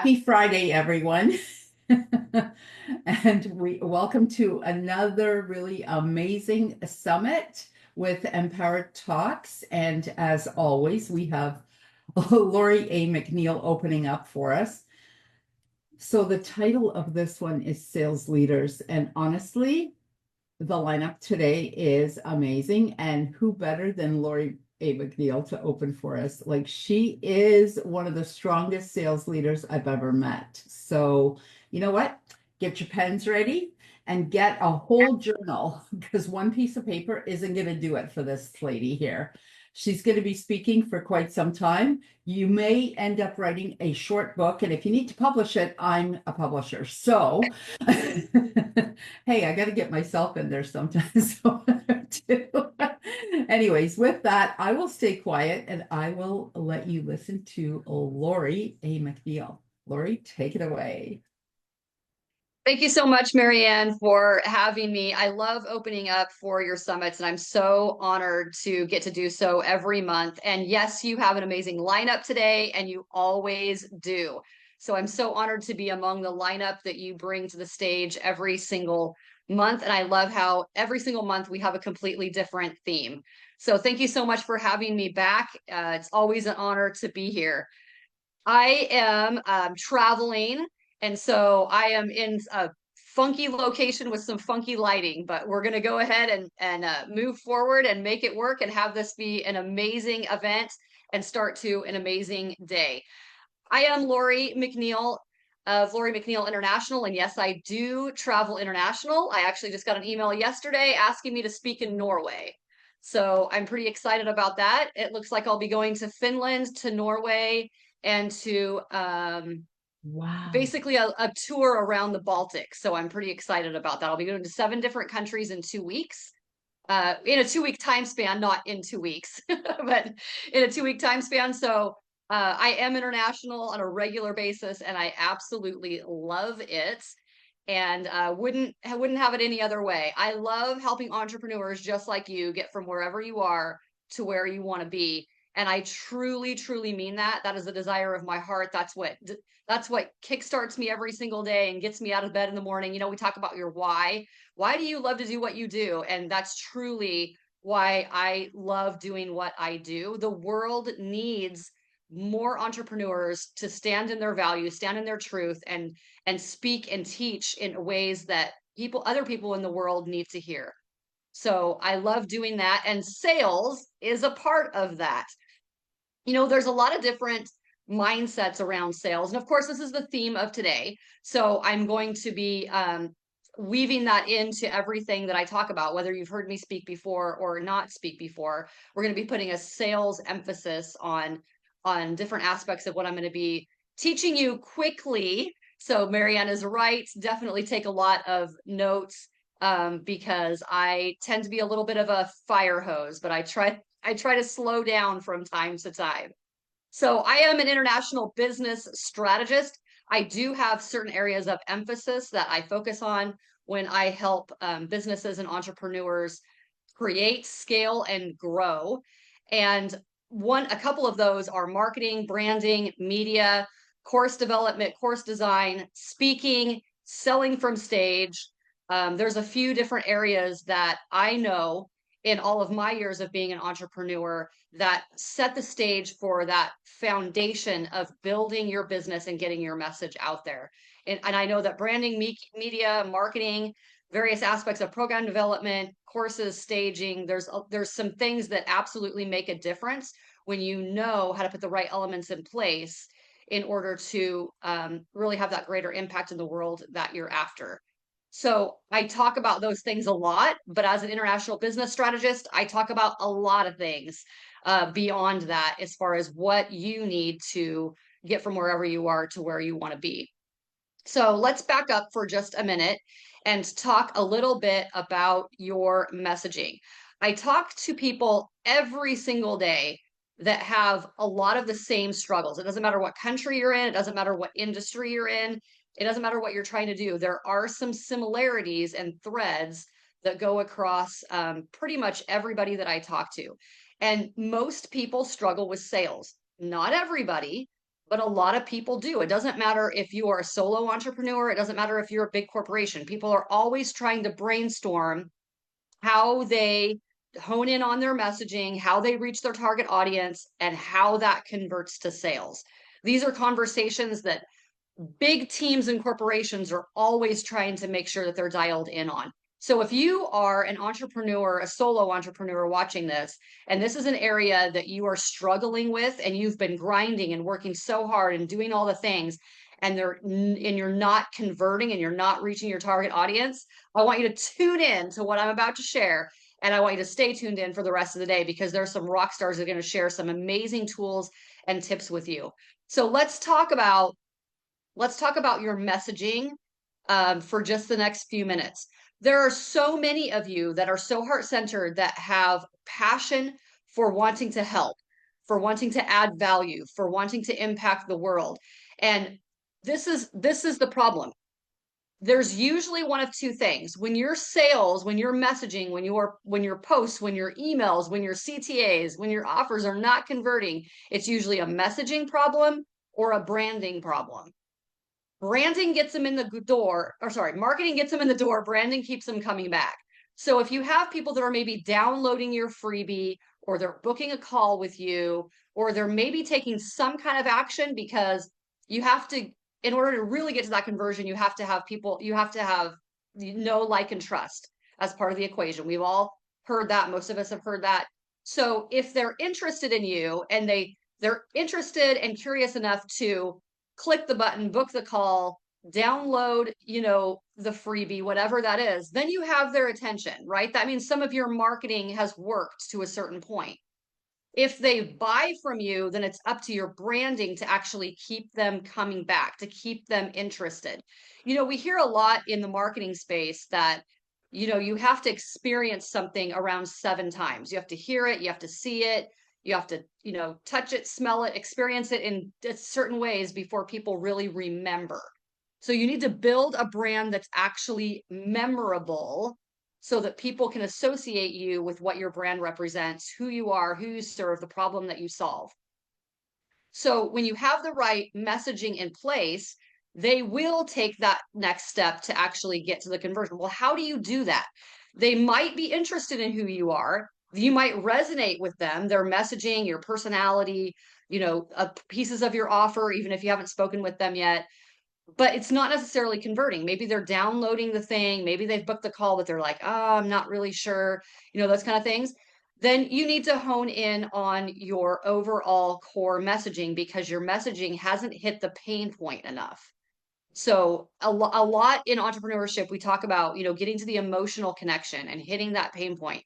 Happy Friday, everyone. And we welcome to another really amazing summit with Empower Talks. And as always, we have Lori A. McNeil opening up for us. So the title of this one is Sales Leaders. And honestly, the lineup today is amazing. And who better than Lori A. McNeil to open for us? Like, she is one of the strongest sales leaders I've ever met. So, you know what? Get your pens ready and get a whole journal because one piece of paper isn't going to do it for this lady here. She's going to be speaking for quite some time. You may end up writing a short book, and if you need to publish it, I'm a publisher. So, hey, I got to get myself in there sometimes. So too. Anyways, with that, I will stay quiet and I will let you listen to Lori A. McNeil. Lori, take it away. Thank you so much, Marianne, for having me. I love opening up for your summits, and I'm so honored to get to do so every month. And yes, you have an amazing lineup today, and you always do. So I'm so honored to be among the lineup that you bring to the stage every single month. And I love how every single month we have a completely different theme. So thank you so much for having me back. It's always an honor to be here. I am traveling, and so I am in a funky location with some funky lighting, but we're going to go ahead and move forward and make it work and have this be an amazing event and start to an amazing day. I am Lori McNeil of Lori McNeil International, and yes, I do travel international. I actually just got an email yesterday asking me to speak in Norway. So I'm pretty excited about that. It looks like I'll be going to Finland, to Norway, and to Wow. basically a tour around the Baltic. So I'm pretty excited about that. I'll be going to 7 different countries in 2 weeks. In a 2 week time span, not in 2 weeks, but in a 2 week time span. So I am international on a regular basis, and I absolutely love it. And wouldn't have it any other way. I love helping entrepreneurs just like you get from wherever you are to where you want to be. And I truly, truly mean that. That is the desire of my heart. That's what kickstarts me every single day and gets me out of bed in the morning. You know, we talk about your why. Why do you love to do what you do? And that's truly why I love doing what I do. The world needs more entrepreneurs to stand in their values, stand in their truth, and speak and teach in ways that other people in the world need to hear. So I love doing that. And sales is a part of that. You know, there's a lot of different mindsets around sales. And of course, this is the theme of today. So I'm going to be weaving that into everything that I talk about, whether you've heard me speak before or not speak before. We're going to be putting a sales emphasis on different aspects of what I'm going to be teaching you quickly. So Marianne is right. Definitely take a lot of notes because I tend to be a little bit of a fire hose, but I try to slow down from time to time. So I am an international business strategist. I do have certain areas of emphasis that I focus on when I help businesses and entrepreneurs create, scale, and grow. And a couple of those are marketing, branding, media, course development, course design, speaking, selling from stage. There's a few different areas that I know in all of my years of being an entrepreneur that set the stage for that foundation of building your business and getting your message out there. And I know that branding, media, marketing, various aspects of program development, courses, staging, there's some things that absolutely make a difference when you know how to put the right elements in place in order to really have that greater impact in the world that you're after. So I talk about those things a lot, but as an international business strategist, I talk about a lot of things beyond that as far as what you need to get from wherever you are to where you want to be. So let's back up for just a minute and talk a little bit about your messaging. I talk to people every single day that have a lot of the same struggles. It doesn't matter what country you're in, it doesn't matter what industry you're in, it doesn't matter what you're trying to do. There are some similarities and threads that go across pretty much everybody that I talk to. And most people struggle with sales. Not everybody, but a lot of people do. It doesn't matter if you are a solo entrepreneur, it doesn't matter if you're a big corporation. People are always trying to brainstorm how they hone in on their messaging, how they reach their target audience, and how that converts to sales. These are conversations that big teams and corporations are always trying to make sure that they're dialed in on. So if you are an entrepreneur, a solo entrepreneur watching this, and this is an area that you are struggling with and you've been grinding and working so hard and doing all the things and you're not converting and you're not reaching your target audience, I want you to tune in to what I'm about to share, and I want you to stay tuned in for the rest of the day because there's some rock stars that are going to share some amazing tools and tips with you. So let's talk about your messaging for just the next few minutes. There are so many of you that are so heart centered that have passion for wanting to help, for wanting to add value, for wanting to impact the world. And this is the problem. There's usually one of two things. When your sales, when your messaging, when your posts, when your emails, when your CTAs, when your offers are not converting, it's usually a messaging problem or a branding problem. Branding gets them in the door, or sorry, marketing gets them in the door, branding keeps them coming back. So if you have people that are maybe downloading your freebie, or they're booking a call with you, or they're maybe taking some kind of action, because you have to, in order to really get to that conversion, you have to have people, you have to have know, like, and trust as part of the equation. We've all heard that. Most of us have heard that. So if they're interested in you and they're interested and curious enough to click the button, book the call, download, the freebie, whatever that is, then you have their attention, right? That means some of your marketing has worked to a certain point. If they buy from you, then it's up to your branding to actually keep them coming back, to keep them interested. We hear a lot in the marketing space that, you have to experience something around 7 times. You have to hear it, you have to see it, you have to, touch it, smell it, experience it in certain ways before people really remember. So you need to build a brand that's actually memorable so that people can associate you with what your brand represents, who you are, who you serve, the problem that you solve. So when you have the right messaging in place, they will take that next step to actually get to the conversion. Well, how do you do that? They might be interested in who you are. You might resonate with them, their messaging, your personality, pieces of your offer, even if you haven't spoken with them yet, but it's not necessarily converting. Maybe they're downloading the thing, maybe they've booked the call, but they're like, oh, I'm not really sure, those kind of things. Then you need to hone in on your overall core messaging because your messaging hasn't hit the pain point enough. So a lot in entrepreneurship, we talk about, getting to the emotional connection and hitting that pain point.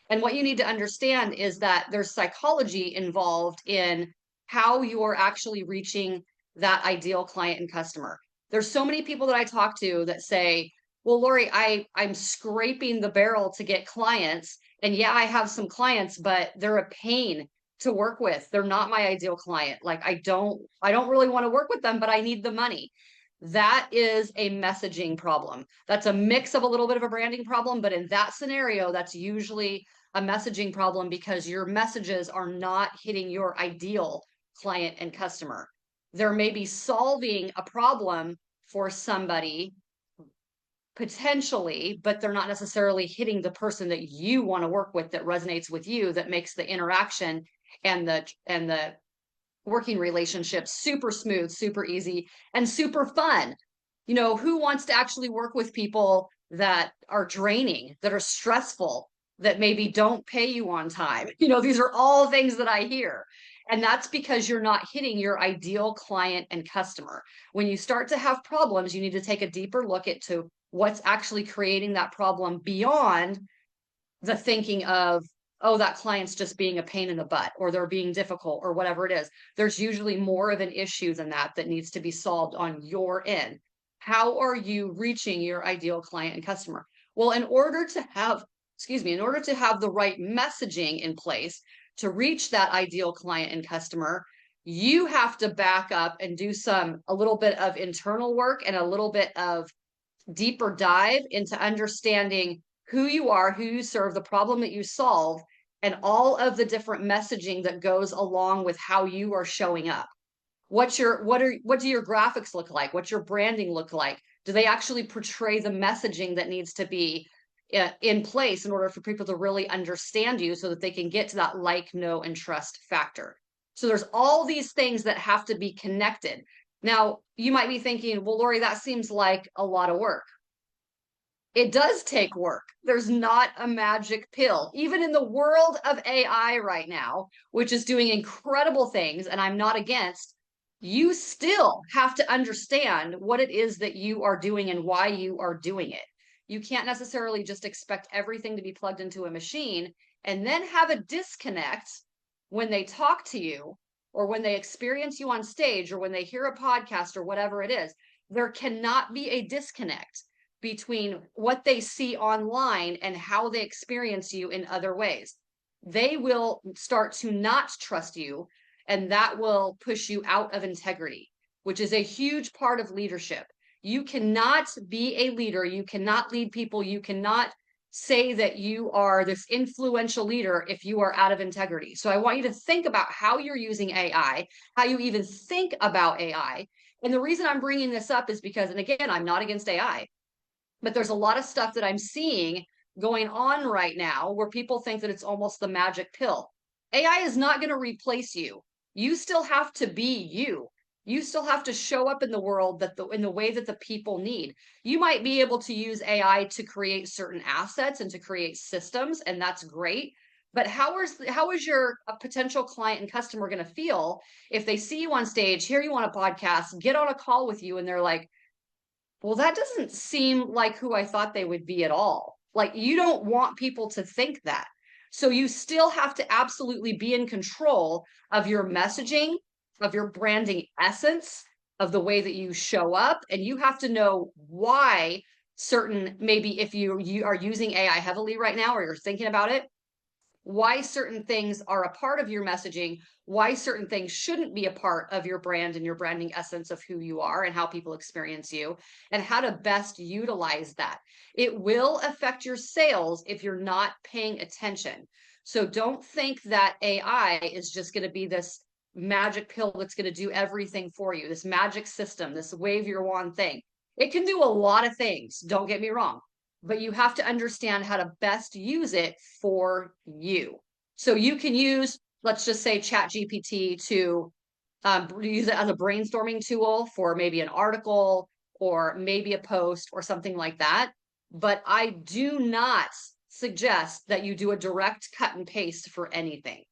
And what you need to understand is that there's psychology involved in how you're actually reaching that ideal client and customer. There's so many people that I talk to that say, well, Lori, I'm scraping the barrel to get clients. And yeah, I have some clients, but they're a pain to work with. They're not my ideal client. Like I don't really want to work with them, but I need the money. That is a messaging problem. That's a mix of a little bit of a branding problem, but in that scenario, that's usually a messaging problem because your messages are not hitting your ideal client and customer. They're maybe solving a problem for somebody potentially, but they're not necessarily hitting the person that you want to work with, that resonates with you, that makes the interaction and the working relationship super smooth, super easy, and super fun. Who wants to actually work with people that are draining, that are stressful, that maybe don't pay you on time? These are all things that I hear. And that's because you're not hitting your ideal client and customer. When you start to have problems, you need to take a deeper look into what's actually creating that problem beyond the thinking of, oh, that client's just being a pain in the butt, or they're being difficult, or whatever it is. There's usually more of an issue than that needs to be solved on your end. How are you reaching your ideal client and customer? Well, in order to have the right messaging in place to reach that ideal client and customer, you have to back up and do a little bit of internal work and a little bit of deeper dive into understanding who you are, who you serve, the problem that you solve, and all of the different messaging that goes along with how you are showing up. What do your graphics look like? What's your branding look like? Do they actually portray the messaging that needs to be in place in order for people to really understand you so that they can get to that like, know, and trust factor? So there's all these things that have to be connected. Now, you might be thinking, well, Lori, that seems like a lot of work. It does take work. There's not a magic pill. Even in the world of AI right now, which is doing incredible things, and I'm not against, you still have to understand what it is that you are doing and why you are doing it. You can't necessarily just expect everything to be plugged into a machine and then have a disconnect when they talk to you or when they experience you on stage or when they hear a podcast or whatever it is. There cannot be a disconnect between what they see online and how they experience you in other ways. They will start to not trust you, and that will push you out of integrity, which is a huge part of leadership. You cannot be a leader. You cannot lead people. You cannot say that you are this influential leader if you are out of integrity. So I want you to think about how you're using AI, how you even think about AI. And the reason I'm bringing this up is because, and again, I'm not against AI, but there's a lot of stuff that I'm seeing going on right now where people think that it's almost the magic pill. AI is not going to replace you. You still have to be you. You still have to show up in the world in the way that the people need. You might be able to use AI to create certain assets and to create systems, and that's great. But how is your potential client and customer going to feel if they see you on stage, hear you on a podcast, get on a call with you, and they're like, well, that doesn't seem like who I thought they would be at all. Like, you don't want people to think that. So you still have to absolutely be in control of your messaging, of your branding essence, of the way that you show up. And you have to know why certain, maybe if you are using AI heavily right now or you're thinking about it, why certain things are a part of your messaging, why certain things shouldn't be a part of your brand and your branding essence of who you are and how people experience you, and how to best utilize that. It will affect your sales if you're not paying attention. So don't think that AI is just going to be this magic pill that's going to do everything for you, this magic system, this wave your wand thing. It can do a lot of things, don't get me wrong, but you have to understand how to best use it for you. So you can use, let's just say, Chat GPT to use it as a brainstorming tool for maybe an article or maybe a post or something like that. But I do not suggest that you do a direct cut and paste for anything.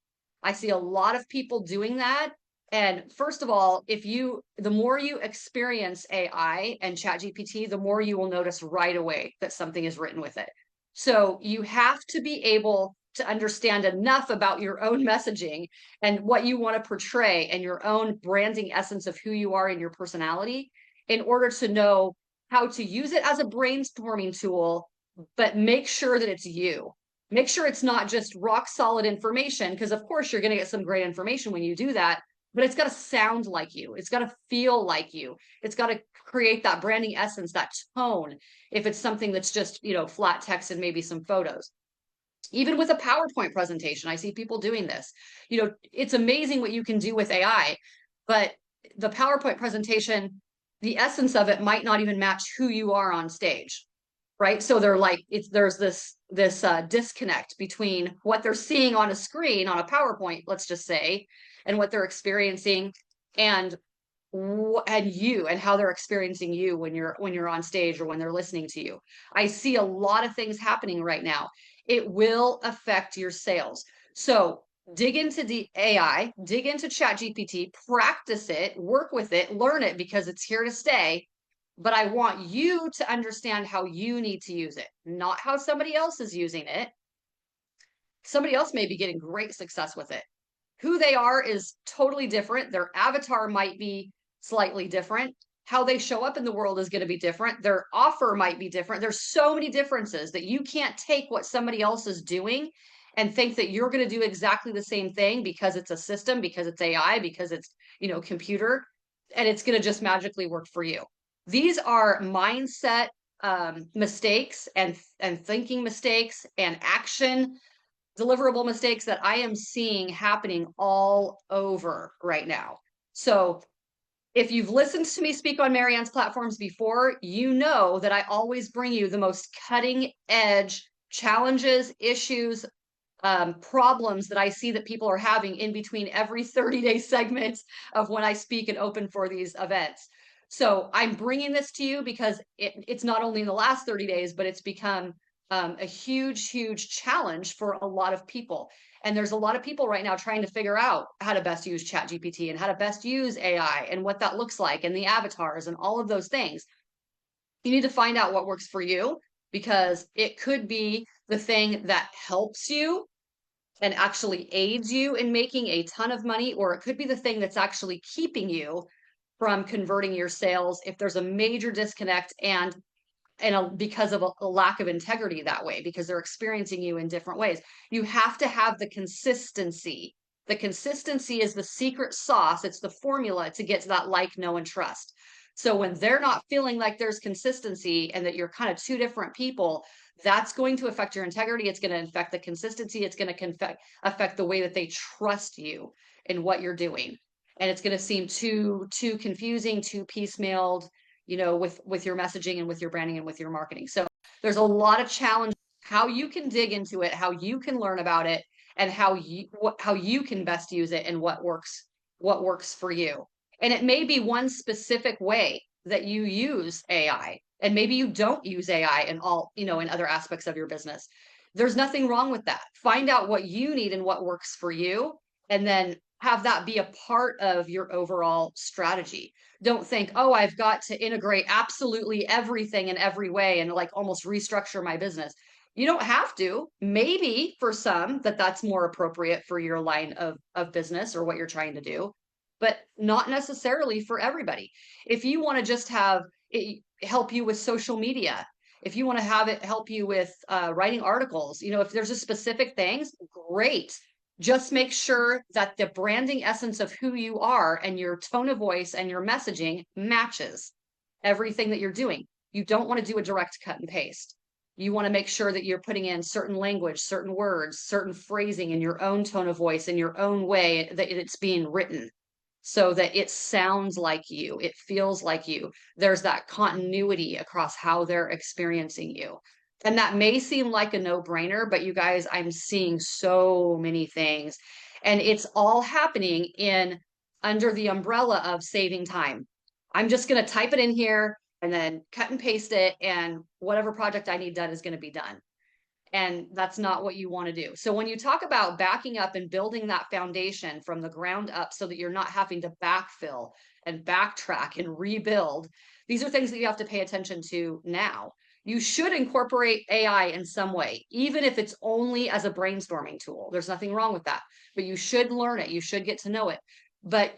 I see a lot of people doing that. And first of all, the more you experience AI and Chat GPT, the more you will notice right away that something is written with it. So you have to be able to understand enough about your own messaging and what you want to portray and your own branding essence of who you are and your personality in order to know how to use it as a brainstorming tool, but make sure that it's you. Make sure it's not just rock solid information, because of course you're going to get some great information when you do that, but it's got to sound like you. It's got to feel like you. It's got to create that branding essence, that tone. If it's something that's just, flat text and maybe some photos. Even with a PowerPoint presentation, I see people doing this. It's amazing what you can do with AI, but the PowerPoint presentation, the essence of it might not even match who you are on stage, right? So there's this disconnect between what they're seeing on a screen on a PowerPoint, let's just say, and what they're experiencing, and you and how they're experiencing you when you're on stage or when they're listening to you. I see a lot of things happening right now. It will affect your sales. So dig into the AI, dig into Chat GPT, practice it, work with it, learn it, because it's here to stay. But I want you to understand how you need to use it, not how somebody else is using it. Somebody else may be getting great success with it. Who they are is totally different. Their avatar might be slightly different. How they show up in the world is going to be different. Their offer might be different. There's so many differences that you can't take what somebody else is doing and think that you're going to do exactly the same thing because it's a system, because it's AI, because it's, computer, and it's going to just magically work for you. These are mindset mistakes and thinking mistakes and action deliverable mistakes that I am seeing happening all over right now. So If you've listened to me speak on Marianne's platforms before, you know that I always bring you the most cutting edge challenges, issues, problems that I see that people are having in between every 30-day segment of when I speak and open for these events. So I'm bringing this to you because it's not only in the last 30 days, but it's become a huge, huge challenge for a lot of people. And there's a lot of people right now trying to figure out how to best use ChatGPT and how to best use AI and what that looks like and the avatars and all of those things. You need to find out what works for you, because it could be the thing that helps you and actually aids you in making a ton of money, or it could be the thing that's actually keeping you from converting your sales if there's a major disconnect because of a lack of integrity that way, because they're experiencing you in different ways. You have to have the consistency. The consistency is the secret sauce. It's the formula to get to that like, know, and trust. So when they're not feeling like there's consistency and that you're kind of two different people, that's going to affect your integrity. It's going to affect the consistency. It's going to affect the way that they trust you in what you're doing. And it's going to seem too confusing, too piecemealed, with your messaging and with your branding and with your marketing. So there's a lot of challenge, how you can dig into it, how you can learn about it, and how you can best use it and what works for you. And it may be one specific way that you use AI, and maybe you don't use AI in other aspects of your business. There's nothing wrong with that. Find out what you need and what works for you, and then have that be a part of your overall strategy. Don't think, oh, I've got to integrate absolutely everything in every way and like almost restructure my business. You don't have to. Maybe for some that's more appropriate for your line of business or what you're trying to do, but not necessarily for everybody. If you want to just have it help you with social media, if you want to have it help you with writing articles, if there's a specific things, great. Just make sure that the branding essence of who you are and your tone of voice and your messaging matches everything that you're doing. You don't want to do a direct cut and paste. You want to make sure that you're putting in certain language, certain words, certain phrasing in your own tone of voice, in your own way that it's being written, so that it sounds like you, it feels like you. There's that continuity across how they're experiencing you. And that may seem like a no-brainer, but you guys, I'm seeing so many things. And it's all happening under the umbrella of saving time. I'm just going to type it in here and then cut and paste it, and whatever project I need done is going to be done. And that's not what you want to do. So when you talk about backing up and building that foundation from the ground up so that you're not having to backfill and backtrack and rebuild, these are things that you have to pay attention to now. You should incorporate AI in some way, even if it's only as a brainstorming tool. There's nothing wrong with that, but you should learn it. You should get to know it. But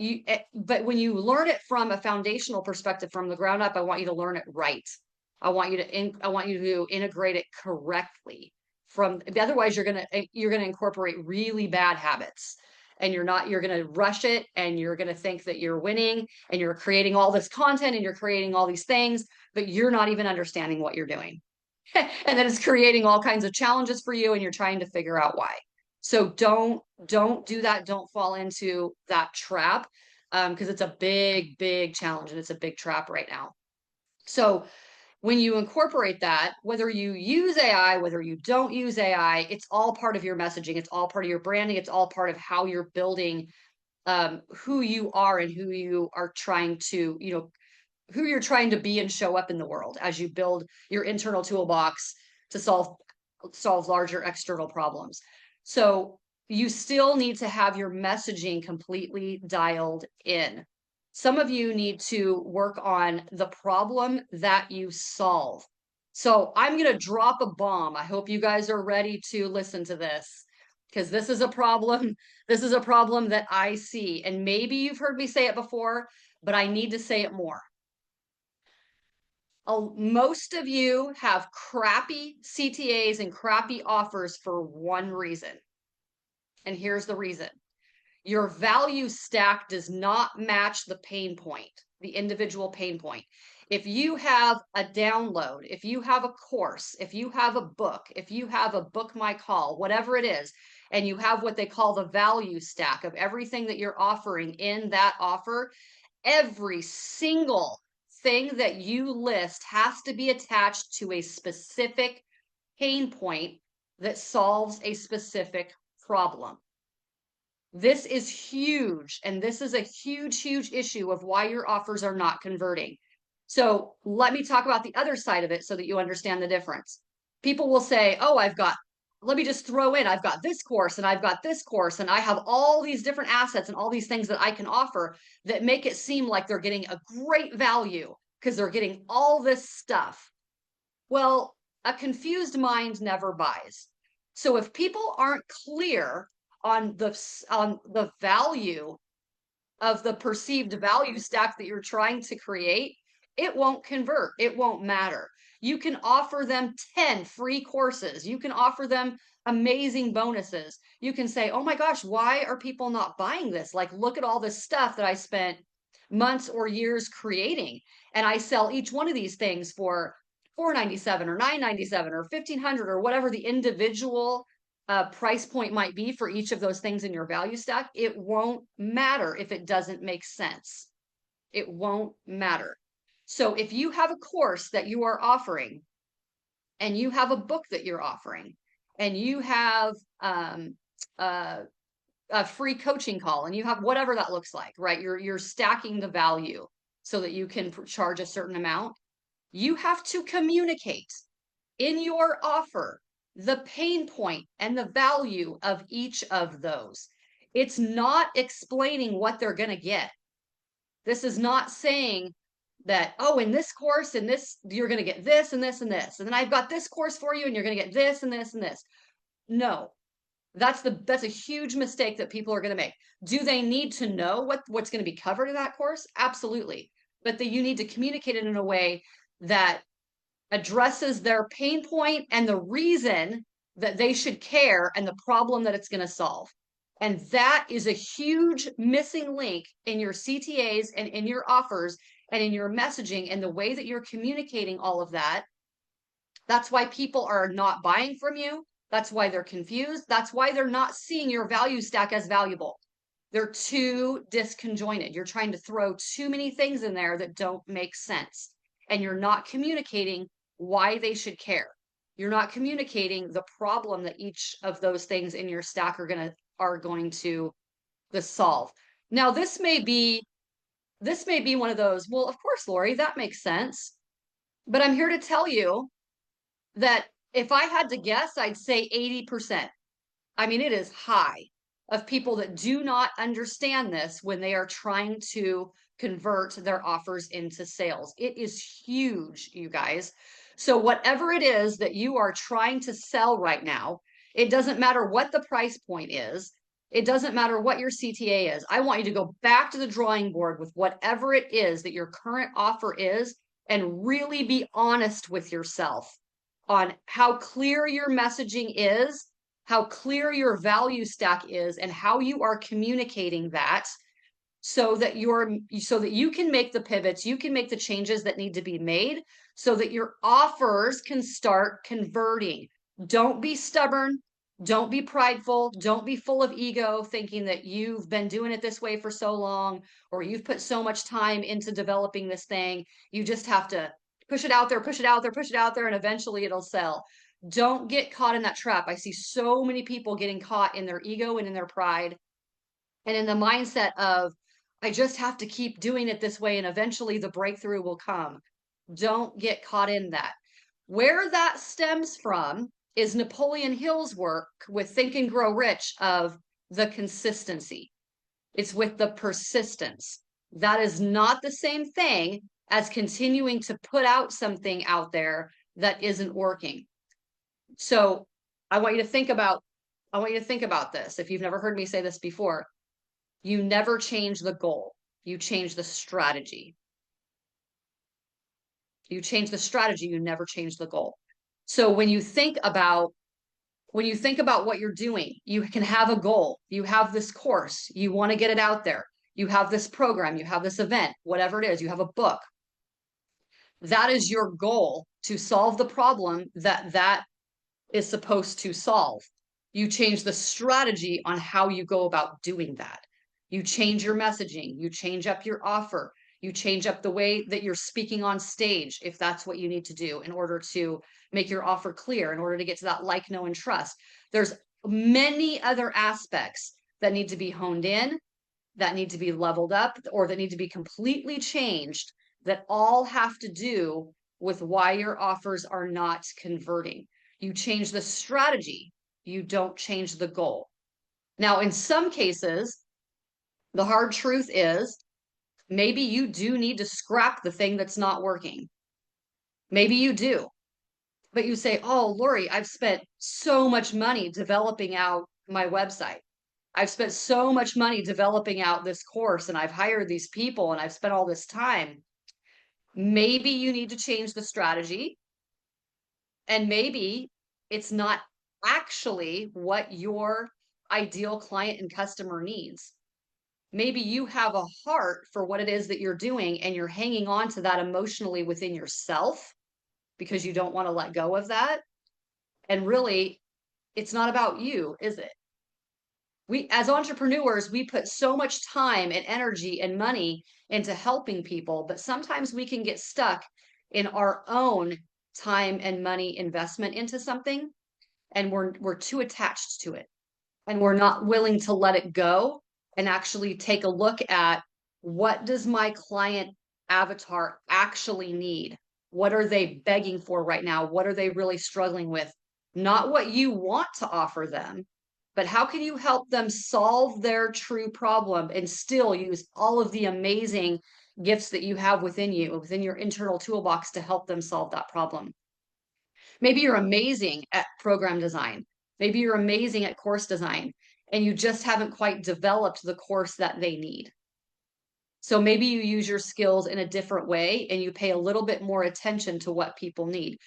when you learn it from a foundational perspective from the ground up, I want you to learn it right. I want you to integrate it correctly. Otherwise you're gonna incorporate really bad habits, and you're gonna rush it, and you're gonna think that you're winning, and you're creating all this content and you're creating all these things, but you're not even understanding what you're doing. And then it's creating all kinds of challenges for you, and you're trying to figure out why. So don't do that. Don't fall into that trap, because it's a big, big challenge, and it's a big trap right now. So when you incorporate that, whether you use AI, whether you don't use AI, it's all part of your messaging. It's all part of your branding. It's all part of how you're building who you are and who you are trying to, who you're trying to be and show up in the world as you build your internal toolbox to solve larger external problems. So you still need to have your messaging completely dialed in. Some of you need to work on the problem that you solve. So I'm going to drop a bomb. I hope you guys are ready to listen to this, because this is a problem. This is a problem that I see. And maybe you've heard me say it before, but I need to say it more. Most of you have crappy CTAs and crappy offers for one reason. And here's the reason. Your value stack does not match the pain point, the individual pain point. If you have a download, if you have a course, if you have a book, if you have a book my call, whatever it is, and you have what they call the value stack of everything that you're offering in that offer, every single thing that you list has to be attached to a specific pain point that solves a specific problem. This is huge, and this is a huge, huge issue of why your offers are not converting. So let me talk about the other side of it so that you understand the difference. People will say, oh, let me just throw in, I've got this course and I've got this course, and I have all these different assets and all these things that I can offer that make it seem like they're getting a great value because they're getting all this stuff. Well, a confused mind never buys. So if people aren't clear on the value of the perceived value stack that you're trying to create, it won't convert. It won't matter. You can offer them 10 free courses. You can offer them amazing bonuses. You can say, oh my gosh, why are people not buying this? Like, look at all this stuff that I spent months or years creating. And I sell each one of these things for $497 or $997 or $1,500 or whatever the individual price point might be for each of those things in your value stack. It won't matter if it doesn't make sense. It won't matter. So if you have a course that you are offering, and you have a book that you're offering, and you have a free coaching call, and you have whatever that looks like, right? You're stacking the value so that you can charge a certain amount. You have to communicate in your offer the pain point and the value of each of those. It's not explaining what they're going to get. This is not saying that, oh, in this course, in this, you're going to get this and this and this. And then I've got this course for you and you're going to get this and this and this. No, that's a huge mistake that people are going to make. Do they need to know what's going to be covered in that course? Absolutely. But you need to communicate it in a way that addresses their pain point and the reason that they should care and the problem that it's going to solve. And that is a huge missing link in your CTAs and in your offers and in your messaging and the way that you're communicating all of that. That's why people are not buying from you. That's why they're confused. That's why they're not seeing your value stack as valuable. They're too disconjointed. You're trying to throw too many things in there that don't make sense. And you're not communicating why they should care. You're not communicating the problem that each of those things in your stack are going to solve. Now, this may be one of those, well, of course, Lori, that makes sense. But I'm here to tell you that if I had to guess, I'd say 80%. I mean, it is high of people that do not understand this when they are trying to convert their offers into sales. It is huge, you guys. So whatever it is that you are trying to sell right now, it doesn't matter what the price point is. It doesn't matter what your CTA is. I want you to go back to the drawing board with whatever it is that your current offer is and really be honest with yourself on how clear your messaging is, how clear your value stack is, and how you are communicating that so that you can make the pivots, you can make the changes that need to be made so that your offers can start converting. Don't be stubborn. Don't be prideful. Don't be full of ego thinking that you've been doing it this way for so long, or you've put so much time into developing this thing. You just have to push it out there, push it out there, push it out there, and eventually it'll sell. Don't get caught in that trap. I see so many people getting caught in their ego and in their pride and in the mindset of, I just have to keep doing it this way and eventually the breakthrough will come. Don't get caught in that. Where that stems from is Napoleon Hill's work with Think and Grow Rich of the consistency. It's with the persistence. That is not the same thing as continuing to put out something out there that isn't working. So I want you to think about this. If you've never heard me say this before, you never change the goal. You change the strategy. You change the strategy, you never change the goal. So when you think about what you're doing, you can have a goal. You have this course, you want to get it out there. You have this program, you have this event, whatever it is, you have a book. That is your goal to solve the problem that is supposed to solve. You change the strategy on how you go about doing that. You change your messaging, you change up your offer, You change up the way that you're speaking on stage, if that's what you need to do in order to make your offer clear, in order to get to that like, know, and trust. There's many other aspects that need to be honed in, that need to be leveled up, or that need to be completely changed, that all have to do with why your offers are not converting. You change the strategy, you don't change the goal. Now, in some cases, the hard truth is maybe you do need to scrap the thing that's not working. Maybe you do. But you say, oh, Lori, I've spent so much money developing out my website. I've spent so much money developing out this course, and I've hired these people, and I've spent all this time. Maybe you need to change the strategy, and maybe it's not actually what your ideal client and customer needs. Maybe you have a heart for what it is that you're doing, and you're hanging on to that emotionally within yourself because you don't want to let go of that. And really, it's not about you, is it? We, as entrepreneurs, we put so much time and energy and money into helping people, but sometimes we can get stuck in our own time and money investment into something, and we're too attached to it, and we're not willing to let it go and actually take a look at, what does my client avatar actually need? What are they begging for right now? What are they really struggling with? Not what you want to offer them, but how can you help them solve their true problem and still use all of the amazing gifts that you have within you, within your internal toolbox, to help them solve that problem? Maybe you're amazing at program design. Maybe you're amazing at course design, and you just haven't quite developed the course that they need. So maybe you use your skills in a different way, and you pay a little bit more attention to what people need.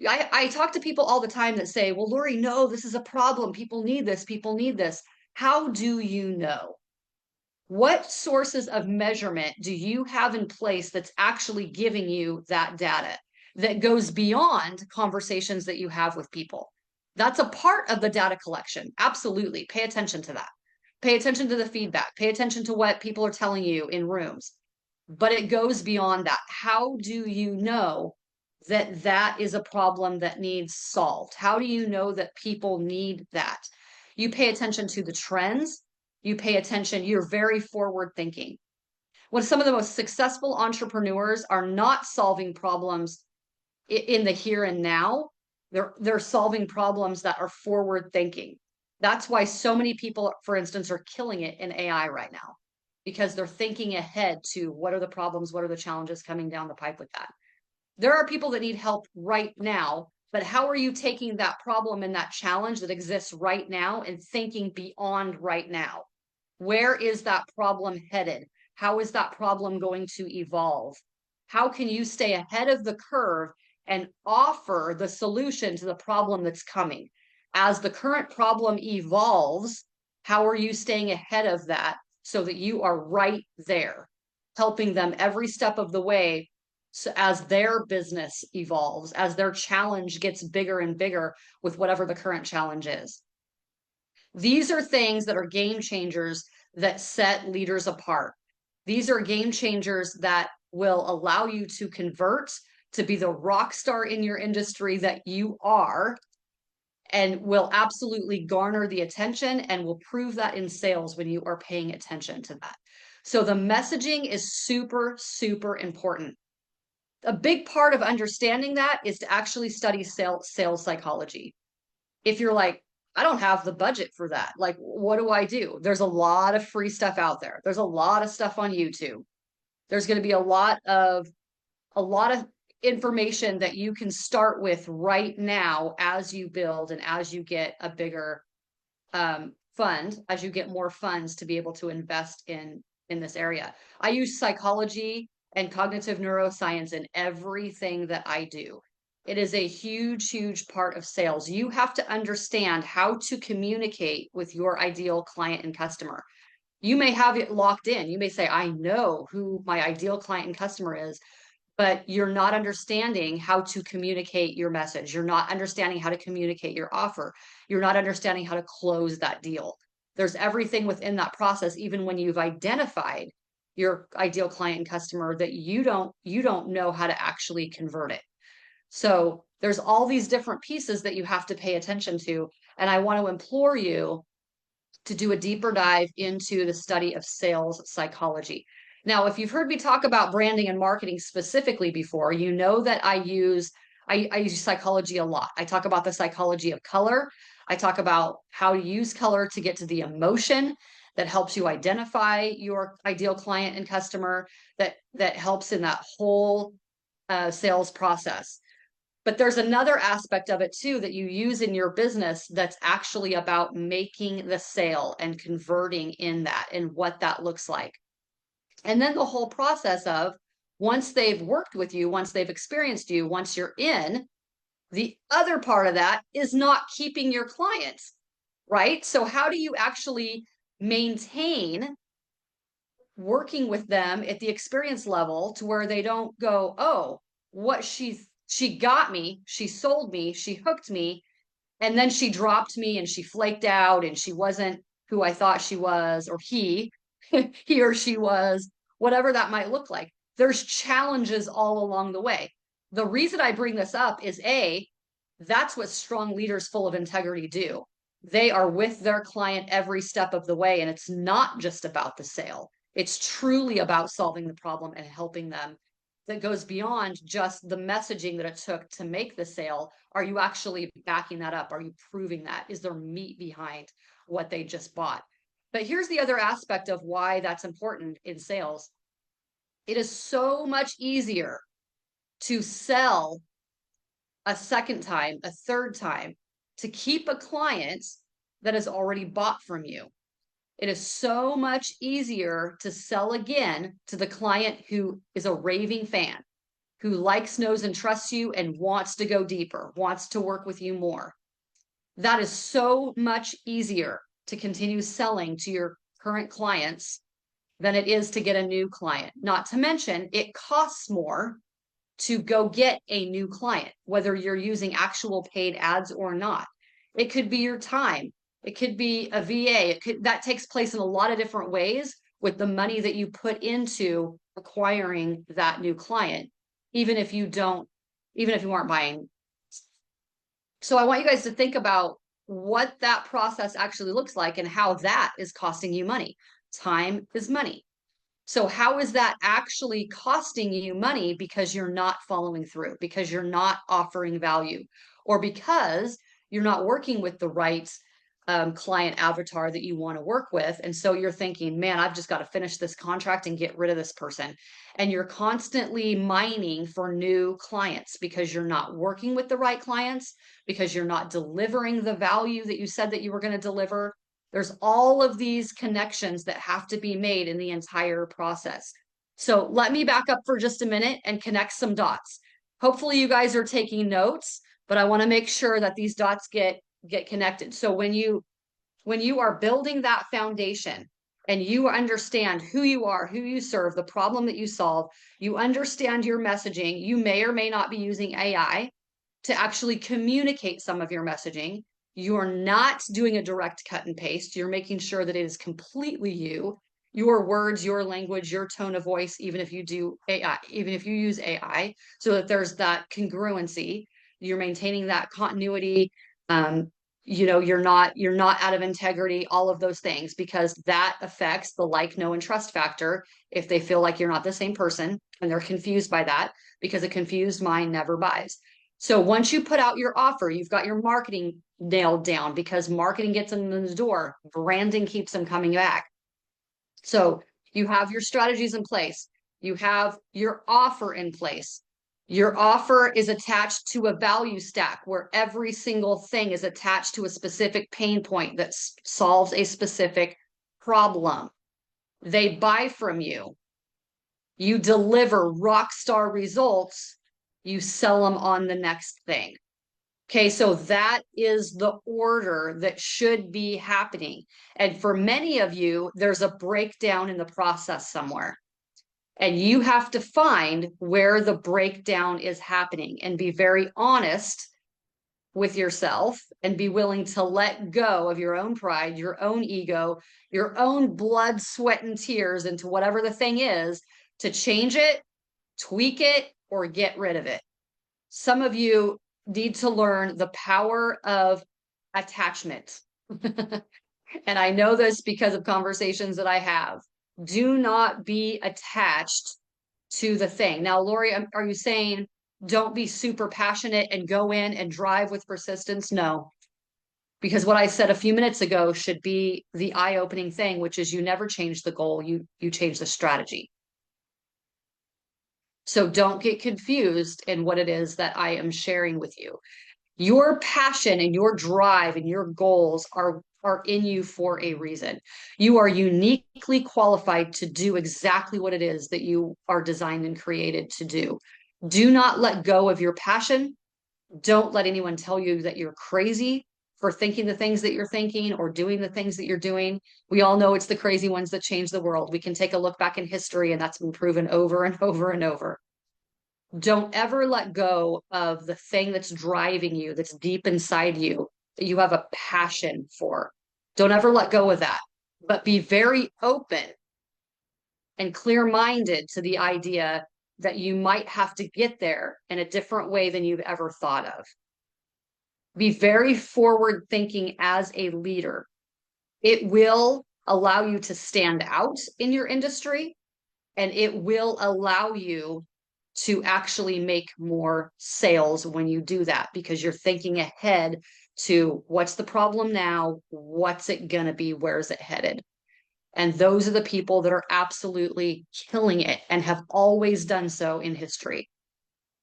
I talk to people all the time that say, well, Lori, no, this is a problem. People need this. People need this. How do you know? What sources of measurement do you have in place that's actually giving you that data that goes beyond conversations that you have with people? That's a part of the data collection. Absolutely. Pay attention to that. Pay attention to the feedback. Pay attention to what people are telling you in rooms. But it goes beyond that. How do you know that that is a problem that needs solved? How do you know that people need that? You pay attention to the trends. You pay attention, you're very forward thinking. When some of the most successful entrepreneurs are not solving problems in the here and now, they're solving problems that are forward thinking. That's why so many people, for instance, are killing it in AI right now, because they're thinking ahead to, what are the problems, what are the challenges coming down the pipe with that. There are people that need help right now, but how are you taking that problem and that challenge that exists right now and thinking beyond right now? Where is that problem headed? How is that problem going to evolve? How can you stay ahead of the curve and offer the solution to the problem that's coming? As the current problem evolves, how are you staying ahead of that so that you are right there, helping them every step of the way, so as their business evolves, as their challenge gets bigger and bigger with whatever the current challenge is? These are things that are game changers that set leaders apart. These are game changers that will allow you to convert to be the rock star in your industry that you are, and will absolutely garner the attention and will prove that in sales when you are paying attention to that. So the messaging is super, super important. A big part of understanding that is to actually study sales psychology. If you're like, I don't have the budget for that, like, what do I do? There's a lot of free stuff out there. There's a lot of stuff on YouTube. There's going to be a lot of information that you can start with right now as you build and as you get a bigger fund, as you get more funds to be able to invest in this area. I use psychology and cognitive neuroscience in everything that I do. It is a huge, huge part of sales. You have to understand how to communicate with your ideal client and customer. You may have it locked in. You may say, I know who my ideal client and customer is, but you're not understanding how to communicate your message. You're not understanding how to communicate your offer. You're not understanding how to close that deal. There's everything within that process, even when you've identified your ideal client and customer that you don't know how to actually convert it. So there's all these different pieces that you have to pay attention to. And I want to implore you to do a deeper dive into the study of sales psychology. Now, if you've heard me talk about branding and marketing specifically before, you know that I use psychology a lot. I talk about the psychology of color. I talk about how to use color to get to the emotion that helps you identify your ideal client and customer, that helps in that whole sales process. But there's another aspect of it too that you use in your business that's actually about making the sale and converting in that and what that looks like. And then the whole process of once they've worked with you, once they've experienced you, once you're in, the other part of that is not keeping your clients, right? So how do you actually maintain working with them at the experience level to where they don't go, oh, what she got me, she sold me, she hooked me, and then she dropped me and she flaked out and she wasn't who I thought she was, or he or she was, whatever that might look like. There's challenges all along the way. The reason I bring this up is that's what strong leaders full of integrity do. They are with their client every step of the way, and it's not just about the sale. It's truly about solving the problem and helping them. That goes beyond just the messaging that it took to make the sale. Are you actually backing that up? Are you proving that? Is there meat behind what they just bought? But here's the other aspect of why that's important in sales. It is so much easier to sell a second time, a third time, to keep a client that has already bought from you. It is so much easier to sell again to the client who is a raving fan, who likes, knows, and trusts you and wants to go deeper, wants to work with you more. That is so much easier to continue selling to your current clients than it is to get a new client. Not to mention, it costs more to go get a new client, whether you're using actual paid ads or not. It could be your time. It could be a VA. That takes place in a lot of different ways with the money that you put into acquiring that new client, even if you aren't buying. So I want you guys to think about what that process actually looks like and how that is costing you money. Time is money. So how is that actually costing you money because you're not following through, because you're not offering value, or because you're not working with the right client avatar that you want to work with? And so you're thinking, man, I've just got to finish this contract and get rid of this person. And you're constantly mining for new clients because you're not working with the right clients, because you're not delivering the value that you said that you were going to deliver. There's all of these connections that have to be made in the entire process. So let me back up for just a minute and connect some dots. Hopefully you guys are taking notes, but I want to make sure that these dots get connected. So when you are building that foundation and you understand who you are, who you serve, the problem that you solve, you understand your messaging, you may or may not be using AI to actually communicate some of your messaging. You're not doing a direct cut and paste. You're making sure that it is completely you, your words, your language, your tone of voice, even if you do AI, even if you use AI, so that there's that congruency. You're maintaining that continuity. You're not out of integrity, all of those things, because that affects the like, know, and trust factor. If they feel like you're not the same person and they're confused by that, because a confused mind never buys. So once you put out your offer, you've got your marketing nailed down, because marketing gets them in the door. Branding keeps them coming back. So you have your strategies in place. You have your offer in place. Your offer is attached to a value stack where every single thing is attached to a specific pain point that solves a specific problem. They buy from you. You deliver rock star results. You sell them on the next thing. Okay, so that is the order that should be happening. And for many of you, there's a breakdown in the process somewhere. And you have to find where the breakdown is happening and be very honest with yourself and be willing to let go of your own pride, your own ego, your own blood, sweat, and tears into whatever the thing is to change it, tweak it, or get rid of it. Some of you need to learn the power of attachment. And I know this because of conversations that I have. Do not be attached to the thing. Now, Lori, are you saying don't be super passionate and go in and drive with persistence? No, because what I said a few minutes ago should be the eye-opening thing, which is you never change the goal, you change the strategy. So don't get confused in what it is that I am sharing with you. Your passion and your drive and your goals are in you for a reason. You are uniquely qualified to do exactly what it is that you are designed and created to do. Do not let go of your passion. Don't let anyone tell you that you're crazy for thinking the things that you're thinking or doing the things that you're doing. We all know it's the crazy ones that change the world. We can take a look back in history, and that's been proven over and over and over. Don't ever let go of the thing that's driving you, that's deep inside you, that you have a passion for. Don't ever let go of that, but be very open and clear-minded to the idea that you might have to get there in a different way than you've ever thought of. Be very forward thinking as a leader. It will allow you to stand out in your industry, and it will allow you to actually make more sales when you do that, because you're thinking ahead to what's the problem now, what's it going to be, where's it headed. And those are the people that are absolutely killing it and have always done so in history.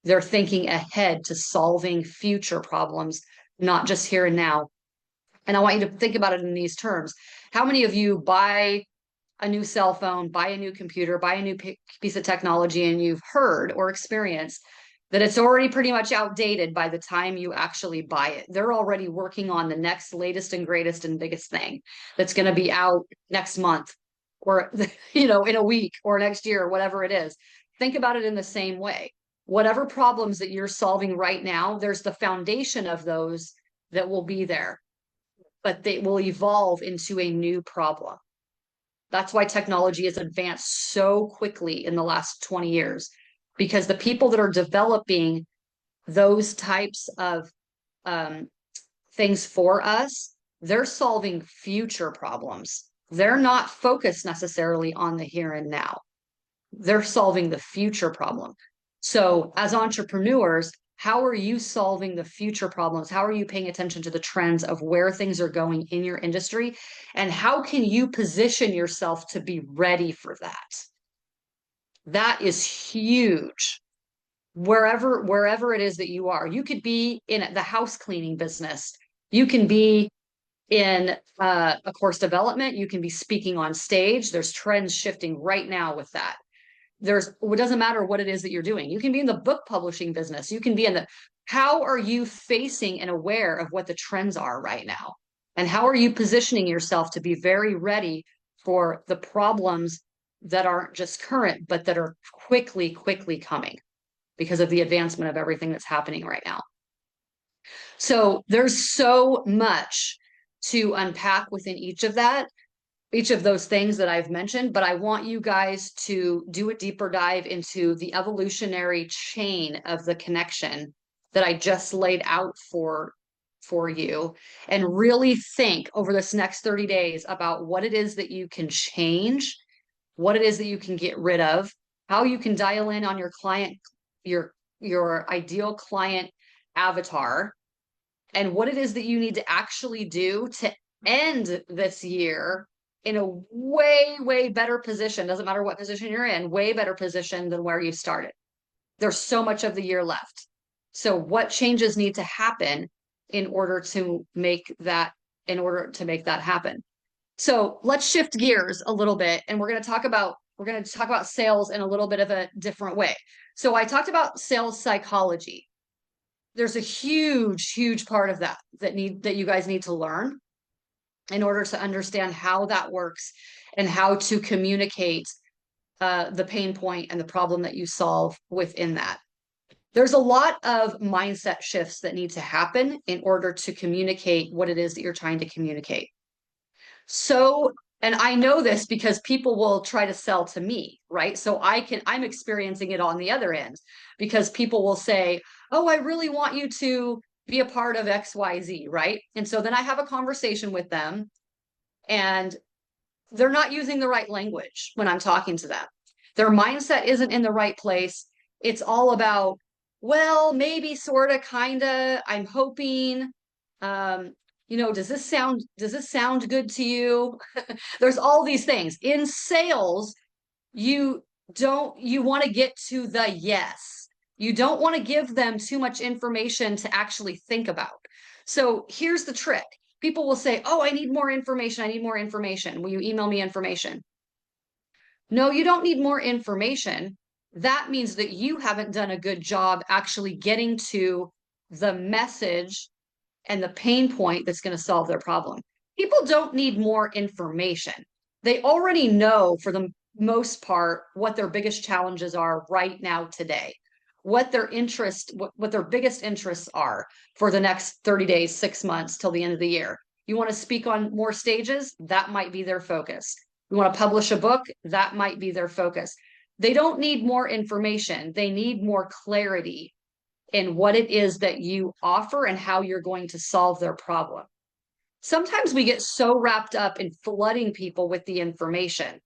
They're thinking ahead to solving future problems, not just here and now. And I want you to think about it in these terms. How many of you buy a new cell phone, buy a new computer, buy a new piece of technology, and you've heard or experienced that it's already pretty much outdated by the time you actually buy it? They're already working on the next latest and greatest and biggest thing that's going to be out next month or, in a week or next year, or whatever it is. Think about it in the same way. Whatever problems that you're solving right now, there's the foundation of those that will be there, but they will evolve into a new problem. That's why technology has advanced so quickly in the last 20 years, because the people that are developing those types of things for us, they're solving future problems. They're not focused necessarily on the here and now. They're solving the future problem. So as entrepreneurs, how are you solving the future problems? How are you paying attention to the trends of where things are going in your industry? And how can you position yourself to be ready for that? That is huge. Wherever it is that you are, you could be in the house cleaning business. You can be in a course development. You can be speaking on stage. There's trends shifting right now with that. It doesn't matter what it is that you're doing. You can be in the book publishing business. You can be how are you facing and aware of what the trends are right now? And how are you positioning yourself to be very ready for the problems that aren't just current, but that are quickly coming because of the advancement of everything that's happening right now? So there's so much to unpack within each of those things that I've mentioned, but I want you guys to do a deeper dive into the evolutionary chain of the connection that I just laid out for you, and really think over this next 30 days about what it is that you can change, what it is that you can get rid of, how you can dial in on your client, your ideal client avatar, and what it is that you need to actually do to end this year in a way better position. Doesn't matter what position you're in, way better position than where you started. There's so much of the year left. So what changes need to happen in order to make that happen? So let's shift gears a little bit, and we're going to talk about sales in a little bit of a different way. So I talked about sales psychology. There's a huge part of that you guys need to learn in order to understand how that works and how to communicate the pain point and the problem that you solve within that. There's a lot of mindset shifts that need to happen in order to communicate what it is that you're trying to communicate. So, and I know this because people will try to sell to me, right? So I'm experiencing it on the other end because people will say, oh, I really want you to be a part of XYZ, right? And so then I have a conversation with them and they're not using the right language when I'm talking to them. Their mindset isn't in the right place. It's all about, well, maybe, sort of, kind of, I'm hoping, does this sound good to you? There's all these things. In sales, you want to get to the yes. You don't want to give them too much information to actually think about. So here's the trick. People will say, oh, I need more information. I need more information. Will you email me information? No, you don't need more information. That means that you haven't done a good job actually getting to the message and the pain point that's going to solve their problem. People don't need more information. They already know, for the most part, what their biggest challenges are right now today, what their biggest interests are for the next 30 days, 6 months till the end of the year. You want to speak on more stages? That might be their focus. You want to publish a book? That might be their focus. They don't need more information. They need more clarity in what it is that you offer and how you're going to solve their problem. Sometimes we get so wrapped up in flooding people with the information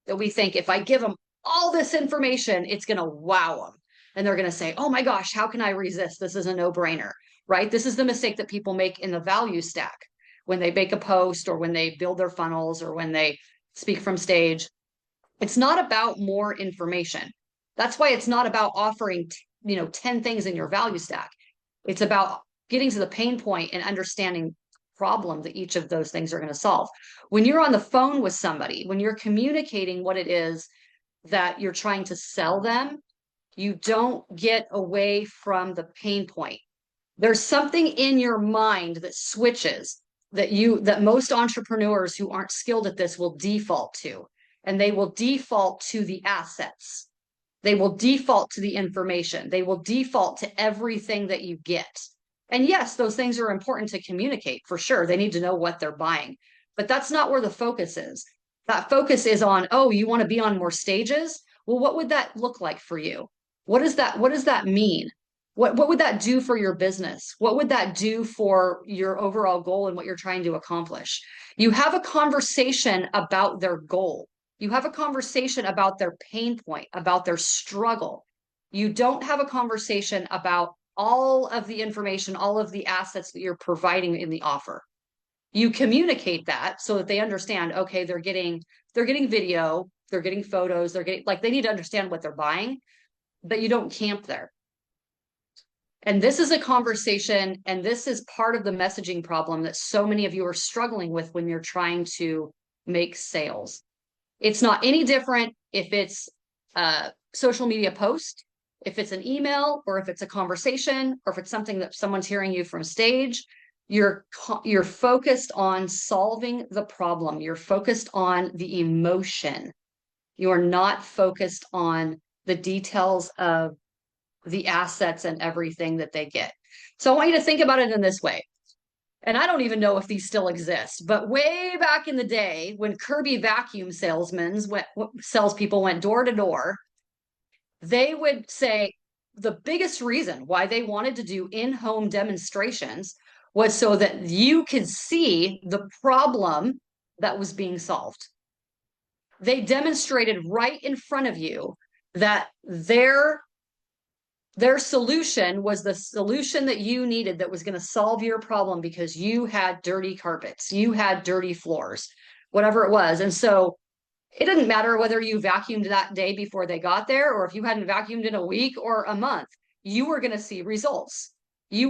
that we think if I give them all this information, it's going to wow them. And they're going to say, oh my gosh, how can I resist? This is a no-brainer, right? This is the mistake that people make in the value stack when they make a post or when they build their funnels or when they speak from stage. It's not about more information. That's why it's not about offering 10 things in your value stack. It's about getting to the pain point and understanding problem that each of those things are going to solve. When you're on the phone with somebody, when you're communicating what it is that you're trying to sell them, you don't get away from the pain point. There's something in your mind that switches that most entrepreneurs who aren't skilled at this will default to, and they will default to the assets. They will default to the information. They will default to everything that you get. And yes, those things are important to communicate for sure. They need to know what they're buying, but that's not where the focus is. That focus is on, oh, you want to be on more stages? Well, what would that look like for you? What does that mean? What would that do for your business? What would that do for your overall goal and what you're trying to accomplish? You have a conversation about their goal. You have a conversation about their pain point, about their struggle. You don't have a conversation about all of the information, all of the assets that you're providing in the offer. You communicate that so that they understand, okay, they're getting video, they're getting photos, they need to understand what they're buying, but you don't camp there. And this is a conversation, and this is part of the messaging problem that so many of you are struggling with when you're trying to make sales. It's not any different if it's a social media post, if it's an email, or if it's a conversation, or if it's something that someone's hearing you from stage. You're focused on solving the problem. You're focused on the emotion. You are not focused on the details of the assets and everything that they get. So I want you to think about it in this way. And I don't even know if these still exist, but way back in the day when Kirby vacuum salespeople went door to door, they would say the biggest reason why they wanted to do in-home demonstrations was so that you could see the problem that was being solved. They demonstrated right in front of you that their solution was the solution that you needed that was going to solve your problem because you had dirty carpets, you had dirty floors, whatever it was. And so it didn't matter whether you vacuumed that day before they got there or if you hadn't vacuumed in a week or a month, you were going to see results. They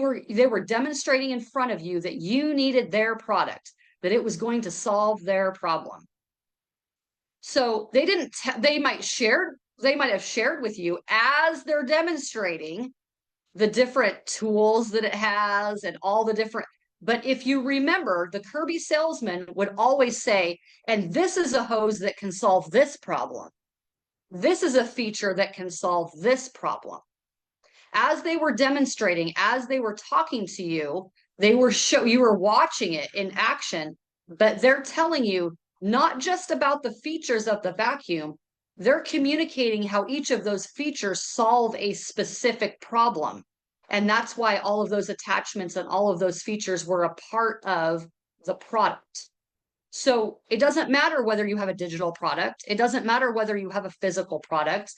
were demonstrating in front of you that you needed their product, that it was going to solve their problem. So they might have shared with you as they're demonstrating the different tools that it has and all the different, but if you remember, the Kirby salesman would always say, and this is a hose that can solve this problem. This is a feature that can solve this problem. As they were demonstrating, as they were talking to you, you were watching it in action, but they're telling you not just about the features of the vacuum, they're communicating how each of those features solve a specific problem. And that's why all of those attachments and all of those features were a part of the product. So it doesn't matter whether you have a digital product, it doesn't matter whether you have a physical product.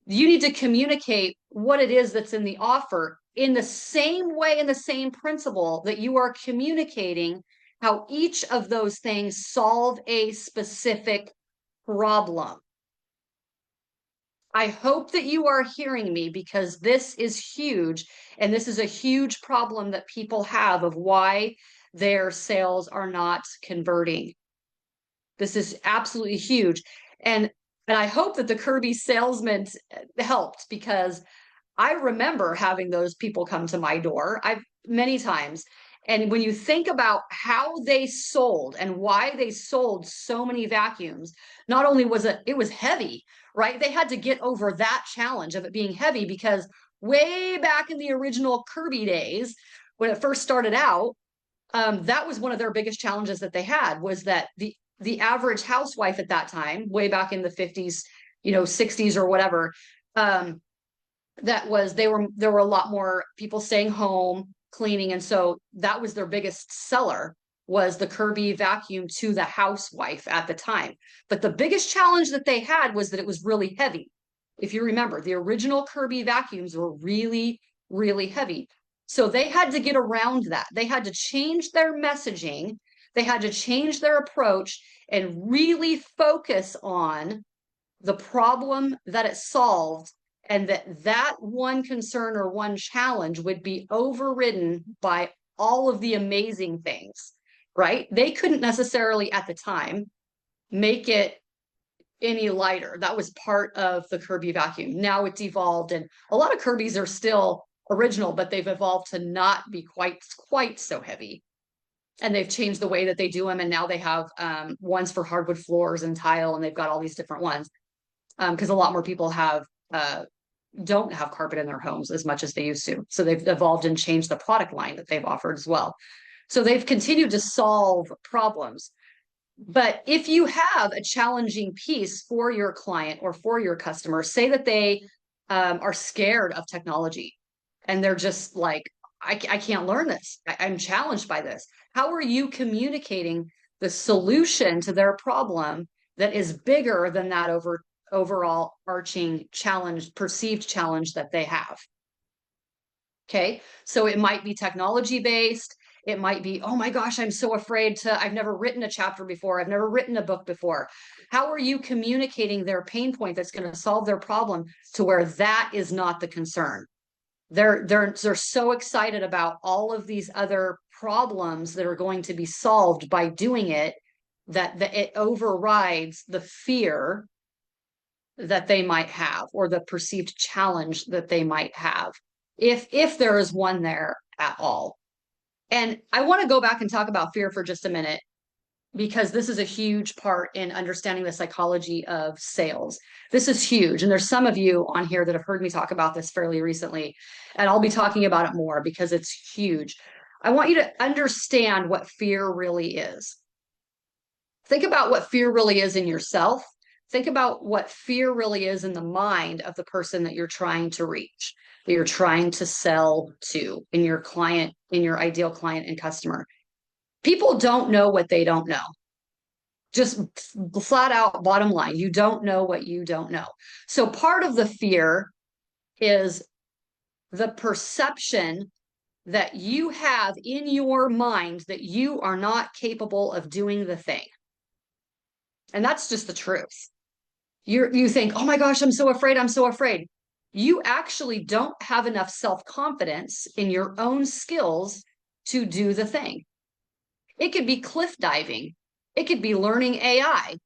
You need to communicate what it is that's in the offer in the same way, in the same principle that you are communicating how each of those things solve a specific problem. I hope that you are hearing me, because this is huge. And this is a huge problem that people have of why their sales are not converting. This is absolutely huge. And I hope that the Kirby salesman helped, because I remember having those people come to my door. I've many times. And when you think about how they sold and why they sold so many vacuums, not only was it was heavy, right? They had to get over that challenge of it being heavy, because way back in the original Kirby days, when it first started out, that was one of their biggest challenges that they had, was that the average housewife at that time, way back in the 50s, 60s or whatever, there were a lot more people staying home, cleaning. And so that was their biggest seller, was the Kirby vacuum to the housewife at the time. But the biggest challenge that they had was that it was really heavy. If you remember, the original Kirby vacuums were really, really heavy. So they had to get around that. They had to change their messaging. They had to change their approach and really focus on the problem that it solved, and that one concern or one challenge would be overridden by all of the amazing things, right? They couldn't necessarily at the time make it any lighter. That was part of the Kirby vacuum. Now it's evolved, and a lot of Kirby's are still original, but they've evolved to not be quite so heavy. And they've changed the way that they do them. And now they have ones for hardwood floors and tile, and they've got all these different ones. Because a lot more people don't have carpet in their homes as much as they used to. So they've evolved and changed the product line that they've offered as well. So they've continued to solve problems. But if you have a challenging piece for your client or for your customer, say that they are scared of technology and they're just like, I can't learn this. I'm challenged by this. How are you communicating the solution to their problem that is bigger than that overall arching challenge, perceived challenge that they have? Okay, so it might be technology based. It might be, oh my gosh, I'm so afraid I've never written a chapter before. I've never written a book before. How are you communicating their pain point that's going to solve their problem to where that is not the concern? They're so excited about all of these other problems that are going to be solved by doing it, that it overrides the fear that they might have, or the perceived challenge that they might have, if there is one there at all. And I want to go back and talk about fear for just a minute, because this is a huge part in understanding the psychology of sales. This is huge. And there's some of you on here that have heard me talk about this fairly recently, and I'll be talking about it more because it's huge. I want you to understand what fear really is. Think about what fear really is in yourself. Think about what fear really is in the mind of the person that you're trying to reach, that you're trying to sell to, in your client, in your ideal client and customer. People don't know what they don't know. Just flat out bottom line, you don't know what you don't know. So part of the fear is the perception that you have in your mind that you are not capable of doing the thing. And that's just the truth. You think, oh my gosh, I'm so afraid. I'm so afraid. You actually don't have enough self-confidence in your own skills to do the thing. It could be cliff diving. It could be learning AI.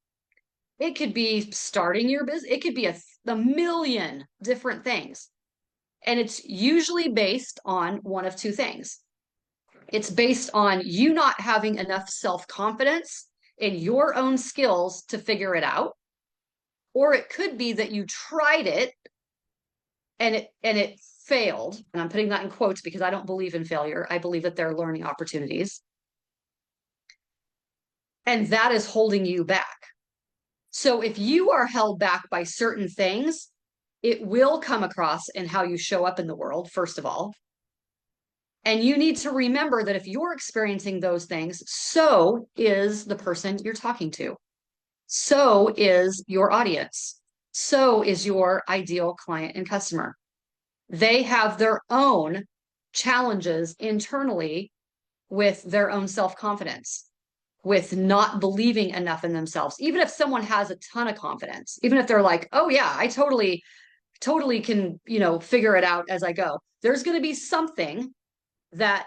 It could be starting your business. It could be a million different things. And it's usually based on one of two things. It's based on you not having enough self-confidence in your own skills to figure it out. Or it could be that you tried it and it failed, and I'm putting that in quotes because I don't believe in failure. I believe that they're learning opportunities. And that is holding you back. So if you are held back by certain things, it will come across in how you show up in the world, first of all. And you need to remember that if you're experiencing those things, so is the person you're talking to. So is your audience. So is your ideal client and customer. They have their own challenges internally with their own self-confidence, with not believing enough in themselves. Even if someone has a ton of confidence, even if they're like, oh yeah, I totally can, figure it out as I go. There's going to be something that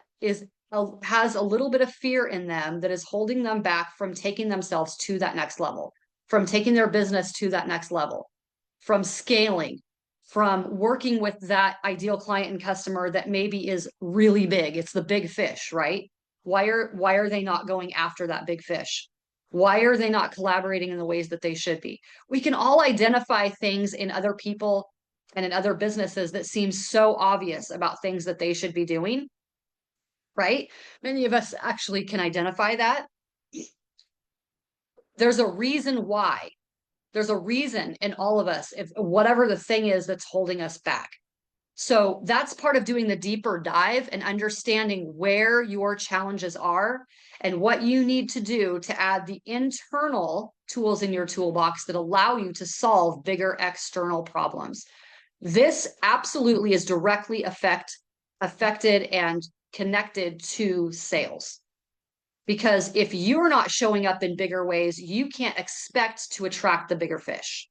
has a little bit of fear in them that is holding them back from taking themselves to that next level, from taking their business to that next level, from scaling, from working with that ideal client and customer that maybe is really big. It's the big fish, right? Why are they not going after that big fish? Why are they not collaborating in the ways that they should be? We can all identify things in other people and in other businesses that seem so obvious about things that they should be doing, right? Many of us actually can identify that. There's a reason why. There's a reason in all of us, if whatever the thing is that's holding us back. So that's part of doing the deeper dive and understanding where your challenges are and what you need to do to add the internal tools in your toolbox that allow you to solve bigger external problems. This absolutely is directly affected and connected to sales. Because if you're not showing up in bigger ways, you can't expect to attract the bigger fish.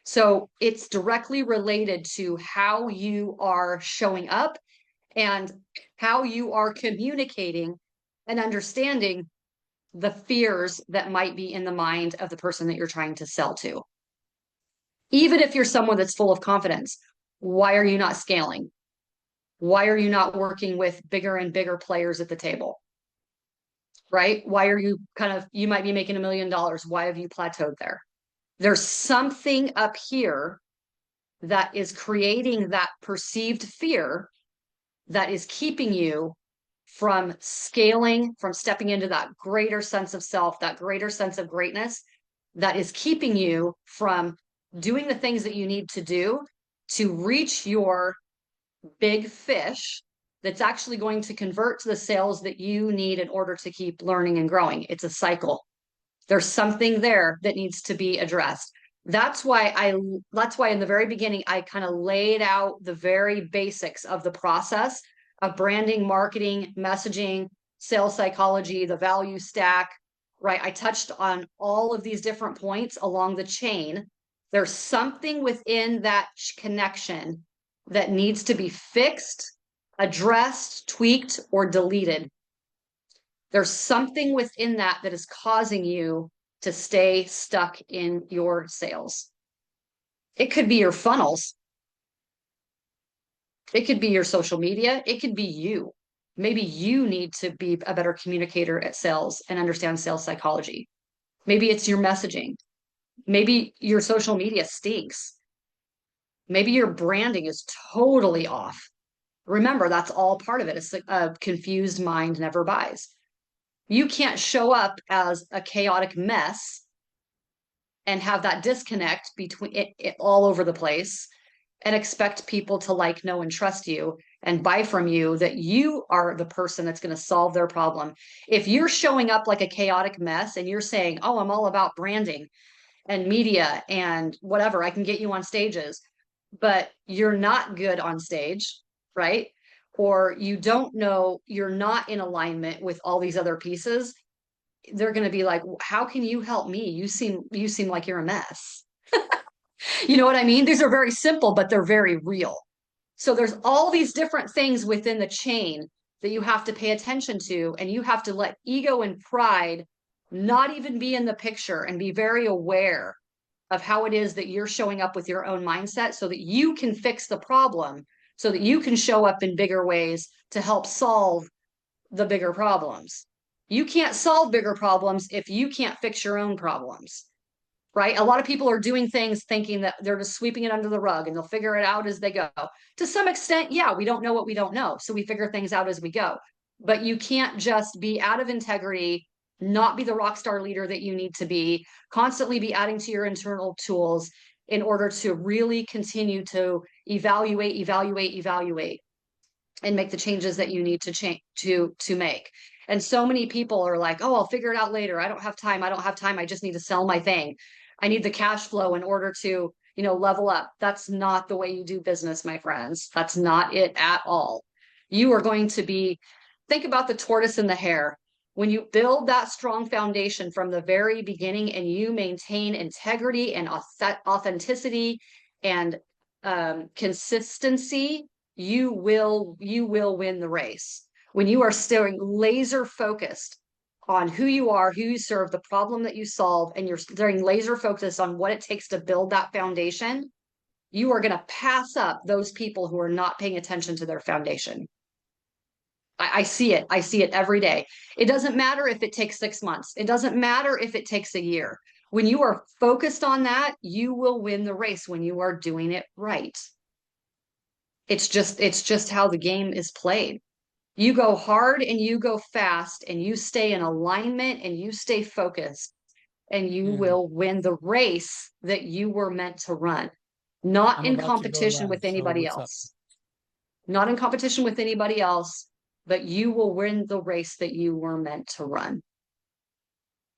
So it's directly related to how you are showing up and how you are communicating and understanding the fears that might be in the mind of the person that you're trying to sell to. Even if you're someone that's full of confidence, why are you not scaling? Why are you not working with bigger and bigger players at the table? Right? Why are you you might be making $1 million. Why have you plateaued there? There's something up here that is creating that perceived fear that is keeping you from scaling, from stepping into that greater sense of self, that greater sense of greatness, that is keeping you from doing the things that you need to do to reach your big fish that's actually going to convert to the sales that you need in order to keep learning and growing. It's a cycle. There's something there that needs to be addressed. That's why in the very beginning, I kind of laid out the very basics of the process of branding, marketing, messaging, sales psychology, the value stack, right? I touched on all of these different points along the chain. There's something within that connection that needs to be fixed, addressed, tweaked, or deleted. There's something within that is causing you to stay stuck in your sales. It could be your funnels. It could be your social media. It could be you. Maybe you need to be a better communicator at sales and understand sales psychology. Maybe it's your messaging. Maybe your social media stinks. Maybe your branding is totally off. Remember, that's all part of it. It's a confused mind never buys. You can't show up as a chaotic mess and have that disconnect between it all over the place and expect people to like, know, and trust you and buy from you that you are the person that's going to solve their problem. If you're showing up like a chaotic mess and you're saying, oh, I'm all about branding and media and whatever, I can get you on stages, but you're not good on stage, right? Or you don't know, you're not in alignment with all these other pieces, they're going to be like, how can you help me? You seem like you're a mess. You know what I mean? These are very simple, but they're very real. So there's all these different things within the chain that you have to pay attention to, and you have to let ego and pride not even be in the picture and be very aware of how it is that you're showing up with your own mindset so that you can fix the problem, so that you can show up in bigger ways to help solve the bigger problems. You can't solve bigger problems if you can't fix your own problems. right? A lot of people are doing things thinking that they're just sweeping it under the rug and they'll figure it out as they go. To some extent, yeah, we don't know what we don't know. So we figure things out as we go. But you can't just be out of integrity, not be the rock star leader that you need to be, constantly be adding to your internal tools in order to really continue to evaluate, and make the changes that you need to change to make. And so many people are like, oh, I'll figure it out later. I don't have time. I don't have time. I just need to sell my thing. I need the cash flow in order to, level up. That's not the way you do business, my friends. That's not it at all. You are going to think about the tortoise and the hare. When you build that strong foundation from the very beginning and you maintain integrity and authenticity and consistency, you will win the race. When you are staying laser focused on who you are, who you serve, the problem that you solve, and you're staying laser focused on what it takes to build that foundation, you are going to pass up those people who are not paying attention to their foundation. I see it. I see it every day. It doesn't matter if it takes 6 months. It doesn't matter if it takes a year. When you are focused on that, you will win the race when you are doing it right. It's just how the game is played. You go hard and you go fast and you stay in alignment and you stay focused and you will win the race that you were meant to run, not I'm in about to go competition live. with So anybody what's up? else. Not in competition with anybody else, but you will win the race that you were meant to run.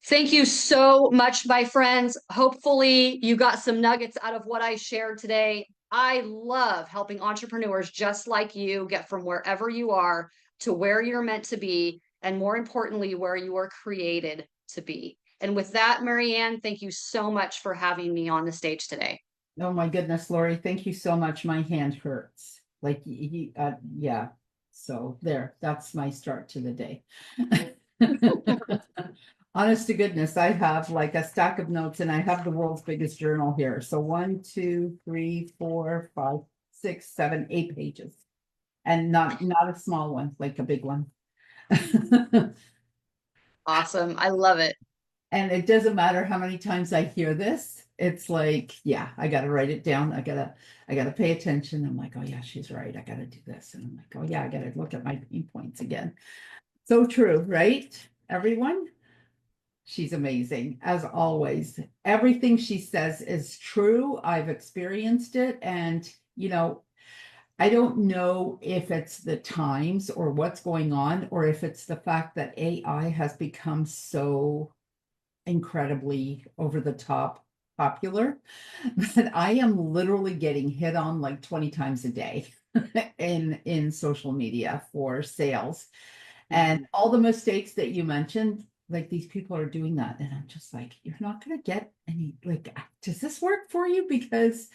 Thank you so much, my friends. Hopefully you got some nuggets out of what I shared today. I love helping entrepreneurs just like you get from wherever you are to where you're meant to be, and more importantly, where you are created to be. And with that, Marianne, thank you so much for having me on the stage today. Oh my goodness, Lori, thank you so much. My hand hurts. Like, yeah. So there, that's my start to the day. Honest to goodness, I have like a stack of notes and I have the world's biggest journal here. So 1, 2, 3, 4, 5, 6, 7, 8 pages. And not a small one, like a big one. Awesome. I love it. And it doesn't matter how many times I hear this. It's like, yeah, I got to write it down. I gotta pay attention. I'm like, oh yeah, she's right. I got to do this. And I'm like, oh yeah, I got to look at my pain points again. So true, right? Everyone? She's amazing, as always. Everything she says is true. I've experienced it. And, I don't know if it's the times or what's going on, or if it's the fact that AI has become so incredibly over the top popular, but I am literally getting hit on like 20 times a day in social media for sales. And all the mistakes that you mentioned, like these people are doing that. And I'm just like, you're not going to get any, like, does this work for you? Because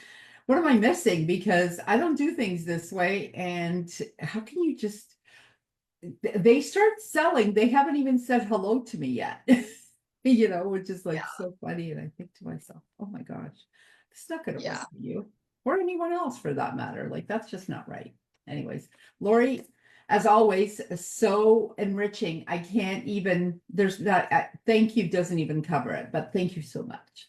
what am I missing? Because I don't do things this way. And how can you just, they start selling, they haven't even said hello to me yet. Which is like so funny. And I think to myself, oh my gosh, it's not going to work for you or anyone else for that matter. Like, that's just not right. Anyways, Lori, as always, so enriching. I can't even, there's that, thank you doesn't even cover it, but thank you so much.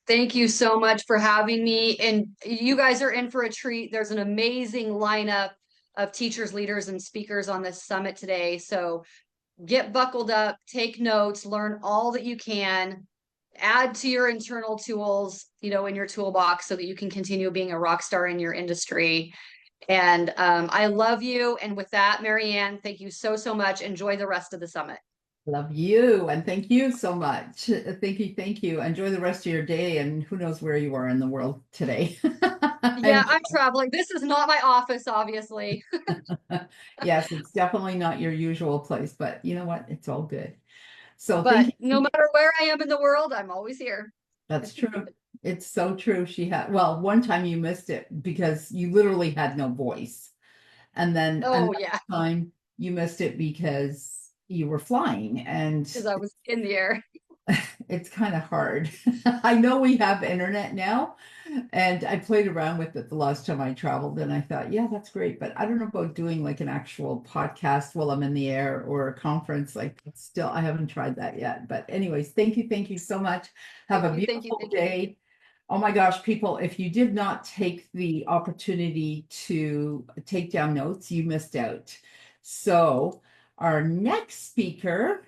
Thank you so much for having me. And you guys are in for a treat. There's an amazing lineup of teachers, leaders, and speakers on this summit today. So get buckled up, take notes, learn all that you can, add to your internal tools, in your toolbox so that you can continue being a rock star in your industry. And I love you. And with that, Marianne, thank you so, so much. Enjoy the rest of the summit. Love you. And thank you so much. Thank you. Thank you. Enjoy the rest of your day. And who knows where you are in the world today. Yeah, I'm traveling. This is not my office, obviously. Yes, it's definitely not your usual place, but you know what? It's all good. So But thank no you. matter where I am in the world, I'm always here. That's true. It's so true. Well, one time you missed it because you literally had no voice. And then another time you missed it because you were flying and because I was in the air. It's kind of hard. I know we have internet now, and I played around with it the last time I traveled, and I thought, yeah, that's great. But I don't know about doing like an actual podcast while I'm in the air or a conference. Like, still, I haven't tried that yet. But, anyways, thank you so much. Have Thank a you, thank you, beautiful thank you. day. Oh my gosh, people, if you did not take the opportunity to take down notes, you missed out. So, our next speaker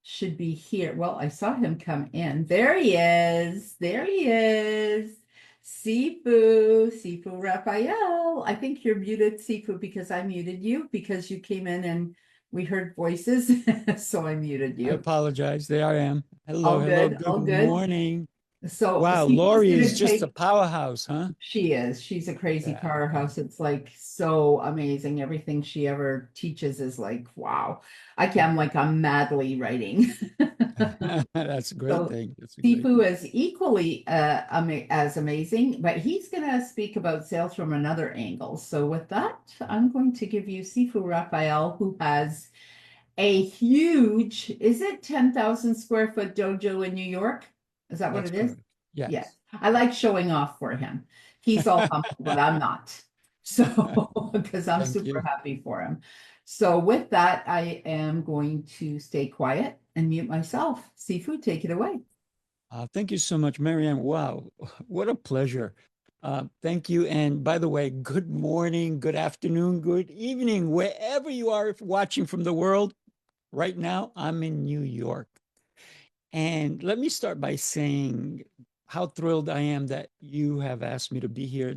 should be here. Well, I saw him come in. There he is. There he is. Sifu Raphael. I think you're muted, Sifu, because I muted you because you came in and we heard voices. So I muted I you. apologize. There I am. Hello, All hello. good, Good all good. morning. So Wow, Sifu's Lori gonna is just a take powerhouse, huh? she is. She's a crazy Yeah, yeah. powerhouse. It's like so amazing. Everything she ever teaches is like, wow. I'm like, I'm madly writing. That's a great So thing. That's a great Sifu thing. is equally as amazing, but he's going to speak about sales from another angle. So with that, I'm going to give you Sifu Raphael, who has a huge, is it 10,000 square foot dojo in New York? Is that what That's it is? correct. Yeah. Yes. I like showing off for him. He's all humble, but I'm not. So, because I'm Thank super you. happy for him. So, with that, I am going to stay quiet and mute myself. Seafood, take it away. Thank you so much, Marianne. Wow, what a pleasure. Thank you. And by the way, good morning, good afternoon, good evening, wherever you are watching from the world. Right now, I'm in New York. And let me start by saying how thrilled I am that you have asked me to be here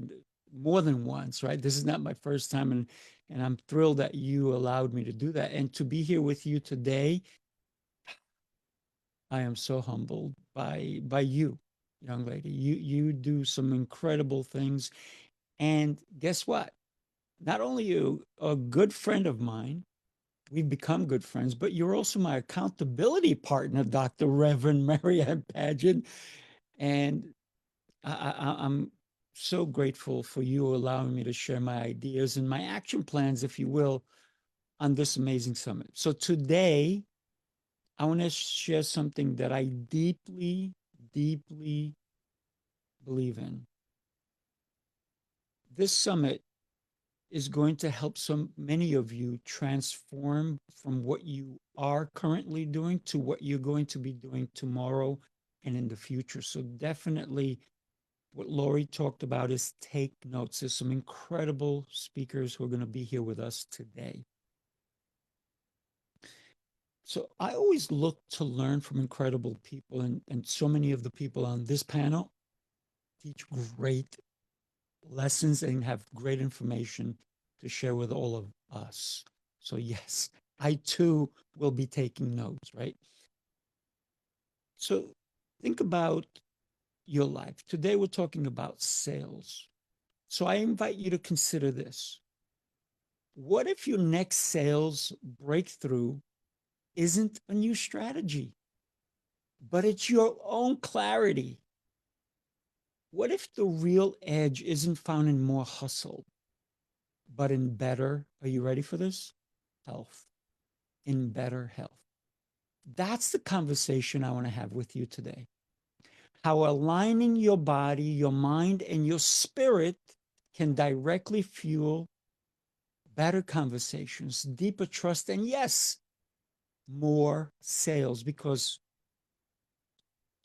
more than once, right? This is not my first time, and I'm thrilled that you allowed me to do that. And to be here with you today, I am so humbled by you, young lady. You do some incredible things. And guess what? Not only you a good friend of mine, we've become good friends, but you're also my accountability partner, Dr. Reverend Marianne Pageant. And I'm so grateful for you allowing me to share my ideas and my action plans, if you will, on this amazing summit. So today, I want to share something that I deeply, deeply believe in. This summit is going to help so many of you transform from what you are currently doing to what you're going to be doing tomorrow and in the future. So definitely what Lori talked about is take notes. There's some incredible speakers who are going to be here with us today. So I always look to learn from incredible people, and so many of the people on this panel teach great lessons and have great information to share with all of us. So yes, I too will be taking notes, right? So think about your life. Today we're talking about sales. So I invite you to consider this. What if your next sales breakthrough isn't a new strategy, but it's your own clarity? What if the real edge isn't found in more hustle, but in better, are you ready for this? Health, in better health. That's the conversation I want to have with you today. How aligning your body, your mind, and your spirit can directly fuel better conversations, deeper trust, and yes, more sales, because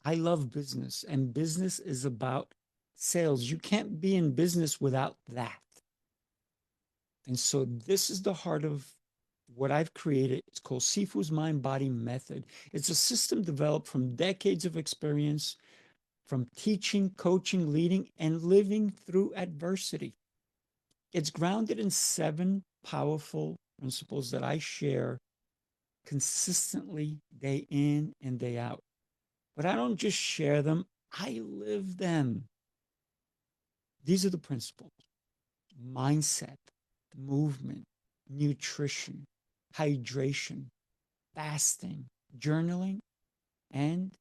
I love business and business is about sales. You can't be in business without that. And so this is the heart of what I've created. It's called Sifu's Mind Body Method. It's a system developed from decades of experience, from teaching, coaching, leading, and living through adversity. It's grounded in 7 powerful principles that I share consistently day in and day out. But I don't just share them, I live them. These are the principles: mindset, movement, nutrition, hydration, fasting, journaling, and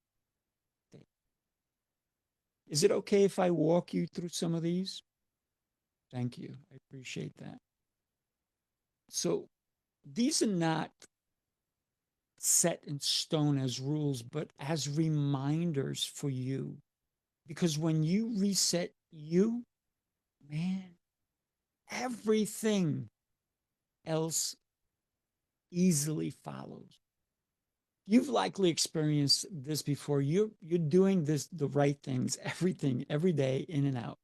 faith. Is it okay if I walk you through some of these? Thank you. I appreciate that. So these are not set in stone as rules, but as reminders for you. Because when you reset you, man, everything else easily follows. You've likely experienced this before. You're doing the right things, everything, every day, in and out.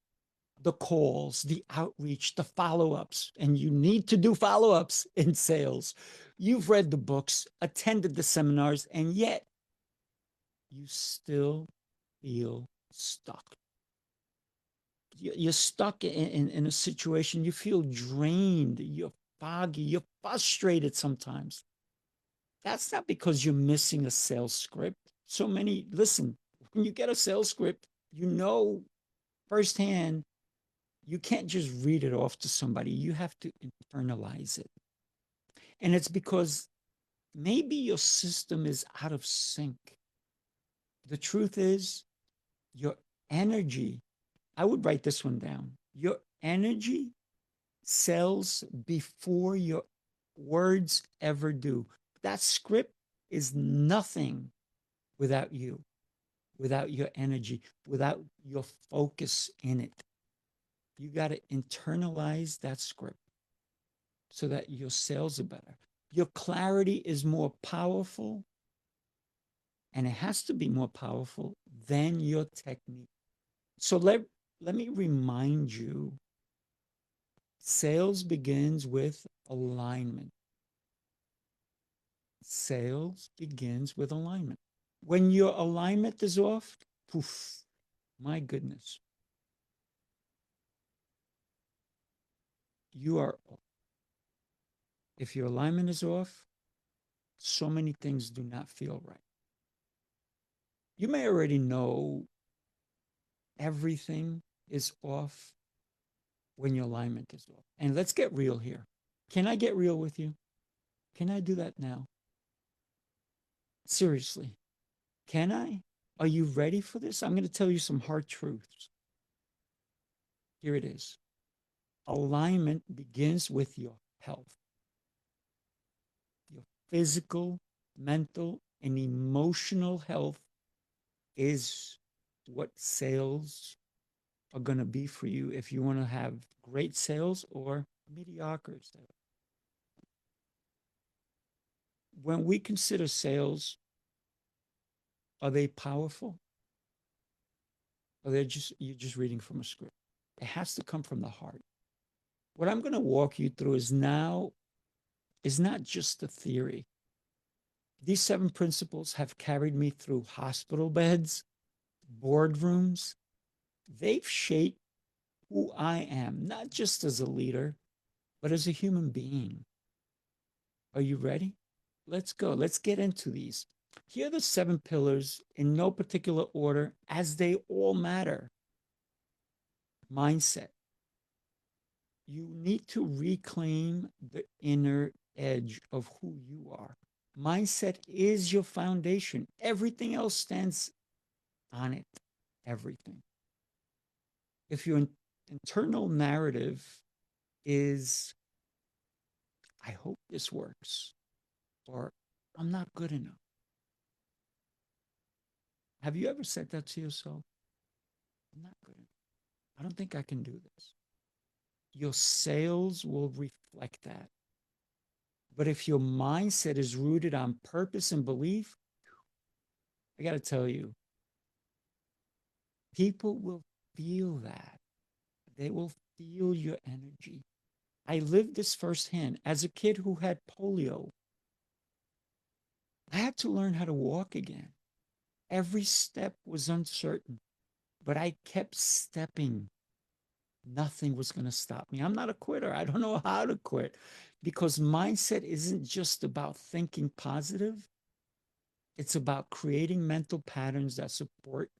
The calls, the outreach, the follow-ups, and you need to do follow-ups in sales. You've read the books, attended the seminars, and yet you still feel stuck. You're stuck in a situation. You feel drained. You're foggy. You're frustrated sometimes. That's not because you're missing a sales script. Listen, when you get a sales script, you know firsthand, you can't just read it off to somebody. You have to internalize it. And it's because maybe your system is out of sync. The truth is, your energy, I would write this one down. Your energy sells before your words ever do. That script is nothing without you, without your energy, without your focus in it. You got to internalize that script so that your sales are better. Your clarity is more powerful, and it has to be more powerful than your technique. So let me remind you, sales begins with alignment. Sales begins with alignment. When your alignment is off, poof, my goodness, you are off. If your alignment is off, so many things do not feel right. You may already know everything is off when your alignment is off. And let's get real here. Can I get real with you? Can I do that now? Seriously, can I? Are you ready for this? I'm going to tell you some hard truths. Here it is. Alignment begins with your health, your physical, mental, and emotional health is what sales are going to be for you if you want to have great sales or mediocre sales. When we consider sales, are they powerful? Or you're just reading from a script? It has to come from the heart. What I'm going to walk you through is not just a theory. These 7 principles have carried me through hospital beds, boardrooms. They've shaped who I am, not just as a leader, but as a human being. Are you ready? Let's go. Let's get into these. Here are the 7 pillars in no particular order, as they all matter. Mindset. You need to reclaim the inner edge of who you are. Mindset is your foundation. Everything else stands on it. Everything. If your internal narrative is, I hope this works, or I'm not good enough. Have you ever said that to yourself? I'm not good enough. I don't think I can do this. Your sales will reflect that. But if your mindset is rooted on purpose and belief, I got to tell you, people will feel that. They will feel your energy. I lived this firsthand. As a kid who had polio, I had to learn how to walk again. Every step was uncertain, but I kept stepping. Nothing was going to stop me. I'm not a quitter. I don't know how to quit, because mindset isn't just about thinking positive. It's about creating mental patterns that support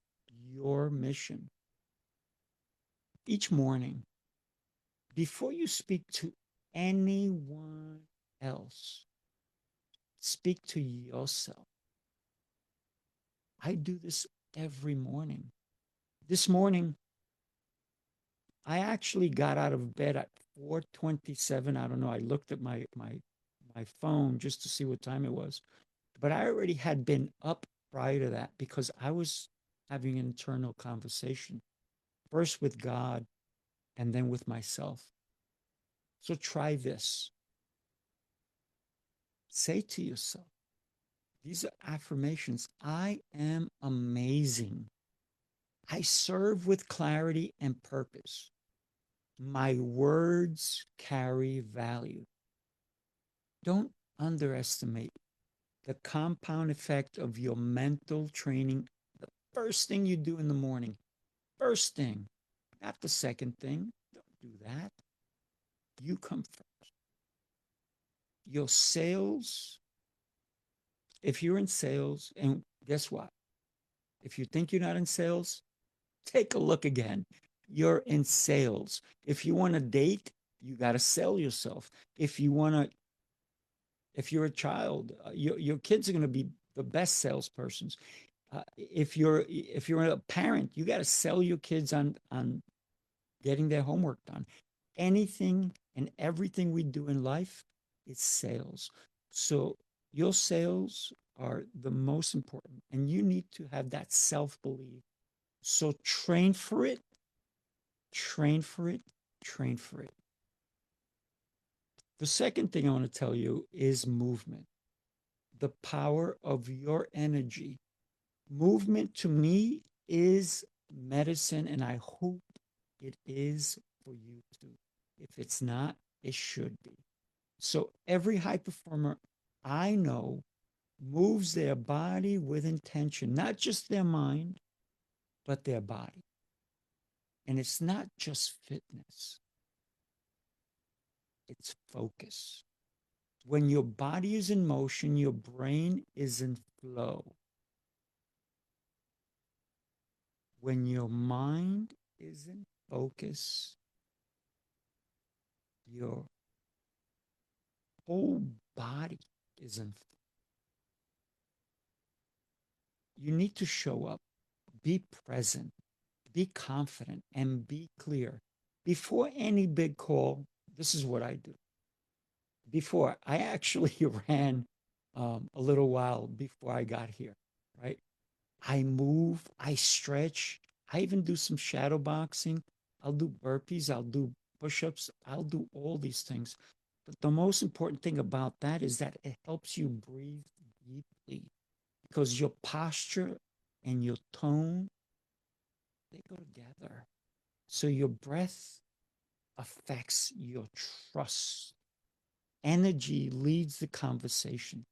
your mission. Each morning, before you speak to anyone else, speak to yourself. I do this every morning. This morning, I actually got out of bed at 4:27. I don't know. I looked at my phone just to see what time it was. But I already had been up prior to that because I was having an internal conversation, first with God and then with myself. So try this. Say to yourself, these are affirmations. I am amazing. I serve with clarity and purpose. My words carry value. Don't underestimate the compound effect of your mental training. The first thing you do in the morning, first thing, not the second thing. Don't do that. You come first. Your sales, if you're in sales, and guess what? If you think you're not in sales, take a look again. You're in sales. If you want to date, you got to sell yourself. If you want to, if you're a child, your kids are going to be the best salespersons. If you're a parent, you got to sell your kids on getting their homework done. Anything and everything we do in life is sales. So your sales are the most important, and you need to have that self belief. So train for it, train for it, train for it. The second thing I want to tell you is movement, the power of your energy. Movement to me is medicine, and I hope it is for you too. If it's not, it should be. So every high performer I know moves their body with intention, not just their mind, but their body. And it's not just fitness, it's focus. When your body is in motion, your brain is in flow. When your mind is in focus, your whole body is in flow. You need to show up, be present, be confident, and be clear. Before any big call, this is what I do. Before, I actually ran a little while before I got here, right? I move, I stretch, I even do some shadow boxing. I'll do burpees, I'll do push ups, I'll do all these things. But the most important thing about that is that it helps you breathe deeply because your posture and your tone, they go together. So your breath affects your trust. Energy leads the conversation.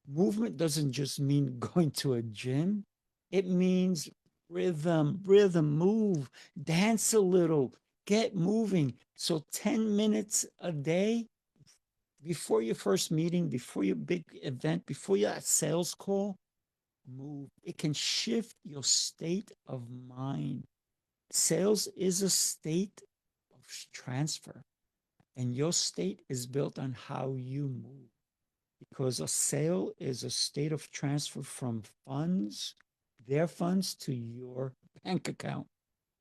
Movement doesn't just mean going to a gym, it means rhythm, move, dance a little, get moving. So 10 minutes a day before your first meeting, before your big event, before your sales call, move. It can shift your state of mind. Sales is a state of transfer, and your state is built on how you move because a sale is a state of transfer from funds, their funds to your bank account.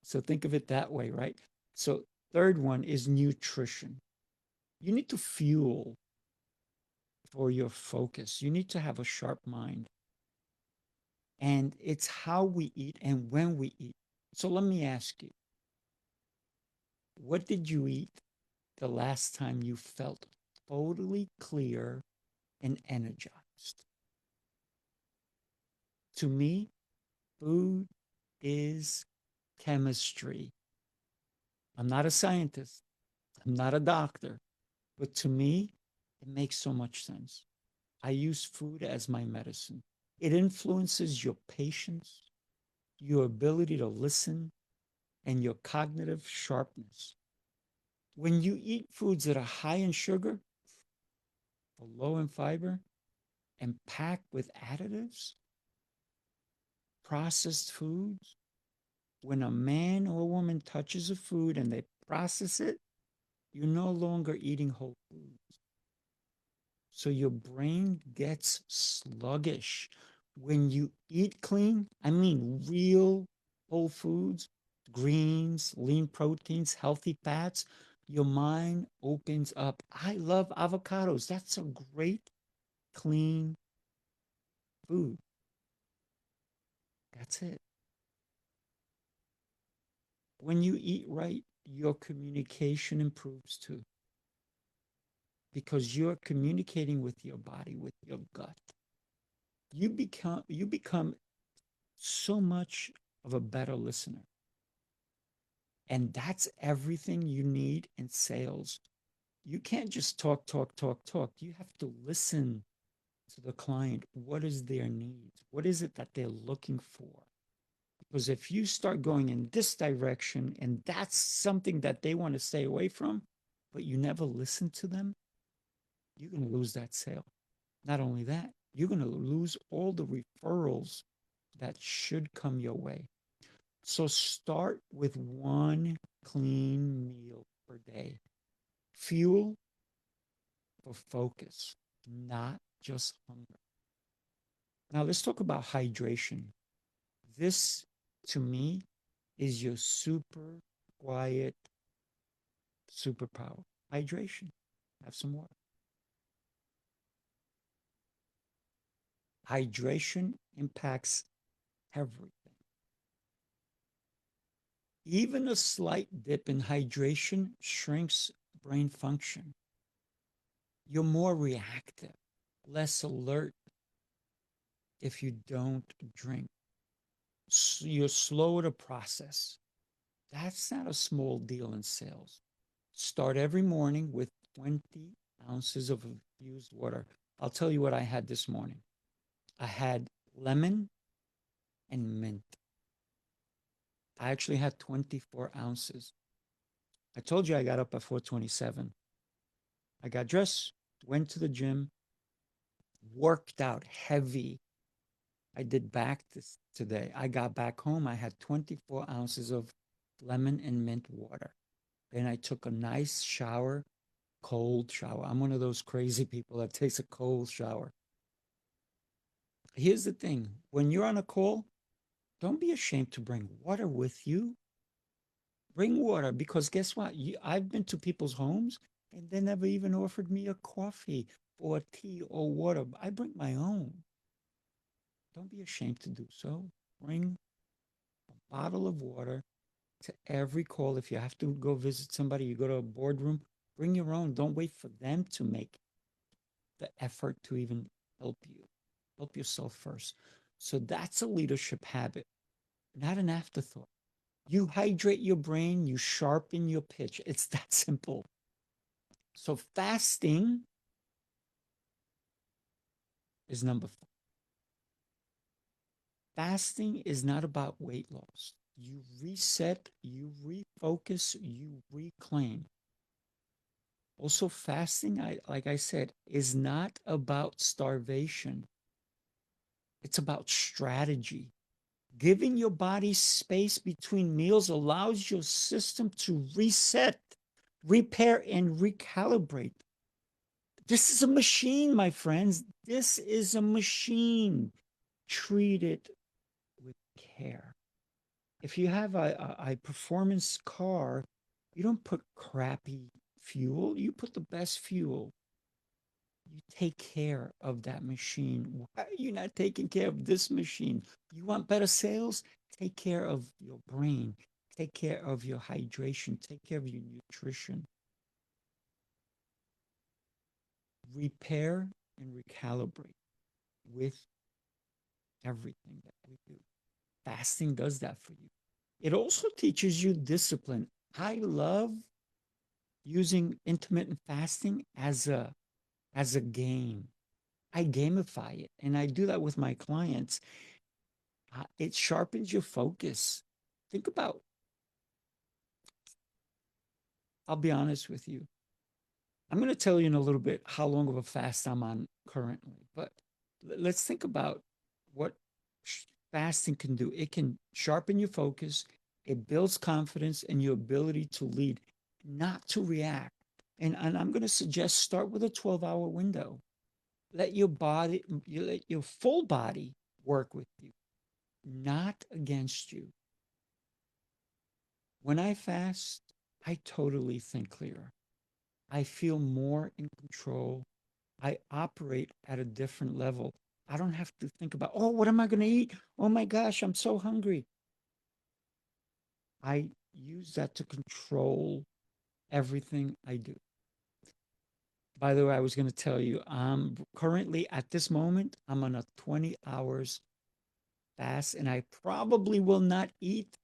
So think of it that way, right? So, third one is nutrition. You need to fuel for your focus, you need to have a sharp mind. And it's how we eat and when we eat. So, let me ask you, what did you eat the last time you felt totally clear and energized? To me, food is chemistry. I'm not a scientist, I'm not a doctor, but to me, it makes so much sense. I use food as my medicine. It influences your patience, your ability to listen, and your cognitive sharpness. When you eat foods that are high in sugar or low in fiber and packed with additives, processed foods, when a man or a woman touches a food and they process it, you're no longer eating whole foods. So your brain gets sluggish. When you eat clean, I mean real whole foods, greens, lean proteins, healthy fats, your mind opens up. I love avocados. That's a great, clean food. That's it. When you eat right, your communication improves too, because you're communicating with your body, with your gut. You become so much of a better listener. And that's everything you need in sales. You can't just talk, talk, talk, talk. You have to listen to the client. What is their needs? What is it that they're looking for? Because if you start going in this direction and that's something that they want to stay away from, but you never listen to them, you're going to lose that sale. Not only that, you're going to lose all the referrals that should come your way. So start with one clean meal per day. Fuel for focus, not just hunger. Now let's talk about hydration. This, to me, is your super quiet superpower. Hydration. Have some water. Hydration impacts everything. Even a slight dip in hydration shrinks brain function. You're more reactive, less alert if you don't drink. You're slower to process. That's not a small deal in sales. Start every morning with 20 ounces of infused water. I'll tell you what I had this morning. I had lemon and mint. I actually had 24 ounces. I told you I got up at 4:27. I got dressed, went to the gym, worked out heavy. I did back today. I got back home. I had 24 ounces of lemon and mint water. Then I took a nice shower, cold shower. I'm one of those crazy people that takes a cold shower. Here's the thing. When you're on a call, don't be ashamed to bring water with you. Bring water, because guess what? I've been to people's homes and they never even offered me a coffee or a tea or water. I bring my own. Don't be ashamed to do so. Bring a bottle of water to every call. If you have to go visit somebody, you go to a boardroom, bring your own. Don't wait for them to make the effort to even help you. Help yourself first. So that's a leadership habit, not an afterthought. You hydrate your brain, you sharpen your pitch. It's that simple. So fasting is number 4. Fasting is not about weight loss. You reset, you refocus, you reclaim. Also, fasting, like I said, is not about starvation. It's about strategy. Giving your body space between meals allows your system to reset, repair, and recalibrate. This is a machine, my friends. This is a machine. Treat it with care. If you have a performance car, you don't put crappy fuel, you put the best fuel. You take care of that machine. Why are you not taking care of this machine? You want better sales? Take care of your brain. Take care of your hydration. Take care of your nutrition. Repair and recalibrate with everything that we do. Fasting does that for you. It also teaches you discipline. I love using intermittent fasting as a game. I gamify it, and I do that with my clients. It sharpens your focus. Think about, I'll be honest with you. I'm going to tell you in a little bit how long of a fast I'm on currently, but let's think about what fasting can do. It can sharpen your focus, it builds confidence and your ability to lead, not to react. And I'm going to suggest start with a 12-hour window. Let your body, let your full body work with you, not against you. When I fast, I totally think clearer. I feel more in control. I operate at a different level. I don't have to think about, oh, what am I going to eat? Oh my gosh, I'm so hungry. I use that to control everything I do. By the way, I was going to tell you, I'm currently at this moment, I'm on a 20 hours fast, and I probably will not eat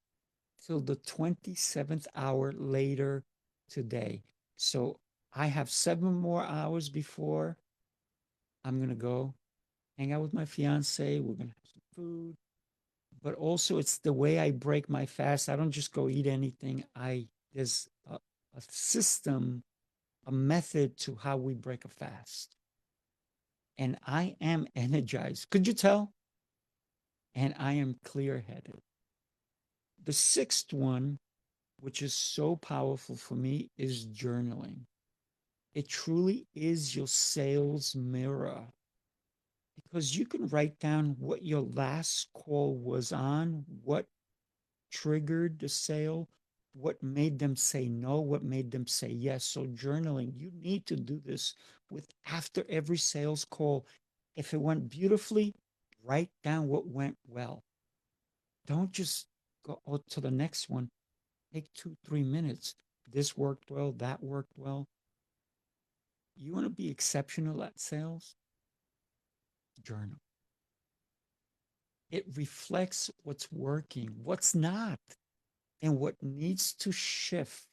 till the 27th hour later today. So I have 7 more hours before I'm going to go hang out with my fiance. We're going to have some food. But also, it's the way I break my fast. I don't just go eat anything. There's a system, a method to how we break a fast. And I am energized. Could you tell? And I am clear headed. The sixth one, which is so powerful for me, is journaling. It truly is your sales mirror because you can write down what your last call was on, what triggered the sale, what made them say no, what made them say yes. So, journaling, you need to do this with after every sales call. If it went beautifully, write down what went well. Don't just go to the next one. Take 2, 3 minutes. This worked well, that worked well. You want to be exceptional at sales? Journal. It reflects what's working, what's not, and what needs to shift.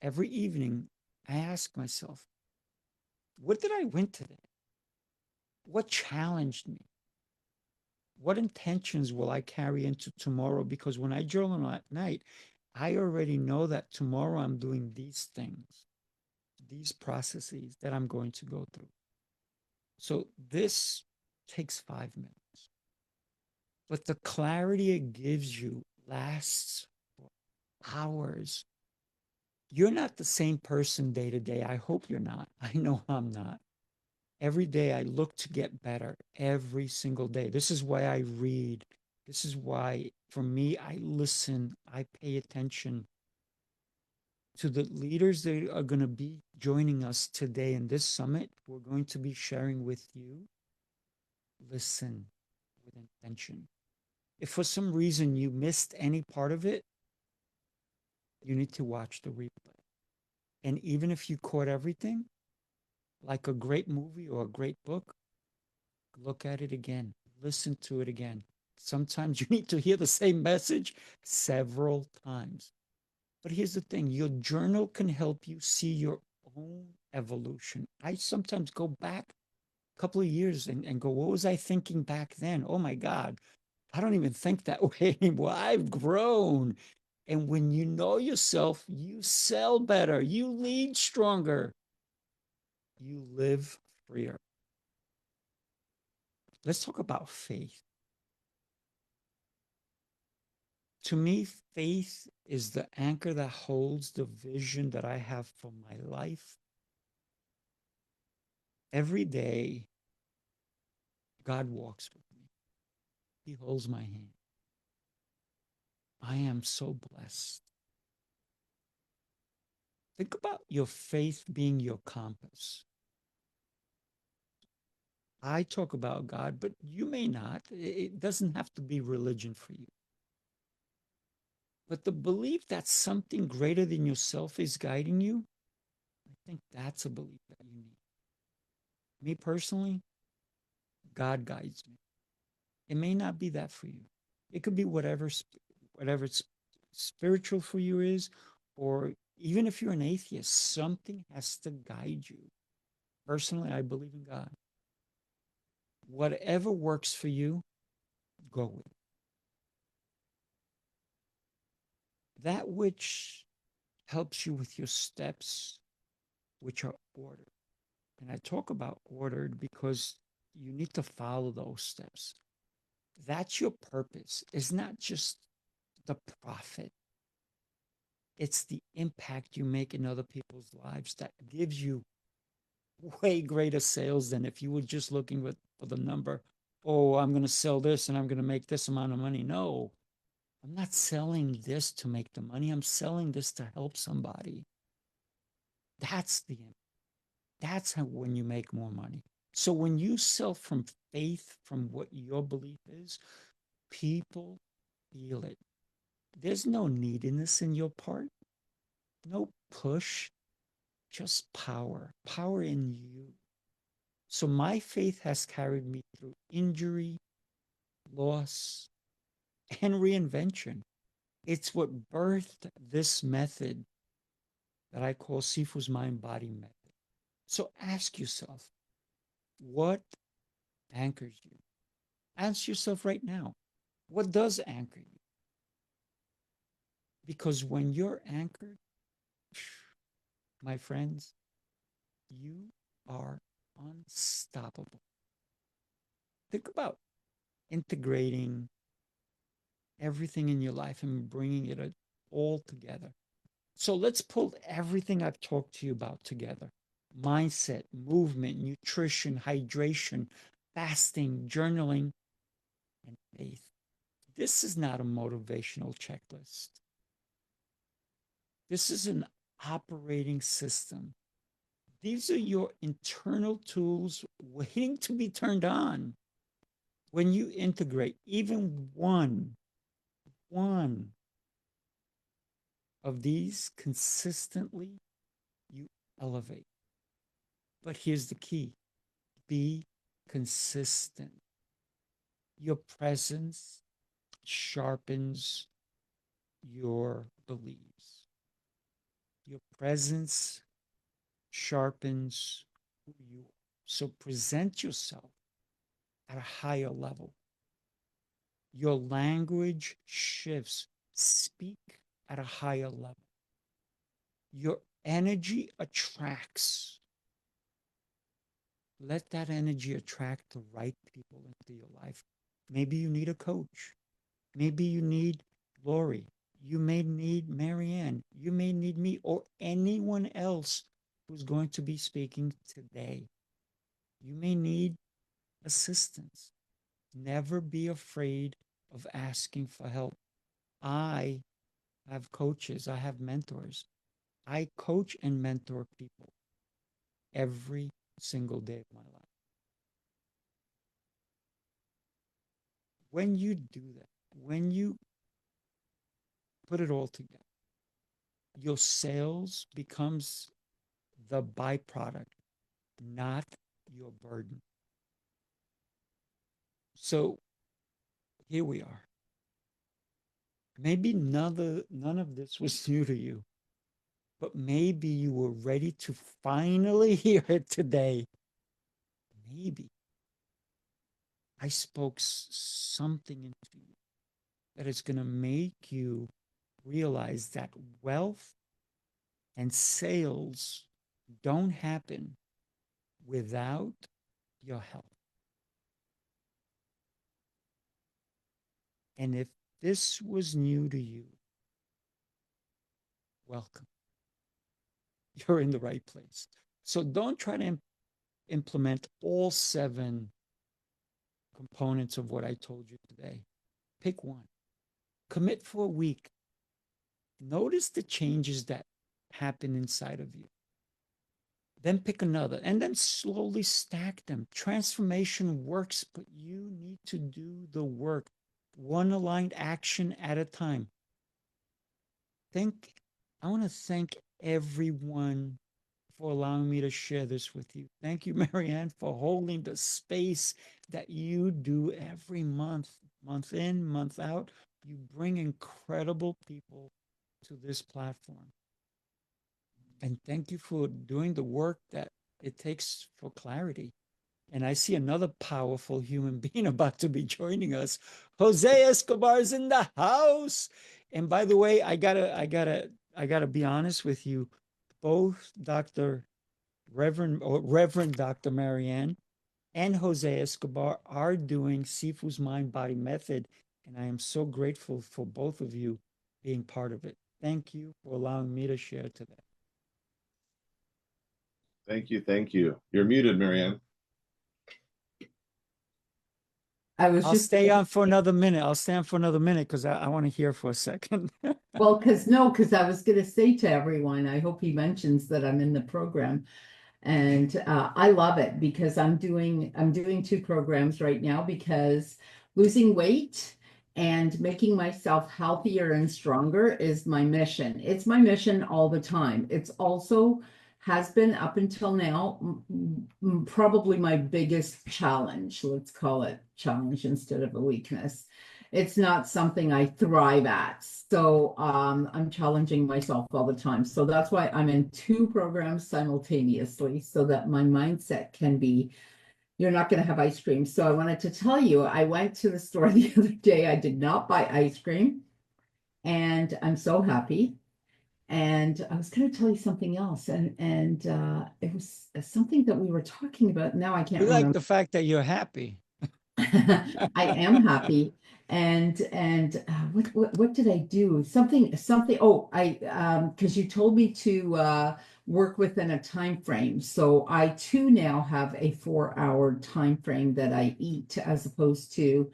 Every evening, I ask myself, what did I win today? What challenged me? What intentions will I carry into tomorrow? Because when I journal at night, I already know that tomorrow I'm doing these things, these processes that I'm going to go through. So this takes 5 minutes. But the clarity it gives you lasts for hours. You're not the same person day to day. I hope you're not. I know I'm not. Every day I look to get better every single day. This is why I read. This is why, for me, I listen, I pay attention to the leaders that are going to be joining us today in this summit. We're going to be sharing with you. Listen with intention. If for some reason you missed any part of it, you need to watch the replay. And even if you caught everything, like a great movie or a great book, look at it again, listen to it again. Sometimes you need to hear the same message several times. But here's the thing, your journal can help you see your own evolution. I sometimes go back a couple of years and go, what was I thinking back then? Oh my God, I don't even think that way anymore. I've grown. And when you know yourself, you sell better, you lead stronger, you live freer. Let's talk about faith. To me, faith is the anchor that holds the vision that I have for my life. Every day, God walks with me. He holds my hand. I am so blessed. Think about your faith being your compass. I talk about God, but you may not. It doesn't have to be religion for you. But the belief that something greater than yourself is guiding you, I think that's a belief that you need. Me personally, God guides me. It may not be that for you. It could be whatever it's spiritual for you is, or even if you're an atheist, something has to guide you. Personally, I believe in God. Whatever works for you, go with it. That which helps you with your steps, which are ordered. And I talk about ordered because you need to follow those steps. That's your purpose. It's not just the profit. It's the impact you make in other people's lives that gives you way greater sales than if you were just looking for the number. Oh, I'm going to sell this and I'm going to make this amount of money. No, I'm not selling this to make the money. I'm selling this to help somebody. That's how when you make more money. So when you sell from faith, from what your belief is, people feel it. There's no neediness in your part, no push, just power, power in you. So my faith has carried me through injury, loss, and reinvention. It's what birthed this method that I call Sifu's Mind Body Method. So ask yourself, what anchors you? Ask yourself right now, what does anchor you? Because when you're anchored, my friends, you are unstoppable. Think about integrating everything in your life and bringing it all together. So let's pull everything I've talked to you about together. Mindset, movement, nutrition, hydration, fasting, journaling, and faith. This is not a motivational checklist. This is an operating system. These are your internal tools waiting to be turned on. When you integrate even one of these consistently, you elevate. But here's the key: be consistent. Your presence sharpens your beliefs. Your presence sharpens who you are. So present yourself at a higher level. Your language shifts. Speak at a higher level. Your energy attracts. Let that energy attract the right people into your life. Maybe you need a coach. Maybe you need Lori. You may need Marianne. You may need me or anyone else who's going to be speaking today. You may need assistance. Never be afraid of asking for help. I have coaches, I have mentors. I coach and mentor people every single day of my life. When you do that, when you put it all together, your sales becomes the byproduct, not your burden. So here we are. Maybe none of this was new to you, but maybe you were ready to finally hear it today. Maybe I spoke something into you that is going to make you realize that wealth and sales don't happen without your health. And if this was new to you, welcome. You're in the right place. So don't try to implement all 7 components of what I told you today. Pick one. Commit for a week. Notice the changes that happen inside of you. Then pick another and then slowly stack them. Transformation works, but you need to do the work, one aligned action at a time. I want to thank everyone for allowing me to share this with you. Thank you, Marianne, for holding the space that you do every month, month in, month out. You bring incredible people to this platform. And thank you for doing the work that it takes for clarity. And I see another powerful human being about to be joining us. Jose Escobar's in the house. And by the way, I gotta be honest with you. Both Reverend Dr. Marianne and Jose Escobar are doing Sifu's Mind Body Method. And I am so grateful for both of you being part of it. Thank you for allowing me to share today. Thank you. Thank you. You're muted, Marianne. I'll stay on for another minute. I'll stay on for another minute because I want to hear for a second. Well, because I was going to say to everyone, I hope he mentions that I'm in the program. And I love it because I'm doing 2 programs right now because losing weight and making myself healthier and stronger is my mission. It's my mission all the time. It's also has been up until now probably my biggest challenge. Let's call it challenge instead of a weakness. It's not something I thrive at. So I'm challenging myself all the time. So that's why I'm in 2 programs simultaneously so that my mindset can be, you're not going to have ice cream. So I wanted to tell you, I went to the store the other day. I did not buy ice cream and I'm so happy. And I was going to tell you something else, and it was something that we were talking about. Now I can't We like remember. the fact that you're happy. I am happy. And what did I do? Something. Oh, I because you told me to work within a time frame. So I too now have a 4-hour time frame that I eat as opposed to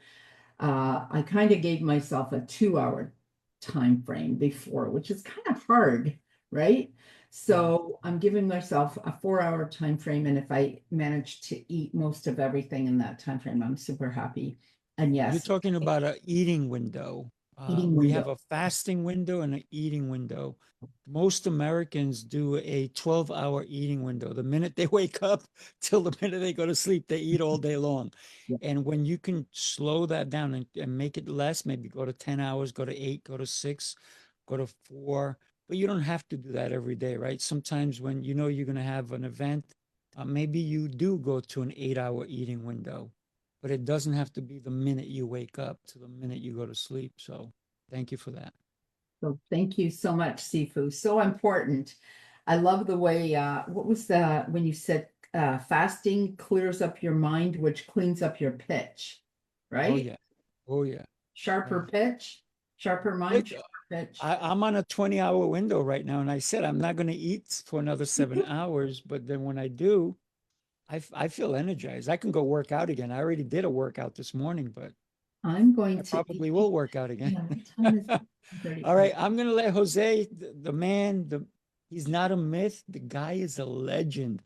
I kind of gave myself a 2-hour time frame before, which is kind of hard, right? So I'm giving myself a 4-hour time frame, and if I manage to eat most of everything in that time frame, I'm super happy. And You're yes, talking about an eating window. eating We have window. a fasting window and an eating window. Most Americans do a 12-hour eating window. The minute they wake up till the minute they go to sleep, they eat all day long. Yeah. And when you can slow that down and make it less, maybe go to 10 hours, go to 8, go to 6, go to 4, but you don't have to do that every day, right? Sometimes when you know you're going to have an event, maybe you do go to an 8-hour eating window, but it doesn't have to be the minute you wake up to the minute you go to sleep. So thank you for that. So thank you so much, Sifu. So important. I love the way, what was the, when you said fasting clears up your mind, which cleans up your pitch, Oh right? yeah. Oh yeah. Sharper pitch, sharper mind, Look, sharper pitch. I'm on a 20-hour window right now, and I said I'm not going to eat for another 7 hours, but then when I do, I feel energized. I can go work out again. I already did a workout this morning, but I'm going I to probably will work out again. yeah, what time is it? All 35. right, I'm gonna let Jose, the man, he's not a myth. The guy is a legend,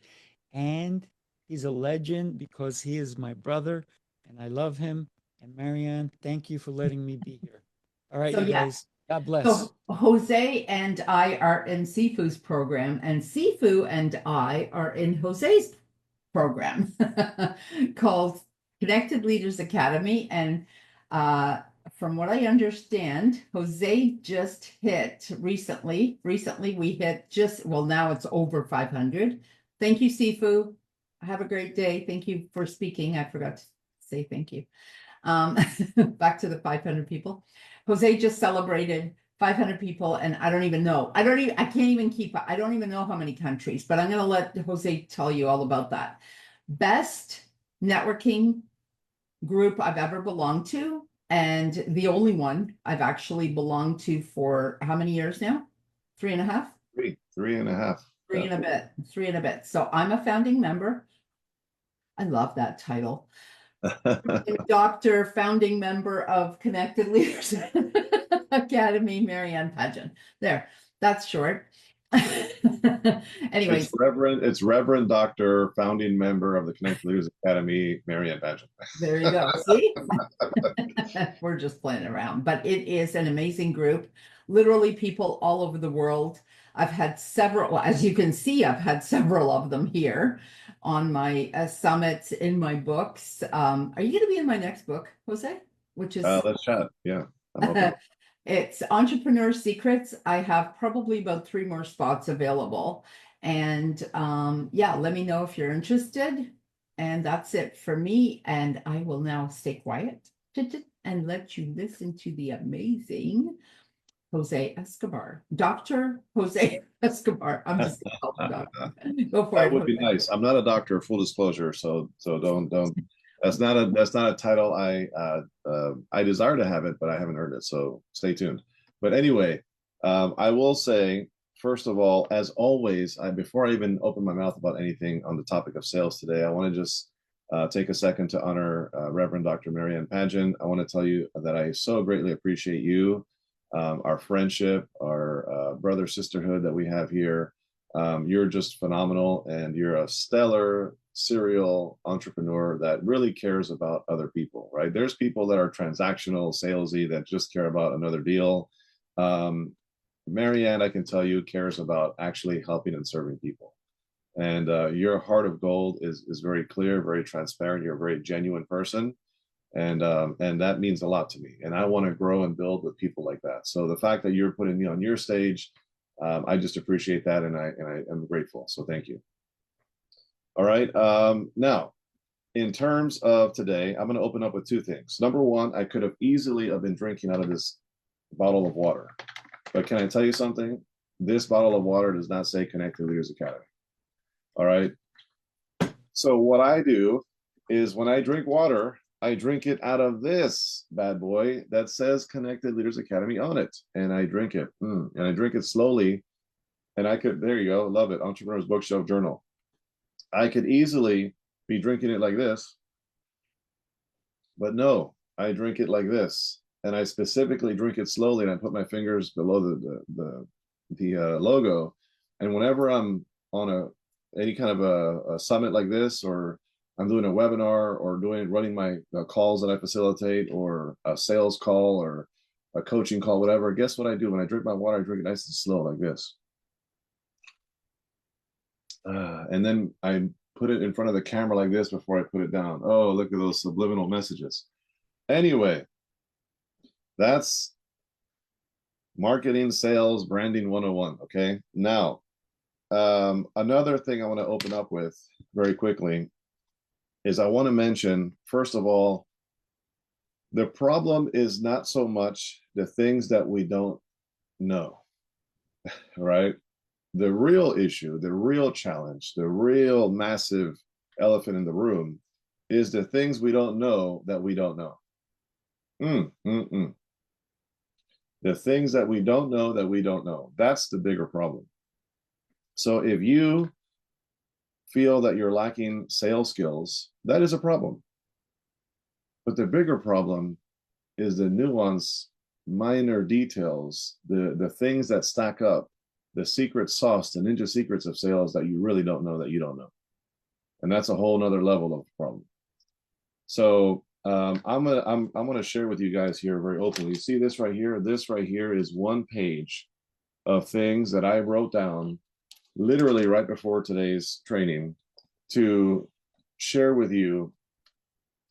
and he's a legend because he is my brother, and I love him. And Marianne, thank you for letting me be here. All right, So you yeah, guys, God bless. so Jose and I are in Sifu's program, and Sifu and I are in Jose's program called Connected Leaders Academy. And from what I understand, Jose just hit recently we hit just, well, now it's over 500. Thank you, Sifu. Have a great day. Thank you for speaking. I forgot to say thank you. Back to the 500 people. Jose just celebrated 500 people, and I don't even know. I can't even keep, I don't even know how many countries, but I'm going to let Jose tell you all about that. Best networking group I've ever belonged to, and the only one I've actually belonged to for how many years now? 3.5? Three and a half. Three and a bit. 3 and a bit. So I'm a founding member. I love that title. Doctor, founding member of Connected Leaders Academy, Marianne Pageant. There, that's short. Anyways, It's Reverend Doctor, founding member of the Connected Leaders Academy, Marianne Pageant. there you go. See? We're just playing around, but it is an amazing group. Literally people all over the world. I've had several, as you can see, I've had several of them here on my summits in my books. Are you going to be in my next book, Jose? Which is Let's chat. Yeah, I'm open. it's Entrepreneur Secrets. I have probably about 3 more spots available. And yeah, let me know if you're interested. And that's it for me. And I will now stay quiet and let you listen to the amazing Jose Escobar. Dr. Jose Escobar. I'm just gonna call him doctor. Go for That it, would be Jose. nice. I'm not a doctor, full disclosure, so don't. That's not a title I desire to have it, but I haven't earned it. So stay tuned. But anyway, I will say first of all, as always, before I even open my mouth about anything on the topic of sales today, I want to just take a second to honor Reverend Dr. Marianne Pageant. I want to tell you that I so greatly appreciate you, our friendship, our brother sisterhood that we have here. You're just phenomenal, and you're a stellar serial entrepreneur that really cares about other people, right? There's people that are transactional, salesy, that just care about another deal. Marianne, I can tell you, cares about actually helping and serving people. And your heart of gold is very clear, very transparent. You're a very genuine person, and that means a lot to me. And I want to grow and build with people like that. So the fact that you're putting me on your stage, I just appreciate that, and I am grateful. So thank you. All right. Now, in terms of today, I'm going to open up with two things. Number one, I could have easily have been drinking out of this bottle of water, but can I tell you something? This bottle of water does not say Connected Leaders Academy. All right. So what I do is when I drink water, I drink it out of this bad boy that says Connected Leaders Academy on it. And I drink it. And I drink it slowly. And I could, there you go. Love it. Entrepreneur's Bookshelf Journal. I could easily be drinking it like this. But no, I drink it like this. And I specifically drink it slowly. And I put my fingers below the logo. And whenever I'm on any kind of a summit like this, or I'm doing a webinar, or running my calls that I facilitate, or a sales call, or a coaching call, whatever, guess what I do? When I drink my water, I drink it nice and slow like this. And then I put it in front of the camera like this before I put it down. Oh, look at those subliminal messages. Anyway, that's marketing, sales, branding 101. Okay. Now, another thing I want to open up with very quickly is I want to mention, first of all, the problem is not so much the things that we don't know, right? The real issue, the real challenge, the real massive elephant in the room is the things we don't know that we don't know. The things that we don't know that we don't know. That's the bigger problem. So if you feel that you're lacking sales skills, that is a problem. But the bigger problem is the nuance, minor details, the things that stack up, the secret sauce, the ninja secrets of sales that you really don't know that you don't know. And that's a whole nother level of problem. So I'm gonna share with you guys here very openly. You see this right here? This right here is one page of things that I wrote down literally right before today's training to share with you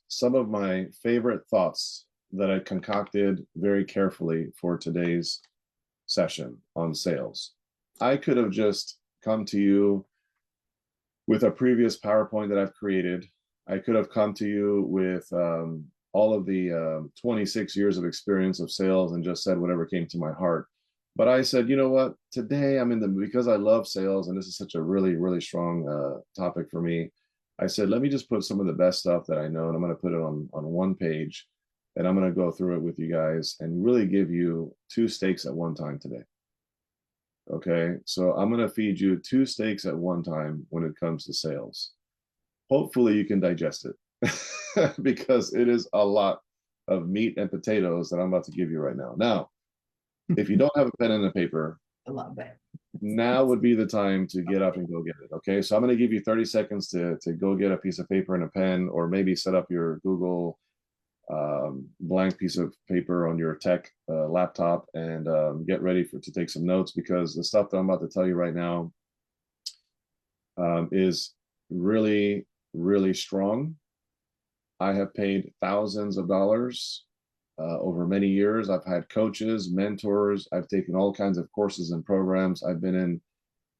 some of my favorite thoughts that I concocted very carefully for today's session on sales. I could have just come to you with a previous PowerPoint that I've created. I could have come to you with all of the 26 years of experience of sales and just said whatever came to my heart. But I said, you know what, today because I love sales and this is such a really, really strong topic for me, I said, let me just put some of the best stuff that I know, and I'm going to put it on one page, and I'm going to go through it with you guys and really give you 2 steaks at one time today. Okay, so I'm going to feed you 2 steaks at one time when it comes to sales. Hopefully you can digest it because it is a lot of meat and potatoes that I'm about to give you right now. Now, if you don't have a pen and a paper, I love it. now would be the time to get up and go get it. Okay, so I'm going to give you 30 seconds to go get a piece of paper and a pen, or maybe set up your Google blank piece of paper on your tech laptop and get ready to take some notes, because the stuff that I'm about to tell you right now is really, really strong. I have paid thousands of dollars over many years. I've had coaches, mentors. I've taken all kinds of courses and programs. I've been in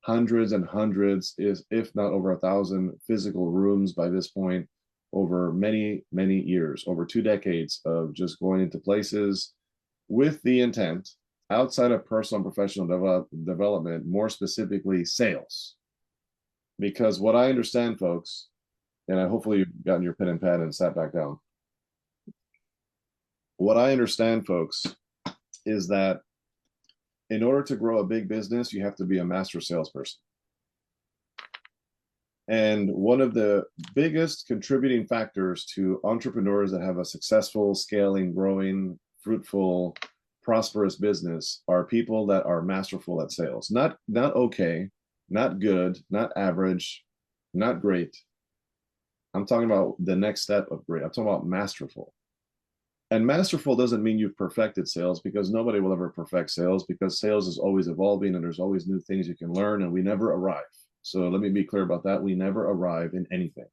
hundreds and hundreds, if not over 1,000 physical rooms by this point, over many, many years, over 2 decades of just going into places with the intent, outside of personal and professional development, more specifically sales. Because what I understand, folks, and hopefully you've gotten your pen and pad and sat back down. What I understand, folks, is that in order to grow a big business, you have to be a master salesperson. And one of the biggest contributing factors to entrepreneurs that have a successful, scaling, growing, fruitful, prosperous business are people that are masterful at sales. Not okay, not good, not average, not great. I'm talking about the next step of great. I'm talking about masterful. And masterful doesn't mean you've perfected sales, because nobody will ever perfect sales, because sales is always evolving and there's always new things you can learn, and we never arrive. So let me be clear about that. We never arrive in anything,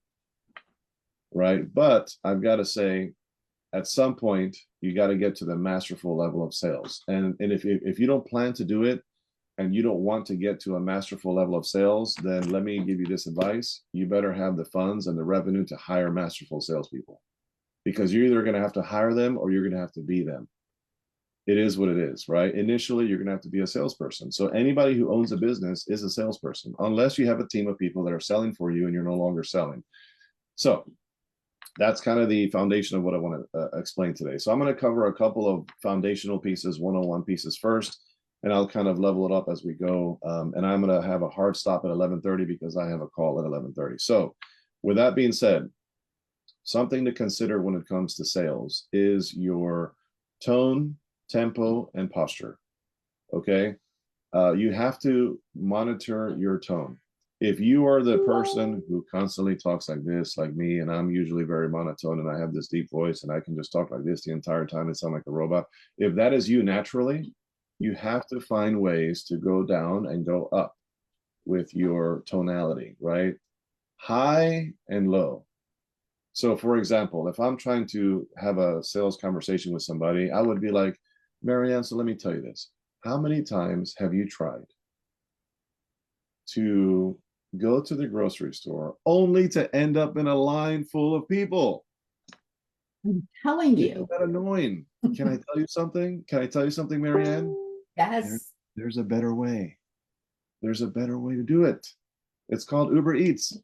right? But I've got to say, at some point, you got to get to the masterful level of sales. And if you don't plan to do it, and you don't want to get to a masterful level of sales, then let me give you this advice. You better have the funds and the revenue to hire masterful salespeople, because you're either going to have to hire them or you're going to have to be them. It is what it is, right? Initially, you're going to have to be a salesperson. So anybody who owns a business is a salesperson, unless you have a team of people that are selling for you and you're no longer selling. So that's kind of the foundation of what I want to explain today. So I'm going to cover a couple of foundational pieces, one-on-one pieces first, and I'll kind of level it up as we go. And I'm going to have a hard stop at 11:30 because I have a call at 11:30. So with that being said, something to consider when it comes to sales is your tone, tempo, and posture. Okay. You have to monitor your tone. If you are the person who constantly talks like this, like me, and I'm usually very monotone and I have this deep voice and I can just talk like this the entire time and sound like a robot. If that is you naturally, you have to find ways to go down and go up with your tonality, right? High and low. So for example, if I'm trying to have a sales conversation with somebody, I would be like, Marianne, so let me tell you this. How many times have you tried to go to the grocery store only to end up in a line full of people? I'm telling you. Isn't that annoying? Can I tell you something? Can I tell you something, Marianne? Yes. There's a better way. There's a better way to do it. It's called Uber Eats.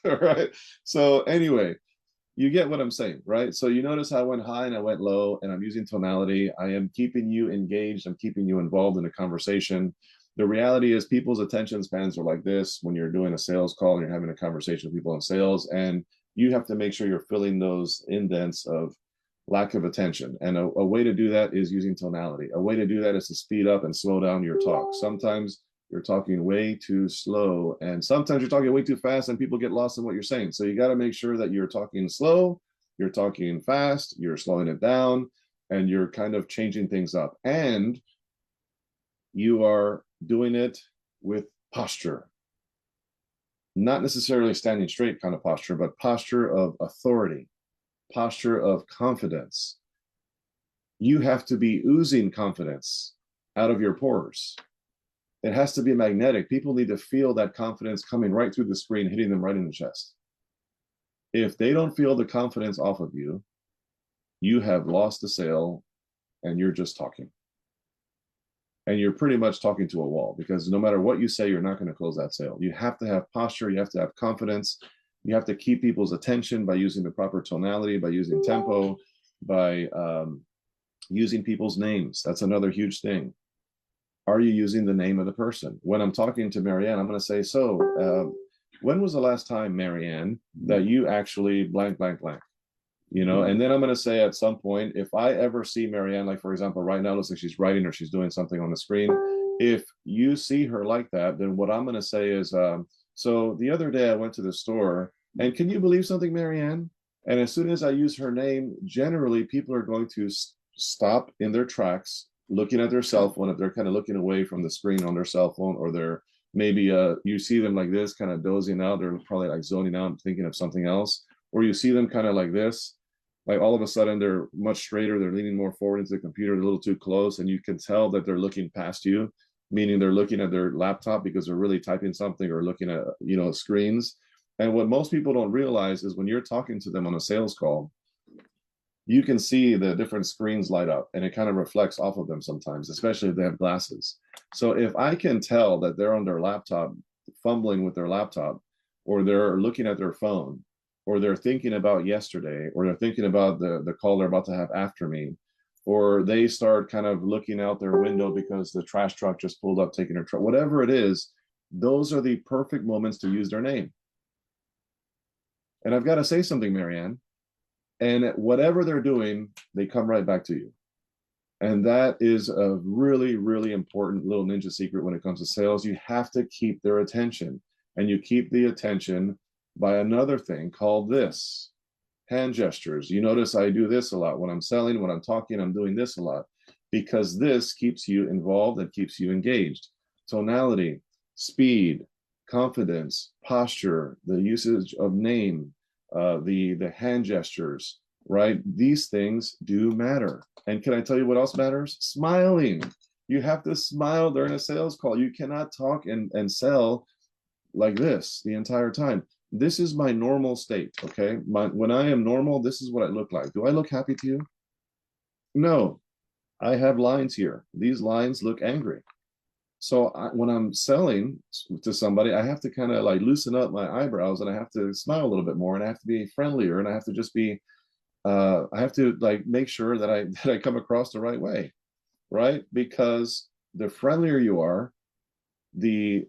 All right. So anyway, you get what I'm saying, right? So you notice how I went high and I went low, and I'm using tonality. I am keeping you engaged. I'm keeping you involved in the conversation. The reality is people's attention spans are like this when you're doing a sales call and you're having a conversation with people in sales, and you have to make sure you're filling those indents of lack of attention. And a way to do that is using tonality. A way to do that is to speed up and slow down your talk. Sometimes you're talking way too slow, and sometimes you're talking way too fast and people get lost in what you're saying. So you got to make sure that you're talking slow, you're talking fast, you're slowing it down, and you're kind of changing things up. And you are doing it with posture. Not necessarily standing straight kind of posture, but posture of authority, posture of confidence. You have to be oozing confidence out of your pores. It has to be magnetic. People need to feel that confidence coming right through the screen, hitting them right in the chest. If they don't feel the confidence off of you, you have lost the sale and you're just talking. And you're pretty much talking to a wall, because no matter what you say, you're not going to close that sale. You have to have posture. You have to have confidence. You have to keep people's attention by using the proper tonality, by using tempo, by using people's names. That's another huge thing. Are you using the name of the person? When I'm talking to Marianne, I'm going to say, so when was the last time, Marianne, that you actually blank, blank, blank? You know, and then I'm going to say at some point, if I ever see Marianne, like for example, right now, it looks like she's writing or she's doing something on the screen. If you see her like that, then what I'm going to say is, so the other day I went to the store, and can you believe something, Marianne? And as soon as I use her name, generally people are going to stop in their tracks, looking at their cell phone. If they're kind of looking away from the screen on their cell phone, or they're maybe you see them like this, kind of dozing out, they're probably like zoning out and thinking of something else. Or you see them kind of like this, like all of a sudden they're much straighter, they're leaning more forward into the computer, they're a little too close, and you can tell that they're looking past you, meaning they're looking at their laptop because they're really typing something or looking at, you know, screens. And what most people don't realize is when you're talking to them on a sales call, you can see the different screens light up, and it kind of reflects off of them sometimes, especially if they have glasses. So if I can tell that they're on their laptop, fumbling with their laptop, or they're looking at their phone, or they're thinking about yesterday, or they're thinking about the call they're about to have after me, or they start kind of looking out their window because the trash truck just pulled up taking their truck, whatever it is, those are the perfect moments to use their name. And I've got to say something, Marianne, and whatever they're doing, they come right back to you. And that is a really, really important little ninja secret when it comes to sales. You have to keep their attention, and you keep the attention by another thing called this: hand gestures. You notice I do this a lot when I'm selling, when I'm talking, I'm doing this a lot because this keeps you involved and keeps you engaged. Tonality, speed, confidence, posture, the usage of name, the hand gestures, right? These things do matter. And can I tell you what else matters? Smiling. You have to smile during a sales call. You cannot talk and sell like this the entire time. This is my normal state, okay? When I am normal, this is what I look like. Do I look happy to you? No. I have lines here. These lines look angry. So when I'm selling to somebody, I have to kind of like loosen up my eyebrows, and I have to smile a little bit more, and I have to be friendlier, and I have to just be I have to like make sure that I come across the right way, right? Because the friendlier you are, the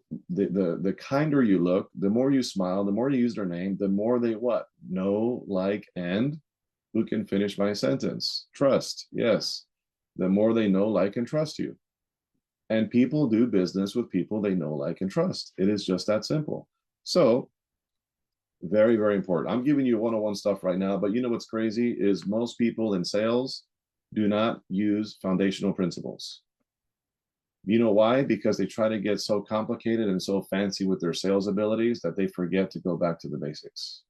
kinder you look, the more you smile, the more you use their name, the more they what? Know, like, and who can finish my sentence? Trust. Yes. The more they know, like, and trust you. And people do business with people they know, like, and trust. It is just that simple. So very, very important. I'm giving you one-on-one stuff right now, but you know what's crazy is most people in sales do not use foundational principles. You know why? Because they try to get so complicated and so fancy with their sales abilities that they forget to go back to the basics.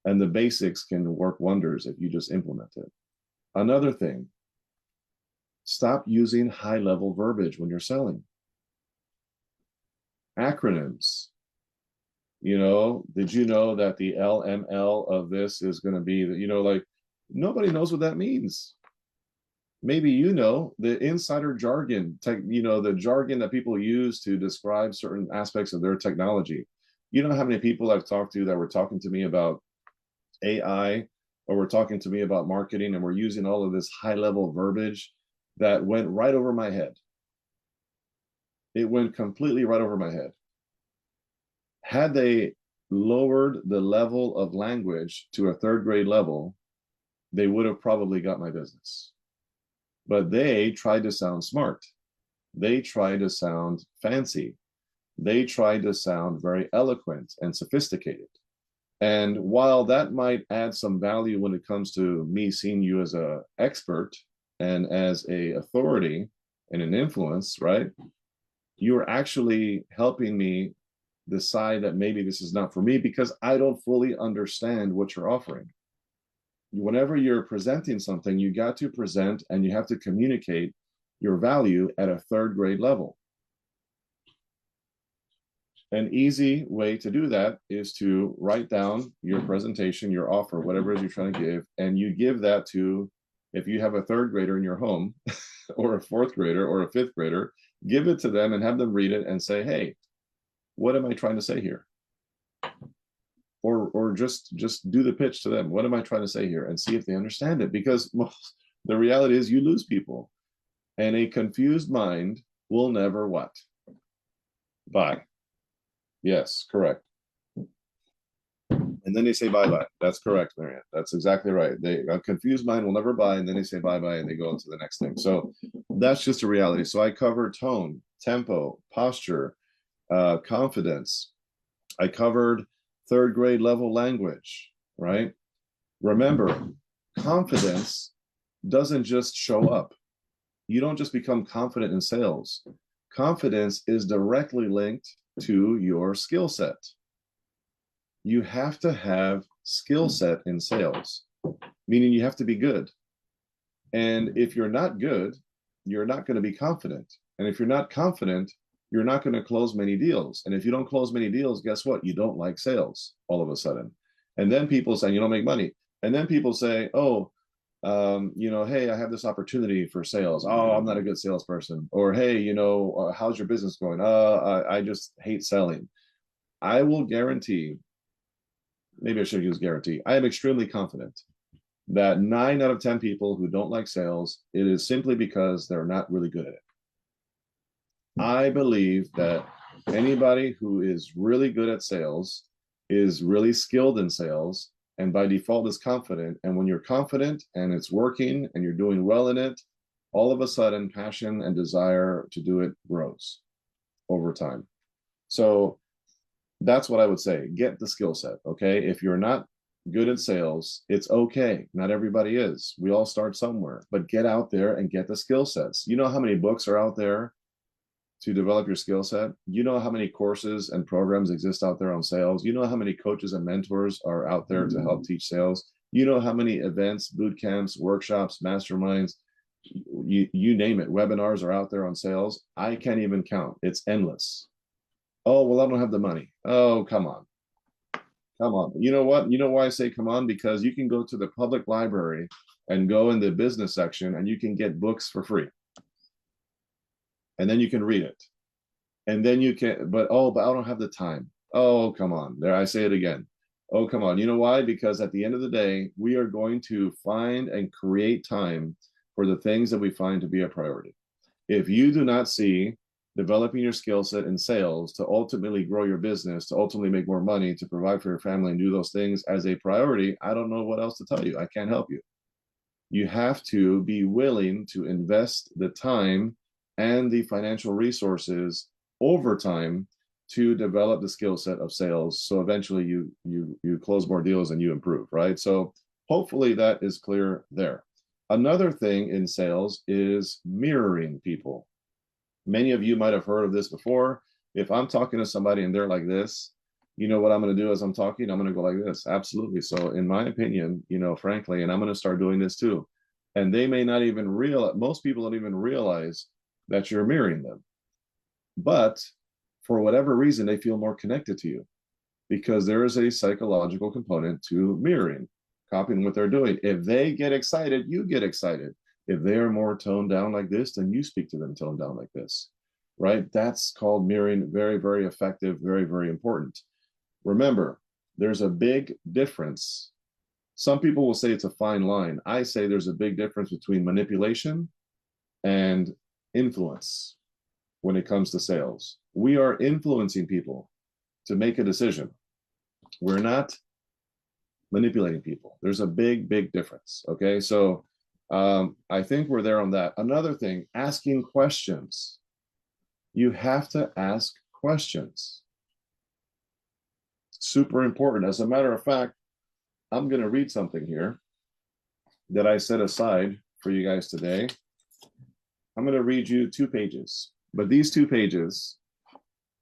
And the basics can work wonders if you just implement it. Another thing, stop using high-level verbiage when you're selling. Acronyms. You know, did you know that the LML of this is going to be that, you know, like nobody knows what that means. Maybe you know the insider jargon, you know, the jargon that people use to describe certain aspects of their technology. You know how many people I've talked to that were talking to me about AI, or were talking to me about marketing, and we're using all of this high-level verbiage that went right over my head. It went completely right over my head. Had they lowered the level of language to a third grade level, they would have probably got my business. But they tried to sound smart. They tried to sound fancy. They tried to sound very eloquent and sophisticated. And while that might add some value when it comes to me seeing you as an expert and as a authority and an influence, right? You're actually helping me decide that maybe this is not for me because I don't fully understand what you're offering. Whenever you're presenting something, you got to present and you have to communicate your value at a third grade level. An easy way to do that is to write down your presentation, your offer, whatever it is you're trying to give, and you give that to, if you have a third grader in your home or a fourth grader or a fifth grader, give it to them and have them read it and say, hey, what am I trying to say here? Or just do the pitch to them. What am I trying to say here? And see if they understand it. Because the reality is you lose people. And a confused mind will never what? Buy. Yes, correct. And then they say bye-bye. That's correct, Marianne. That's exactly right. A confused mind will never buy, and then they say bye-bye and they go on to the next thing. So that's just a reality. So I covered tone, tempo, posture, confidence. I covered third grade level language, right? Remember, confidence doesn't just show up. You don't just become confident in sales. Confidence is directly linked to your skill set. You have to have skill set in sales, meaning you have to be good. And if you're not good, you're not going to be confident. And if you're not confident, you're not going to close many deals. And if you don't close many deals, guess what? You don't like sales all of a sudden. And then people say, you don't make money. And then people say, oh, you know, hey, I have this opportunity for sales. Oh, I'm not a good salesperson. Or, hey, you know, how's your business going? I just hate selling. I will guarantee, maybe I should use guarantee. I am extremely confident that 9 out of 10 people who don't like sales, it is simply because they're not really good at it. I believe that anybody who is really good at sales is really skilled in sales, and by default is confident. And when you're confident and it's working and you're doing well in it, all of a sudden passion and desire to do it grows over time. So that's what I would say. Get the skill set. Okay. If you're not good at sales, it's okay. Not everybody is. We all start somewhere, but get out there and get the skill sets. You know how many books are out there to develop your skill set? You know how many courses and programs exist out there on sales? You know how many coaches and mentors are out there to help teach sales? You know how many events, boot camps, workshops, masterminds, you name it, webinars are out there on sales? I can't even count. It's endless. Oh, well, I don't have the money. Oh, come on. Come on. You know what? You know why I say come on? Because you can go to the public library and go in the business section and you can get books for free. And then you can read it. And then you can, but I don't have the time. Oh, come on. There, I say it again. Oh, come on. You know why? Because at the end of the day, we are going to find and create time for the things that we find to be a priority. If you do not see developing your skill set in sales to ultimately grow your business, to ultimately make more money, to provide for your family and do those things as a priority, I don't know what else to tell you. I can't help you. You have to be willing to invest the time and the financial resources over time to develop the skill set of sales. So eventually you close more deals and you improve, right? So hopefully that is clear there. Another thing in sales is mirroring people. Many of you might have heard of this before. If I'm talking to somebody and they're like this, you know what I'm going to do as I'm talking? I'm going to go like this. Absolutely. So in my opinion, you know, frankly, and I'm going to start doing this too. And they may not even realize, most people don't even realize that you're mirroring them. But for whatever reason, they feel more connected to you because there is a psychological component to mirroring, copying what they're doing. If they get excited, you get excited. If they are more toned down like this, then you speak to them toned down like this, right? That's called mirroring. Very, very effective, very, very important. Remember, there's a big difference. Some people will say it's a fine line. I say there's a big difference between manipulation and influence when it comes to sales. We are influencing people to make a decision. We're not manipulating people. There's a big, big difference. Okay, so I think we're there on that. Another thing, asking questions. You have to ask questions. Super important. As a matter of fact, I'm going to read something here that I set aside for you guys today. I'm going to read you 2 pages, but these 2 pages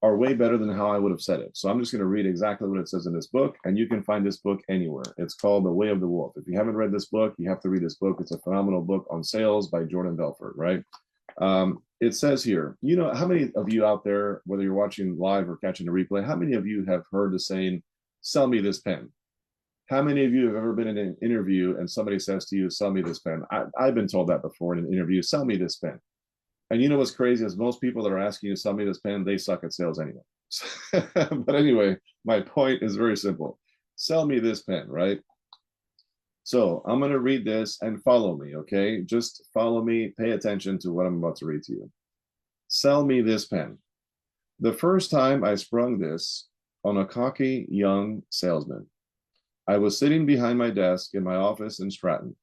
are way better than how I would have said it. So I'm just going to read exactly what it says in this book, and you can find this book anywhere. It's called The Way of the Wolf. If you haven't read this book, you have to read this book. It's a phenomenal book on sales by Jordan Belfort, right? It says here, you know, how many of you out there, whether you're watching live or catching a replay, how many of you have heard the saying, sell me this pen? How many of you have ever been in an interview and somebody says to you, sell me this pen? I've been told that before in an interview, sell me this pen. And you know what's crazy is most people that are asking you to sell me this pen, they suck at sales anyway. But anyway, my point is very simple. Sell me this pen, right? So I'm going to read this and follow me, okay? Just follow me. Pay attention to what I'm about to read to you. Sell me this pen. The first time I sprung this on a cocky young salesman, I was sitting behind my desk in my office in Stratton.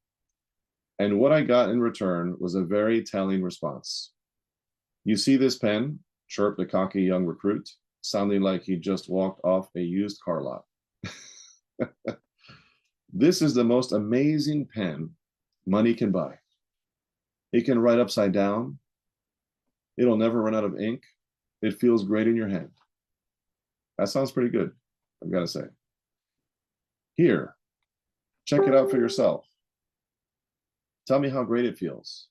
And what I got in return was a very telling response. You see this pen? Chirped the cocky young recruit, sounding like he just walked off a used car lot. This is the most amazing pen money can buy. It can write upside down. It'll never run out of ink. It feels great in your hand. That sounds pretty good, I've got to say. Here, check it out for yourself. Tell me how great it feels.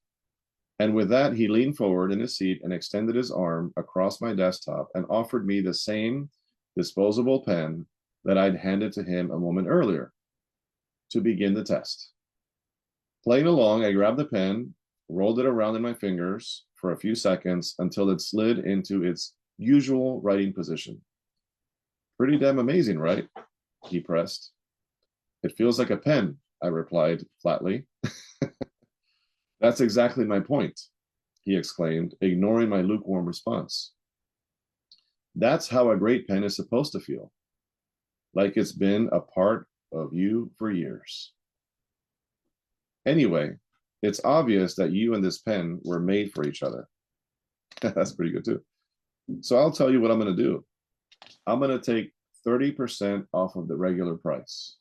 And with that, he leaned forward in his seat and extended his arm across my desktop and offered me the same disposable pen that I'd handed to him a moment earlier to begin the test. Playing along, I grabbed the pen, rolled it around in my fingers for a few seconds until it slid into its usual writing position. Pretty damn amazing, right? He pressed. It feels like a pen, I replied flatly. That's exactly my point, he exclaimed, ignoring my lukewarm response. That's how a great pen is supposed to feel, like it's been a part of you for years. Anyway, It's obvious that you and this pen were made for each other. That's pretty good too. So I'll tell you what I'm going to do. I'm going to take 30% off of the regular price.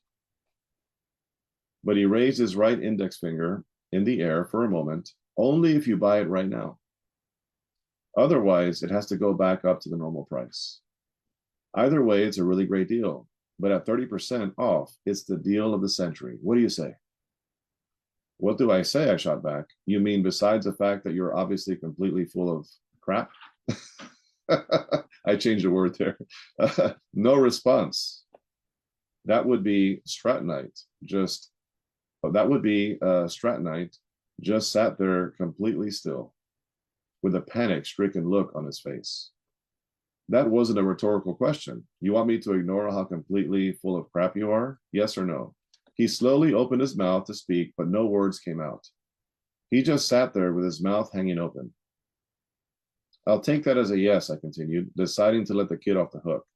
But he raised his right index finger in the air for a moment, only if you buy it right now. Otherwise, it has to go back up to the normal price. Either way, it's a really great deal. But at 30% off, it's the deal of the century. What do you say? What do I say? I shot back. You mean besides the fact that you're obviously completely full of crap? I changed the word there. No response. That would be Stratonite. Stratonite just sat there completely still, with a panic-stricken look on his face. That wasn't a rhetorical question. You want me to ignore how completely full of crap you are? Yes or no? He slowly opened his mouth to speak, but no words came out. He just sat there with his mouth hanging open. I'll take that as a yes, I continued, deciding to let the kid off the hook.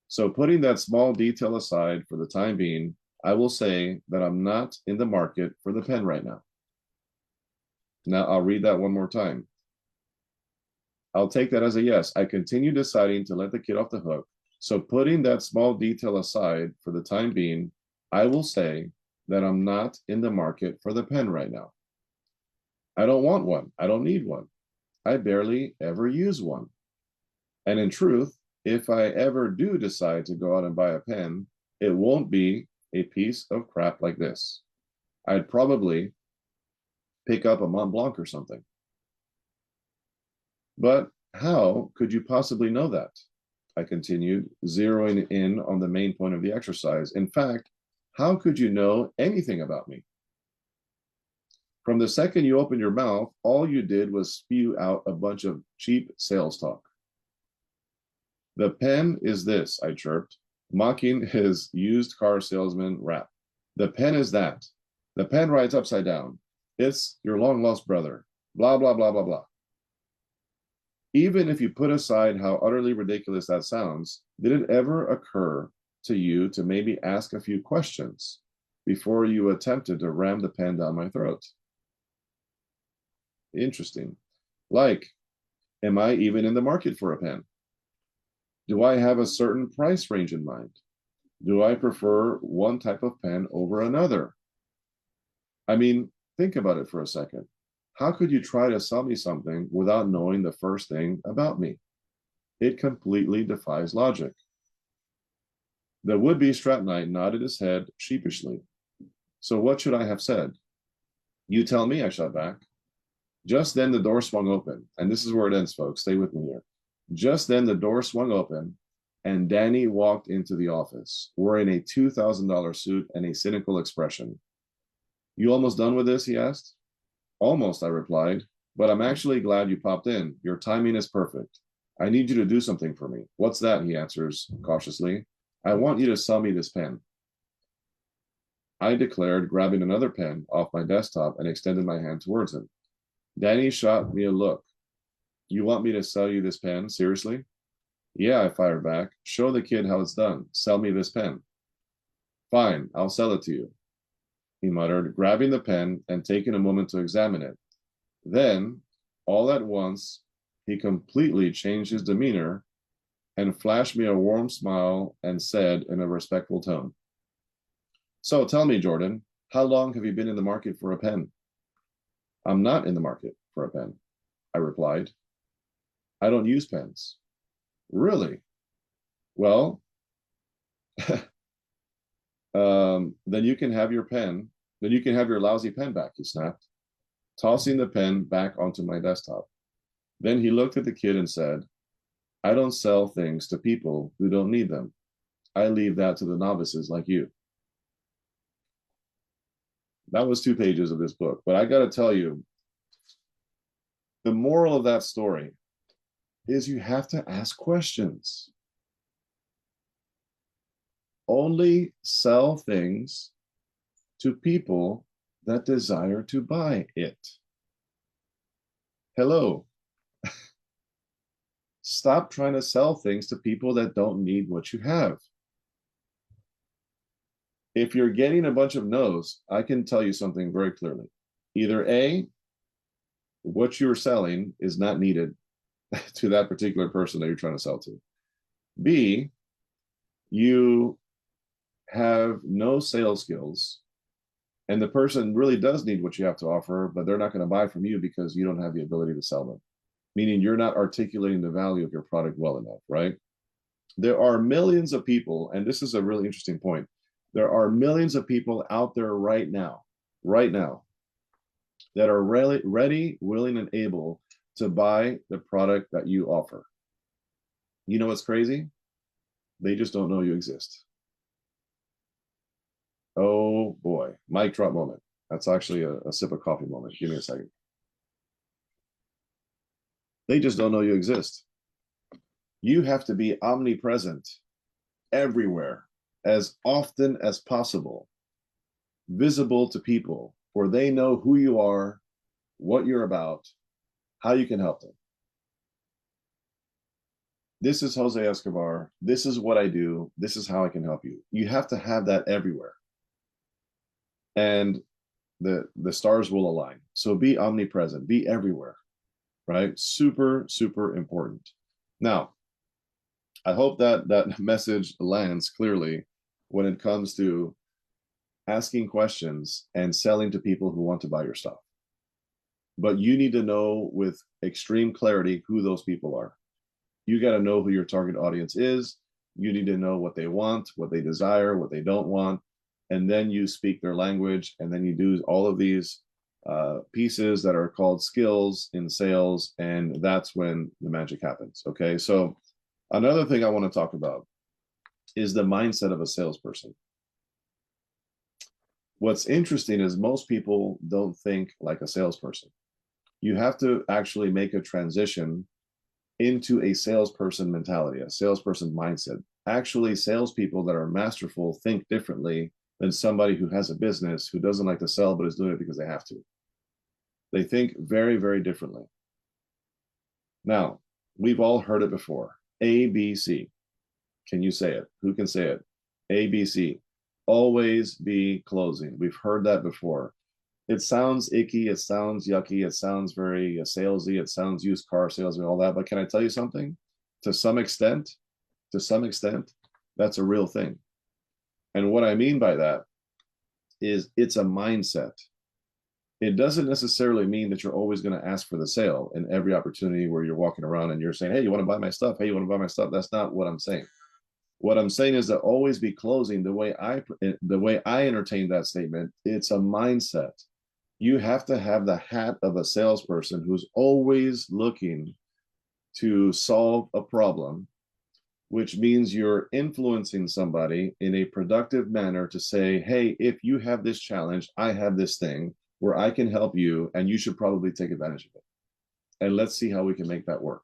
So putting that small detail aside for the time being, I will say that I'm not in the market for the pen right now. Now I'll read that one more time. I'll take that as a yes. I continue deciding to let the kid off the hook. So putting that small detail aside for the time being, I will say that I'm not in the market for the pen right now. I don't want one. I don't need one. I barely ever use one. And in truth, if I ever do decide to go out and buy a pen, it won't be a piece of crap like this. I'd probably pick up a Mont Blanc or something. But how could you possibly know that? I continued, zeroing in on the main point of the exercise. In fact, how could you know anything about me? From the second you opened your mouth, all you did was spew out a bunch of cheap sales talk. The pen is this, I chirped, mocking his used car salesman rap. The pen is that. The pen rides upside down. It's your long-lost brother. Blah, blah, blah, blah, blah. Even if you put aside how utterly ridiculous that sounds, did it ever occur to you to maybe ask a few questions before you attempted to ram the pen down my throat? Interesting. Like, am I even in the market for a pen? Do I have a certain price range in mind? Do I prefer one type of pen over another? I mean, think about it for a second. How could you try to sell me something without knowing the first thing about me? It completely defies logic. The would-be Stratonite nodded his head sheepishly. So what should I have said? You tell me, I shot back. Just then the door swung open, and this is where it ends, folks. Stay with me here. Just then the door swung open, and Danny walked into the office, wearing a $2,000 suit and a cynical expression. You almost done with this, he asked. Almost, I replied, but I'm actually glad you popped in. Your timing is perfect. I need you to do something for me. What's that? He answers cautiously. I want you to sell me this pen. I declared, grabbing another pen off my desktop and extended my hand towards him. Danny shot me a look. You want me to sell you this pen? Seriously? Yeah, I fired back. Show the kid how it's done. Sell me this pen. Fine, I'll sell it to you, he muttered, grabbing the pen and taking a moment to examine it. Then, all at once, he completely changed his demeanor and flashed me a warm smile and said in a respectful tone, So tell me, Jordan, how long have you been in the market for a pen? I'm not in the market for a pen, I replied. I don't use pens. Really? Well, then you can have your pen. Then you can have your lousy pen back, he snapped, tossing the pen back onto my desktop. Then he looked at the kid and said, I don't sell things to people who don't need them. I leave that to the novices like you. That was 2 pages of this book, but I got to tell you, the moral of that story is you have to ask questions. Only sell things to people that desire to buy it. Hello. Stop trying to sell things to people that don't need what you have. If you're getting a bunch of no's, I can tell you something very clearly. Either A, what you're selling is not needed to that particular person that you're trying to sell to. B, you have no sales skills, and the person really does need what you have to offer, but they're not going to buy from you because you don't have the ability to sell them, meaning you're not articulating the value of your product well enough, right? There are millions of people, and this is a really interesting point. There are millions of people out there right now, that are ready, willing, and able to buy the product that you offer. You know what's crazy? They just don't know you exist. Oh boy, mic drop moment. That's actually a sip of coffee moment. Give me a second. They just don't know you exist. You have to be omnipresent everywhere, as often as possible, visible to people, where they know who you are, what you're about, how you can help them. This is Jose Escobar. This is what I do. This is how I can help you. You have to have that everywhere. And the stars will align. So be omnipresent, be everywhere, right? Super, super important. Now, I hope that message lands clearly when it comes to asking questions and selling to people who want to buy your stuff. But you need to know with extreme clarity who those people are. You got to know who your target audience is. You need to know what they want, what they desire, what they don't want. And then you speak their language, and then you do all of these pieces that are called skills in sales, and that's when the magic happens. Okay, so another thing I want to talk about is the mindset of a salesperson. What's interesting is most people don't think like a salesperson. You have to actually make a transition into a salesperson mentality, a salesperson mindset. Actually, salespeople that are masterful think differently than somebody who has a business, who doesn't like to sell, but is doing it because they have to. They think very, very differently. Now, we've all heard it before. ABC. Can you say it? Who can say it? ABC. Always be closing. We've heard that before. It sounds icky. It sounds yucky. It sounds very salesy. It sounds used car salesman, all that. But can I tell you something? To some extent, that's a real thing. And what I mean by that is it's a mindset. It doesn't necessarily mean that you're always going to ask for the sale in every opportunity where you're walking around and you're saying, hey, you want to buy my stuff? Hey, you want to buy my stuff? That's not what I'm saying. What I'm saying is to always be closing. The way I entertain that statement, it's a mindset. You have to have the hat of a salesperson who's always looking to solve a problem, which means you're influencing somebody in a productive manner to say, hey, if you have this challenge, I have this thing where I can help you, and you should probably take advantage of it. And let's see how we can make that work,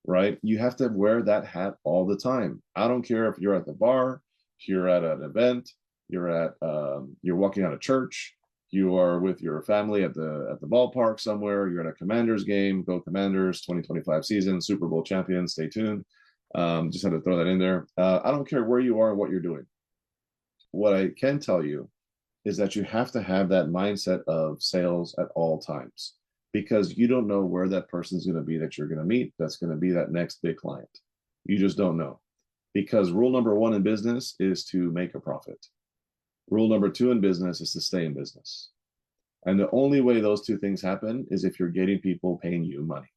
right? You have to wear that hat all the time. I don't care if you're at the bar, you're at an event, you're walking out of church, you are with your family at the ballpark somewhere, you're at a Commanders game, go Commanders, 2025 season, Super Bowl champions, stay tuned. Just had to throw that in there. I don't care where you are and what you're doing. What I can tell you is that you have to have that mindset of sales at all times, because you don't know where that person is going to be that you're going to meet. That's going to be that next big client. You just don't know, because rule number one in business is to make a profit. Rule number two in business is to stay in business. And the only way those two things happen is if you're getting people paying you money.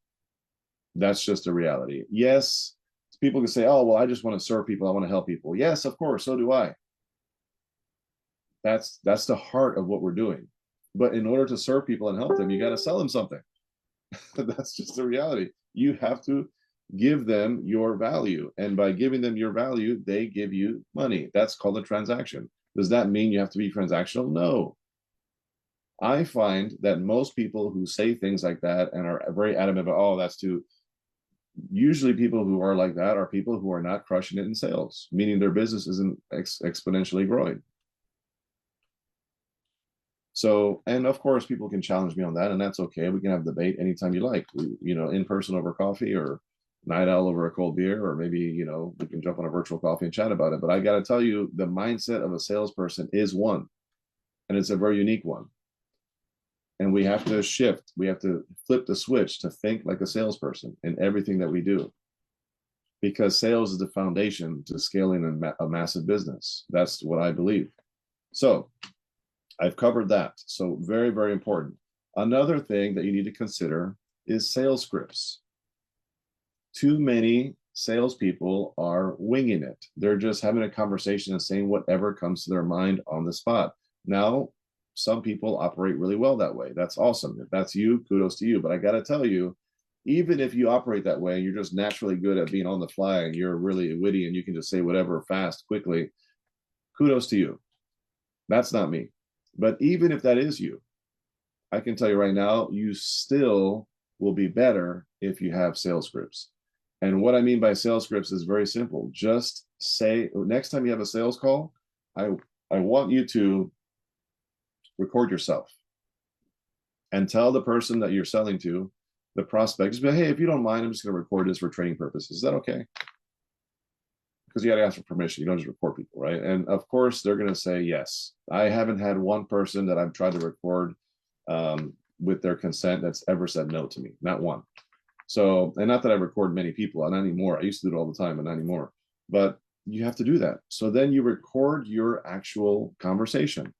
That's just a reality. Yes, people can say, oh, well, I just want to serve people. I want to help people. Yes, of course. So do I. That's the heart of what we're doing. But in order to serve people and help them, you got to sell them something. That's just the reality. You have to give them your value. And by giving them your value, they give you money. That's called a transaction. Does that mean you have to be transactional? No. I find that most people who say things like that and are very adamant about, oh, that's too, usually people who are like that are people who are not crushing it in sales, meaning their business isn't exponentially growing. So, and of course, people can challenge me on that, and that's okay. We can have debate anytime you like, in person over coffee, or night owl over a cold beer, or maybe, we can jump on a virtual coffee and chat about it. But I got to tell you, the mindset of a salesperson is one, and it's a very unique one. And we have to shift. We have to flip the switch to think like a salesperson in everything that we do. Because sales is the foundation to scaling a massive business. That's what I believe. So I've covered that. So very, very important. Another thing that you need to consider is sales scripts. Too many salespeople are winging it. They're just having a conversation and saying whatever comes to their mind on the spot. Now, some people operate really well that way. That's awesome. If that's you, kudos to you. But I got to tell you, even if you operate that way, you're just naturally good at being on the fly and you're really witty and you can just say whatever fast, quickly, kudos to you. That's not me. But even if that is you, I can tell you right now, you still will be better if you have sales scripts. And what I mean by sales scripts is very simple. Just say, next time you have a sales call, I want you to record yourself and tell the person that you're selling to, the prospect, just be like, hey, if you don't mind, I'm just going to record this for training purposes. Is that okay? Because you got to ask for permission. You don't just record people, right? And of course, they're going to say yes. I haven't had one person that I've tried to record with their consent that's ever said no to me. Not one. So, and not that I record many people, not anymore. I used to do it all the time, but not anymore. But you have to do that. So then you record your actual conversation.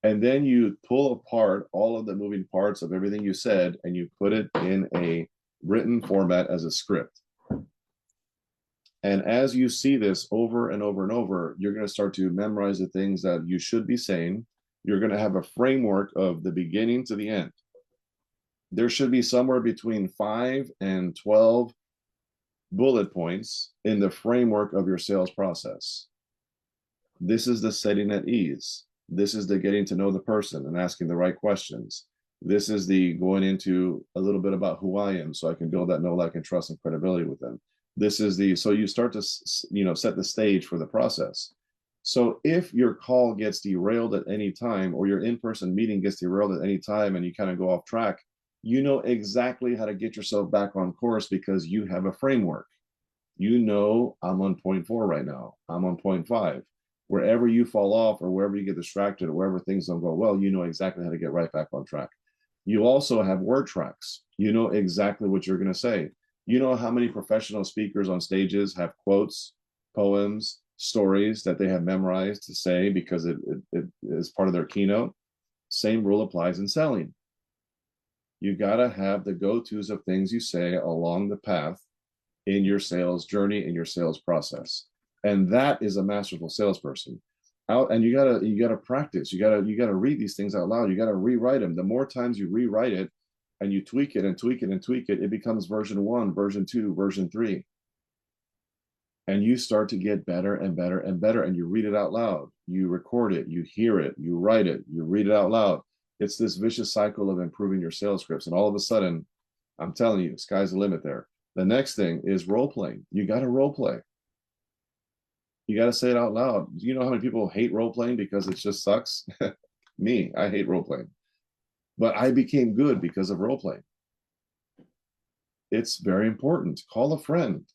And then you pull apart all of the moving parts of everything you said, and you put it in a written format as a script. And as you see this over and over and over, you're going to start to memorize the things that you should be saying. You're going to have a framework of the beginning to the end. There should be somewhere between 5 and 12 bullet points in the framework of your sales process. This is the setting at ease. This is the getting to know the person and asking the right questions. This is the going into a little bit about who I am so I can build that know, like, and trust and credibility with them. This is the, so you start to, set the stage for the process. So if your call gets derailed at any time, or your in-person meeting gets derailed at any time and you kind of go off track, you know exactly how to get yourself back on course because you have a framework. You know, I'm on point 4 right now. I'm on point 5. Wherever you fall off or wherever you get distracted or wherever things don't go well, you know exactly how to get right back on track. You also have word tracks. You know exactly what you're going to say. You know how many professional speakers on stages have quotes, poems, stories that they have memorized to say because it is part of their keynote. Same rule applies in selling. You got to have the go-tos of things you say along the path in your sales journey, in your sales process. And that is a masterful salesperson. And you gotta practice. You gotta read these things out loud. You gotta rewrite them. The more times you rewrite it and you tweak it and tweak it and tweak it, it becomes version 1, version 2, version 3. And you start to get better and better and better. And you read it out loud. You record it, you hear it, you write it, you read it out loud. It's this vicious cycle of improving your sales scripts. And all of a sudden, I'm telling you, sky's the limit there. The next thing is role playing. You gotta role play. You got to say it out loud. You know how many people hate role playing because it just sucks? Me, I hate role playing. But I became good because of role playing. It's very important. Call a friend.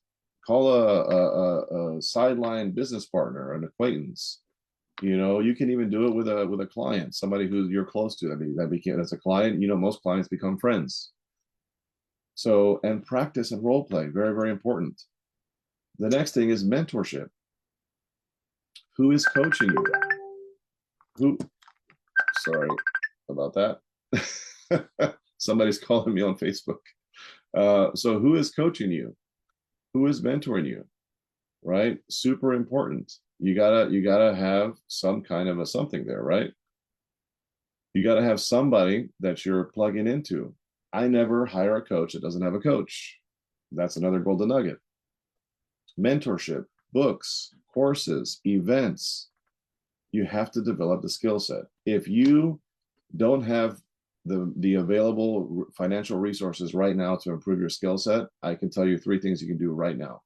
Call a sideline business partner, an acquaintance. You know, you can even do it with a client, somebody who you're close to. That's a client. You know, most clients become friends. So, and practice and role play, very, very important. The next thing is mentorship. Who is coaching you? Sorry about that. Somebody's calling me on Facebook. So who is coaching you? Who is mentoring you? Right? Super important. You gotta have some kind of a something there, right? You gotta have somebody that you're plugging into. I never hire a coach that doesn't have a coach. That's another golden nugget. Mentorship, books, courses, events. You have to develop the skill set. If you don't have the available financial resources right now to improve your skill set, I can tell you 3 things you can do right now.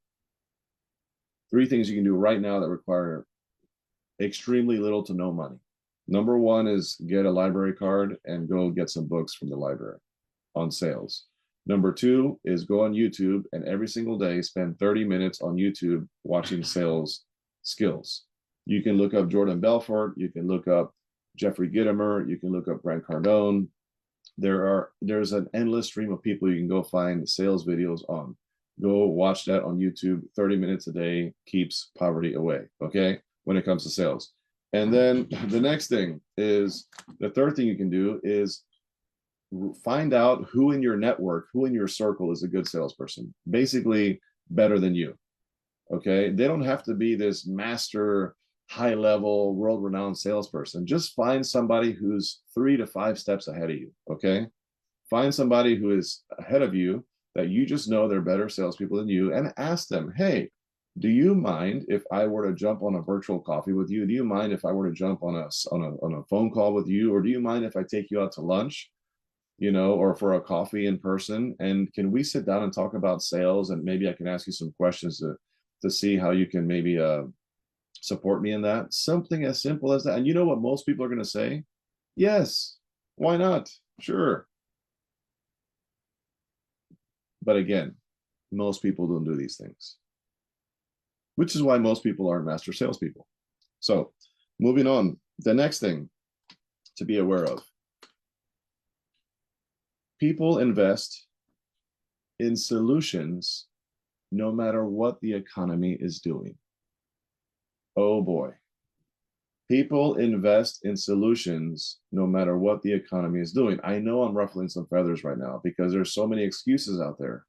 3 things you can do right now that require extremely little to no money. Number 1 is get a library card and go get some books from the library on sales. Number 2 is go on YouTube and every single day spend 30 minutes on YouTube watching sales skills. You can look up Jordan Belfort, you can look up Jeffrey Gitomer, you can look up Grant Cardone, There's an endless stream of people you can go find sales videos on. Go watch that on YouTube. 30 minutes a day keeps poverty away, okay, when it comes to sales. And then the next thing is, the third thing you can do is find out who in your network, who in your circle is a good salesperson, basically better than you. Okay, they don't have to be this master, high level, world renowned salesperson. Just find somebody who's 3 to 5 steps ahead of you. Okay, find somebody who is ahead of you that you just know they're better salespeople than you, and ask them, hey, do you mind if I were to jump on a virtual coffee with you? Do you mind if I were to jump on a phone call with you? Or do you mind if I take you out to lunch, or for a coffee in person? And can we sit down and talk about sales? And maybe I can ask you some questions to see how you can maybe support me in that. Something as simple as that. And you know what most people are going to say? Yes, why not? Sure. But again, most people don't do these things, which is why most people aren't master salespeople. So moving on, the next thing to be aware of: people invest in solutions no matter what the economy is doing. Oh boy. People invest in solutions no matter what the economy is doing. I know I'm ruffling some feathers right now because there's so many excuses out there.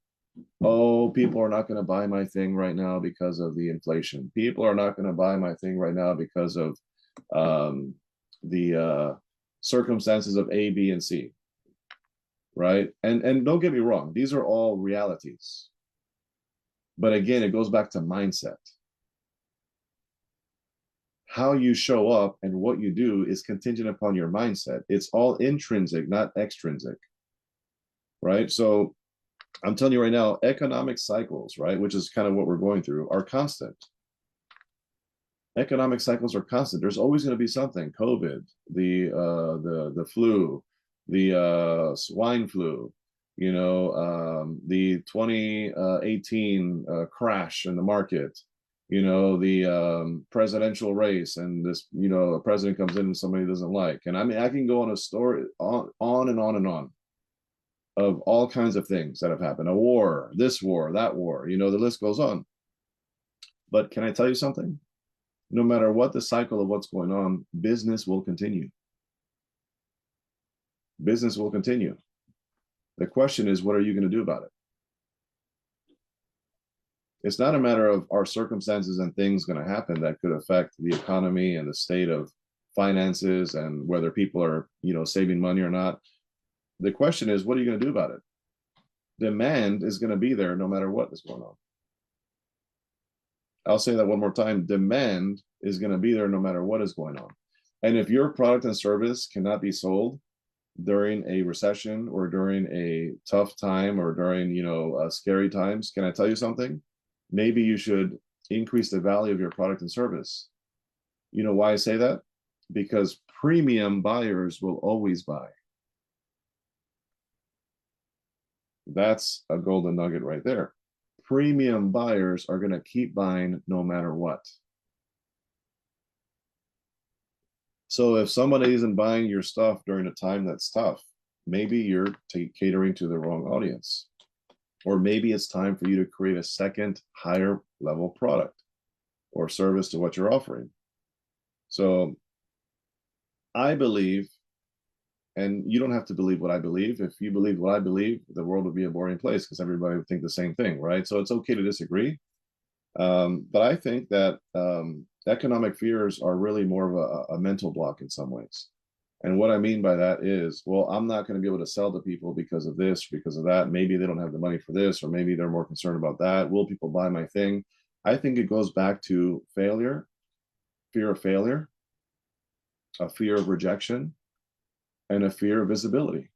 Oh, people are not going to buy my thing right now because of the inflation. People are not going to buy my thing right now because of the circumstances of A, B, and C. Right? And don't get me wrong, these are all realities. But again, it goes back to mindset. How you show up and what you do is contingent upon your mindset. It's all intrinsic, not extrinsic. Right? So I'm telling you right now, economic cycles, right, which is kind of what we're going through, are constant. Economic cycles are constant. There's always going to be something. COVID, the flu, the swine flu, the 2018 crash in the market, the presidential race, and this, a president comes in and somebody doesn't like. And I mean, I can go on a story on and on and on of all kinds of things that have happened. A war, this war, that war, the list goes on. But can I tell you something? No matter what the cycle of what's going on, business will continue. Business will continue. The question is, what are you going to do about it? It's not a matter of our circumstances and things going to happen that could affect the economy and the state of finances and whether people are, saving money or not. The question is, what are you going to do about it? Demand is going to be there no matter what is going on. I'll say that one more time. Demand is going to be there no matter what is going on. And if your product and service cannot be sold during a recession or during a tough time or during, scary times, can I tell you something? Maybe you should increase the value of your product and service. You know why I say that? Because premium buyers will always buy. That's a golden nugget right there. Premium buyers are going to keep buying no matter what. So if somebody isn't buying your stuff during a time that's tough, maybe you're catering to the wrong audience. Or maybe it's time for you to create a second, higher level product or service to what you're offering. So I believe, and you don't have to believe what I believe. If you believe what I believe, the world would be a boring place because everybody would think the same thing, right? So it's okay to disagree. But I think that economic fears are really more of a mental block in some ways. And what I mean by that is, well, I'm not going to be able to sell to people because of this, because of that. Maybe they don't have the money for this, or maybe they're more concerned about that. Will people buy my thing? I think it goes back to failure, fear of failure, a fear of rejection, and a fear of visibility.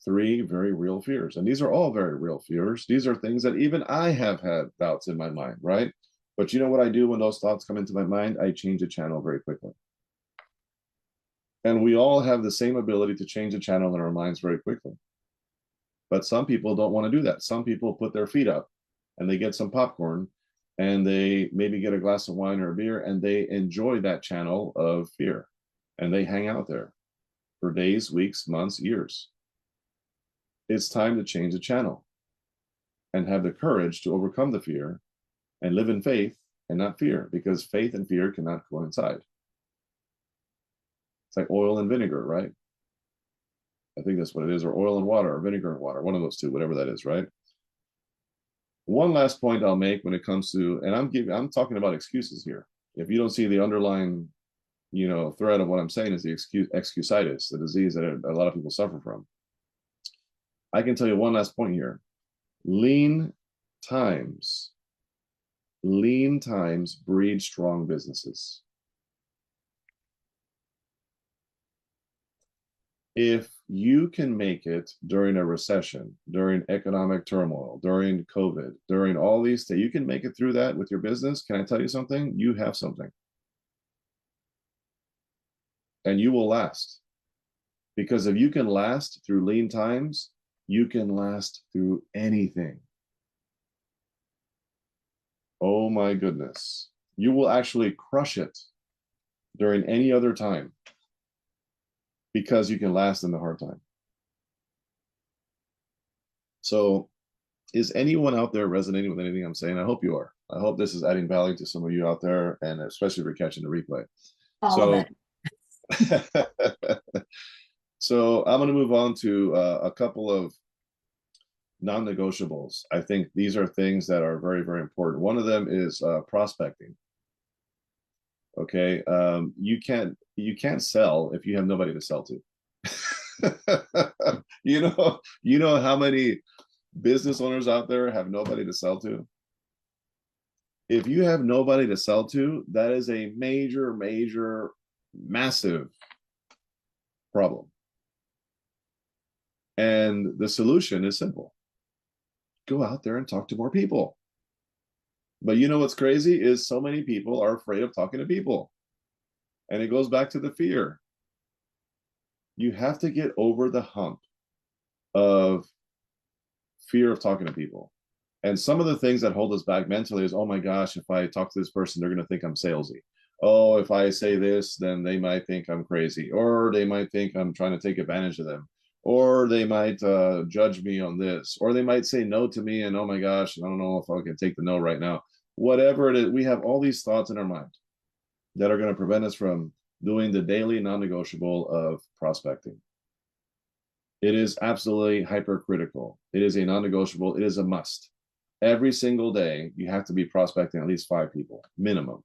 3 very real fears. And these are all very real fears. These are things that even I have had doubts in my mind, right? But you know what I do when those thoughts come into my mind? I change the channel very quickly. And we all have the same ability to change the channel in our minds very quickly. But some people don't want to do that. Some people put their feet up and they get some popcorn and they maybe get a glass of wine or a beer and they enjoy that channel of fear and they hang out there. for days, weeks, months, years. It's time to change the channel and have the courage to overcome the fear and live in faith and not fear, because faith and fear cannot coincide. It's like oil and vinegar, right? I think that's what it is, or oil and water, or vinegar and water, one of those two, whatever that is, right? One last point I'll make when it comes to, and I'm talking about excuses here. If you don't see the underlying, thread of what I'm saying is the excusitis, the disease that a lot of people suffer from. I can tell you one last point here. Lean times breed strong businesses. If you can make it during a recession, during economic turmoil, during COVID, during all these things, you can make it through that with your business. Can I tell you something? You have something. And you will last. Because if you can last through lean times, you can last through anything. Oh my goodness. You will actually crush it during any other time, because you can last in the hard time. So is anyone out there resonating with anything I'm saying? I hope you are. I hope this is adding value to some of you out there, and especially if you're catching the replay. All of it. So I'm going to move on to a couple of non-negotiables. I think these are things that are very, very important. One of them is prospecting. Okay, you can't sell if you have nobody to sell to. you know how many business owners out there have nobody to sell to? If you have nobody to sell to, that is a major, massive problem. And the solution is simple. Go out there and talk to more people. But you know what's crazy is so many people are afraid of talking to people. And it goes back to the fear. You have to get over the hump of fear of talking to people. And some of the things that hold us back mentally is, oh my gosh, if I talk to this person, they're going to think I'm salesy. Oh, if I say this, then they might think I'm crazy. Or they might think I'm trying to take advantage of them. Or they might judge me on this. Or they might say no to me and, oh my gosh, I don't know if I can take the no right now. Whatever it is, we have all these thoughts in our mind that are going to prevent us from doing the daily non-negotiable of prospecting. It is absolutely hypercritical. It is a non-negotiable. It is a must. Every single day, you have to be prospecting at least 5 people, minimum.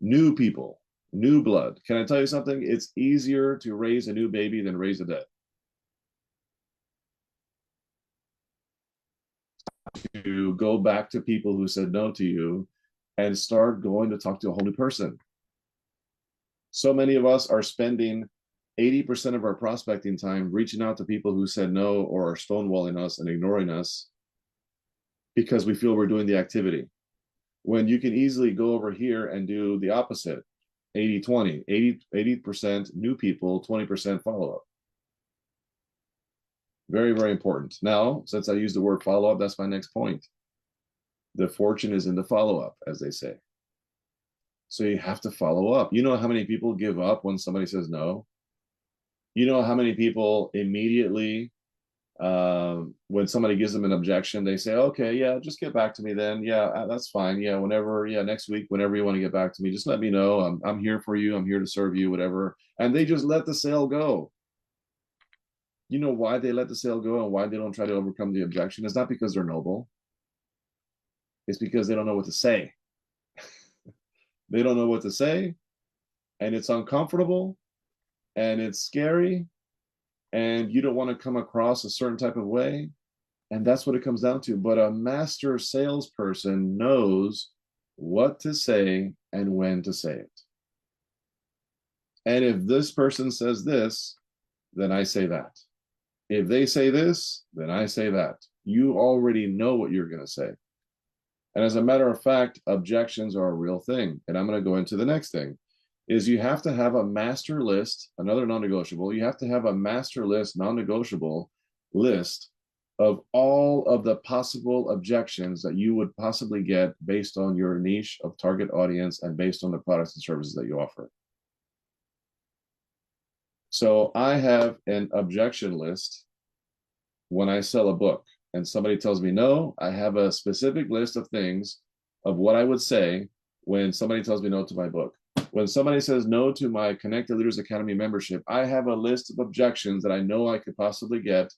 New people, new blood. Can I tell you something? It's easier to raise a new baby than raise a dead. To go back to people who said no to you and start going to talk to a whole new person. So many of us are spending 80% of our prospecting time reaching out to people who said no or are stonewalling us and ignoring us because we feel we're doing the activity. When you can easily go over here and do the opposite, 80-20, 80% new people, 20% follow-up. Very, very important. Now, since I used the word follow-up, that's my next point. The fortune is in the follow-up, as they say. So you have to follow up. You know how many people give up when somebody says no? You know how many people immediately, when somebody gives them an objection, they say, okay, yeah, just get back to me then. Yeah, that's fine. Yeah, whenever, yeah, next week, whenever you want to get back to me, just let me know. I'm here for you. I'm here to serve you, whatever. And they just let the sale go. You know why they let the sale go and why they don't try to overcome the objection? It's not because they're noble. It's because they don't know what to say. They don't know what to say, and it's uncomfortable, and it's scary, and you don't want to come across a certain type of way, and that's what it comes down to. But a master salesperson knows what to say and when to say it. And if this person says this, then I say that. If they say this, then I say that. You already know what you're going to say. And as a matter of fact, objections are a real thing. And I'm going to go into the next thing, is you have to have a master list, another non-negotiable. You have to have a master list, non-negotiable list of all of the possible objections that you would possibly get based on your niche of target audience and based on the products and services that you offer. So I have an objection list when I sell a book and somebody tells me no. I have a specific list of things of what I would say when somebody tells me no to my book. When somebody says no to my Connected Leaders Academy membership, I have a list of objections that I know I could possibly get.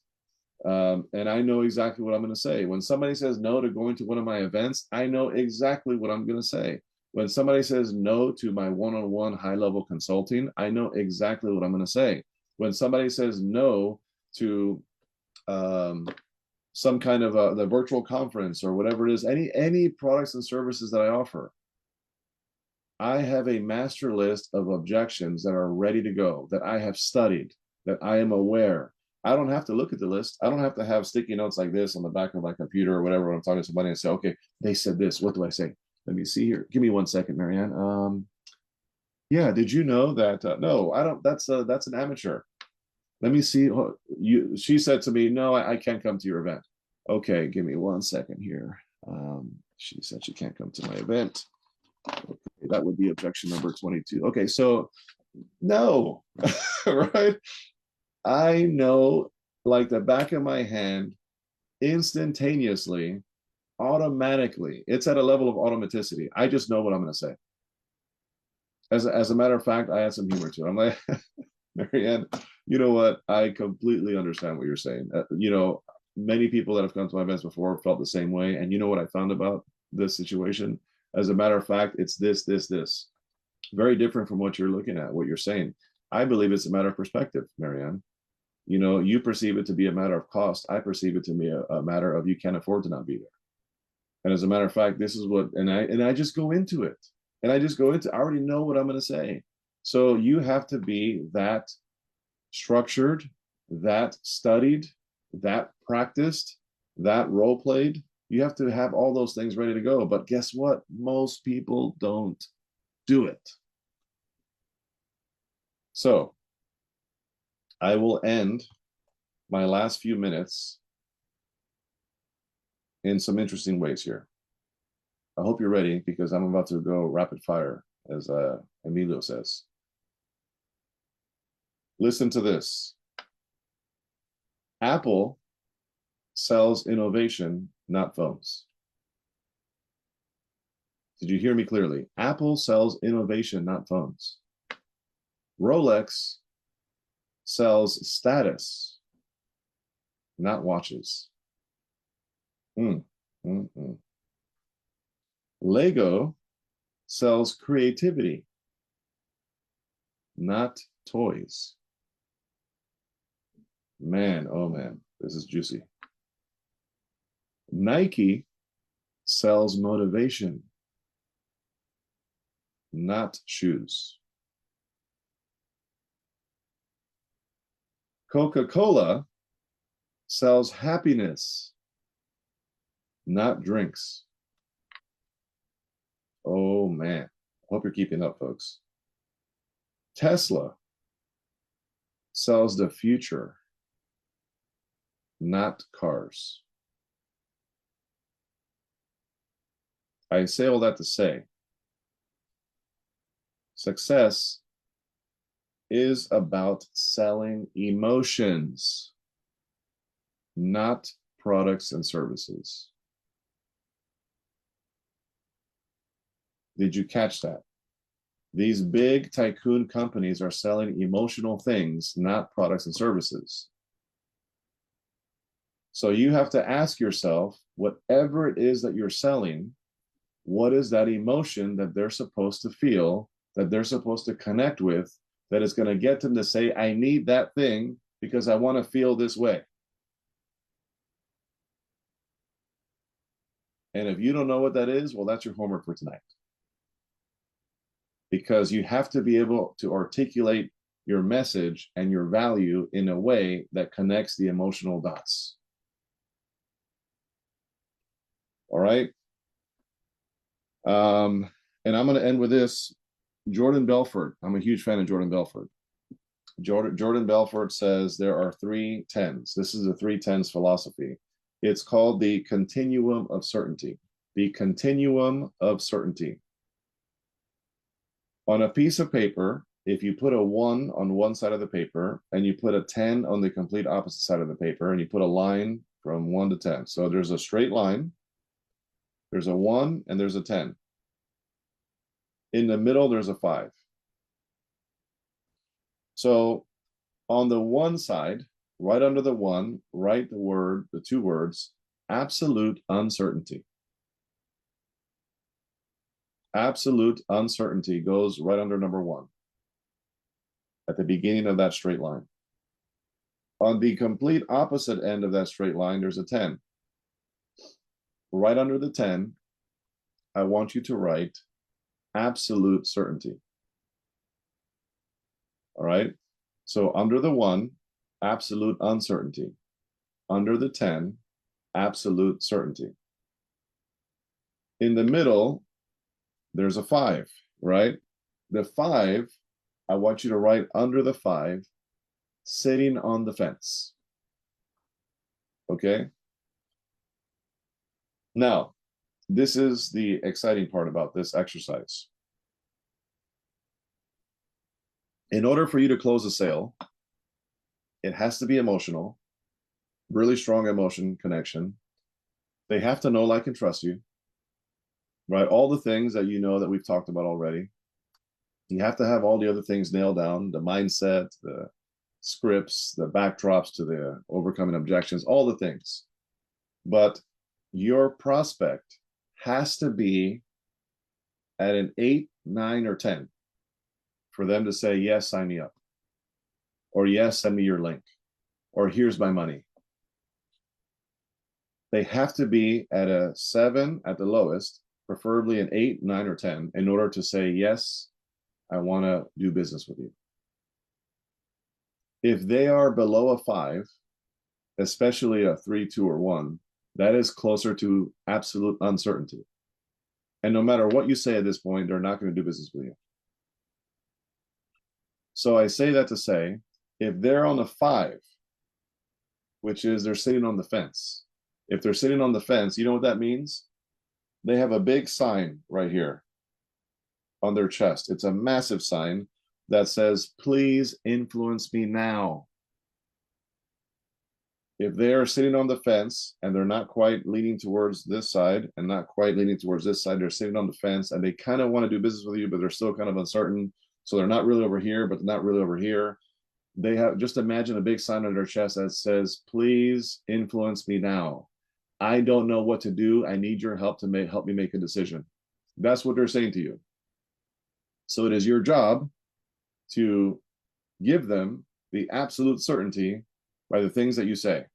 And I know exactly what I'm going to say. When somebody says no to going to one of my events, I know exactly what I'm going to say. When somebody says no to my one-on-one high-level consulting, I know exactly what I'm going to say. When somebody says no to some kind of the virtual conference or whatever it is, any products and services that I offer, I have a master list of objections that are ready to go, that I have studied, that I am aware. I don't have to look at the list. I don't have to have sticky notes like this on the back of my computer or whatever when I'm talking to somebody and say, okay, they said this. What do I say? Let me see here. Give me 1 second, Marianne. Yeah, did you know that? No, I don't. That's an amateur. Let me see. She said to me, no, I can't come to your event. Okay, give me 1 second here. She said she can't come to my event. Okay, that would be objection number 22. Okay, so no, right? I know like the back of my hand, instantaneously, automatically. It's at a level of automaticity. I just know what I'm going to say. As a matter of fact, I add some humor to it. I'm like, Marianne, you know what? I completely understand what you're saying. Many people that have come to my events before felt the same way. And you know what I found about this situation? As a matter of fact, it's this. Very different from what you're looking at, what you're saying. I believe it's a matter of perspective, Marianne. You perceive it to be a matter of cost. I perceive it to be a matter of you can't afford to not be there. And as a matter of fact, this is what, and I just go into it. I already know what I'm going to say. So you have to be that structured, that studied, that practiced, that role played. You have to have all those things ready to go. But guess what? Most people don't do it. So I will end my last few minutes in some interesting ways here. I hope you're ready because I'm about to go rapid fire, as Emilio says. Listen to this. Apple sells innovation, not phones. Did you hear me clearly? Apple sells innovation, not phones. Rolex sells status, not watches. Lego sells creativity, not toys. Man, oh man, this is juicy. Nike sells motivation, not shoes. Coca-Cola sells happiness, not drinks. Oh man, hope you're keeping up, folks. Tesla sells the future, not cars. I say all that to say, success is about selling emotions, not products and services. Did you catch that? These big tycoon companies are selling emotional things, not products and services. So you have to ask yourself, whatever it is that you're selling, what is that emotion that they're supposed to feel, that they're supposed to connect with, that is going to get them to say, I need that thing because I want to feel this way. And if you don't know what that is, well, that's your homework for tonight. Because you have to be able to articulate your message and your value in a way that connects the emotional dots. All right. And I'm going to end with this. Jordan Belfort. I'm a huge fan of Jordan Belfort. Jordan Belfort says there are 3 10s. This is the 3 10s philosophy. It's called the continuum of certainty. The continuum of certainty. On a piece of paper, if you put a 1 on one side of the paper and you put a 10 on the complete opposite side of the paper, and you put a line from 1 to 10. So there's a straight line, there's a 1, and there's a 10. In the middle, there's a 5. So on the one side, right under the 1, write the 2 words, absolute uncertainty. Absolute uncertainty goes right under number 1 at the beginning of that straight line. On the complete opposite end of that straight line, there's a 10. Right under the 10, I want you to write absolute certainty. All right. So under the 1, absolute uncertainty. Under the 10, absolute certainty. In the middle, there's a 5, right? The 5, I want you to write under the 5, sitting on the fence. Okay? Now, this is the exciting part about this exercise. In order for you to close a sale, it has to be emotional, really strong emotion connection. They have to know, like, and trust you, right? All the things that you know that we've talked about already. You have to have all the other things nailed down, the mindset, the scripts, the backdrops to the overcoming objections, all the things. But your prospect has to be at an 8, 9, or 10 for them to say, yes, sign me up. Or yes, send me your link. Or here's my money. They have to be at a 7 at the lowest, preferably an 8, 9, or 10, in order to say, yes, I want to do business with you. If they are below a 5, especially a 3, 2, or 1, that is closer to absolute uncertainty. And no matter what you say at this point, they're not going to do business with you. So I say that to say, if they're on a 5, which is they're sitting on the fence. If they're sitting on the fence, you know what that means? They have a big sign right here on their chest. It's a massive sign that says, please influence me now. If they're sitting on the fence and they're not quite leaning towards this side and not quite leaning towards this side, they're sitting on the fence and they kind of want to do business with you, but they're still kind of uncertain. So they're not really over here, but they're not really over here. They have, just imagine a big sign on their chest that says, please influence me now. I don't know what to do. I need your help to help me make a decision. That's what they're saying to you. So it is your job to give them the absolute certainty by the things that you say.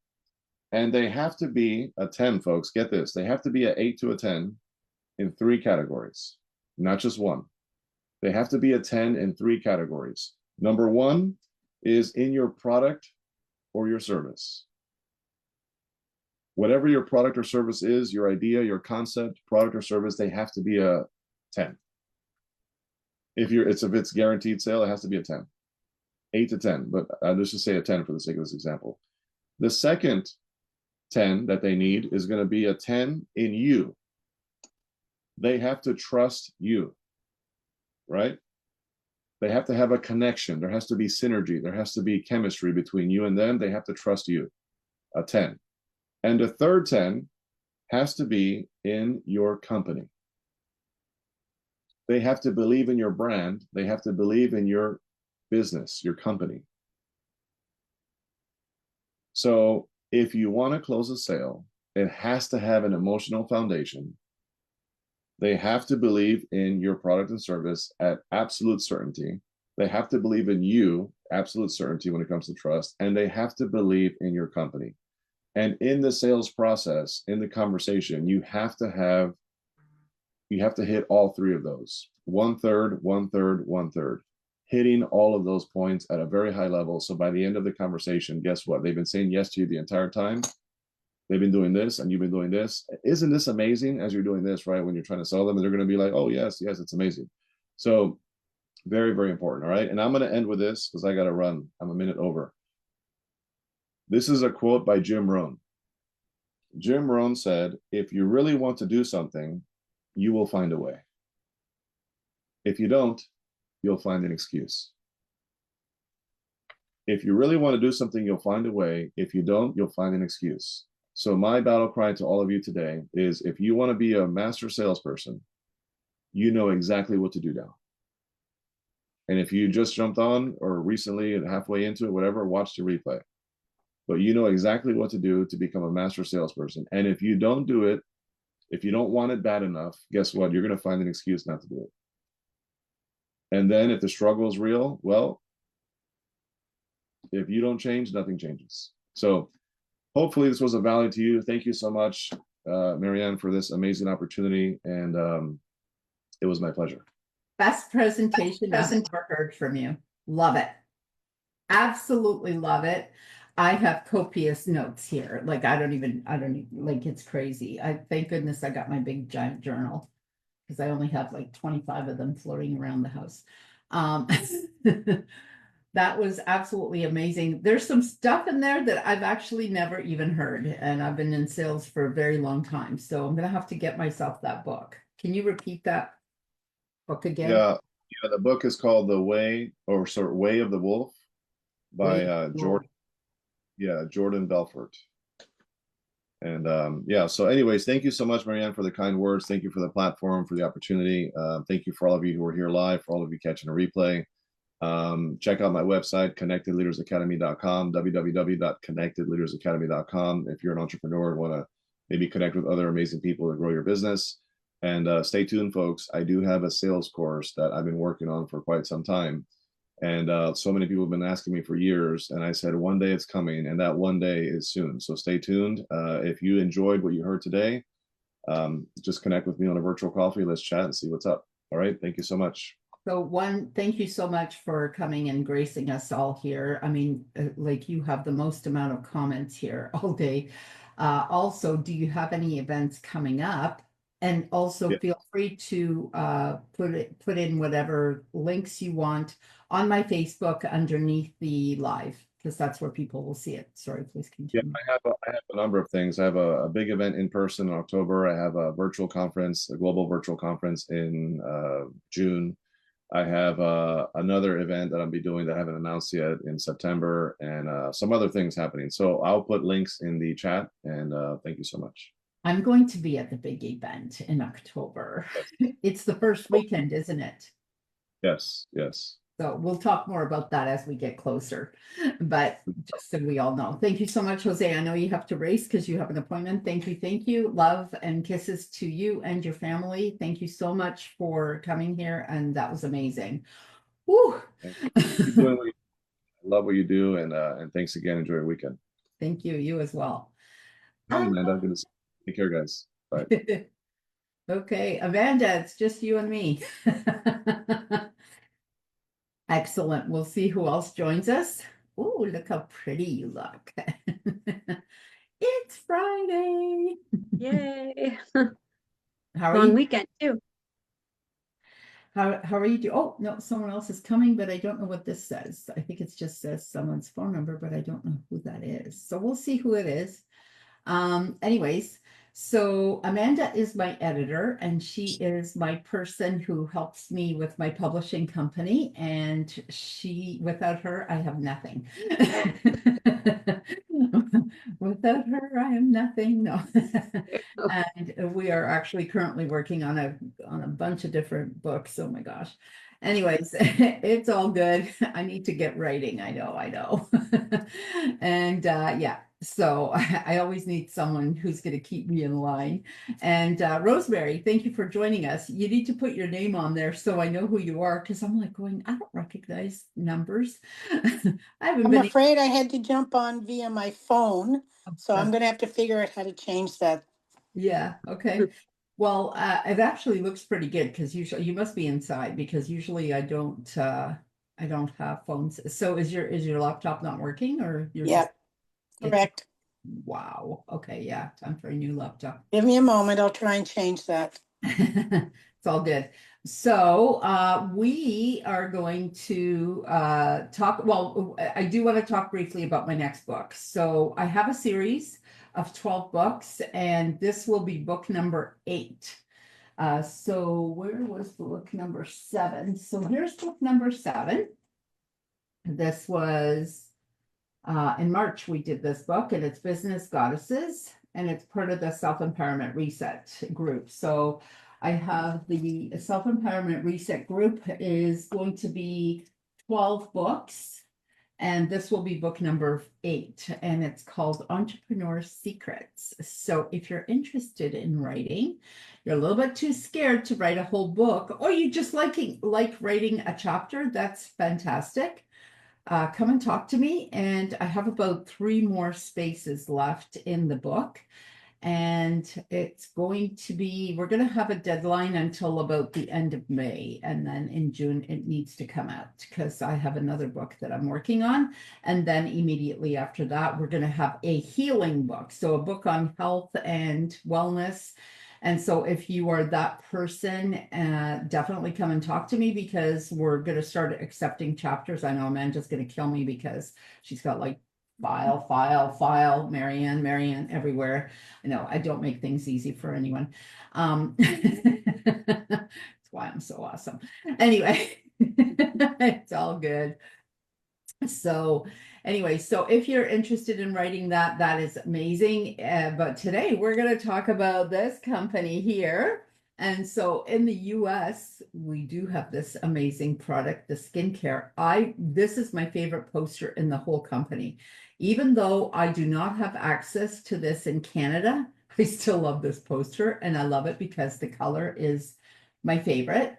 And they have to be a 10, folks. Get this. They have to be an 8 to a 10 in 3 categories, not just 1. They have to be a 10 in 3 categories. Number 1 is in your product or your service. Whatever your product or service is, your idea, your concept, product or service, they have to be a 10. If it's guaranteed sale, it has to be a 10. 8 to 10, but let's just say a 10 for the sake of this example. The second 10 that they need is going to be a 10 in you. They have to trust you, right? They have to have a connection. There has to be synergy. There has to be chemistry between you and them. They have to trust you, a 10. And the third 10 has to be in your company. They have to believe in your brand. They have to believe in your business, your company. So if you want to close a sale, it has to have an emotional foundation. They have to believe in your product and service at absolute certainty. They have to believe in you, absolute certainty when it comes to trust, and they have to believe in your company. And in the sales process, in the conversation, you have to hit all 3 of those. 1/3, 1/3, 1/3. Hitting all of those points at a very high level. So by the end of the conversation, guess what? They've been saying yes to you the entire time. They've been doing this and you've been doing this. Isn't this amazing as you're doing this, right? When you're trying to sell them, and they're going to be like, oh, yes, it's amazing. So very, very important. All right. And I'm going to end with this because I got to run. I'm a minute over. This is a quote by Jim Rohn. Jim Rohn said, if you really want to do something, you will find a way. If you don't, you'll find an excuse. If you really want to do something, you'll find a way. If you don't, you'll find an excuse. So my battle cry to all of you today is, if you want to be a master salesperson, you know exactly what to do now. And if you just jumped on or recently and halfway into it, whatever, watch the replay. But you know exactly what to do to become a master salesperson. And if you don't do it, if you don't want it bad enough, guess what? You're going to find an excuse not to do it. And then if the struggle is real, well, if you don't change, nothing changes. So hopefully this was of value to you. Thank you so much, Marianne, for this amazing opportunity. And it was my pleasure. Best presentation I've ever heard from you. Love it. Absolutely love it. I have copious notes here. Like I don't even like, it's crazy. Thank goodness I got my big giant journal, because I only have like 25 of them floating around the house. That was absolutely amazing. There's some stuff in there that I've actually never even heard, and I've been in sales for a very long time. So I'm gonna have to get myself that book. Can you repeat that book again? Yeah, the book is called The Way, or sort of Way of the Wolf by Jordan. Yeah, Jordan Belfort. And yeah, so anyways, thank you so much, Marianne, for the kind words. Thank you for the platform, for the opportunity. Thank you for all of you who are here live, for all of you catching a replay. Check out my website, connectedleadersacademy.com, www.connectedleadersacademy.com. If you're an entrepreneur and want to maybe connect with other amazing people to grow your business. And stay tuned, folks. I do have a sales course that I've been working on for quite some time. And so many people have been asking me for years. And I said, one day it's coming, and that one day is soon. So stay tuned. If you enjoyed what you heard today, just connect with me on a virtual coffee. Let's chat and see what's up. All right. Thank you so much. So thank you so much for coming and gracing us all here. I mean, like, you have the most amount of comments here all day. Also, do you have any events coming up? And also feel free to put in whatever links you want on my Facebook underneath the live, because that's where people will see it. Sorry, please continue. Yeah, I have a number of things. I have a big event in person in October. I have a virtual conference, a global virtual conference in June. I have another event that I'll be doing that I haven't announced yet in September, and some other things happening. So I'll put links in the chat, and thank you so much. I'm going to be at the big event in October. It's the first weekend, isn't it? Yes, yes. So we'll talk more about that as we get closer, but just so we all know. Thank you so much, Jose. I know you have to race because you have an appointment. Thank you. Thank you. Love and kisses to you and your family. Thank you so much for coming here. And that was amazing. Woo. Keep doing what you do. I love what you do. And thanks again. Enjoy your weekend. Thank you. You as well. Hey, Amanda. Good to see you. Take care, guys. Bye. Okay, Amanda, it's just you and me. Excellent. We'll see who else joins us. Oh, look how pretty you look. It's Friday. Yay. How are Long you? weekend too. How are you doing? Oh, no, someone else is coming, but I don't know what this says. I think it just says someone's phone number, but I don't know who that is. So we'll see who it is. Anyways, so Amanda is my editor, and she is my person who helps me with my publishing company, and without her, I have nothing. Without her, I am nothing. No. And we are actually currently working on a bunch of different books. Oh my gosh. Anyways, it's all good. I need to get writing. I know. And yeah. So I always need someone who's going to keep me in line. And Rosemary, thank you for joining us. You need to put your name on there so I know who you are, because I'm like going, I don't recognize numbers. I'm afraid I had to jump on via my phone, so I'm going to have to figure out how to change that. Yeah, okay. Well, it actually looks pretty good, because usually you must be inside, because usually I don't have phones. So is your laptop not working, or you're Yeah, correct. Wow. Okay, yeah, time for a new laptop. Give me a moment. I'll try and change that. It's all good. So we are going to talk. Well, I do want to talk briefly about my next book. So I have a series of 12 books, and this will be book number 8. So where was book number 7? So here's book number 7. This was In March, we did this book, and it's Business Goddesses, and it's part of the Self-Empowerment Reset group. So I have the Self-Empowerment Reset group is going to be 12 books, and this will be book number 8, and it's called Entrepreneur Secrets. So if you're interested in writing, you're a little bit too scared to write a whole book, or you just like writing a chapter, that's fantastic. Come and talk to me. And I have about 3 more spaces left in the book. And it's going to be, we're going to have a deadline until about the end of May. And then in June, it needs to come out because I have another book that I'm working on. And then immediately after that, we're going to have a healing book. So a book on health and wellness. And so if you are that person, definitely come and talk to me because we're going to start accepting chapters. I know Amanda's going to kill me because she's got like file, Marianne everywhere. I know I don't make things easy for anyone. That's why I'm so awesome. Anyway, it's all good. So anyway, so if you're interested in writing that, that is amazing. But today we're going to talk about this company here. And so in the US, we do have this amazing product, the skincare. This is my favorite poster in the whole company. Even though I do not have access to this in Canada, I still love this poster, and I love it because the color is my favorite.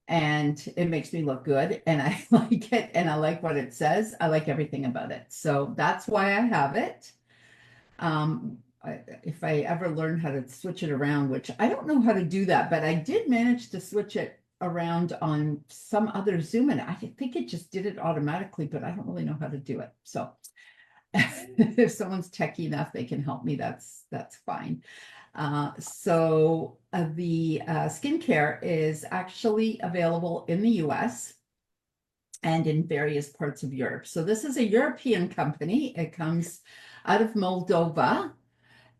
And it makes me look good, and I like it, and I like what it says. I like everything about it. So that's why I have it. If I ever learn how to switch it around, which I don't know how to do that, but I did manage to switch it around on some other Zoom, and I think it just did it automatically, but I don't really know how to do it. So if someone's techie enough, they can help me. That's fine. So the skincare is actually available in the US and in various parts of Europe. So this is a European company. It comes out of Moldova,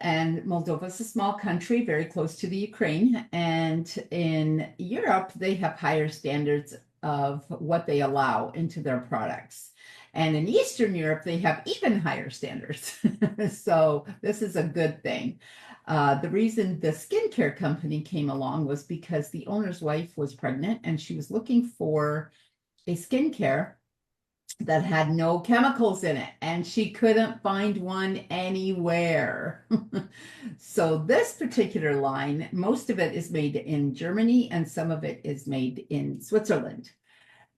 and Moldova is a small country very close to the Ukraine. And in Europe, they have higher standards of what they allow into their products. And in Eastern Europe, they have even higher standards. So this is a good thing. The reason the skincare company came along was because the owner's wife was pregnant and she was looking for a skincare that had no chemicals in it, and she couldn't find one anywhere. So this particular line, most of it is made in Germany and some of it is made in Switzerland,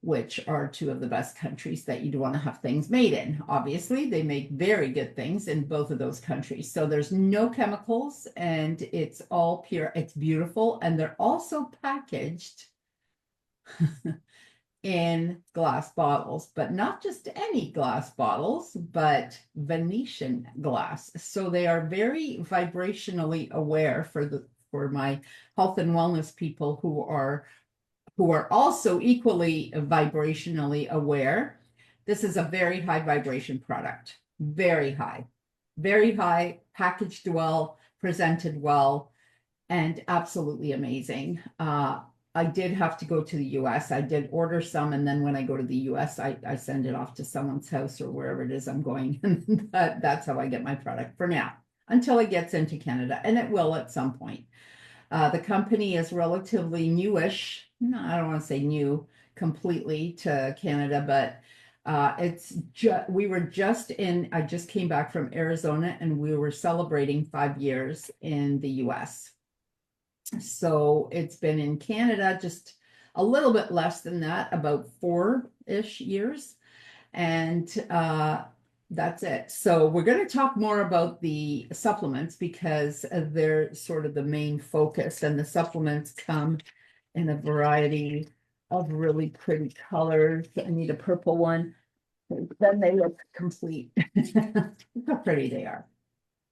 which are 2 of the best countries that you'd want to have things made in. Obviously, they make very good things in both of those countries. So there's no chemicals and it's all pure. It's beautiful. And they're also packaged in glass bottles, but not just any glass bottles, but Venetian glass. So they are very vibrationally aware for my health and wellness people who are also equally vibrationally aware. This is a very high vibration product, very high, packaged well, presented well, and absolutely amazing. I did have to go to the US. I did order some, and then when I go to the US, I send it off to someone's house or wherever it is I'm going. And that's how I get my product for now, until it gets into Canada, and it will at some point. The company is relatively newish. No, I don't want to say new completely to Canada, but I just came back from Arizona and we were celebrating 5 years in the US. So it's been in Canada just a little bit less than that, about 4-ish years. And that's it. So we're going to talk more about the supplements because they're sort of the main focus, and the supplements come in a variety of really pretty colors. I need a purple one. Then they look complete. Look how pretty they are.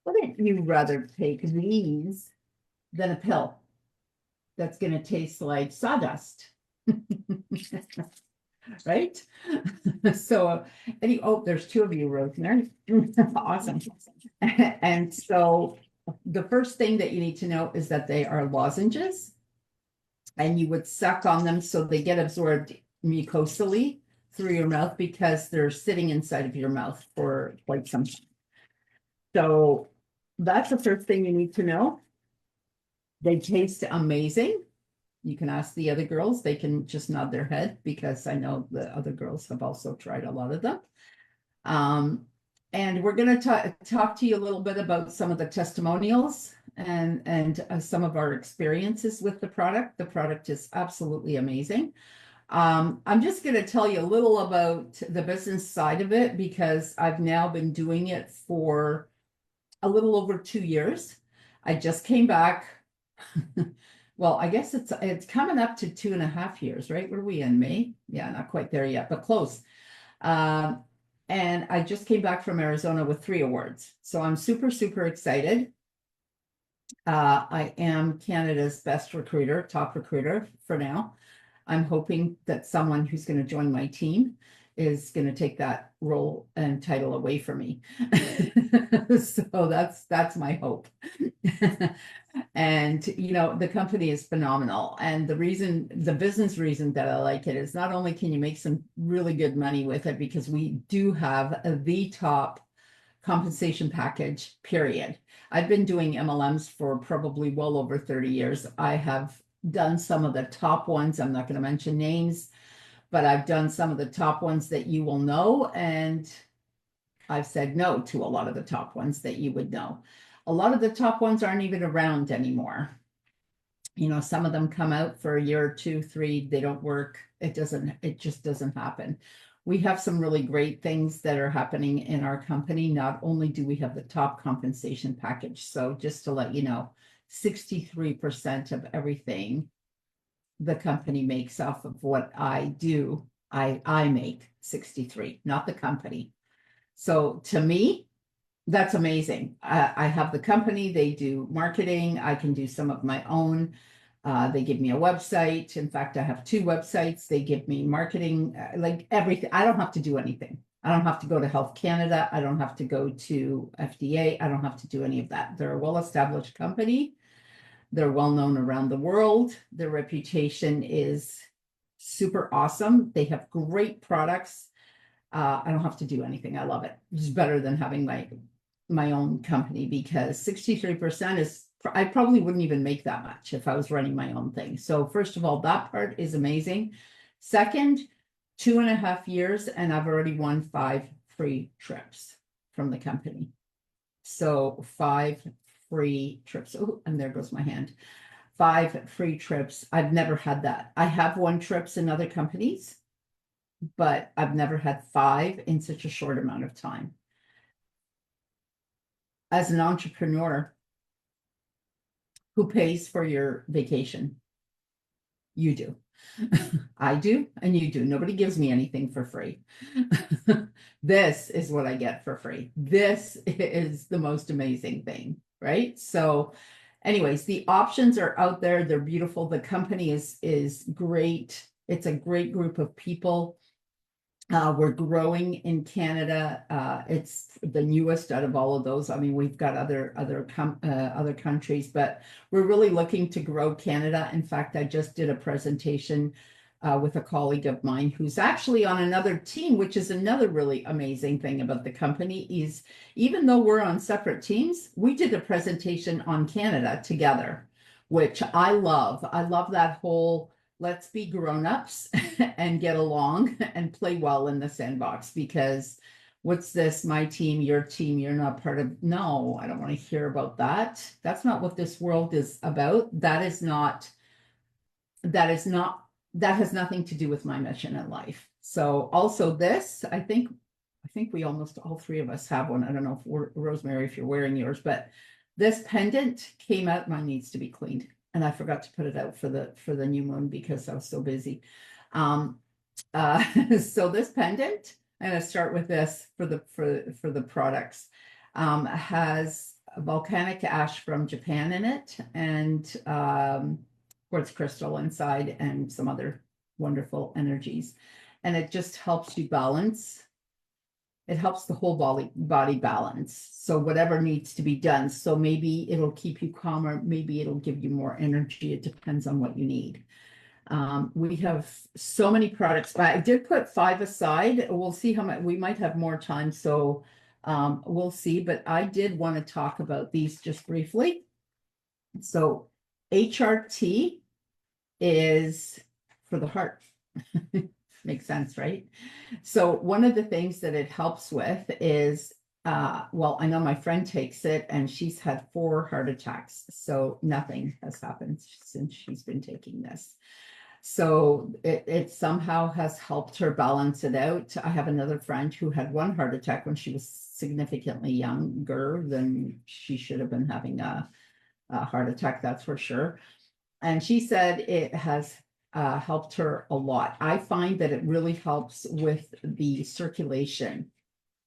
Wouldn't you rather take these than a pill that's going to taste like sawdust? Right? So, there's 2 of you, Rosemary. Awesome. And so the first thing that you need to know is that they are lozenges, and you would suck on them so they get absorbed mucosally through your mouth because they're sitting inside of your mouth for quite some time. So that's the first thing you need to know. They taste amazing. You can ask the other girls, they can just nod their head because I know the other girls have also tried a lot of them. And we're going to talk to you a little bit about some of the testimonials and some of our experiences with the product. The product is absolutely amazing. I'm just going to tell you a little about the business side of it because I've now been doing it for a little over 2 years. I just came back. Well, I guess it's coming up to 2.5 years, right? What are we in, May? Yeah, not quite there yet, but close. And I just came back from Arizona with 3 awards. So I'm super, super excited. I am Canada's best recruiter, top recruiter for now. I'm hoping that someone who's going to join my team is going to take that role and title away from me. So that's my hope. And, you know, the company is phenomenal. And the business reason that I like it is not only can you make some really good money with it, because we do have the top compensation package, period. I've been doing MLMs for probably well over 30 years. I have done some of the top ones. I'm not going to mention names, but I've done some of the top ones that you will know. And I've said no to a lot of the top ones that you would know. A lot of the top ones aren't even around anymore. You know, some of them come out for a year or 2, 3, they don't work. It just doesn't happen. We have some really great things that are happening in our company. Not only do we have the top compensation package, so just to let you know, 63% of everything the company makes off of what I do, I make 63, not the company. So to me, that's amazing. I have the company, they do marketing. I can do some of my own. They give me a website. In fact, I have 2 websites. They give me marketing, like everything. I don't have to do anything. I don't have to go to Health Canada. I don't have to go to FDA. I don't have to do any of that. They're a well-established company. They're well-known around the world. Their reputation is super awesome. They have great products. I don't have to do anything. I love it. It's better than having my own company because 63% is, I probably wouldn't even make that much if I was running my own thing. So first of all, that part is amazing. Second, 2.5 years, and I've already won 5 free trips from the company. So 5 free trips. Oh, and there goes my hand. 5 free trips. I've never had that. I have won trips in other companies, but I've never had 5 in such a short amount of time. As an entrepreneur, who pays for your vacation? You do. I do, and you do. Nobody gives me anything for free. This is what I get for free. This is the most amazing thing, right? So anyways, the options are out there. They're beautiful. The company is great. It's a great group of people. We're growing in Canada. It's the newest out of all of those. I mean, we've got other countries, but we're really looking to grow Canada. In fact, I just did a presentation with a colleague of mine who's actually on another team, which is another really amazing thing about the company is even though we're on separate teams, we did a presentation on Canada together, which I love. I love that whole let's be grown-ups and get along and play well in the sandbox because what's this, my team, you're not part of, no, I don't want to hear about that. That's not what this world is about. That has nothing to do with my mission in life. So also this, I think we almost all 3 of us have one. I don't know if Rosemary, if you're wearing yours, but this pendant came out, mine needs to be cleaned. And I forgot to put it out for the new moon because I was so busy. So this pendant, I'm going to start with this for the products. Has a volcanic ash from Japan in it and quartz crystal inside and some other wonderful energies. And it just helps you balance. It helps the whole body balance. So whatever needs to be done. So maybe it'll keep you calmer. Maybe it'll give you more energy. It depends on what you need. We have so many products, but I did put 5 aside. We'll see how much, we might have more time, so we'll see, but I did want to talk about these just briefly. So HRT is for the heart. Makes sense, right? So one of the things that it helps with is, well, I know my friend takes it and she's had 4 heart attacks. So nothing has happened since she's been taking this. So it somehow has helped her balance it out. I have another friend who had 1 heart attack when she was significantly younger than she should have been having a heart attack, that's for sure. And she said it has helped her a lot. I find that it really helps with the circulation,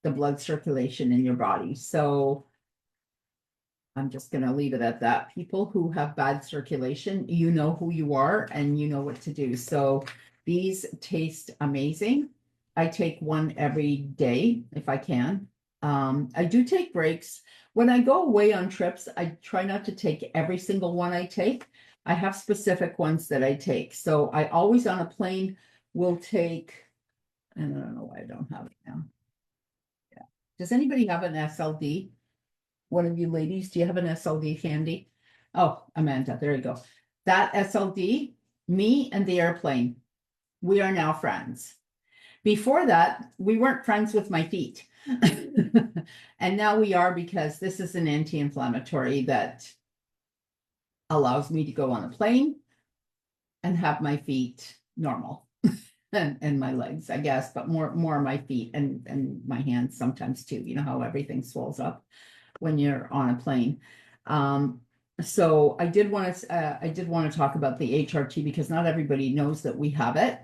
the blood circulation in your body. So I'm just going to leave it at that. People who have bad circulation, you know who you are and you know what to do. So these taste amazing. I take 1 every day if I can. I do take breaks. When I go away on trips, I try not to take every single one I take. I have specific ones that I take. So I always on a plane will take, and I don't know why I don't have it now. Yeah. Does anybody have an SLD? One of you ladies, do you have an SLD handy? Oh, Amanda, there you go. That SLD, me and the airplane, we are now friends. Before that, we weren't friends with my feet. And now we are, because this is an anti-inflammatory that allows me to go on a plane and have my feet normal. and my legs, I guess, but more my feet and my hands sometimes too. You know how everything swells up when you're on a plane. So I did want to talk about the HRT because not everybody knows that we have it.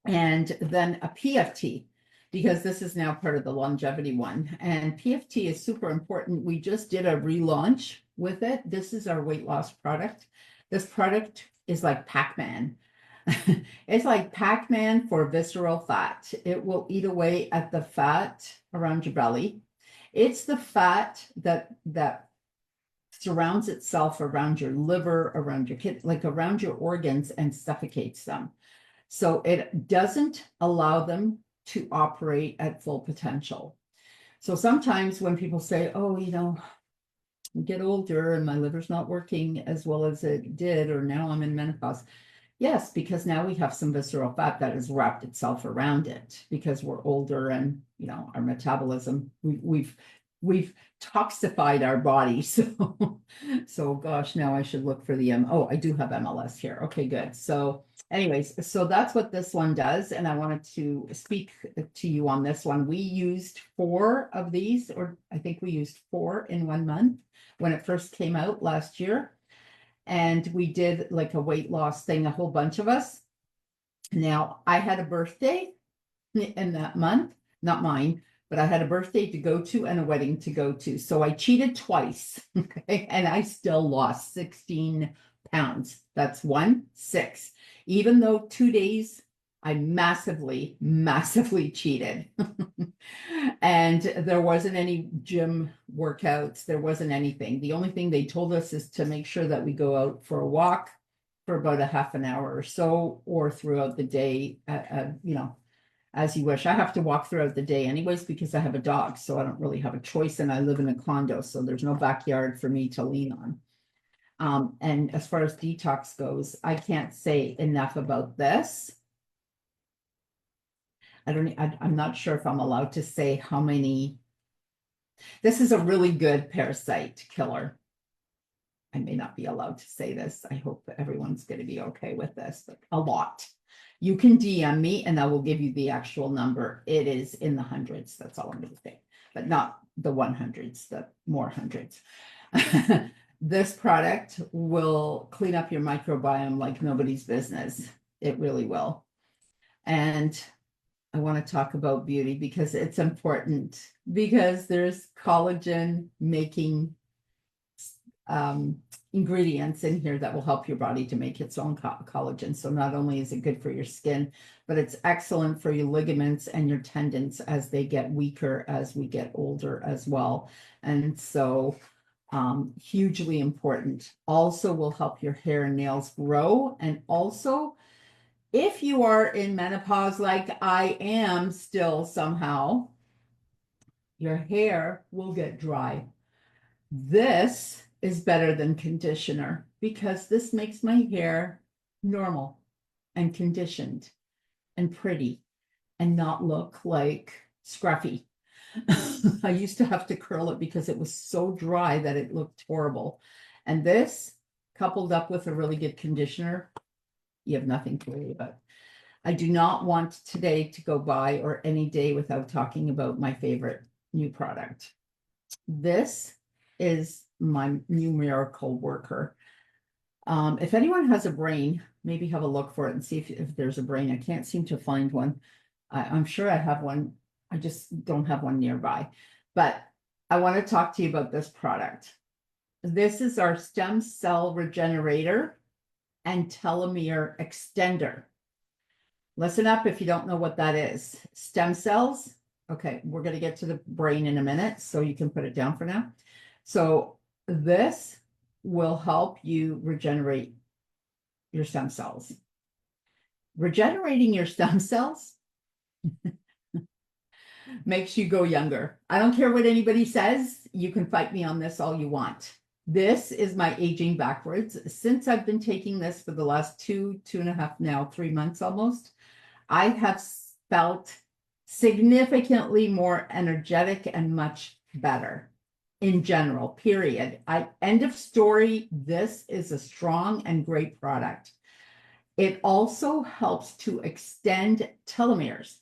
And then a PFT, because this is now part of the longevity one. And PFT is super important. We just did a relaunch with it. This is our weight loss product. This product is like Pac-Man. It's like Pac-Man for visceral fat. It will eat away at the fat around your belly. It's the fat that surrounds itself around your liver, around your kidney, like around your organs, and suffocates them. So it doesn't allow them to operate at full potential. So sometimes when people say, oh, you know, I get older and my liver's not working as well as it did, or now I'm in menopause. Yes, because now we have some visceral fat that has wrapped itself around it because we're older and, you know, our metabolism, we've toxified our body. So gosh, now I should look for the, oh, I do have MLS here. Okay, good. So anyways, so that's what this one does. And I wanted to speak to you on this one. We used 4 of these, or I think we used 4 in 1 month when it first came out last year. And we did like a weight loss thing, a whole bunch of us. Now, I had a birthday in that month, not mine, but I had a birthday to go to and a wedding to go to. So I cheated twice, okay? And I still lost 16 pounds. That's 6. Even though 2 days, I massively cheated. And there wasn't any gym workouts. There wasn't anything. The only thing they told us is to make sure that we go out for a walk for about a half an hour or so, or throughout the day, you know, as you wish. I have to walk throughout the day anyways, because I have a dog. So I don't really have a choice. And I live in a condo. So there's no backyard for me to lean on. And as far as detox goes, I can't say enough about this. I'm not sure if I'm allowed to say how many. This is a really good parasite killer. I may not be allowed to say this. I hope everyone's going to be okay with this, but a lot. You can DM me and I will give you the actual number. It is in the hundreds. That's all I'm going to say, but not the 100s, the more hundreds. This product will clean up your microbiome like nobody's business. It really will. And I want to talk about beauty because it's important, because there's collagen making ingredients in here that will help your body to make its own collagen. So not only is it good for your skin, but it's excellent for your ligaments and your tendons as they get weaker as we get older as well. And so Hugely important. Also will help your hair and nails grow. And also, if you are in menopause, like I am still somehow, your hair will get dry. This is better than conditioner because this makes my hair normal and conditioned and pretty and not look like scruffy. I used to have to curl it because it was so dry that it looked horrible. And this, coupled up with a really good conditioner, you have nothing to worry about. I do not want today to go by or any day without talking about my favorite new product. This is my new miracle worker. If anyone has a brain, maybe have a look for it and see if there's a brain. I can't seem to find one. I'm sure I have one. I just don't have one nearby. But I want to talk to you about this product. This is our stem cell regenerator and telomere extender. Listen up if you don't know what that is. Stem cells. Okay, we're going to get to the brain in a minute, so you can put it down for now. So this will help you regenerate your stem cells. Regenerating your stem cells makes you go younger. I don't care what anybody says. You can fight me on this all you want. This is my aging backwards. Since I've been taking this for the last 2.5, 3 months almost, I have felt significantly more energetic and much better in general, period. End of story. This is a strong and great product. It also helps to extend telomeres.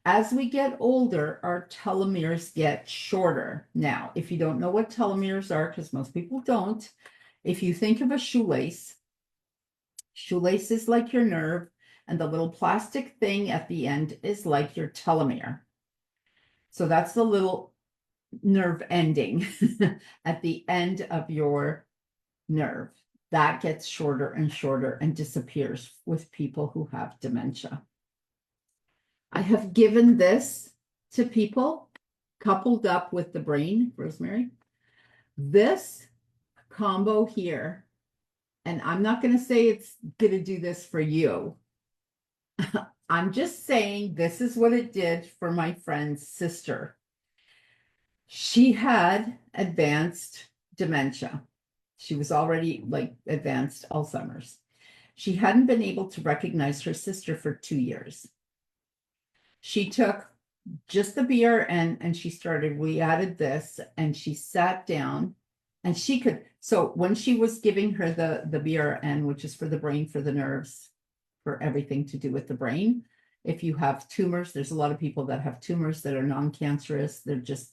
As we get older, our telomeres get shorter. Now, if you don't know what telomeres are, because most people don't, if you think of a shoelace is like your nerve, and the little plastic thing at the end is like your telomere. So that's the little nerve ending at the end of your nerve. That gets shorter and shorter and disappears with people who have dementia. I have given this to people coupled up with the brain, Rosemary. This combo here, and I'm not going to say it's going to do this for you. I'm just saying this is what it did for my friend's sister. She had advanced dementia. She was already like advanced Alzheimer's. She hadn't been able to recognize her sister for 2 years. She took just the BRN and we added this and she sat down and she could, so when she was giving her the BRN, which is for the brain, for the nerves, for everything to do with the brain. If you have tumors, there's a lot of people that have tumors that are non-cancerous. They're just,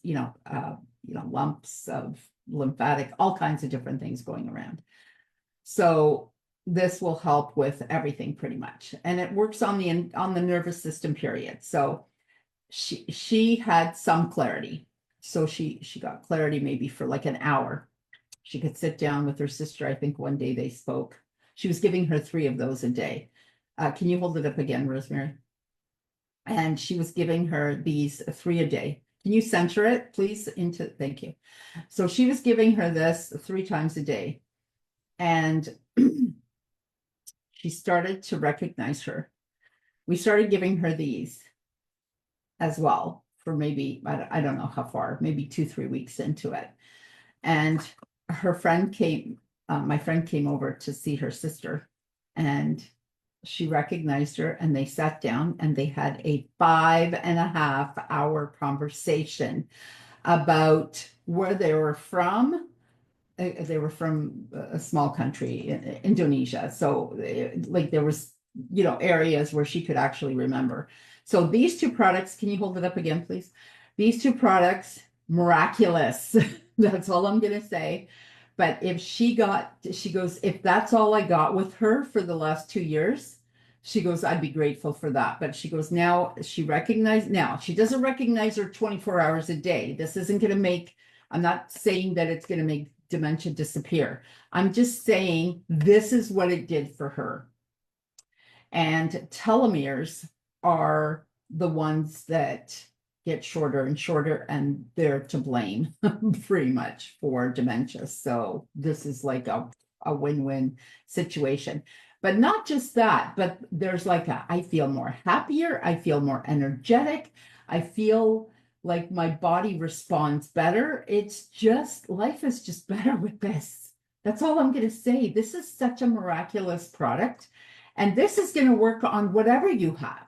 lumps of lymphatic, all kinds of different things going around. So this will help with everything pretty much. And it works on the nervous system, period. So she had some clarity. So she got clarity maybe for like an hour. She could sit down with her sister. I think one day they spoke. She was giving her 3 of those a day. Can you hold it up again, Rosemary? And she was giving her these 3 a day. Can you center it, please? Thank you. So she was giving her this 3 times a day. And she started to recognize her. We started giving her these as well for maybe, I don't know how far, maybe 2-3 weeks into it. And her friend came, my friend came over to see her sister, and she recognized her, and they sat down and they had a 5.5-hour conversation about where they were from. They were from a small country, Indonesia. So like there was, areas where she could actually remember. So these 2 products, can you hold it up again, please? These 2 products, miraculous. That's all I'm going to say. But she goes, if that's all I got with her for the last 2 years, she goes, I'd be grateful for that. But she goes, now she doesn't recognize her 24 hours a day. This isn't going to make, I'm not saying that it's going to make dementia disappear. I'm just saying this is what it did for her. And telomeres are the ones that get shorter and shorter, and they're to blame pretty much for dementia. So this is like a win-win situation. But not just that, but there's like I feel more happier, I feel more energetic, I feel like my body responds better. It's just, life is just better with this. That's all I'm going to say. This is such a miraculous product. And this is going to work on whatever you have.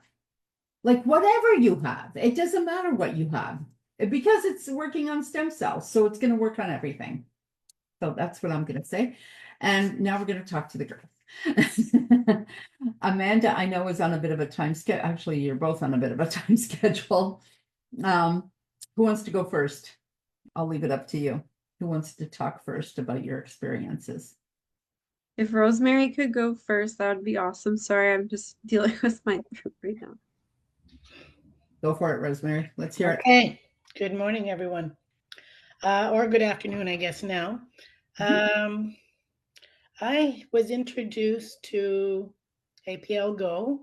Like whatever you have. It doesn't matter what you have. Because it's working on stem cells. So it's going to work on everything. So that's what I'm going to say. And now we're going to talk to the girls. Amanda, I know, is on a bit of a time schedule. Actually, you're both on a bit of a time schedule. Who wants to go first? I'll leave it up to you. Who wants to talk first about your experiences? If Rosemary could go first, that would be awesome. Sorry, I'm just dealing with my throat right now. Go for it, Rosemary. Let's hear it. Okay. Good morning, everyone. Or good afternoon, I guess now. I was introduced to APLGO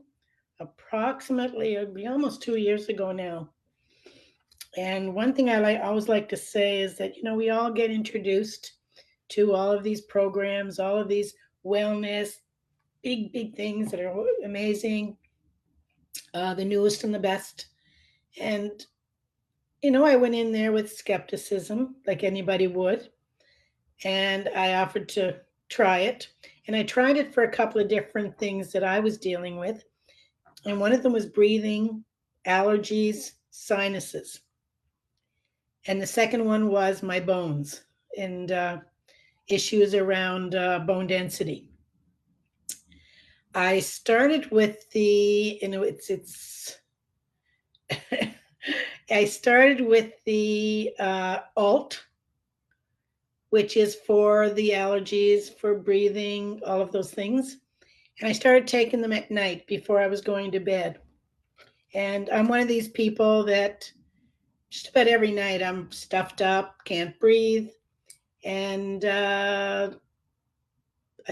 approximately, it'll be almost 2 years ago now. And one thing I always like to say is that, you know, we all get introduced to all of these programs, all of these wellness, big things that are amazing, the newest and the best. And, you know, I went in there with skepticism, like anybody would. And I offered to try it. And I tried it for a couple of different things that I was dealing with. And one of them was breathing, allergies, sinuses. And the second one was my bones and issues around bone density. I started with the, you know, I started with the ALT, which is for the allergies, for breathing, all of those things. And I started taking them at night before I was going to bed. And I'm one of these people that just about every night I'm stuffed up, can't breathe. And I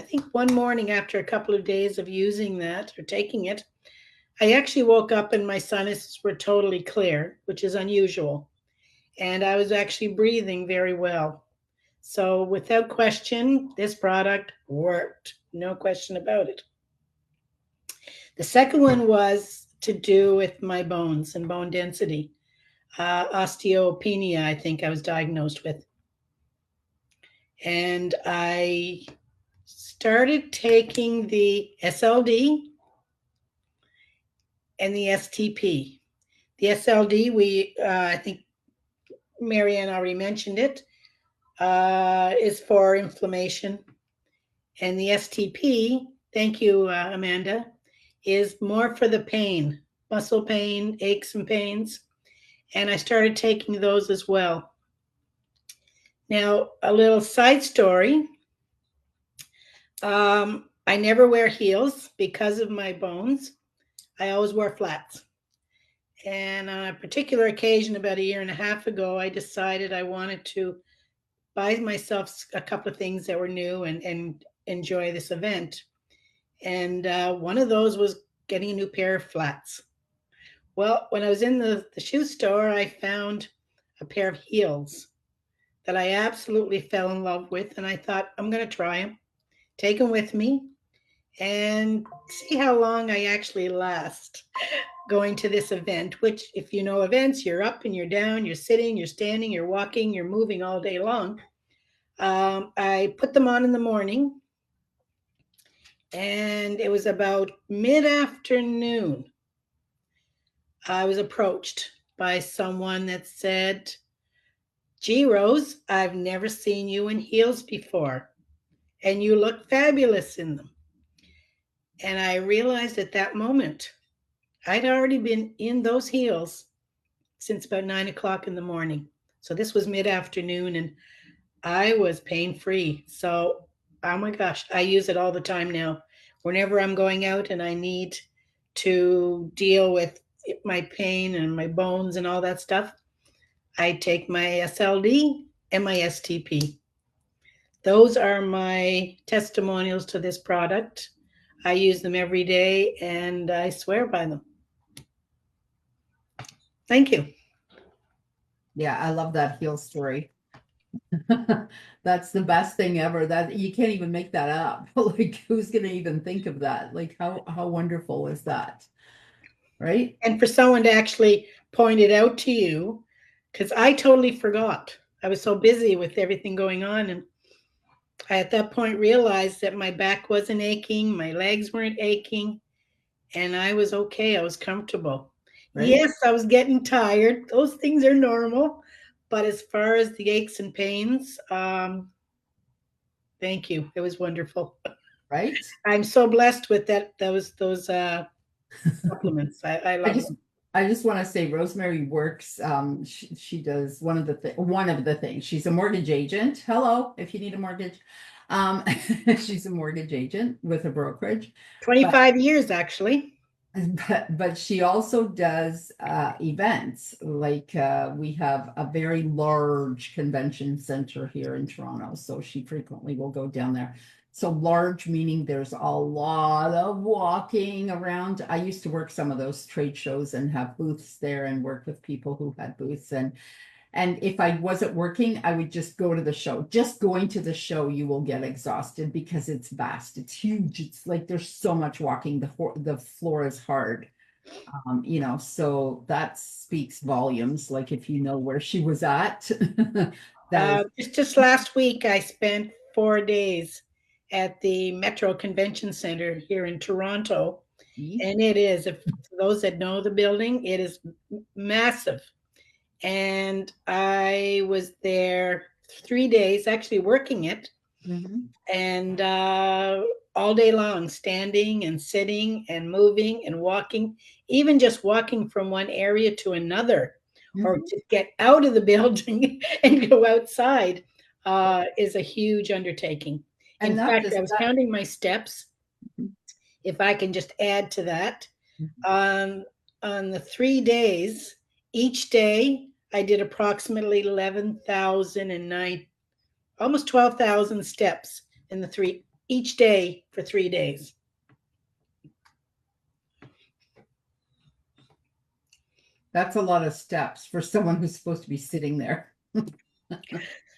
think one morning after a couple of days of using that or taking it, I actually woke up and my sinuses were totally clear, which is unusual. And I was actually breathing very well. So without question, this product worked. No question about it. The second one was to do with my bones and bone density. Osteopenia, I think I was diagnosed with. And I started taking the SLD and the STP. The SLD, I think Marianne already mentioned it, is for inflammation. And the STP, thank you, Amanda, is more for the pain, muscle pain, aches and pains. And I started taking those as well. Now, a little side story. I never wear heels because of my bones. I always wear flats. And on a particular occasion, about 1.5 years ago, I decided I wanted to buy myself a couple of things that were new and enjoy this event. And one of those was getting a new pair of flats. Well, when I was in the shoe store, I found a pair of heels that I absolutely fell in love with. And I thought, I'm going to try them, take them with me, and see how long I actually last going to this event, which, if you know events, you're up and you're down, you're sitting, you're standing, you're walking, you're moving all day long. I put them on in the morning, and it was about mid-afternoon. I was approached by someone that said, "Gee, Rose, I've never seen you in heels before, and you look fabulous in them." And I realized at that moment, I'd already been in those heels since about 9 o'clock in the morning. So this was mid-afternoon, and I was pain-free. So, oh my gosh, I use it all the time now. Whenever I'm going out and I need to deal with my pain and my bones and all that stuff, I take my SLD and my STP. Those are my testimonials to this product. I use them every day, and I swear by them. Thank you. Yeah, I love that heel story. That's the best thing ever. That you can't even make that up. Like, who's gonna even think of that? Like, how wonderful is that? Right? And for someone to actually point it out to you, because I totally forgot. I was so busy with everything going on. And I, at that point, realized that my back wasn't aching, my legs weren't aching, and I was okay. I was comfortable. Right? Yes, I was getting tired. Those things are normal. But as far as the aches and pains, thank you. It was wonderful. Right? I'm so blessed with that. Those supplements. I I love just them. I just want to say Rosemary works, she does one of the things. She's a mortgage agent. Hello, if you need a mortgage. Um, she's a mortgage agent with a brokerage. 25 years, actually. But she also does events. Like we have a very large convention center here in Toronto, so she frequently will go down there. So large meaning there's a lot of walking around. I used to work some of those trade shows and have booths there and work with people who had booths, and if I wasn't working, I would just go to the show. Just going to the show, you will get exhausted because it's vast. It's huge. It's like there's so much walking. The floor is hard. So that speaks volumes. Like if you know where she was at, that Just last week, I spent 4 days at the Metro Convention Center here in Toronto, is and it is, if for those that know the building, it is massive. And I was there 3 days, actually working it, and all day long, standing and sitting and moving and walking, even just walking from one area to another, or to get out of the building and go outside is a huge undertaking. In fact, I was counting my steps. If I can just add to that, on the 3 days, each day I did approximately 11,009, almost 12,000 steps in each day for 3 days. That's a lot of steps for someone who's supposed to be sitting there.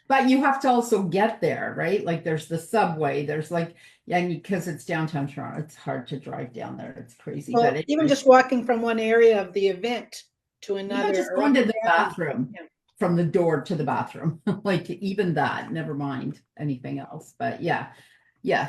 But you have to also get there, right? Like there's the subway, there's like, and because it's downtown Toronto, it's hard to drive down there. It's crazy. Well, But even just walking from one area of the event to another. Even just going to the bathroom, from the door to the bathroom, like even that, never mind anything else. But yeah,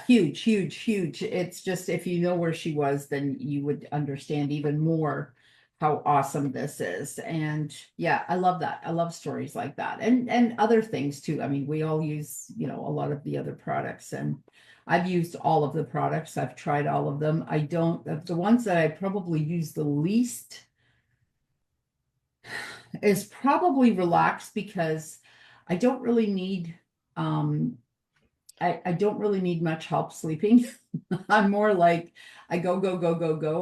huge. It's just, if you know where she was, then you would understand even more how awesome this is. And yeah, I love that. I love stories like that, and other things too. I mean, we all use, a lot of the other products, and I've used all of the products. I've tried all of them. The ones that I probably use the least is probably Relax, because I don't really need I don't really need much help sleeping. I'm more like I go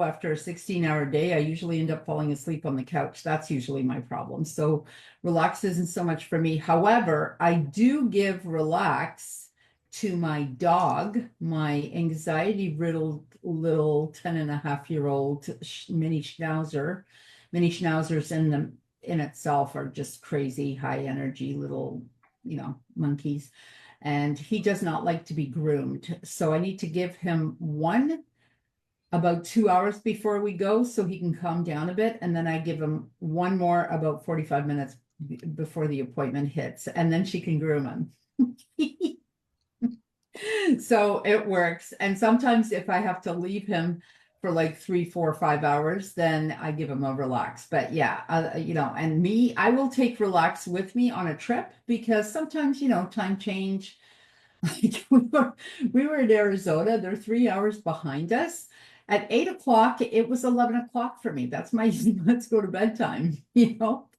after a 16-hour day. I usually end up falling asleep on the couch. That's usually my problem. So Relax isn't so much for me. However, I do give Relax to my dog, my anxiety-riddled little 10-and-a-half-year-old mini schnauzer. Mini schnauzers in itself are just crazy high energy little, monkeys. And he does not like to be groomed. So I need to give him one about 2 hours before we go so he can calm down a bit. And then I give him one more about 45 minutes before the appointment hits. And then she can groom him. So it works. And sometimes if I have to leave him for like 3, 4, 5 hours, then I give him a Relax. But yeah, and me, I will take Relax with me on a trip, because sometimes, time change. Like we were in Arizona, they're 3 hours behind us. At 8 o'clock, it was 11 o'clock for me. That's my let's go to bedtime.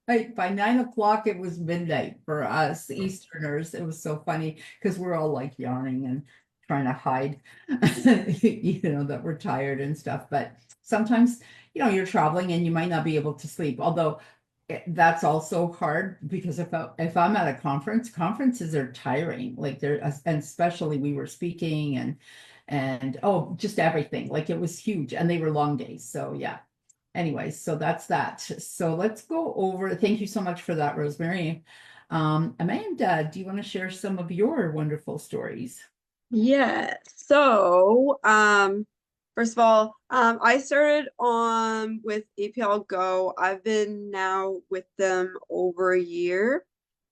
By 9 o'clock, it was midnight for us Easterners. It was so funny because we're all like yawning and trying to hide, that we're tired and stuff. But sometimes, you're traveling and you might not be able to sleep. Although that's also hard, because if I'm at a conferences are tiring. Like and especially we were speaking and just everything. Like it was huge, and they were long days. So yeah. anyways, so that's that. So let's go over. Thank you so much for that, Rosemary. Amanda, do you want to share some of your wonderful stories? Yeah. So, first of all, I started on with APLGO. I've been now with them over a year,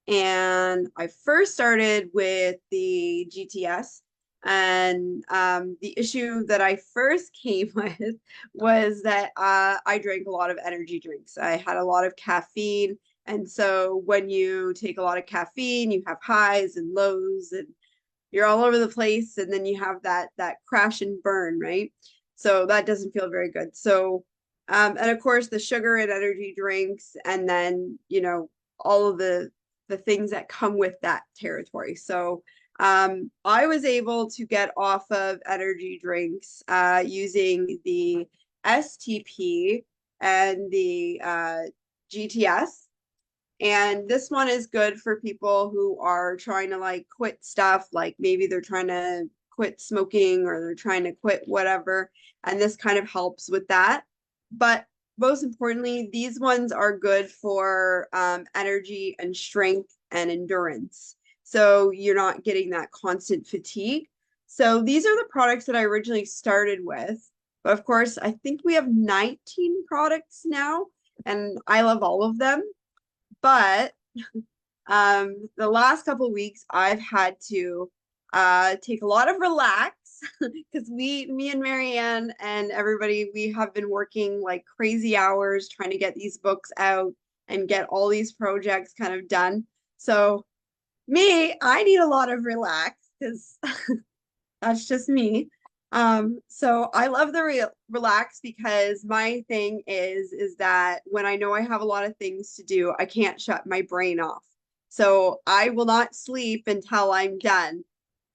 and I first started with the GTS. And the issue that I first came with was that I drank a lot of energy drinks. I had a lot of caffeine. And so when you take a lot of caffeine, you have highs and lows, and you're all over the place, and then you have that crash and burn, right? So that doesn't feel very good. So and of course the sugar and energy drinks, and then all of the things that come with that territory. So I was able to get off of energy drinks using the STP and the GTS. And this one is good for people who are trying to like quit stuff, like maybe they're trying to quit smoking or they're trying to quit whatever. And this kind of helps with that. But most importantly, these ones are good for energy and strength and endurance. So you're not getting that constant fatigue. So these are the products that I originally started with. But of course, I think we have 19 products now, and I love all of them. But the last couple of weeks I've had to take a lot of relax because me and Marianne and everybody, we have been working like crazy hours trying to get these books out and get all these projects kind of done. So I need a lot of relax because that's just me. So I love the relax because my thing is that when I know I have a lot of things to do, I can't shut my brain off. So I will not sleep until I'm done.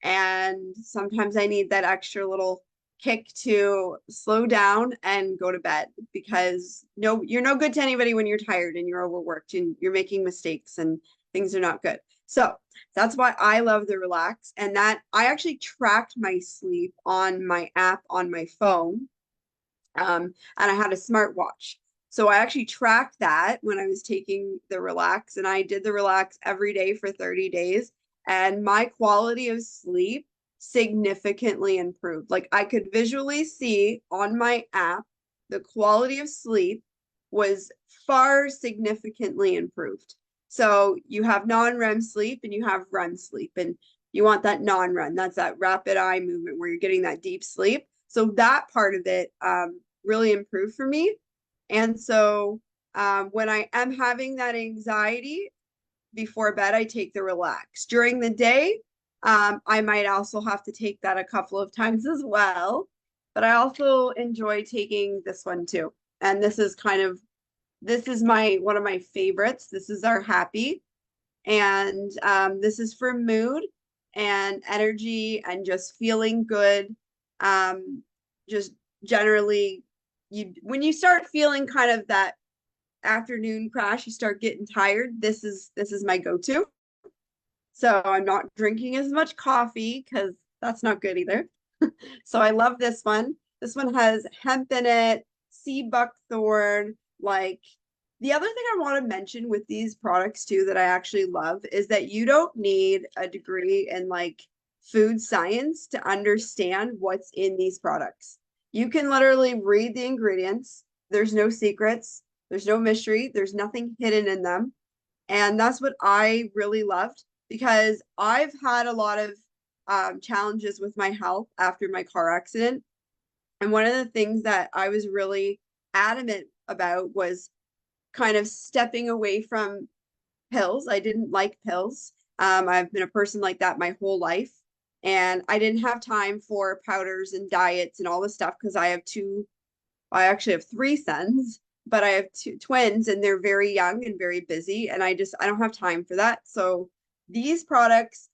And sometimes I need that extra little kick to slow down and go to bed, because no, you're no good to anybody when you're tired and you're overworked and you're making mistakes and things are not good. So that's why I love the relax, and that I actually tracked my sleep on my app on my phone. And I had a smartwatch. So I actually tracked that when I was taking the relax, and I did the relax every day for 30 days. And my quality of sleep significantly improved. Like I could visually see on my app, the quality of sleep was far significantly improved. So you have non-REM sleep and you have REM sleep, and you want that non-REM. That's that rapid eye movement where you're getting that deep sleep. So that part of it really improved for me. And so when I am having that anxiety before bed, I take the relax. During the day, I might also have to take that a couple of times as well. But I also enjoy taking this one too. And this is one of my favorites. This is our happy. And this is for mood and energy and just feeling good. Just generally, when you start feeling kind of that afternoon crash, you start getting tired, this is my go-to. So I'm not drinking as much coffee because that's not good either. So I love this one. This one has hemp in it, sea buckthorn. Like, the other thing I want to mention with these products too that I actually love is that you don't need a degree in like food science to understand what's in these products. You can literally read the ingredients. There's no secrets. There's no mystery. There's nothing hidden in them. And that's what I really loved, because I've had a lot of challenges with my health after my car accident. And one of the things that I was really adamant about was kind of stepping away from pills. I didn't like pills. I've been a person like that my whole life. And I didn't have time for powders and diets and all this stuff because I actually have 3 sons, but I have 2 twins and they're very young and very busy. And I don't have time for that. So these products,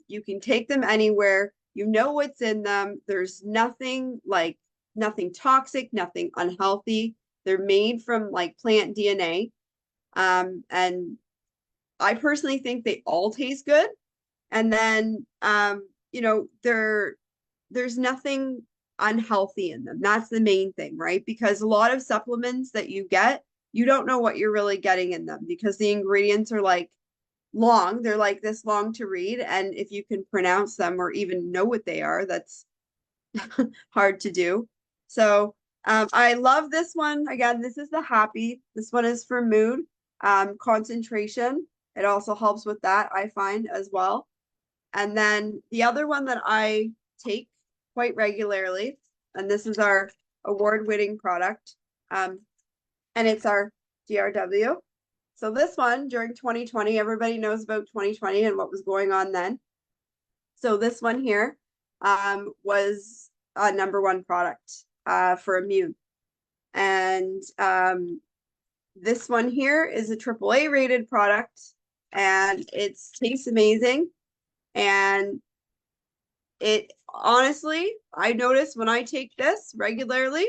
you can take them anywhere. You know what's in them. There's nothing toxic, nothing unhealthy. They're made from like plant DNA. And I personally think they all taste good. And then, there's nothing unhealthy in them. That's the main thing, right? Because a lot of supplements that you get, you don't know what you're really getting in them because the ingredients are like long. They're like this long to read. And if you can pronounce them or even know what they are, that's hard to do. So I love this one. Again, this is the Happy. This one is for mood, concentration. It also helps with that, I find, as well. And then the other one that I take quite regularly, and this is our award-winning product, and it's our GRW. So this one, during 2020, everybody knows about 2020 and what was going on then. So this one here was a #1 product for immune. And this one here is a AAA rated product, and it tastes amazing. And it honestly, I notice when I take this regularly,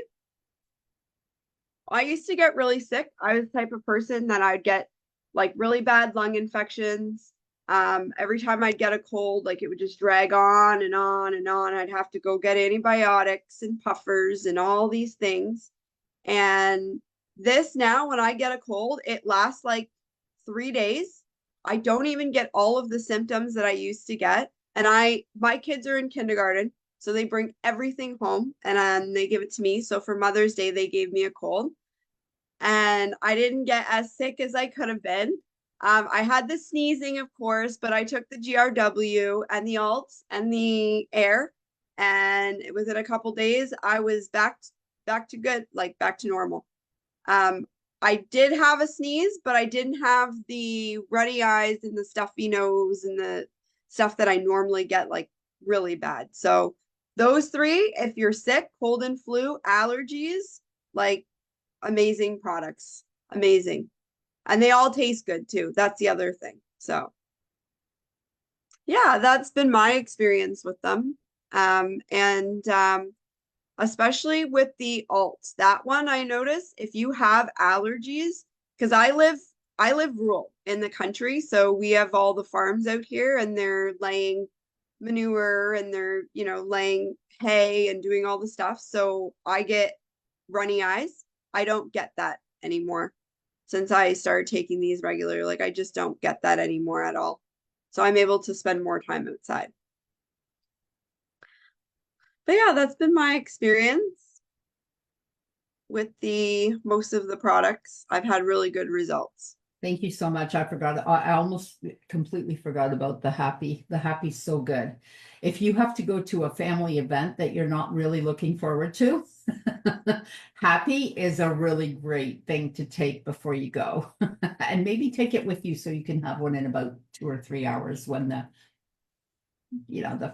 I used to get really sick. I was the type of person that I'd get like really bad lung infections. Every time I'd get a cold, like it would just drag on and on and on. I'd have to go get antibiotics and puffers and all these things. And this now, when I get a cold, it lasts like 3 days. I don't even get all of the symptoms that I used to get. And my kids are in kindergarten, so they bring everything home and they give it to me. So for Mother's Day, they gave me a cold. And I didn't get as sick as I could have been. I had the sneezing, of course, but I took the GRW and the Alt and the Air. And within a couple days, I was back to good, like back to normal. I did have a sneeze, but I didn't have the runny eyes and the stuffy nose and the stuff that I normally get like really bad. So those three, if you're sick, cold and flu, allergies, like amazing products, amazing. And they all taste good too. That's the other thing. So yeah, that's been my experience with them. Especially with the Alt, that one I notice if you have allergies, because I live rural in the country, so we have all the farms out here and they're laying manure and they're, laying hay and doing all the stuff. So I get runny eyes. I don't get that anymore since I started taking these regular. Like I just don't get that anymore at all. So I'm able to spend more time outside. But yeah, that's been my experience with most of the products. I've had really good results. Thank you so much. I forgot. I almost completely forgot about the Happy. The Happy's so good. If you have to go to a family event that you're not really looking forward to, Happy is a really great thing to take before you go. And maybe take it with you so you can have one in about 2 or 3 hours when the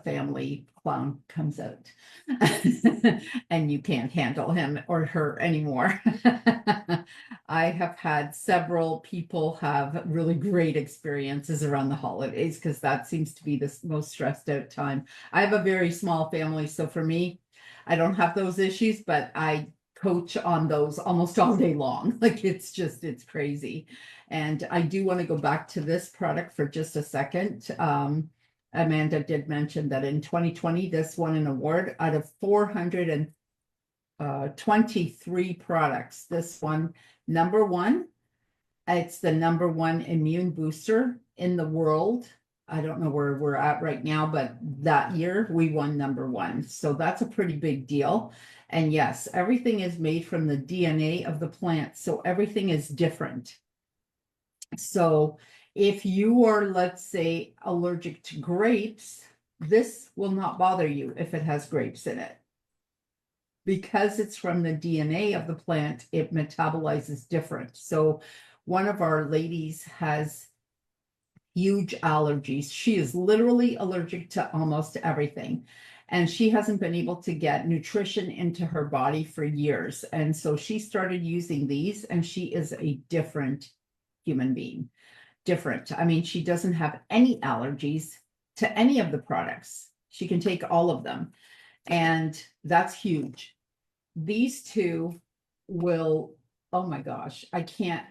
family clown comes out and you can't handle him or her anymore. I have had several people have really great experiences around the holidays because that seems to be the most stressed out time. I have a very small family, so for me, I don't have those issues, but I coach on those almost all day long. Like it's crazy. And I do want to go back to this product for just a second. Amanda did mention that in 2020, this won an award out of 423 products. This one, #1. It's the #1 immune booster in the world. I don't know where we're at right now, but that year we won #1. So that's a pretty big deal. And yes, everything is made from the DNA of the plant. So everything is different. So if you are, let's say, allergic to grapes, this will not bother you if it has grapes in it. Because it's from the DNA of the plant, it metabolizes different. So one of our ladies has huge allergies. She is literally allergic to almost everything. And she hasn't been able to get nutrition into her body for years. And so she started using these, and she is a different human being. Different. I mean, she doesn't have any allergies to any of the products. She can take all of them. And that's huge. These two will, oh my gosh, I can't,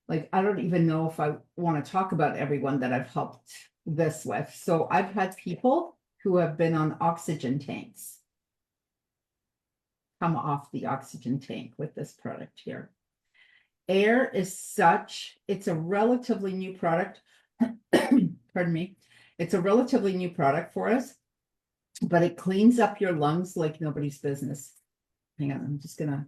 like, I don't even know if I want to talk about everyone that I've helped this with. So I've had people who have been on oxygen tanks come off the oxygen tank with this product here. Air is such, it's a relatively new product. Pardon me. It's a relatively new product for us, but it cleans up your lungs like nobody's business. Hang on, I'm just gonna.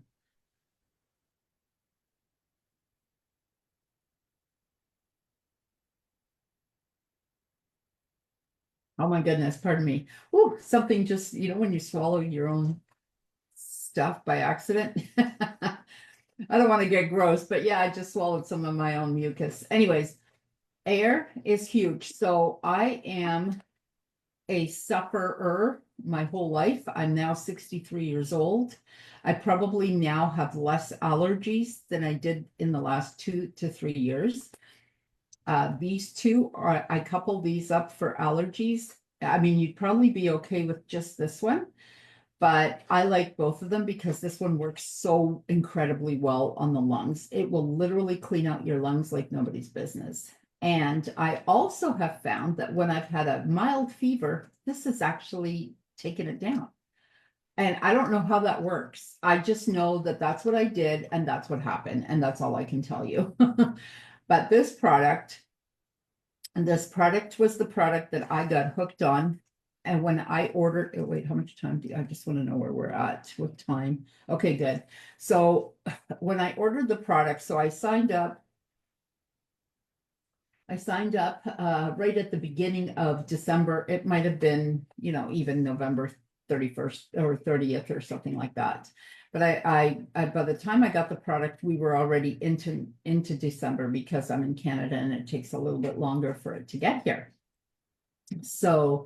Oh my goodness, pardon me. Ooh, something just, you know, when you swallow your own stuff by accident. I don't want to get gross, but yeah, I just swallowed some of my own mucus. Anyways, air is huge. So I am a sufferer my whole life. I'm now 63 years old. I probably now have less allergies than I did in the last 2 to 3 years. These two are, I couple these up for allergies. I mean, you'd probably be okay with just this one, but I like both of them because this one works so incredibly well on the lungs. It will literally clean out your lungs like nobody's business. And I also have found that when I've had a mild fever, this has actually taken it down. And I don't know how that works. I just know that that's what I did and that's what happened. And that's all I can tell you. But this product was the product that I got hooked on. And when I ordered, oh, wait, how much time do you, I just want to know where we're at with time. Okay, good. So when I ordered the product, so I signed up right at the beginning of December. It might have been, you know, even November 31st or 30th or something like that. But I by the time I got the product, we were already into December because I'm in Canada and it takes a little bit longer for it to get here. So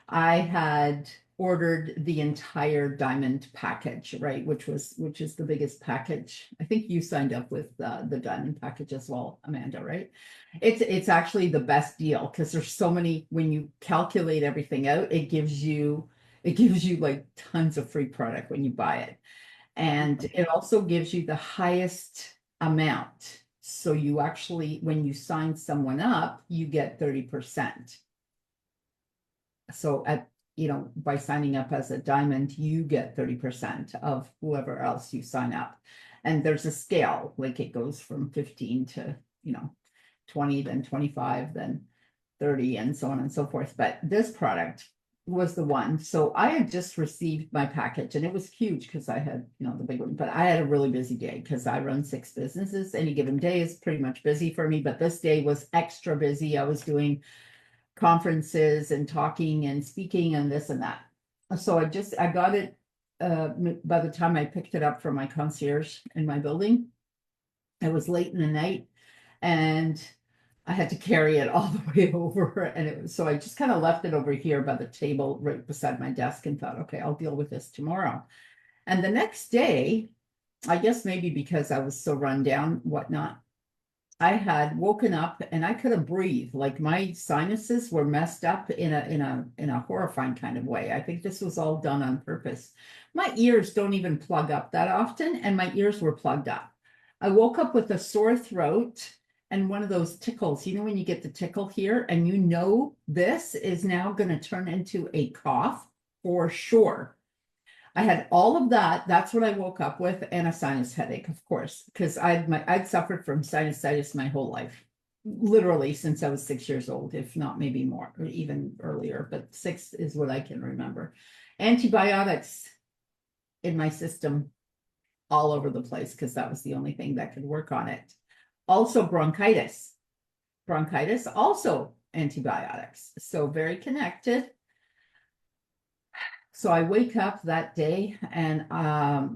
I had ordered the entire diamond package, right? Which is the biggest package. I think you signed up with the diamond package as well, Amanda, right? It's actually the best deal because there's so many, when you calculate everything out, it gives you like tons of free product when you buy it. And it also gives you the highest amount. So you actually, when you sign someone up, you get 30%. So by signing up as a diamond, you get 30% of whoever else you sign up. And there's a scale, like it goes from 15 to, 20, then 25, then 30, and so on and so forth. But this product was the one. So I had just received my package and it was huge because I had, the big one, but I had a really busy day because I run 6 businesses. Any given day is pretty much busy for me, but this day was extra busy. I was doing conferences and talking and speaking and this and that. So I got it by the time I picked it up from my concierge in my building. It was late in the night and I had to carry it all the way over. And so I just kind of left it over here by the table right beside my desk and thought, okay, I'll deal with this tomorrow. And the next day, I guess maybe because I was so run down, whatnot, I had woken up and I couldn't breathe. Like my sinuses were messed up in a horrifying kind of way. I think this was all done on purpose. My ears don't even plug up that often, and my ears were plugged up. I woke up with a sore throat and one of those tickles. When you get the tickle here, and this is now going to turn into a cough for sure. I had all of that. That's what I woke up with, and a sinus headache, of course, because I'd suffered from sinusitis my whole life, literally since I was 6 years old, if not maybe more, or even earlier, but 6 is what I can remember. Antibiotics in my system all over the place because that was the only thing that could work on it. Also bronchitis, also antibiotics. So very connected. So I wake up that day and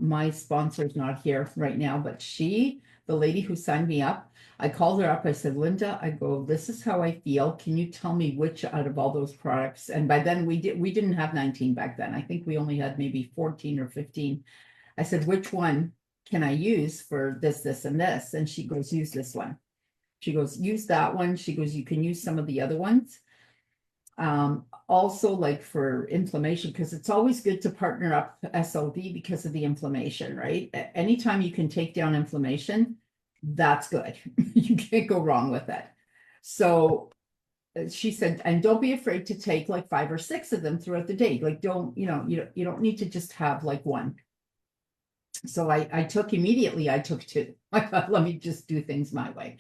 my sponsor's not here right now, but the lady who signed me up, I called her up. I said, Linda, this is how I feel. Can you tell me which out of all those products? And by then we didn't have 19 back then. I think we only had maybe 14 or 15. I said, which one can I use for this, this, and this? And she goes, use this one. She goes, use that one. She goes, you can use some of the other ones. Also like for inflammation, because it's always good to partner up SLD because of the inflammation, right? Anytime you can take down inflammation, that's good. You can't go wrong with it. So she said, and don't be afraid to take like 5 or 6 of them throughout the day. Like you don't need to just have like one. So I took two. I thought, let me just do things my way.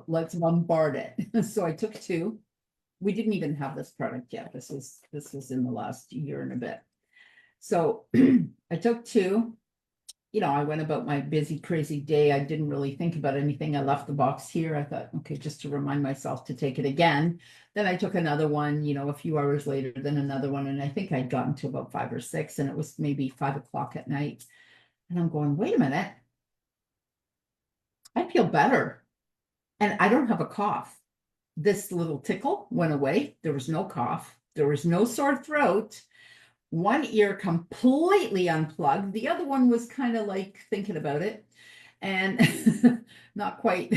Let's bombard it. So I took two. We didn't even have this product yet. This was in the last year and a bit. So I took two. You know, I went about my busy, crazy day. I didn't really think about anything. I left the box here. I thought, okay, just to remind myself to take it again. Then I took another one, you know, a few hours later, then another one. And I think I'd gotten to about 5 or 6, and it was maybe 5 o'clock at night. And I'm going, wait a minute. I feel better. And I don't have a cough. This little tickle went away. There was no cough. There was no sore throat. One ear completely unplugged. The other one was kind of like thinking about it and not quite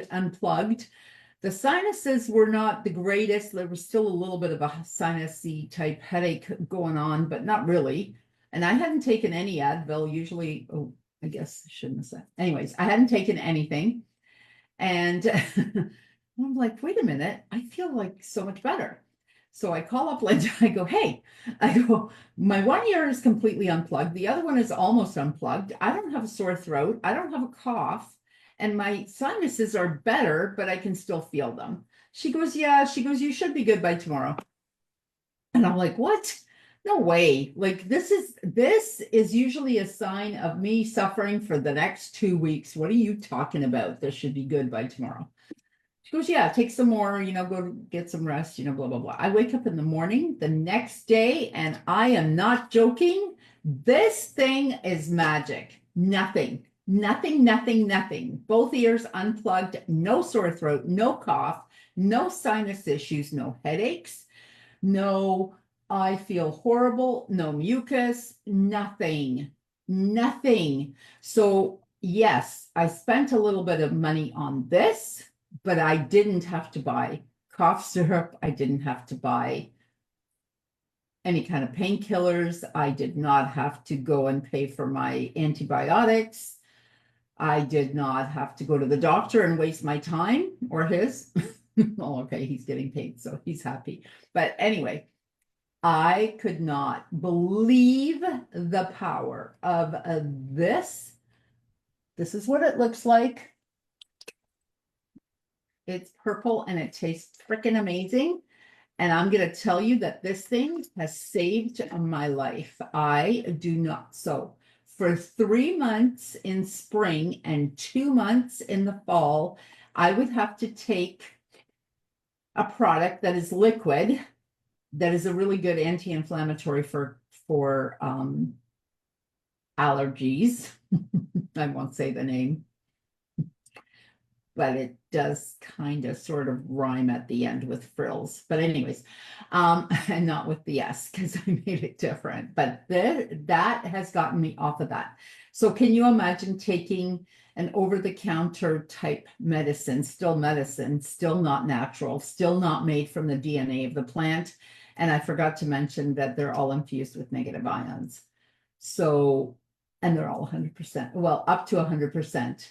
unplugged. The sinuses were not the greatest. There was still a little bit of a sinusy type headache going on, but not really. And I hadn't taken any Advil. Usually, oh, I guess I shouldn't have said. Anyways, I hadn't taken anything. And I'm like, wait a minute, I feel like so much better. So I call up Linda. I go, hey, my one ear is completely unplugged. The other one is almost unplugged. I don't have a sore throat. I don't have a cough. And my sinuses are better, but I can still feel them. She goes, yeah. She goes, you should be good by tomorrow. And I'm like, what? No way. Like, this is usually a sign of me suffering for the next 2 weeks. What are you talking about? This should be good by tomorrow. She goes, yeah, take some more, you know, go get some rest, you know, blah, blah, blah. I wake up in the morning the next day, and I am not joking. This thing is magic. Nothing. Both ears unplugged, no sore throat, no cough, no sinus issues, no headaches, no, I feel horrible, no mucus, nothing. So yes, I spent a little bit of money on this, but I didn't have to buy cough syrup. I didn't have to buy any kind of painkillers. I did not have to go and pay for my antibiotics. I did not have to go to the doctor and waste my time or his. Oh, okay, he's getting paid, so he's happy. But anyway, I could not believe the power of this. This is what it looks like. It's purple and it tastes freaking amazing. And I'm going to tell you that this thing has saved my life. I do not. So for 3 months in spring and 2 months in the fall, I would have to take a product that is liquid, that is a really good anti-inflammatory for allergies. I won't say the name, but it does kind of sort of rhyme at the end with frills. But anyways, and not with the S, because I made it different. But that has gotten me off of that. So can you imagine taking an over-the-counter type medicine, still not natural, still not made from the DNA of the plant? And I forgot to mention that they're all infused with negative ions. So, and they're all 100%, well, up to 100%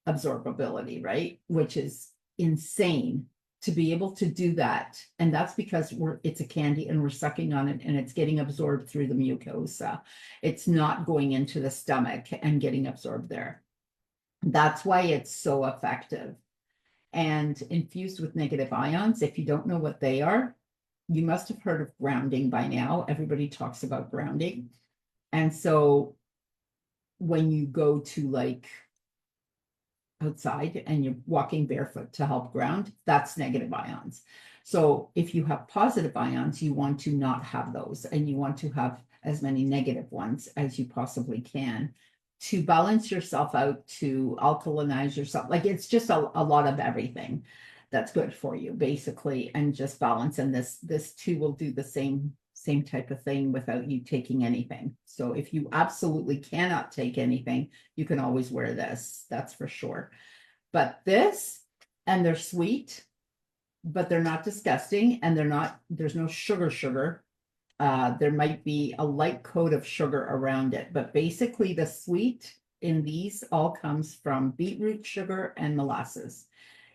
absorbability, right? Which is insane to be able to do that. And that's because it's a candy and we're sucking on it and it's getting absorbed through the mucosa. It's not going into the stomach and getting absorbed there. That's why it's so effective. And infused with negative ions, if you don't know what they are, you must have heard of grounding by now. Everybody talks about grounding. And so when you go to like outside and you're walking barefoot to help ground, that's negative ions. So if you have positive ions, you want to not have those, and you want to have as many negative ones as you possibly can to balance yourself out, to alkalinize yourself. Like, it's just a lot of everything that's good for you, basically, and just balance. And this too will do the same type of thing without you taking anything. So if you absolutely cannot take anything, you can always wear this, that's for sure. But this, and they're sweet, but they're not disgusting, and there's no sugar. There might be a light coat of sugar around it, but basically the sweet in these all comes from beetroot sugar and molasses.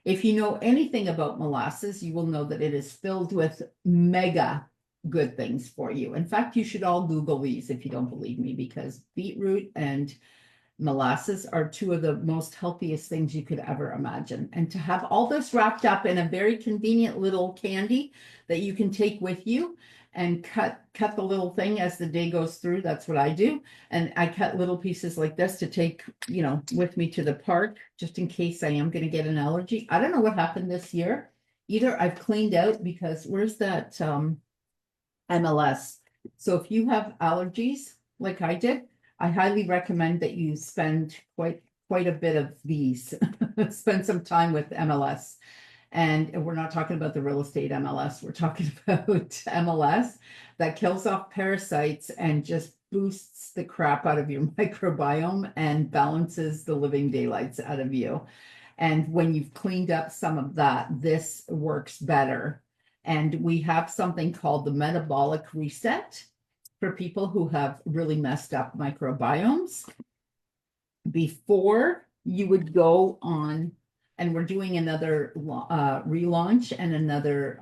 If you know anything about molasses, you will know that it is filled with mega good things for you. In fact, you should all Google these if you don't believe me, because beetroot and molasses are two of the most healthiest things you could ever imagine. And to have all this wrapped up in a very convenient little candy that you can take with you and cut the little thing as the day goes through. That's what I do. And I cut little pieces like this to take, you know, with me to the park, just in case I am going to get an allergy. I don't know what happened this year. Either I've cleaned out, because where's that MLS? So if you have allergies like I did, I highly recommend that you spend quite a bit of these. Spend some time with MLS. And we're not talking about the real estate MLS. We're talking about MLS that kills off parasites and just boosts the crap out of your microbiome and balances the living daylights out of you. And when you've cleaned up some of that, this works better. And we have something called the metabolic reset for people who have really messed up microbiomes. Before you would go on, and we're doing another relaunch and another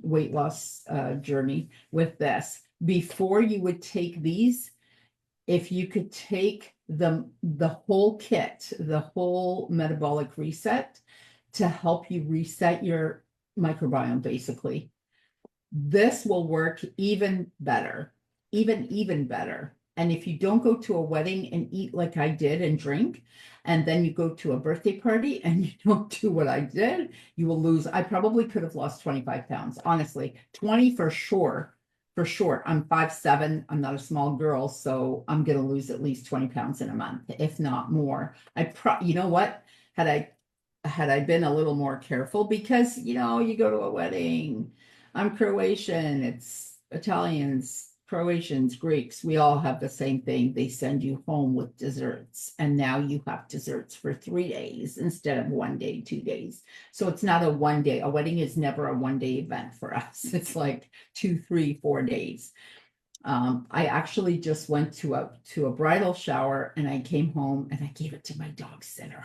weight loss journey with this. Before you would take these, if you could take the whole kit, the whole metabolic reset, to help you reset your microbiome, basically, this will work even better, even better. And if you don't go to a wedding and eat like I did and drink, and then you go to a birthday party and you don't do what I did, you will lose. I probably could have lost 25 pounds, honestly, 20 for sure. For sure. I'm 5'7". I'm not a small girl, so I'm going to lose at least 20 pounds in a month, if not more. You know what? Had I been a little more careful, because, you know, you go to a wedding, I'm Croatian, it's Italians, Croatians, Greeks, we all have the same thing. They send you home with desserts, and now you have desserts for 3 days instead of 1 day, 2 days. So it's not a 1 day. A wedding is never a 1 day event for us. It's like 2, 3, 4 days. I actually just went to a bridal shower, and I came home and I gave it to my dog sitter.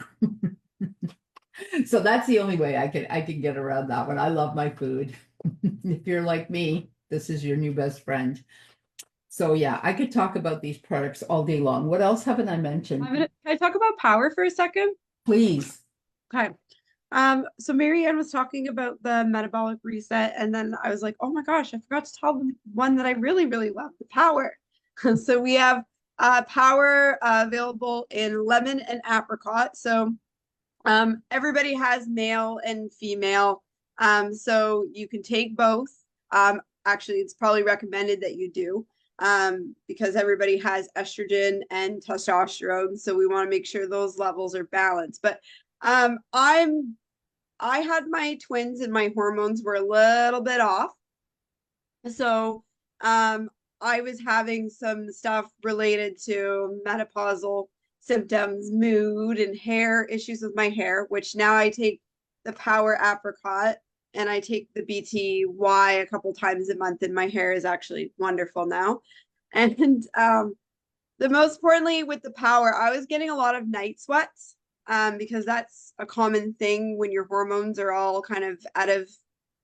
So that's the only way I can get around that one. I love my food. If you're like me, this is your new best friend. So yeah, I could talk about these products all day long. What else haven't I mentioned? Can I talk about power for a second? Please. Okay. So Marianne was talking about the metabolic reset, and then I was like, oh my gosh, I forgot to tell them one that I really, really love, the power. So we have power available in lemon and apricot. So everybody has male and female. So you can take both. Actually, it's probably recommended that you do, because everybody has estrogen and testosterone. So we want to make sure those levels are balanced. But I had my twins and my hormones were a little bit off. So I was having some stuff related to menopausal symptoms, mood, and hair issues with my hair, which now I take the power apricot and I take the BTY a couple times a month, and my hair is actually wonderful now. And the most importantly with the power, I was getting a lot of night sweats, because that's a common thing when your hormones are all kind of out of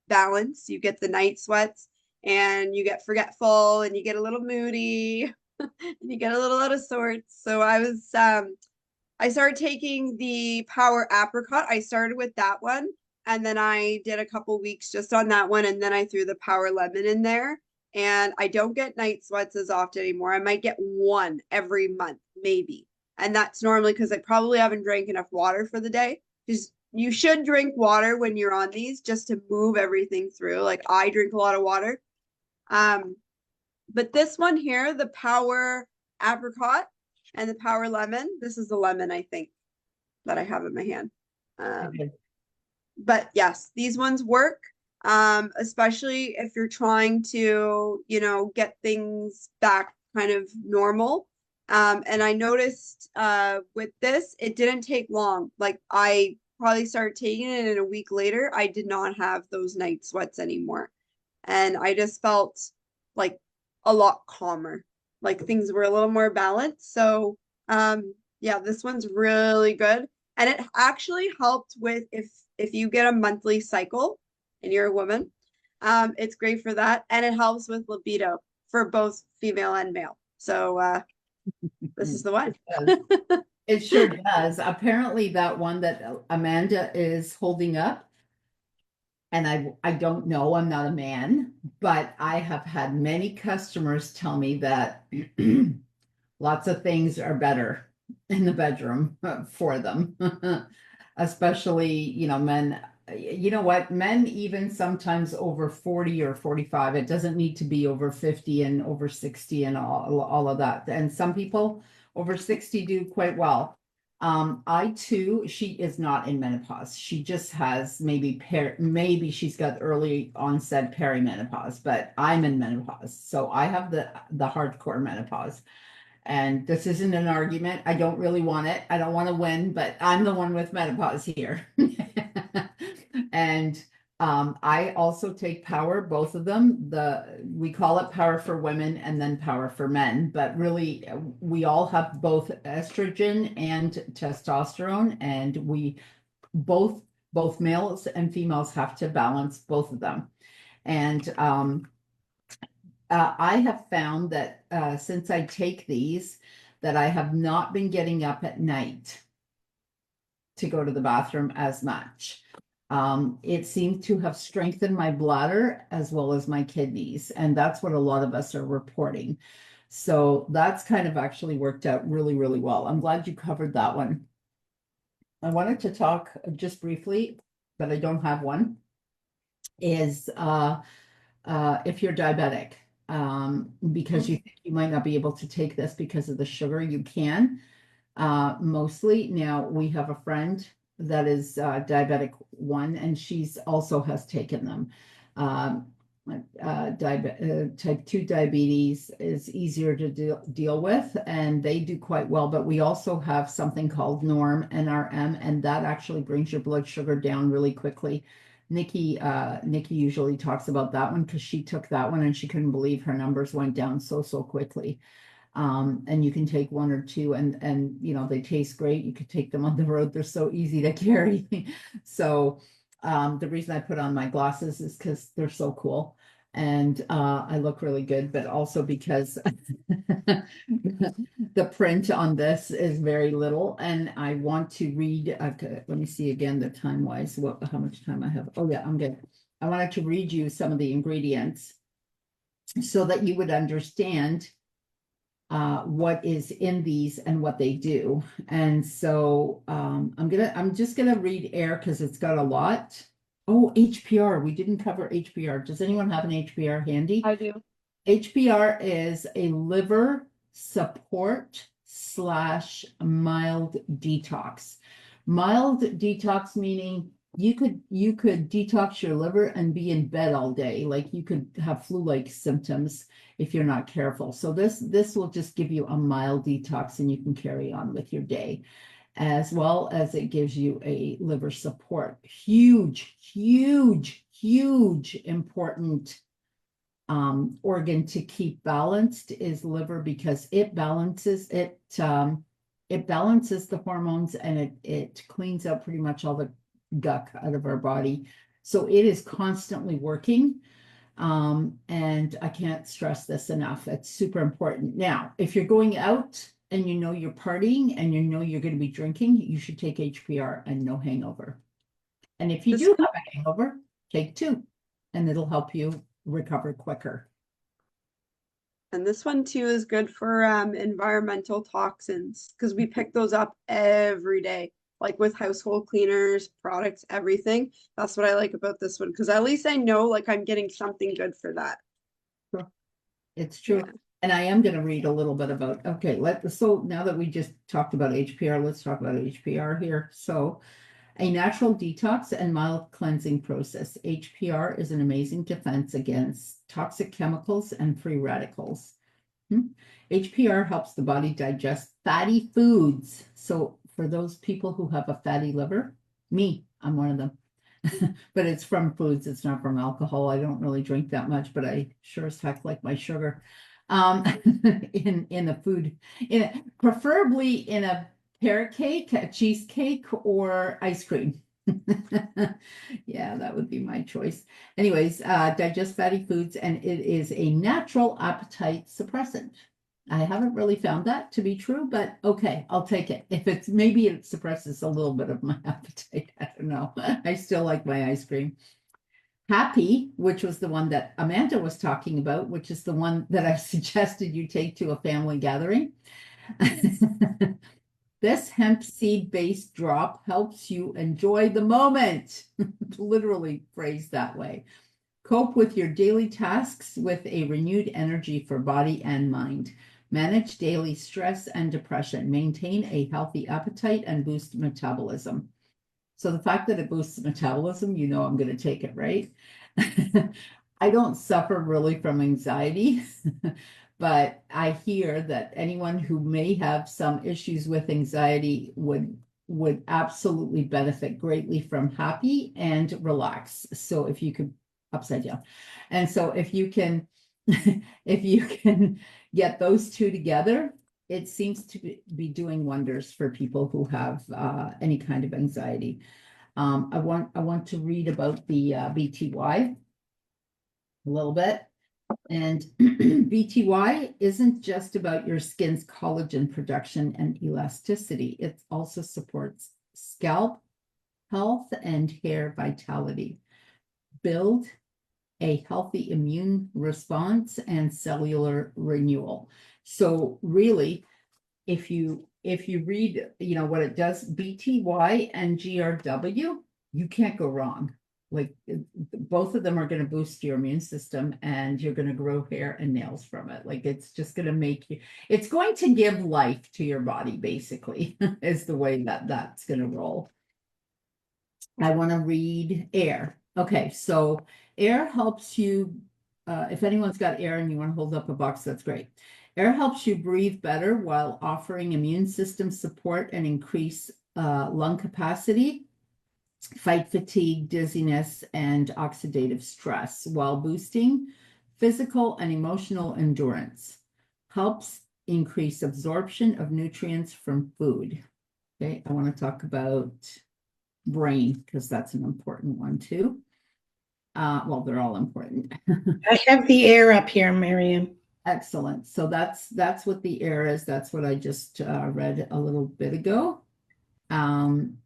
balance. You get the night sweats and you get forgetful and you get a little moody and you get a little out of sorts. So I started taking the power apricot. I started with that one, and then I did a couple weeks just on that one, and then I threw the power lemon in there, and I don't get night sweats as often anymore. I might get one every month, maybe. And that's normally because I probably haven't drank enough water for the day. Because you should drink water when you're on these, just to move everything through. Like, I drink a lot of water. But this one here, the power apricot and the power lemon, this is the lemon, I think, that I have in my hand. But yes, these ones work, especially if you're trying to, you know, get things back kind of normal. And I noticed with this, it didn't take long. Like, I probably started taking it, and a week later, I did not have those night sweats anymore. And I just felt like a lot calmer, like things were a little more balanced. So yeah, this one's really good. And it actually helped with if you get a monthly cycle and you're a woman, It's great for that, and it helps with libido for both female and male. So this is the one. It sure does. Apparently that one that Amanda is holding up, and I don't know, I'm not a man, but I have had many customers tell me that lots of things are better in the bedroom for them. Especially, you know, men, you know what, men even sometimes over 40 or 45, it doesn't need to be over 50 and over 60 and all of that. And some people over 60 do quite well. I too, she is not in menopause. She just has maybe she's got early onset perimenopause, but I'm in menopause. So I have the hardcore menopause. And this isn't an argument. I don't really want it. I don't want to win, but I'm the one with menopause here. And I also take power, both of them. We call it power for women and then power for men, but really we all have both estrogen and testosterone, and we both males and females have to balance both of them. And I have found that since I take these, that I have not been getting up at night to go to the bathroom as much. It seems to have strengthened my bladder as well as my kidneys, and that's what a lot of us are reporting. So that's kind of actually worked out really, really well. I'm glad you covered that one. I wanted to talk just briefly, but I don't have one, is if you're diabetic. Because you think you might not be able to take this because of the sugar, you can. Mostly now we have a friend that is diabetic 1, and she's also has taken them. Type 2 diabetes is easier to deal with, and they do quite well. But we also have something called NRM, and that actually brings your blood sugar down really quickly. Nikki usually talks about that one because she took that one and she couldn't believe her numbers went down so quickly. And you can take 1 or 2 and you know, they taste great. You could take them on the road. They're so easy to carry. So the reason I put on my glasses is because they're so cool. And I look really good, but also because the print on this is very little, and I want to read. Let me see again the time wise. How much time I have? Oh yeah, I'm good. I wanted to read you some of the ingredients so that you would understand what is in these and what they do. And so I'm just gonna read air because it's got a lot. Oh, HPR. We didn't cover HPR. Does anyone have an HPR handy? I do. HPR is a liver support / mild detox. Mild detox meaning you could detox your liver and be in bed all day. Like you could have flu-like symptoms if you're not careful. So this will just give you a mild detox and you can carry on with your day, as well as it gives you a liver support. Huge important organ to keep balanced is liver, because it balances the hormones, and it cleans up pretty much all the gunk out of our body. So it is constantly working. And I can't stress this enough. It's super important. Now, if you're going out and you know you're partying and you know you're going to be drinking, you should take HPR and no hangover. And if you do have a hangover, take 2, and it'll help you recover quicker. And this one too is good for environmental toxins, because we pick those up every day, like with household cleaners, products, everything. That's what I like about this one, because at least I know like I'm getting something good for that. It's true. Yeah. And I am going to read a little bit about, so now that we just talked about HPR, let's talk about HPR here. So a natural detox and mild cleansing process. HPR is an amazing defense against toxic chemicals and free radicals. HPR helps the body digest fatty foods. So for those people who have a fatty liver, I'm one of them. But it's from foods, it's not from alcohol. I don't really drink that much, but I sure as heck like my sugar. In a food, preferably in a carrot cake, a cheesecake, or ice cream. Yeah, that would be my choice. Anyways, digest fatty foods, and it is a natural appetite suppressant. I haven't really found that to be true, but okay, I'll take it. If it's maybe it suppresses a little bit of my appetite. I don't know. I still like my ice cream. Happy, which was the one that Amanda was talking about, which is the one that I suggested you take to a family gathering. This hemp seed-based drop helps you enjoy the moment, literally phrased that way. Cope with your daily tasks with a renewed energy for body and mind. Manage daily stress and depression. Maintain a healthy appetite and boost metabolism. So the fact that it boosts metabolism, you know I'm going to take it, right? I don't suffer really from anxiety, but I hear that anyone who may have some issues with anxiety would absolutely benefit greatly from Happy and Relax. So if you could upside down. And so if you can if you can get those two together, it seems to be doing wonders for people who have any kind of anxiety. I want to read about the BTY a little bit. And BTY isn't just about your skin's collagen production and elasticity. It also supports scalp health and hair vitality. Build a healthy immune response and cellular renewal. So really, if you read, what it does, BTY and GRW, you can't go wrong. Like both of them are going to boost your immune system and you're going to grow hair and nails from it. Like it's just going to make you, it's going to give life to your body, basically, is the way that that's going to roll. I want to read air. Okay, so air helps you, if anyone's got air and you want to hold up a box, that's great. Air helps you breathe better while offering immune system support and increase lung capacity, fight fatigue, dizziness, and oxidative stress while boosting physical and emotional endurance. Helps increase absorption of nutrients from food. Okay, I want to talk about brain because that's an important one too. Well, they're all important. I have the air up here, Marianne. Excellent. So that's what the air is. That's what I just read a little bit ago. And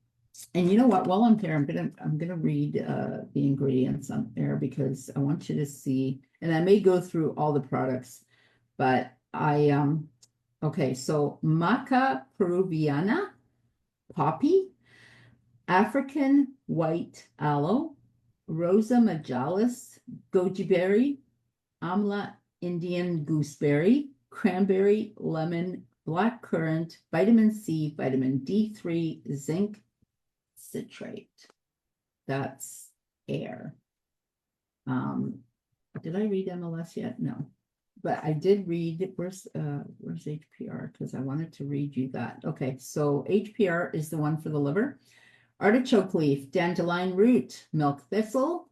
you know what? While I'm here, I'm gonna read the ingredients on air because I want you to see. And I may go through all the products, but okay. So Maca peruviana, poppy, African white aloe, Rosa majalis, goji berry, amla Indian gooseberry, cranberry, lemon, black currant, vitamin C, vitamin D3, zinc, citrate. That's air. Did I read MLS yet? No. But I did read, where's HPR? Because I wanted to read you that. Okay, so HPR is the one for the liver. Artichoke leaf, dandelion root, milk thistle,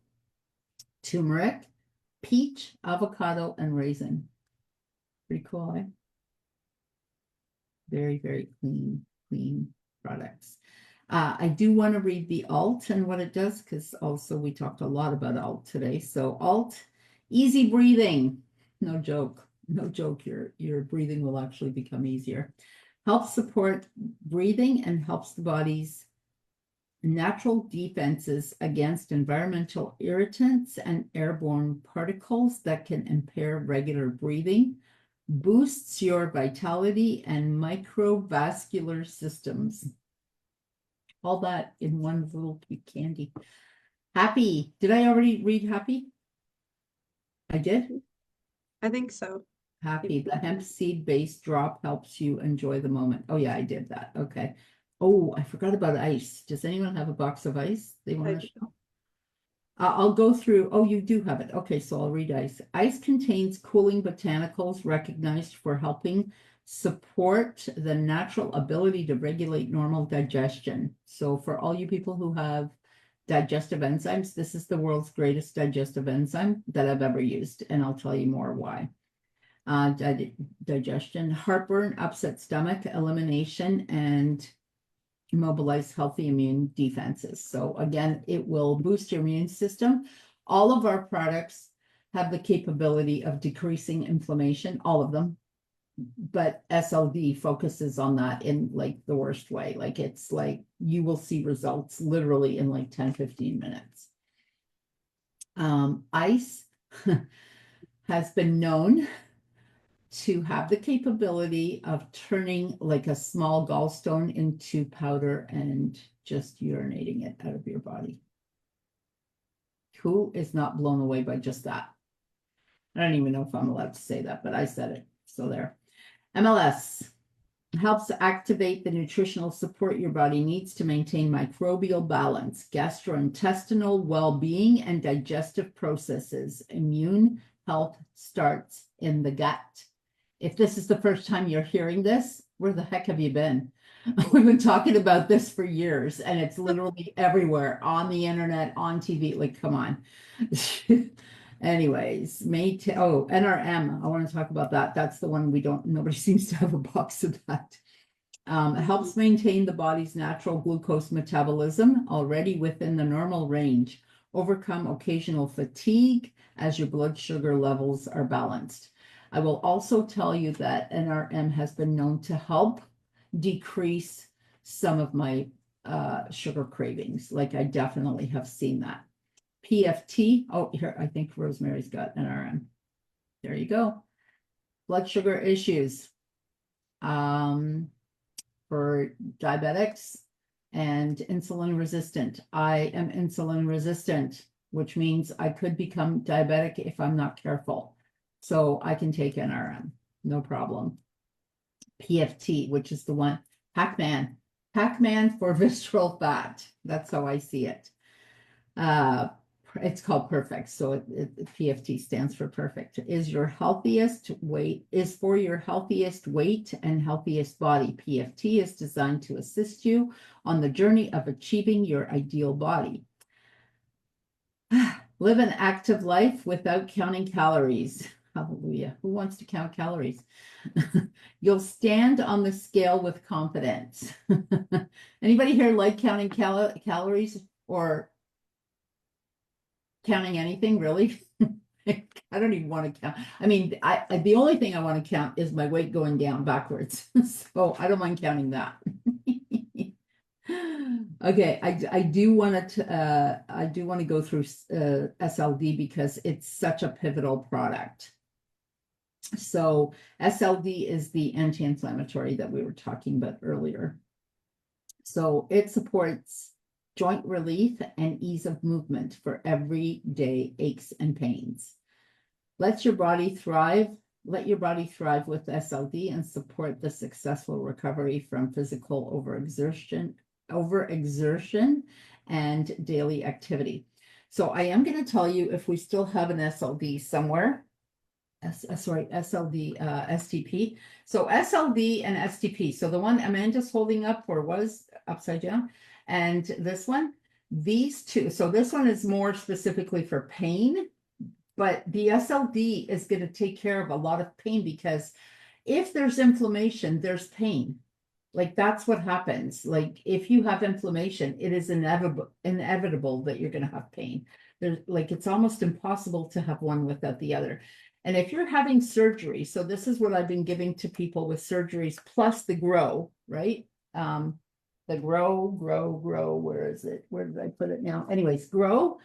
turmeric, peach, avocado, and raisin. Pretty cool, eh? Very, very clean products. I do want to read the alt and what it does because also we talked a lot about alt today. So alt, easy breathing. No joke. Your breathing will actually become easier. Helps support breathing and helps the body's natural defenses against environmental irritants and airborne particles that can impair regular breathing, boosts your vitality and microvascular systems. All that in one little cute candy. Happy. Did I already read Happy? I did? I think so. Happy. The hemp seed-based drop helps you enjoy the moment. Oh, yeah, I did that. Okay. Oh, I forgot about ice. Does anyone have a box of ice they want to show? I'll go through. Oh, you do have it. Okay, so I'll read ice. Ice contains cooling botanicals recognized for helping support the natural ability to regulate normal digestion. So for all you people who have digestive enzymes, this is the world's greatest digestive enzyme that I've ever used, and I'll tell you more why. Digestion, heartburn, upset stomach, elimination, and mobilize healthy immune defenses. So again, it will boost your immune system. All of our products have the capability of decreasing inflammation, all of them. But SLD focuses on that in like the worst way. Like it's like you will see results literally in like 10-15 minutes. Ice has been known to have the capability of turning like a small gallstone into powder and just urinating it out of your body. Who is not blown away by just that? I don't even know if I'm allowed to say that, but I said it. So there. MLS helps activate the nutritional support your body needs to maintain microbial balance, gastrointestinal well-being, and digestive processes. Immune health starts in the gut. If this is the first time you're hearing this, where the heck have you been? We've been talking about this for years, and it's literally everywhere on the internet, on TV. Like, come on. Anyways, NRM. I want to talk about that. That's the one nobody seems to have a box of that. It helps maintain the body's natural glucose metabolism already within the normal range, overcome occasional fatigue as your blood sugar levels are balanced. I will also tell you that NRM has been known to help decrease some of my sugar cravings. Like I definitely have seen that. PFT. Oh, here, I think Rosemary's got NRM. There you go. Blood sugar issues. For diabetics and insulin resistant. I am insulin resistant, which means I could become diabetic if I'm not careful. So I can take NRM, no problem. PFT, which is the one, Pac-Man for visceral fat. That's how I see it. It's called perfect. So PFT stands for perfect. Is for your healthiest weight and healthiest body. PFT is designed to assist you on the journey of achieving your ideal body. Live an active life without counting calories. Hallelujah. Who wants to count calories? You'll stand on the scale with confidence. Anybody here like counting calories or counting anything, really? I don't even want to count. I mean, the only thing I want to count is my weight going down backwards. So I don't mind counting that. Okay, I do want to go through SLD because it's such a pivotal product. So SLD is the anti-inflammatory that we were talking about earlier. So it supports joint relief and ease of movement for everyday aches and pains. Let your body thrive with SLD and support the successful recovery from physical overexertion and daily activity. So I am going to tell you if we still have an SLD somewhere. STP. So SLD and STP. So the one Amanda's holding up or was upside down, and this one, these two. So this one is more specifically for pain, but the SLD is going to take care of a lot of pain because if there's inflammation, there's pain. Like that's what happens. Like if you have inflammation, it is inevitable that you're going to have pain. It's almost impossible to have one without the other. And if you're having surgery, so this is what I've been giving to people with surgeries plus the grow, right? The grow, where is it? Where did I put it now? Anyways, grow,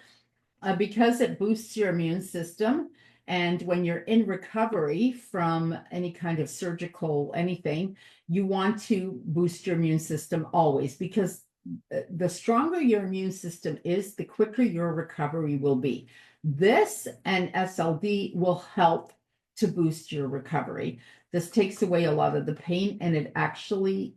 because it boosts your immune system. And when you're in recovery from any kind of surgical anything, you want to boost your immune system always, because the stronger your immune system is, the quicker your recovery will be. This and SLD will help to boost your recovery. This takes away a lot of the pain, and it actually,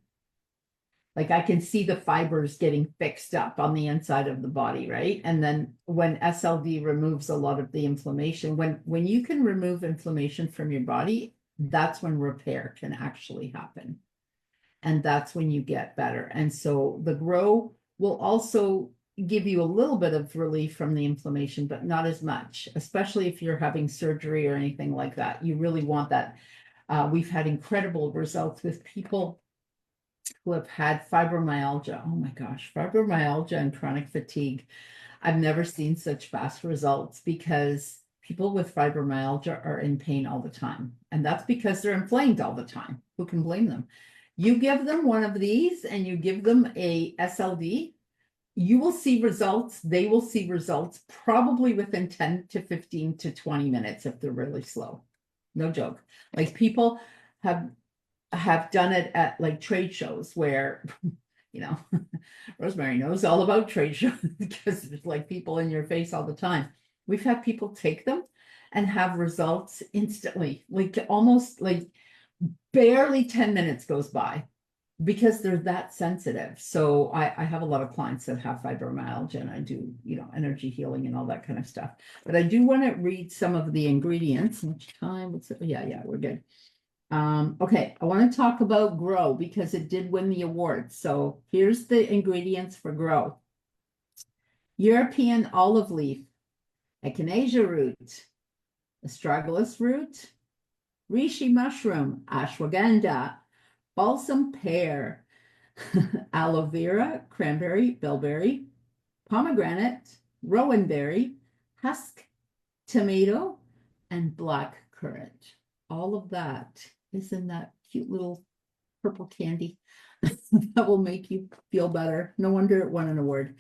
like I can see the fibers getting fixed up on the inside of the body, right? And then when SLD removes a lot of the inflammation, when you can remove inflammation from your body, that's when repair can actually happen. And that's when you get better. And so the grow will also give you a little bit of relief from the inflammation, but not as much, especially if you're having surgery or anything like that. You really want that. We've had incredible results with people who have had fibromyalgia. Oh my gosh, fibromyalgia and chronic fatigue. I've never seen such fast results because people with fibromyalgia are in pain all the time. And that's because they're inflamed all the time. Who can blame them? You give them one of these and you give them a SLD, you will see results. They will see results probably within 10 to 15 to 20 minutes if they're really slow. No joke. Like people have done it at like trade shows where, you know, Rosemary knows all about trade shows because it's like people in your face all the time. We've had people take them and have results instantly, like almost like barely 10 minutes goes by because they're that sensitive. So I have a lot of clients that have fibromyalgia and I do, you know, energy healing and all that kind of stuff. But I do want to read some of the ingredients. Much time? What's it? Yeah, we're good. Okay, I want to talk about Grow because it did win the award. So here's the ingredients for Grow. European olive leaf, echinacea root, astragalus root, reishi mushroom, ashwagandha, balsam pear, aloe vera, cranberry, bilberry, pomegranate, rowan berry, husk tomato, and black currant. All of that is in that cute little purple candy that will make you feel better. No wonder it won an award.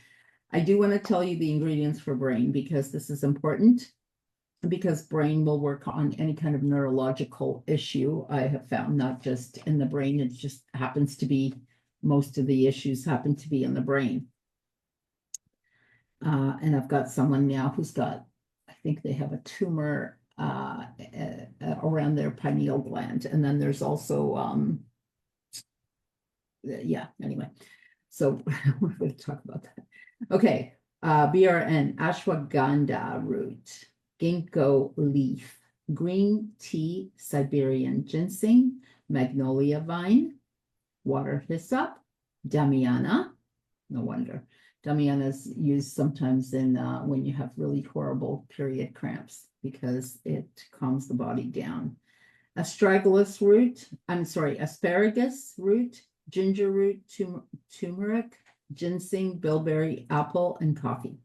I do want to tell you the ingredients for brain because this is important. Because brain will work on any kind of neurological issue. I have found not just in the brain, it just happens to be most of the issues happen to be in the brain. And I've got someone now who's got, I think they have a tumor around their pineal gland. And then there's also, yeah, anyway. So we're going to talk about that. Okay, BRN, ashwagandha root, ginkgo leaf, green tea, Siberian ginseng, magnolia vine, water hyssop, damiana. No wonder. Damiana is used sometimes in when you have really horrible period cramps because it calms the body down. Astragalus root, asparagus root, ginger root, turmeric, ginseng, bilberry, apple, and coffee.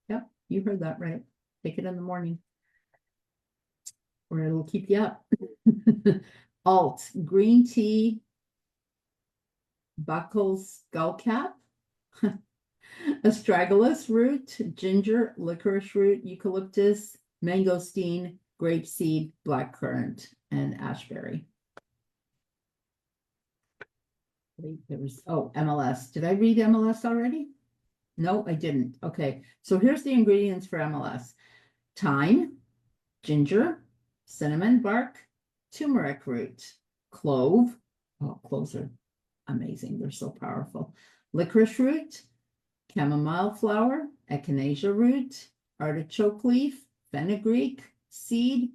Yep, you heard that right. Take it in the morning or it'll keep you up. Alt, green tea, Buckle's skullcap, astragalus root, ginger, licorice root, eucalyptus, mangosteen, grapeseed, blackcurrant, and ashberry. There was, oh, MLS. Did I read MLS already? No, I didn't. Okay, so here's the ingredients for MLS. Thyme, ginger, cinnamon bark, turmeric root, clove. Oh, cloves are amazing. They're so powerful. Licorice root, chamomile flower, echinacea root, artichoke leaf, fenugreek seed,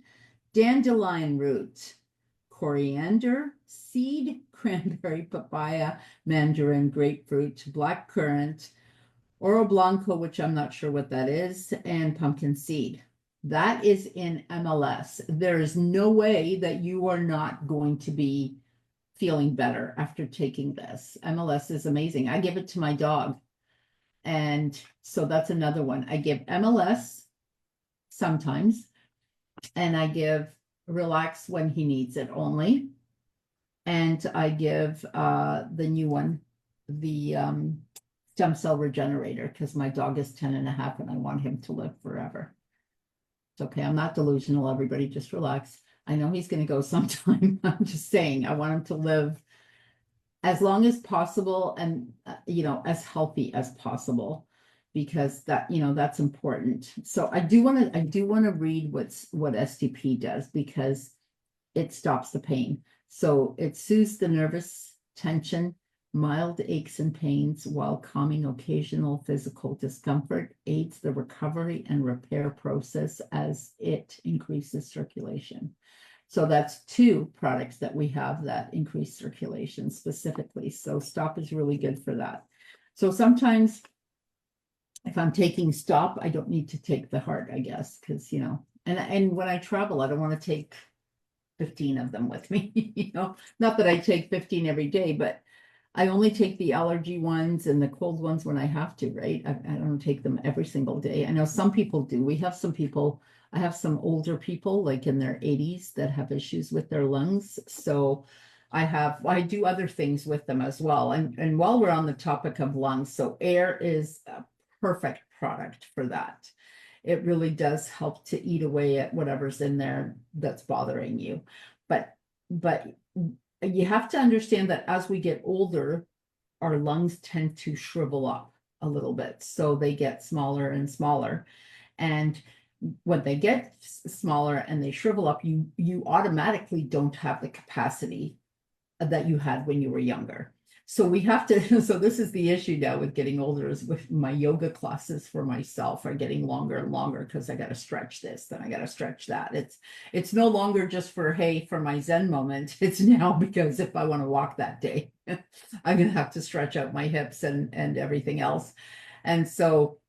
dandelion root, coriander seed, cranberry, papaya, mandarin, grapefruit, black currant, oro blanco, which I'm not sure what that is, and pumpkin seed. That is in MLS. There is no way that you are not going to be feeling better after taking this. MLS is amazing. I give it to my dog. And so that's another one. I give MLS sometimes, and I give Relax when he needs it only. And I give the new one, the stem cell regenerator, because my dog is 10 and a half and I want him to live forever. It's okay. I'm not delusional. Everybody just relax. I know he's going to go sometime. I'm just saying, I want him to live as long as possible and, you know, as healthy as possible, because that, you know, that's important. So I do want to read what STP does because it stops the pain. So it soothes the nervous tension, mild aches and pains while calming occasional physical discomfort, aids the recovery and repair process as it increases circulation. So that's two products that we have that increase circulation specifically. So Stop is really good for that. So sometimes if I'm taking Stop, I don't need to take the Heart, I guess, because, you know, and when I travel, I don't want to take 15 of them with me, not that I take 15 every day, but I only take the allergy ones and the cold ones when I have to, right? I don't take them every single day. I know some people do. I have some older people like in their 80s that have issues with their lungs. So I do other things with them as well. And while we're on the topic of lungs, so air is a perfect product for that. It really does help to eat away at whatever's in there that's bothering you. But you have to understand that as we get older, our lungs tend to shrivel up a little bit. So they get smaller and smaller. And when they get smaller and they shrivel up, you automatically don't have the capacity that you had when you were younger. So we have to, so this is the issue now with getting older, is with my yoga classes for myself are getting longer and longer because I got to stretch this, then I got to stretch that. It's no longer just for, hey, for my Zen moment. It's now because if I want to walk that day, I'm going to have to stretch out my hips and everything else. And so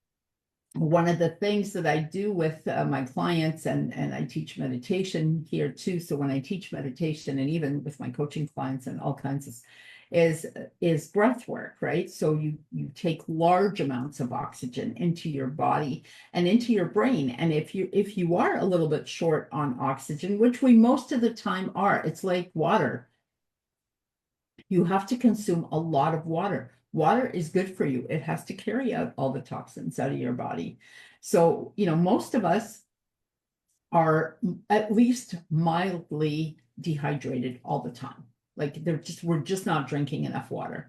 one of the things that I do with my clients, and I teach meditation here too. So when I teach meditation, and even with my coaching clients and all kinds of, is breath work, right? So you take large amounts of oxygen into your body and into your brain. And if you are a little bit short on oxygen, which we most of the time are, it's like water. You have to consume a lot of water. Water is good for you. It has to carry out all the toxins out of your body. So, most of us are at least mildly dehydrated all the time. Like we're just not drinking enough water.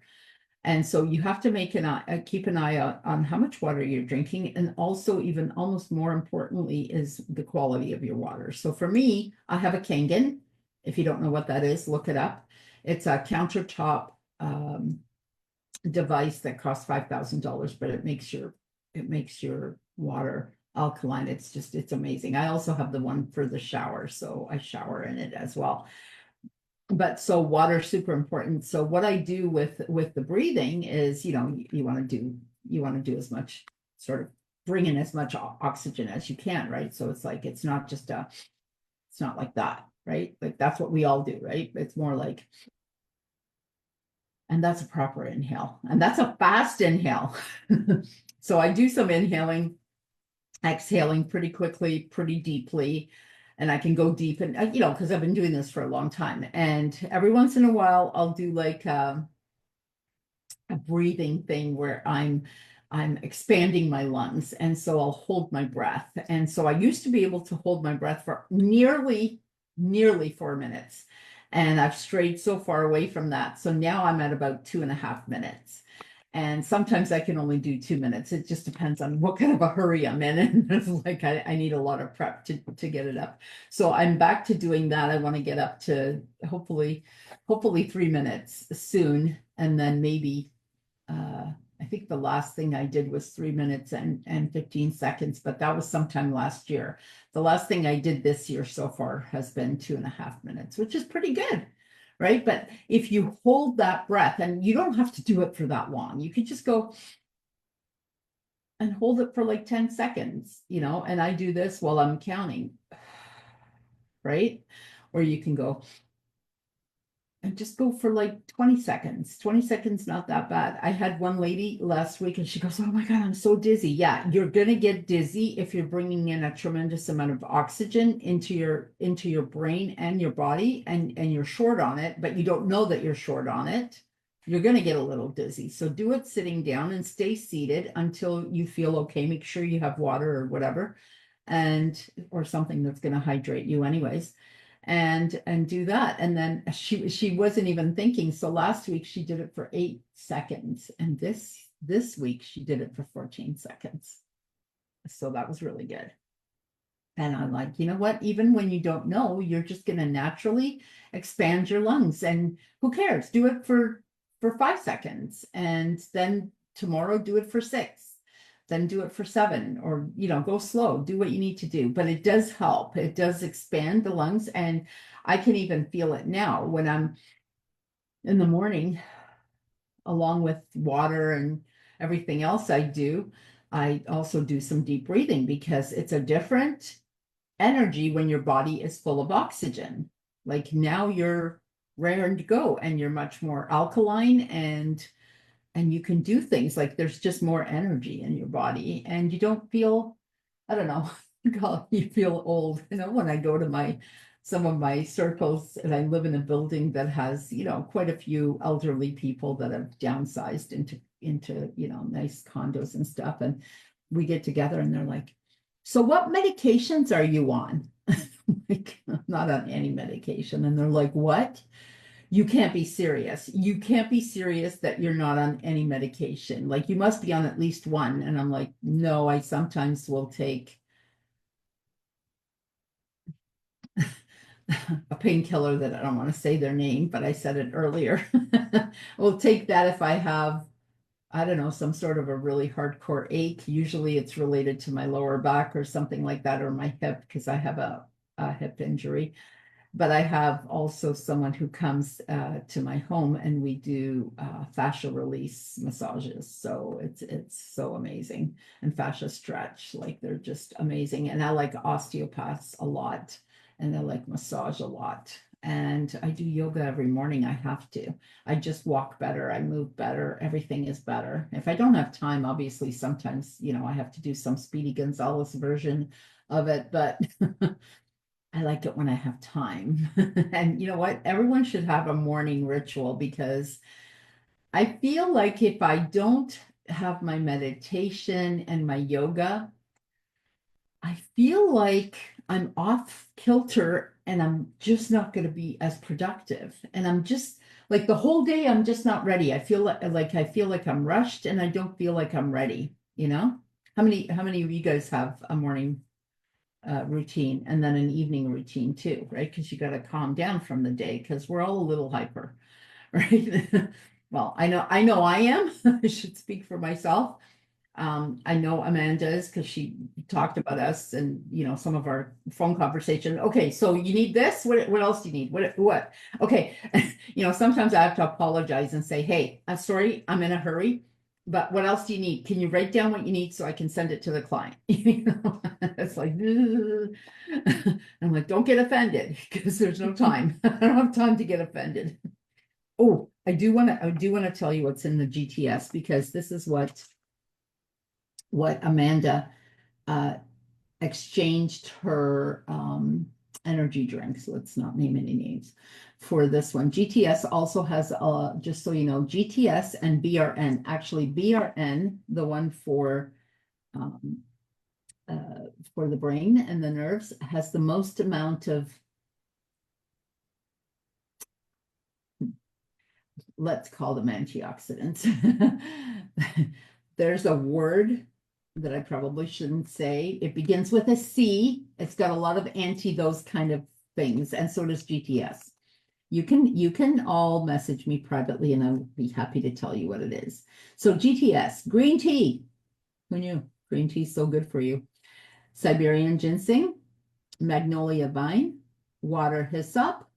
And so you have to keep an eye out on how much water you're drinking. And also, even almost more importantly, is the quality of your water. So for me, I have a Kangen. If you don't know what that is, look it up. It's a countertop device that costs $5,000, but it makes your water alkaline. It's amazing. I also have the one for the shower, so I shower in it as well. But so water's super important. So what I do with the breathing is, you want to do as much, sort of bring in as much oxygen as you can, right? So it's like, it's not like that, right? Like that's what we all do, right? It's more like, and that's a proper inhale, and that's a fast inhale. So I do some inhaling, exhaling pretty quickly, pretty deeply. And I can go deep and, because I've been doing this for a long time. And every once in a while, I'll do like a breathing thing where I'm expanding my lungs. And so I'll hold my breath. And so I used to be able to hold my breath for nearly 4 minutes. And I've strayed so far away from that. So now I'm at about 2.5 minutes. And sometimes I can only do 2 minutes. It just depends on what kind of a hurry I'm in. And it's like I need a lot of prep to get it up. So I'm back to doing that. I want to get up to hopefully 3 minutes soon. And then maybe I think the last thing I did was 3 minutes and 15 seconds, but that was sometime last year. The last thing I did this year so far has been 2.5 minutes, which is pretty good. Right? But if you hold that breath, and you don't have to do it for that long, you could just go and hold it for like 10 seconds, and I do this while I'm counting, right? Or you can go and just go for like 20 seconds. 20 seconds, not that bad. I had one lady last week and she goes, oh my God, I'm so dizzy. Yeah, you're going to get dizzy if you're bringing in a tremendous amount of oxygen into your brain and your body, and you're short on it, but you don't know that you're short on it. You're going to get a little dizzy. So do it sitting down and stay seated until you feel okay. Make sure you have water or whatever, or something that's going to hydrate you anyways. And do that. And then she wasn't even thinking. So last week she did it for 8 seconds. And this week she did it for 14 seconds. So that was really good. And I'm like, you know what? Even when you don't know, you're just going to naturally expand your lungs. And who cares? Do it for 5 seconds. And then tomorrow do it for 6. Then do it for 7, or, go slow, do what you need to do. But it does help. It does expand the lungs. And I can even feel it now when I'm in the morning, along with water and everything else I do. I also do some deep breathing because it's a different energy when your body is full of oxygen. Like now you're raring to go and you're much more alkaline and you can do things like there's just more energy in your body and you don't feel, I don't know, God, you feel old. You know, when I go to some of my circles and I live in a building that has, you know, quite a few elderly people that have downsized into, you know, nice condos and stuff. And we get together and they're like, so what medications are you on? Like, I'm not on any medication. And they're like, what? You can't be serious. You can't be serious that you're not on any medication. Like you must be on at least one. And I'm like, no, I sometimes will take a painkiller that I don't want to say their name, but I said it earlier. We'll take that if I have, I don't know, some sort of a really hardcore ache. Usually it's related to my lower back or something like that, or my hip, because I have a hip injury. But I have also someone who comes to my home and we do fascia release massages. So it's so amazing. And fascia stretch, like they're just amazing. And I like osteopaths a lot and I like massage a lot. And I do yoga every morning. I have to. I just walk better. I move better. Everything is better. If I don't have time, obviously, sometimes, you know, I have to do some Speedy Gonzalez version of it. But I like it when I have time. And you know what? Everyone should have a morning ritual because I feel like if I don't have my meditation and my yoga, I feel like I'm off kilter and I'm just not going to be as productive. And I'm just like the whole day, I'm just not ready. I feel like I'm rushed and I don't feel like I'm ready, you know? How many of you guys have a morning routine and then an evening routine too, right? Because you got to calm down from the day because we're all a little hyper, right? Well, I know I am. I should speak for myself. I know Amanda is because she talked about us and you know some of our phone conversation. Okay, so you need this. What else do you need? What? Okay, you know sometimes I have to apologize and say, hey, I'm sorry, I'm in a hurry. But what else do you need? Can you write down what you need so I can send it to the client? You know, it's like, I'm like, don't get offended because there's no time. I don't have time to get offended. Oh, I do want to tell you what's in the GTS because this is what Amanda exchanged her energy drinks. Let's not name any names for this one. GTS also has, just so you know, GTS and BRN. Actually, BRN, the one for the brain and the nerves, has the most amount of, let's call them antioxidants. There's a word that I probably shouldn't say. It begins with a C. It's got a lot of those kind of things, and so does GTS. You can all message me privately and I'll be happy to tell you what it is. So GTS, green tea. Who knew? Green tea is so good for you. Siberian ginseng, magnolia vine, water hyssop,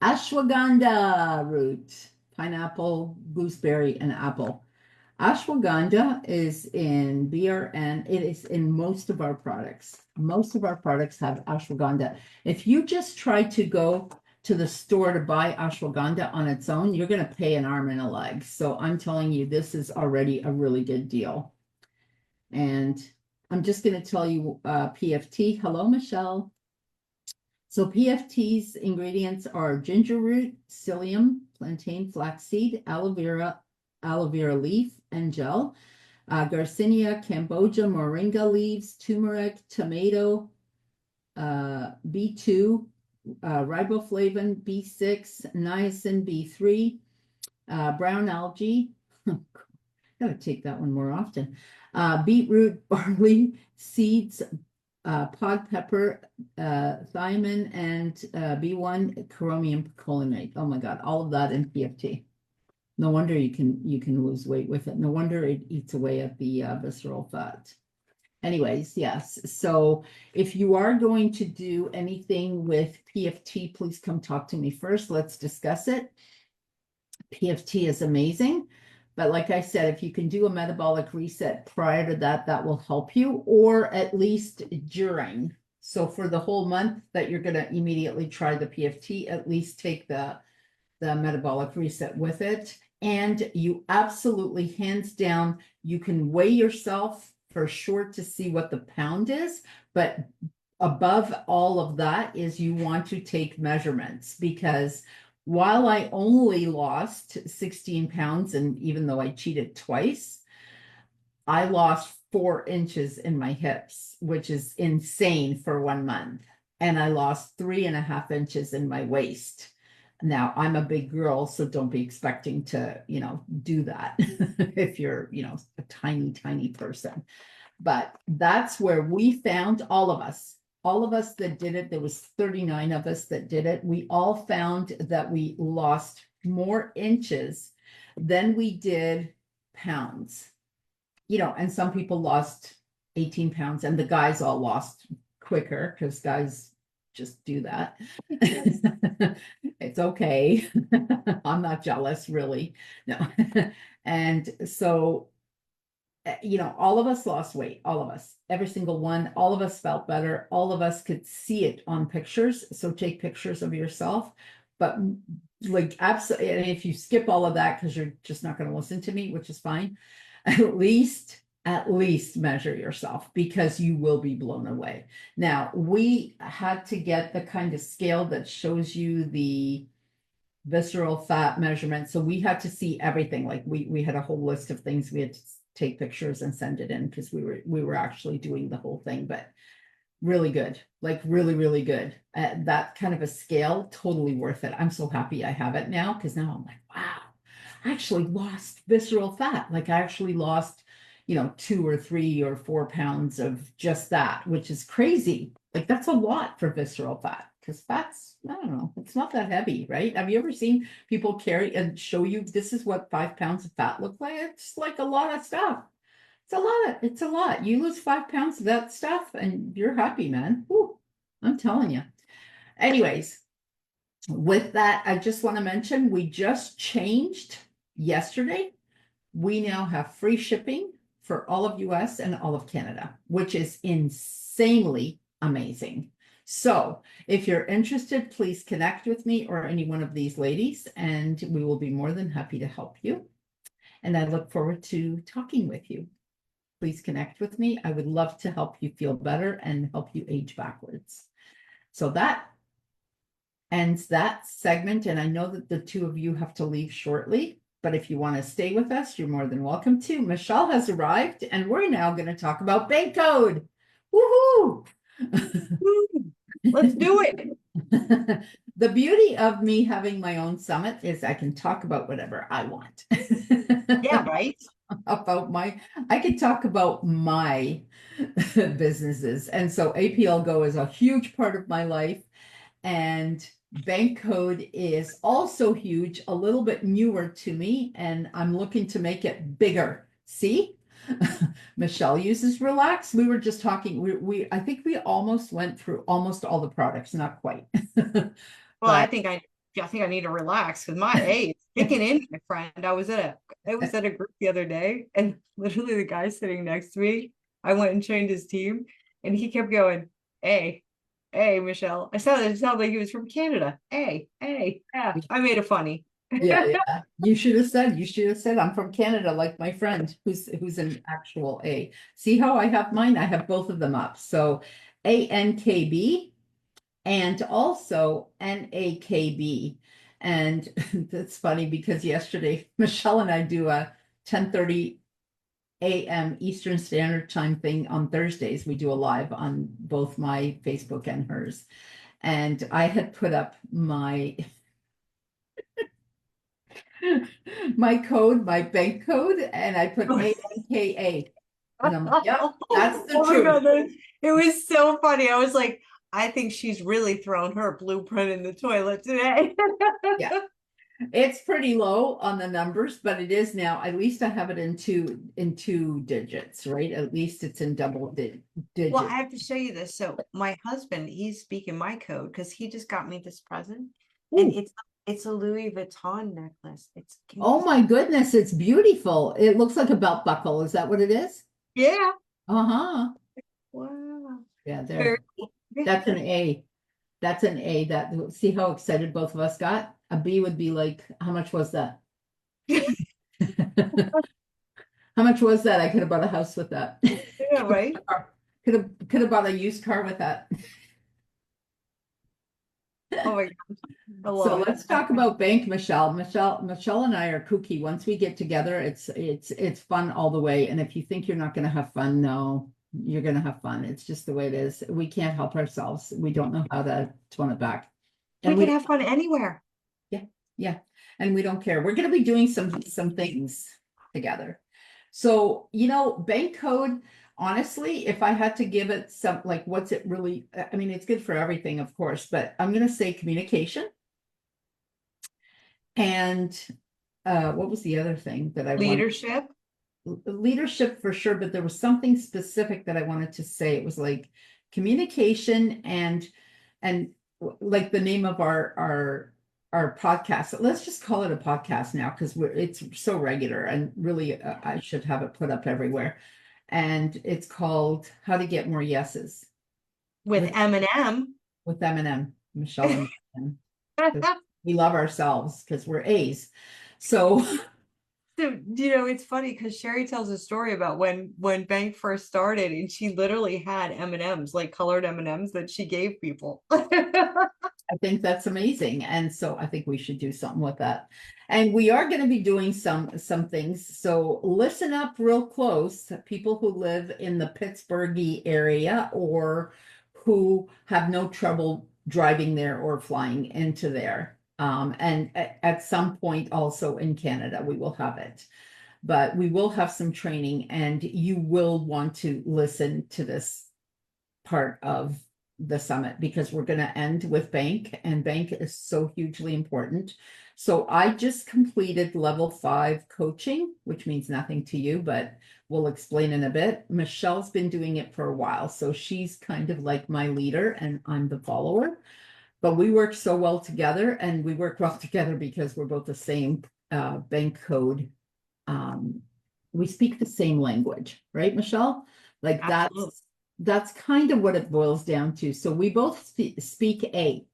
ashwagandha root, pineapple, gooseberry, and apple. Ashwagandha is in BRN. It is in most of our products. Most of our products have ashwagandha. If you just try to go to the store to buy ashwagandha on its own, you're going to pay an arm and a leg. So I'm telling you, this is already a really good deal. And I'm just going to tell you PFT. Hello, Michelle. So PFT's ingredients are ginger root, psyllium, plantain flaxseed, aloe vera leaf and gel, Garcinia, Cambogia, moringa leaves, turmeric, tomato, B2, riboflavin, B6, niacin, B3, brown algae. Gotta take that one more often. Beetroot, barley, seeds, pod pepper, thiamine, and B1 chromium picolinate. Oh my God, all of that in PFT. No wonder you can lose weight with it. No wonder it eats away at the visceral fat. Anyways, yes. So if you are going to do anything with PFT, please come talk to me first. Let's discuss it. PFT is amazing. But like I said, if you can do a metabolic reset prior to that, that will help you, or at least during. So for the whole month that you're gonna immediately try the PFT, at least take the metabolic reset with it. And you absolutely, hands down, you can weigh yourself for sure to see what the pound is, but above all of that is you want to take measurements, because while I only lost 16 pounds, and even though I cheated twice, I lost 4 inches in my hips, which is insane for 1 month. And I lost 3.5 inches in my waist. Now, I'm a big girl, so don't be expecting to, do that if you're, a tiny, tiny person. But that's where we found all of us that did it. There was 39 of us that did it. We all found that we lost more inches than we did pounds. And some people lost 18 pounds, and the guys all lost quicker because guys just do that. It's okay. I'm not jealous, really. No. And so, all of us lost weight, all of us, every single one, all of us felt better. All of us could see it on pictures. So take pictures of yourself. But like, absolutely, and if you skip all of that because you're just not going to listen to me, which is fine, at least measure yourself, because you will be blown away. Now, we had to get the kind of scale that shows you the visceral fat measurement. So we had to see everything. Like we had a whole list of things we had to take pictures and send it in, because we were actually doing the whole thing. But really good, like really, really good. That kind of a scale, totally worth it. I'm so happy I have it now, because now I'm like, wow, I actually lost visceral fat. Like I actually lost, 2 or 3 or 4 pounds of just that, which is crazy. Like that's a lot for visceral fat, because fat's, I don't know, it's not that heavy, right? Have you ever seen people carry and show you this is what 5 pounds of fat look like? It's like a lot of stuff. It's a lot. You lose 5 pounds of that stuff and you're happy, man. Whew, I'm telling you. Anyways, with that, I just want to mention we just changed yesterday. We now have free shipping for all of US and all of Canada, which is insanely amazing. So if you're interested, please connect with me or any one of these ladies, and we will be more than happy to help you. And I look forward to talking with you. Please connect with me. I would love to help you feel better and help you age backwards. So that ends that segment. And I know that the two of you have to leave shortly, but if you want to stay with us, you're more than welcome to. Michelle has arrived, and we're now going to talk about bank code. Woohoo! Let's do it. The beauty of me having my own summit is I can talk about whatever I want. Yeah, right. I could talk about my businesses. And so APLGO is a huge part of my life. And bank code is also huge, a little bit newer to me, and I'm looking to make it bigger. See? Michelle uses Relax. We were just talking. I think we almost went through almost all the products, not quite. Well, I think I need to relax because my A is kicking in, my friend. I was at a group the other day, and literally the guy sitting next to me, I went and trained his team, and he kept going, A, Michelle. It sounded like he was from Canada. A, yeah. I made it funny. Yeah. You should have said I'm from Canada, like my friend who's an actual A. See how I have mine? I have both of them up. So ANKB and also NAKB. And that's funny because yesterday Michelle and I do a 10:30 a.m. Eastern Standard Time thing on Thursdays. We do a live on both my Facebook and hers. And I had put up my code, my bank code, and I put ANKA. And I'm like, yep, that's the truth. God, it was so funny. I was like, I think she's really thrown her blueprint in the toilet today. Yeah. It's pretty low on the numbers, but it is now. At least I have it in two digits, right? At least it's in double digits. Well, I have to show you this. So my husband, he's speaking my code because he just got me this present. Ooh. And it's a Louis Vuitton necklace. Oh my goodness, it's beautiful. It looks like a belt buckle. Is that what it is? Yeah. Uh-huh. Wow. Yeah, there. That's an A. That's an A. That, see how excited both of us got? A B would be like, how much was that? How much was that? I could have bought a house with that. Yeah, right. Could have bought a used car with that. Oh my gosh. I love So it. let's talk about bank, Michelle. Michelle and I are kooky. Once we get together, it's fun all the way. And if you think you're not going to have fun, no, you're going to have fun. It's just the way it is. We can't help ourselves. We don't know how to tone it back. We And can have fun anywhere. yeah, and we don't care. We're going to be doing some things together. So, bank code, honestly, if I had to give it some, like, what's it really, I mean, it's good for everything, of course, but I'm going to say communication. And what was the other thing that I wanted? Leadership. Leadership for sure, but there was something specific that I wanted to say. It was like communication and like the name of our podcast. Let's just call it a podcast now because it's so regular, and really I should have it put up everywhere. And it's called How to Get More Yeses With Eminem. with Eminem, Michelle and we love ourselves because we're A's. So So, it's funny because Sherry tells a story about when Bank first started, and she literally had M&Ms, like colored M&Ms that she gave people. I think that's amazing. And so I think we should do something with that. And we are going to be doing some things. So listen up real close. People who live in the Pittsburgh area or who have no trouble driving there or flying into there. And at some point also in Canada, we will have it. But we will have some training, and you will want to listen to this part of the summit because we're going to end with bank, and bank is so hugely important. So I just completed level 5 coaching, which means nothing to you, but we'll explain in a bit. Michelle's been doing it for a while, so she's kind of like my leader and I'm the follower. But we work so well together, and we work well together because we're both the same bank code. We speak the same language, right, Michelle? Like Absolutely. that's kind of what it boils down to. So we both speak A.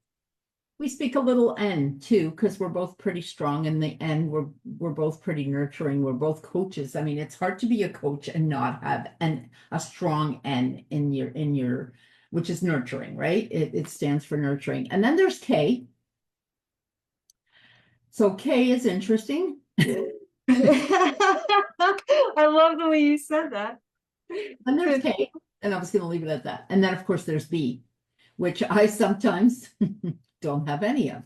We speak a little N too, because we're both pretty strong in the N. We're both pretty nurturing. We're both coaches. I mean, it's hard to be a coach and not have a strong N in your which is nurturing, right? It stands for nurturing. And then there's K. So K is interesting. I love the way you said that. And there's K, and I was going to leave it at that. And then, of course, there's B, which I sometimes don't have any of.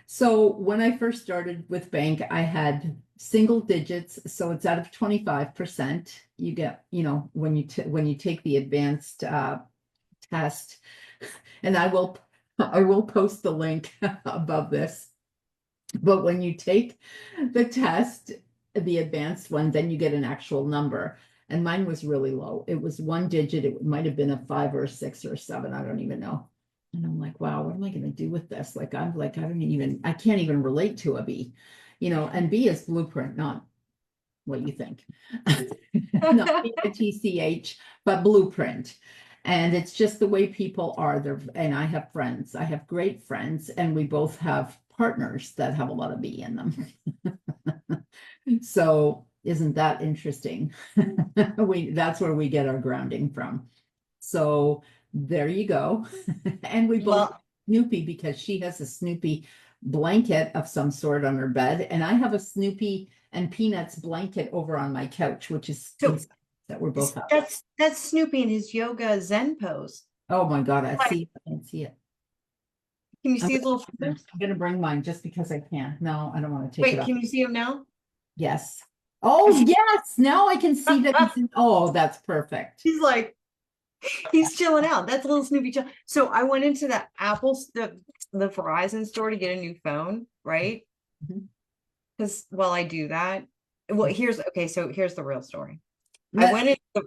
So when I first started with bank, I had single digits. So it's out of 25%. You get, when you take the advanced test, and I will post the link above this. But when you take the test, the advanced one, then you get an actual number. And mine was really low. It was 1 digit. It might have been a 5 or a 6 or a 7. I don't even know. And I'm like, wow, what am I going to do with this? Like, I'm like, I can't even relate to a B, and B is blueprint, not what you think. Not BITCH, but blueprint. And it's just the way people are there. And I have friends. I have great friends, and we both have partners that have a lot of B in them. So isn't that interesting? That's where we get our grounding from. So there you go. And we both Snoopy, because she has a Snoopy blanket of some sort on her bed, and I have a Snoopy and Peanuts blanket over on my couch, which is that we're both having. That's Snoopy in his yoga Zen pose. Oh my God, I can see it. Can you see his little fingers? I'm gonna bring mine just because I can. No, I don't want to take it Wait, off. can you see him now? Yes. Oh yes, now I can see that. Oh, that's perfect. He's chilling out. That's a little Snoopy chill. So I went into the the Verizon store to get a new phone, right? Because while I do that, here's the real story. I went into the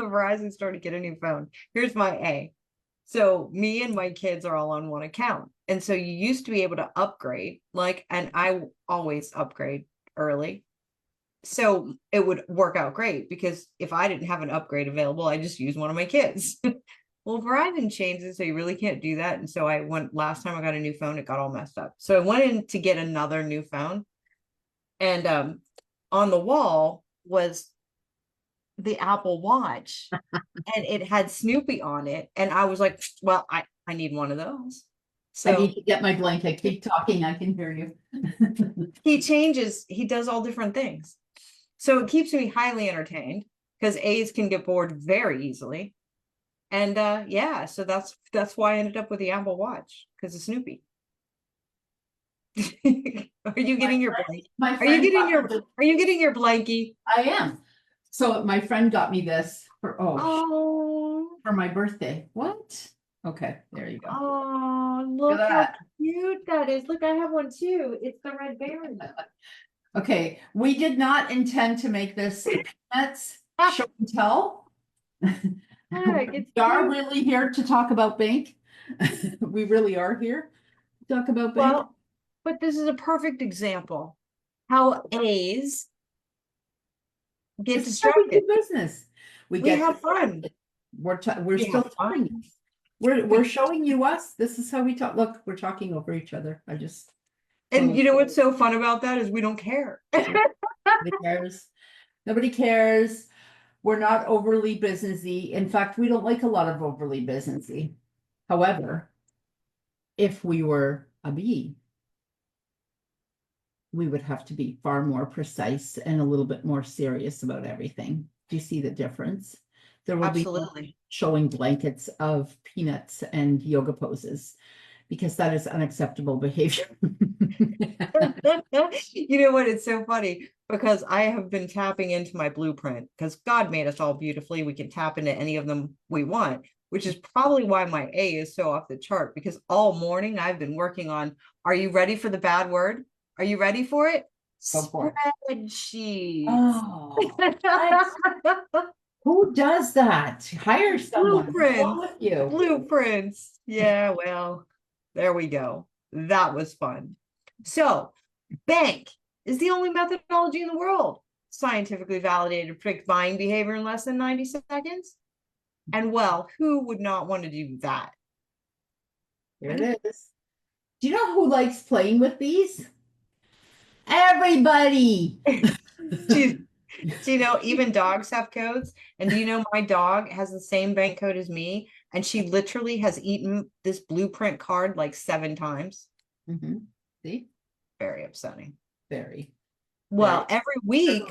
Verizon store to get a new phone. Here's my A. So me and my kids are all on one account. And so you used to be able to upgrade, and I always upgrade early. so it would work out great because if I didn't have an upgrade available, I just use one of my kids. Well, Verizon changed it, so you really can't do that. And so last time I got a new phone, it got all messed up. So I went in to get another new phone. And on the wall was the Apple Watch and it had Snoopy on it. And I was like, well, I need one of those. I So need to get my blanket. Keep talking. I can hear you. he does all different things. So it keeps me highly entertained because A's can get bored very easily. And yeah, so that's why I ended up with the Apple Watch because of Snoopy. Are you getting your blankie? Are you getting your blankie? I am. So my friend got me this for for my birthday. What? Okay, there you go. Oh, look at how that. cute that is. Look, I have one too. It's the red berry. Okay, we did not intend to make this peanuts show and tell. We are really here to talk about bank. We really are here to talk about bank. Well, but this is a perfect example how A's get This is how we distracted. do business. We have fun. We're We still have fun. talking. We're showing you us. This is how we talk. Look, we're talking over each other. And you know what's so fun about that is we don't care. Nobody cares. Nobody cares. We're not overly businessy. In fact, we don't like a lot of overly businessy. However, if we were a bee, we would have to be far more precise and a little bit more serious about everything. Do you see the difference? There will Absolutely. be showing blankets of peanuts and yoga poses because that is unacceptable behavior. You know what? It's so funny because I have been tapping into my blueprint because God made us all beautifully. We can tap into any of them we want, which is probably why my A is so off the chart because all morning I've been working on, are you ready for the bad word? Are you ready for it? Spreadsheets. Oh, who does that? Hire someone. Blueprints. With you. Blueprints. Yeah, well, there we go. That was fun. So, bank is the only methodology in the world scientifically validated to predict buying behavior in less than 90 seconds. And well, who would not want to do that? Here it is. Do you know who likes playing with these? Everybody. Do you know even dogs have codes? And do you know my dog has the same bank code as me? And she literally has eaten this blueprint card like 7 times. Mm-hmm. See? Very upsetting. Very. Well, every week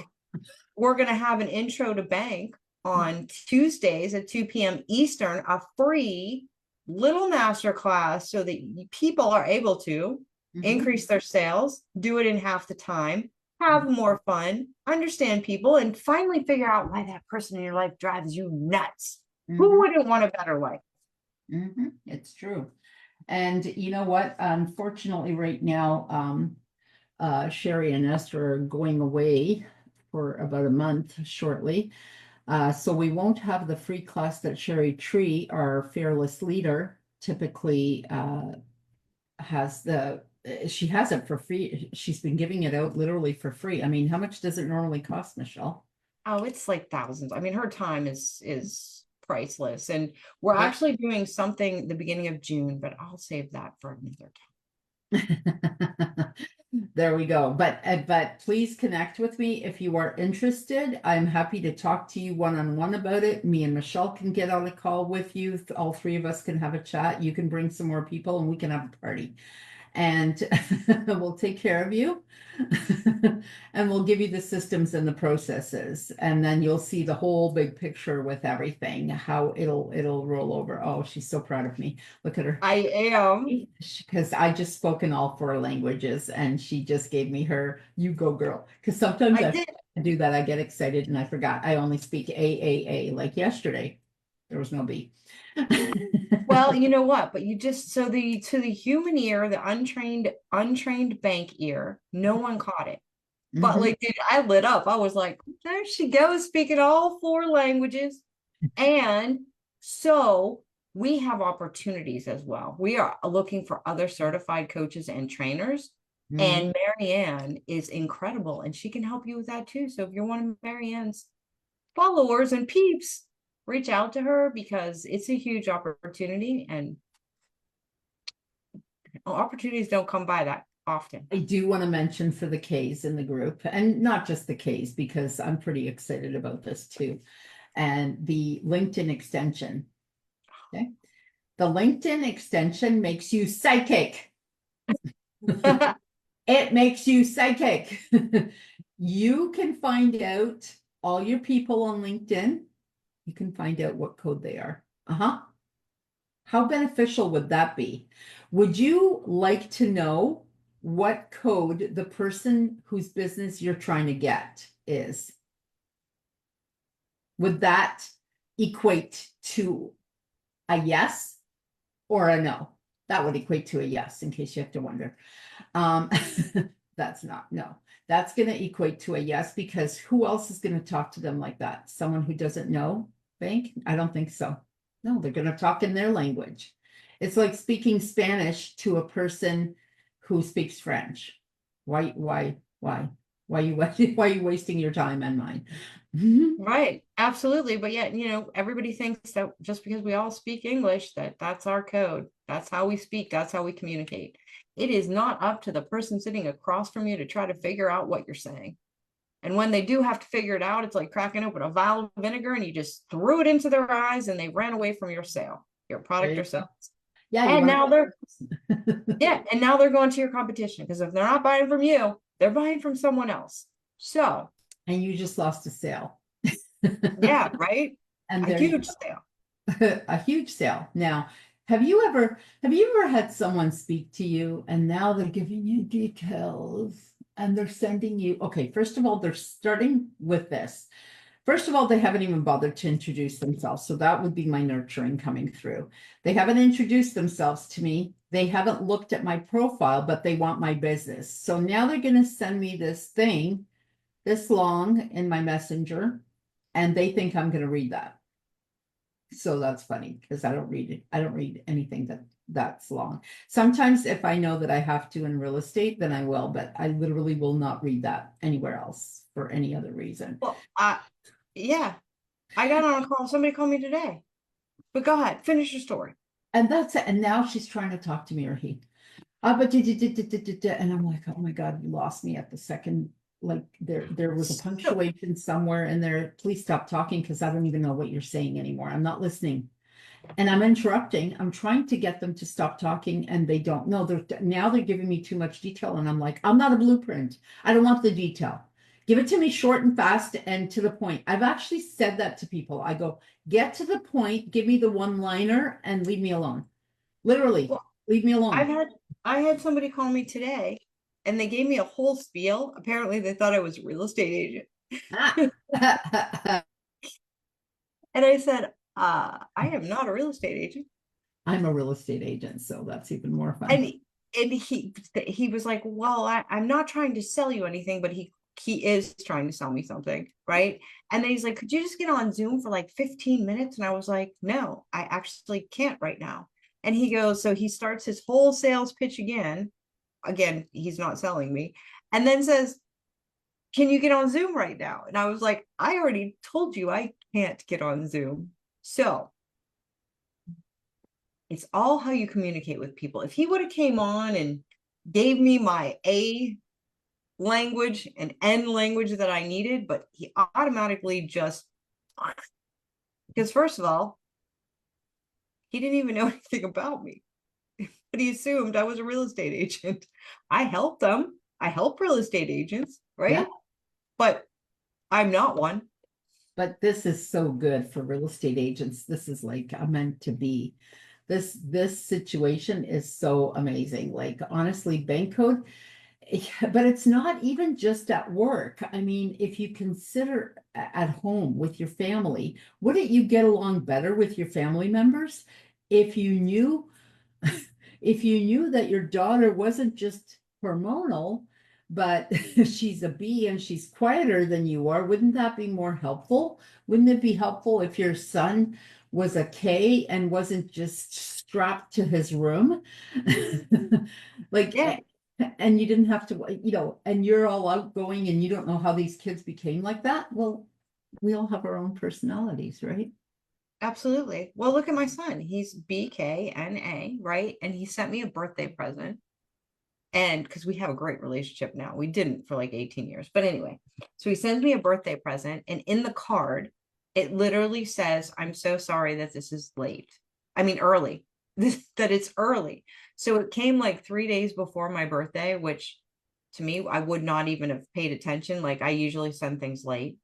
we're going to have an intro to bank on Tuesdays at 2 p.m. Eastern, a free little masterclass so that people are able to increase their sales, do it in half the time, have more fun, understand people, and finally figure out why that person in your life drives you nuts. Who wouldn't want a better life? It's true. And you know what? Unfortunately, right now, Sherry and Esther are going away for about a month shortly. So we won't have the free class that Sherry Tree, our fearless leader, typically has she has it for free. She's been giving it out literally for free. I mean, how much does it normally cost, Michelle? Oh, it's like thousands. I mean, her time is priceless. And we're actually doing something the beginning of June, but I'll save that for another time. There we go. But please connect with me if you are interested. I'm happy to talk to you one-on-one about it. Me and Michelle can get on a call with you. All 3 of us can have a chat. You can bring some more people and we can have a party. And we'll take care of you and we'll give you the systems and the processes, and then you'll see the whole big picture with everything, how it'll roll over. Oh, she's so proud of me. Look at her. I am, because I just spoke in all 4 languages and she just gave me her you go girl, because sometimes I do that. I get excited and I forgot I only speak A, like yesterday there was no B. Well, you know what? But you just to the human ear, the untrained bank ear, no one caught it. But like, dude, I lit up. I was like, there she goes, speaking all 4 languages. And so we have opportunities as well. We are looking for other certified coaches and trainers And Marianne is incredible, and she can help you with that too. So if you're one of Marianne's followers and peeps, reach out to her, because it's a huge opportunity, and opportunities don't come by that often. I do want to mention for the Ks in the group, and not just the Ks, because I'm pretty excited about this too, and the LinkedIn extension. Okay. The LinkedIn extension makes you psychic. It makes you psychic. You can find out all your people on LinkedIn. You can find out what code they are. How beneficial would that be? Would you like to know what code the person whose business you're trying to get is? Would that equate to a yes or a no? That would equate to a yes, in case you have to wonder. That's not, no. That's going to equate to a yes, because who else is going to talk to them like that? Someone who doesn't know bank? I don't think so. No, they're going to talk in their language. It's like speaking Spanish to a person who speaks French. Why are you wasting your time and mine? Right, absolutely. But yet, you know, everybody thinks that just because we all speak English, that's our code. That's how we speak. That's how we communicate. It is not up to the person sitting across from you to try to figure out what you're saying. And when they do have to figure it out, it's like cracking open a vial of vinegar, and you just threw it into their eyes, and they ran away from your sale, your product or service. Yeah. And now they're and now they're going to your competition, because if they're not buying from you, they're buying from someone else. So, and you just lost a sale. yeah, right. And a huge sale. A huge sale. Now, have you ever had someone speak to you and now they're giving you details and they're sending you, okay, first of all, they're starting with this. First of all, they haven't even bothered to introduce themselves. So that would be my nurturing coming through. They haven't introduced themselves to me. They haven't looked at my profile, but they want my business. So now they're going to send me this thing this long in my messenger, and they think I'm going to read that. So that's funny, because I don't read it. I don't read anything that's long. Sometimes if I know that I have to in real estate, then I will, but I literally will not read that anywhere else for any other reason. Well, yeah, I got on a call. Somebody called me today, but go ahead, finish your story. And that's it. And now she's trying to talk to me, or he, but and I'm like, oh my God, you lost me at the second. Like there was a punctuation somewhere in there. Please stop talking, because I don't even know what you're saying anymore. I'm not listening. And I'm interrupting. I'm trying to get them to stop talking, and they don't know. Now they're giving me too much detail, and I'm like, I'm not a blueprint. I don't want the detail. Give it to me short and fast and to the point. I've actually said that to people. I go, get to the point, give me the one-liner, and leave me alone. Literally, well, leave me alone. I had somebody call me today, and they gave me a whole spiel. Apparently they thought I was a real estate agent. And I said, I am not a real estate agent. I'm a real estate agent, so that's even more fun. And he was like, well, I'm not trying to sell you anything, but he is trying to sell me something, right? And then he's like, could you just get on Zoom for like 15 minutes? And I was like, no, I actually can't right now. And he goes, so he starts his whole sales pitch again, he's not selling me, and then says, can you get on Zoom right now? And I was like, I already told you I can't get on Zoom. So it's all how you communicate with people. If he would have came on and gave me my A language and N language that I needed, but he automatically just, because first of all, he didn't even know anything about me, but he assumed I was a real estate agent. I help them. I help real estate agents, right? Yeah. But I'm not one. But this is so good for real estate agents. This is like meant to be. This situation is so amazing. Like, honestly, bank code, but it's not even just at work. I mean, if you consider at home with your family, wouldn't you get along better with your family members if you knew that your daughter wasn't just hormonal, but she's a B and she's quieter than you are? Wouldn't that be more helpful? Wouldn't it be helpful if your son was a K and wasn't just strapped to his room? Like, yeah. and you didn't have to, and you're all outgoing and you don't know how these kids became like that. Well, we all have our own personalities, right? Absolutely. Well, look at my son. He's BKNA, right? And he sent me a birthday present. And because we have a great relationship now, we didn't for like 18 years. But anyway, so he sends me a birthday present, and in the card, it literally says, "I'm so sorry that this is late. I mean, early, that it's early." So it came like 3 days before my birthday, which to me, I would not even have paid attention. Like I usually send things late,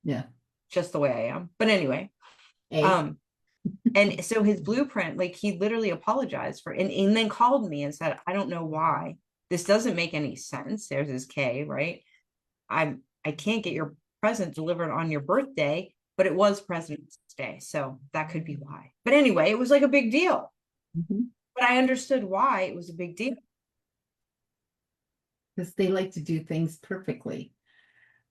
Yeah. just the way I am. But anyway, A. and so his blueprint, like he literally apologized for, and then called me and said, "I don't know why. This doesn't make any sense." There's his K, right? I can't get your present delivered on your birthday, but it was President's Day, so that could be why. But anyway, it was like a big deal. Mhm. But I understood why it was a big deal. Because they like to do things perfectly,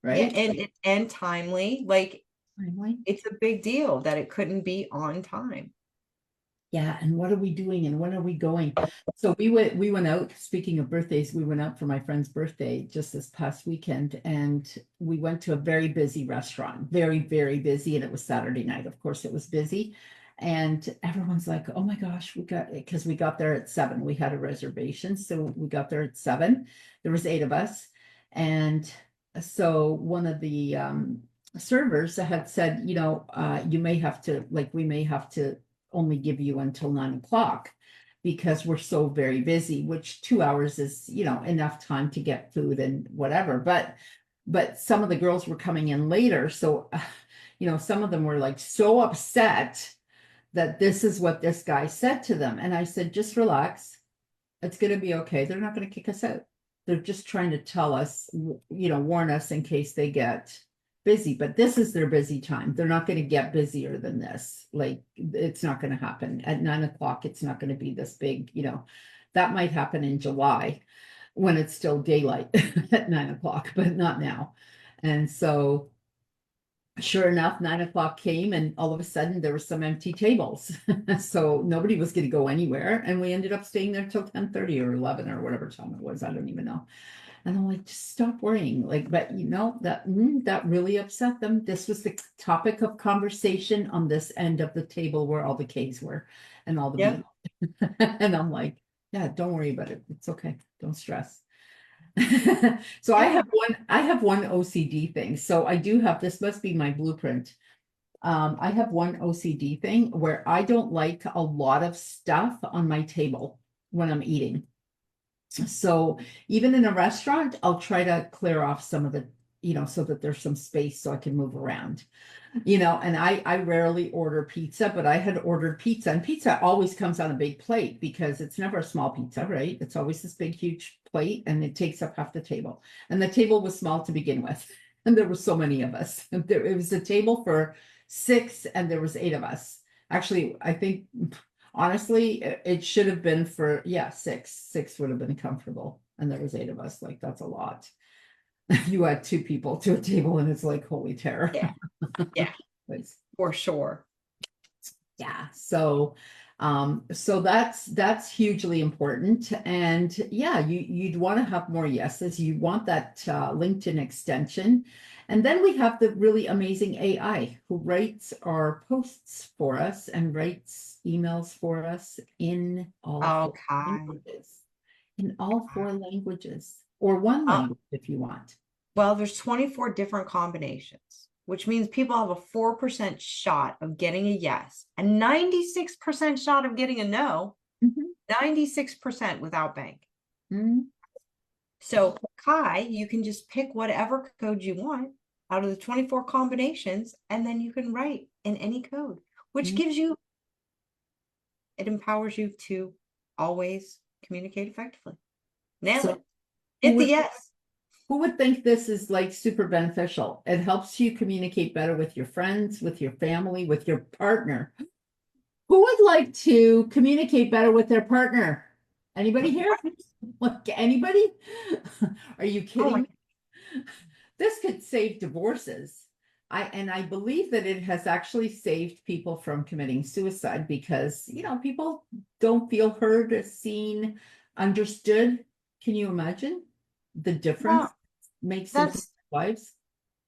Yeah, right? and timely. Like Timely. it's a big deal that it couldn't be on time. Yeah, and what are we doing and when are we going? So we went out, speaking of birthdays, we went out for my friend's birthday just this past weekend, and we went to a very busy restaurant, very, very busy, and it was Saturday night. Of course, it was busy. And everyone's like, oh my gosh, because we got there at 7. We had a reservation. So we got there at 7. There was 8 of us. And so one of the servers had said, you may have to, like, we may have to only give you until 9 o'clock because we're so very busy, which 2 hours is, enough time to get food and whatever. But some of the girls were coming in later. So, some of them were like so upset that this is what this guy said to them. And I said, just relax. It's going to be okay. They're not going to kick us out. They're just trying to tell us, warn us in case they get busy, but this is their busy time. They're not going to get busier than this. Like it's not going to happen at 9 o'clock. It's not going to be this big, that might happen in July when it's still daylight at 9 o'clock, but not now. And so sure enough, 9 o'clock came and all of a sudden there were some empty tables. So nobody was going to go anywhere. And we ended up staying there till 10:30 or 11 or whatever time it was. I don't even know. And I'm like, just stop worrying. Like, but that really upset them. This was the topic of conversation on this end of the table where all the K's were and all the Yeah. B's. And I'm like, yeah, don't worry about it. It's okay. Don't stress. So I have one OCD thing. So I do have, this must be my blueprint. I have one OCD thing where I don't like a lot of stuff on my table when I'm eating. So even in a restaurant, I'll try to clear off some of the, so that there's some space so I can move around, and I rarely order pizza, but I had ordered pizza, and pizza always comes on a big plate because it's never a small pizza, right? It's always this big, huge plate, and it takes up half the table. And the table was small to begin with. And there were so many of us. It was a table for 6 and there was 8 of us. Actually, I think honestly, it should have been for, 6. 6 would have been comfortable. And there was 8 of us. Like, that's a lot. You add 2 people to a table and it's like, holy terror. Yeah. Yeah. For sure. Yeah. So that's hugely important. And yeah, you'd want to have more yeses. You want that LinkedIn extension. And then we have the really amazing AI who writes our posts for us and writes emails for us in all 4 languages. In all 4 languages, or one language if you want. Well, there's 24 different combinations, which means people have a 4% shot of getting a yes, a 96% shot of getting a no, 96% without bank. So Kai, you can just pick whatever code you want out of the 24 combinations, and then you can write in any code, which gives you, it empowers you to always communicate effectively. Nail it. Hit the yes. Who would think this is like super beneficial? It helps you communicate better with your friends, with your family, with your partner. Who would like to communicate better with their partner? Anybody here? Like anybody? Are you kidding me? This could save divorces. I believe that it has actually saved people from committing suicide because, people don't feel heard, seen, understood. Can you imagine the difference Well, makes in that's, lives?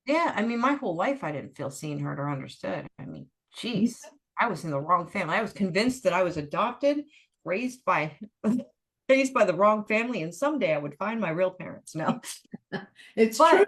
yeah, I mean, my whole life I didn't feel seen, heard, or understood. I mean, geez, I was in the wrong family. I was convinced that I was adopted, raised by raised by the wrong family, and someday I would find my real parents. No. It's But true,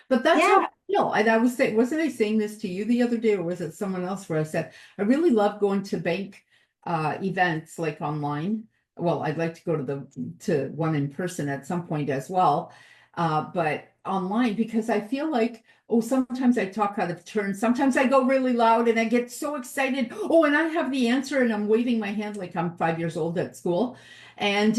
but that's how yeah, I feel. And I was saying, wasn't I saying this to you the other day, or was it someone else where I said, I really love going to bank events like online. Well, I'd like to go to one in person at some point as well. But online, because I feel like, oh, sometimes I talk out of turn. Sometimes I go really loud and I get so excited. Oh, and I have the answer and I'm waving my hand like I'm 5 years old at school. And,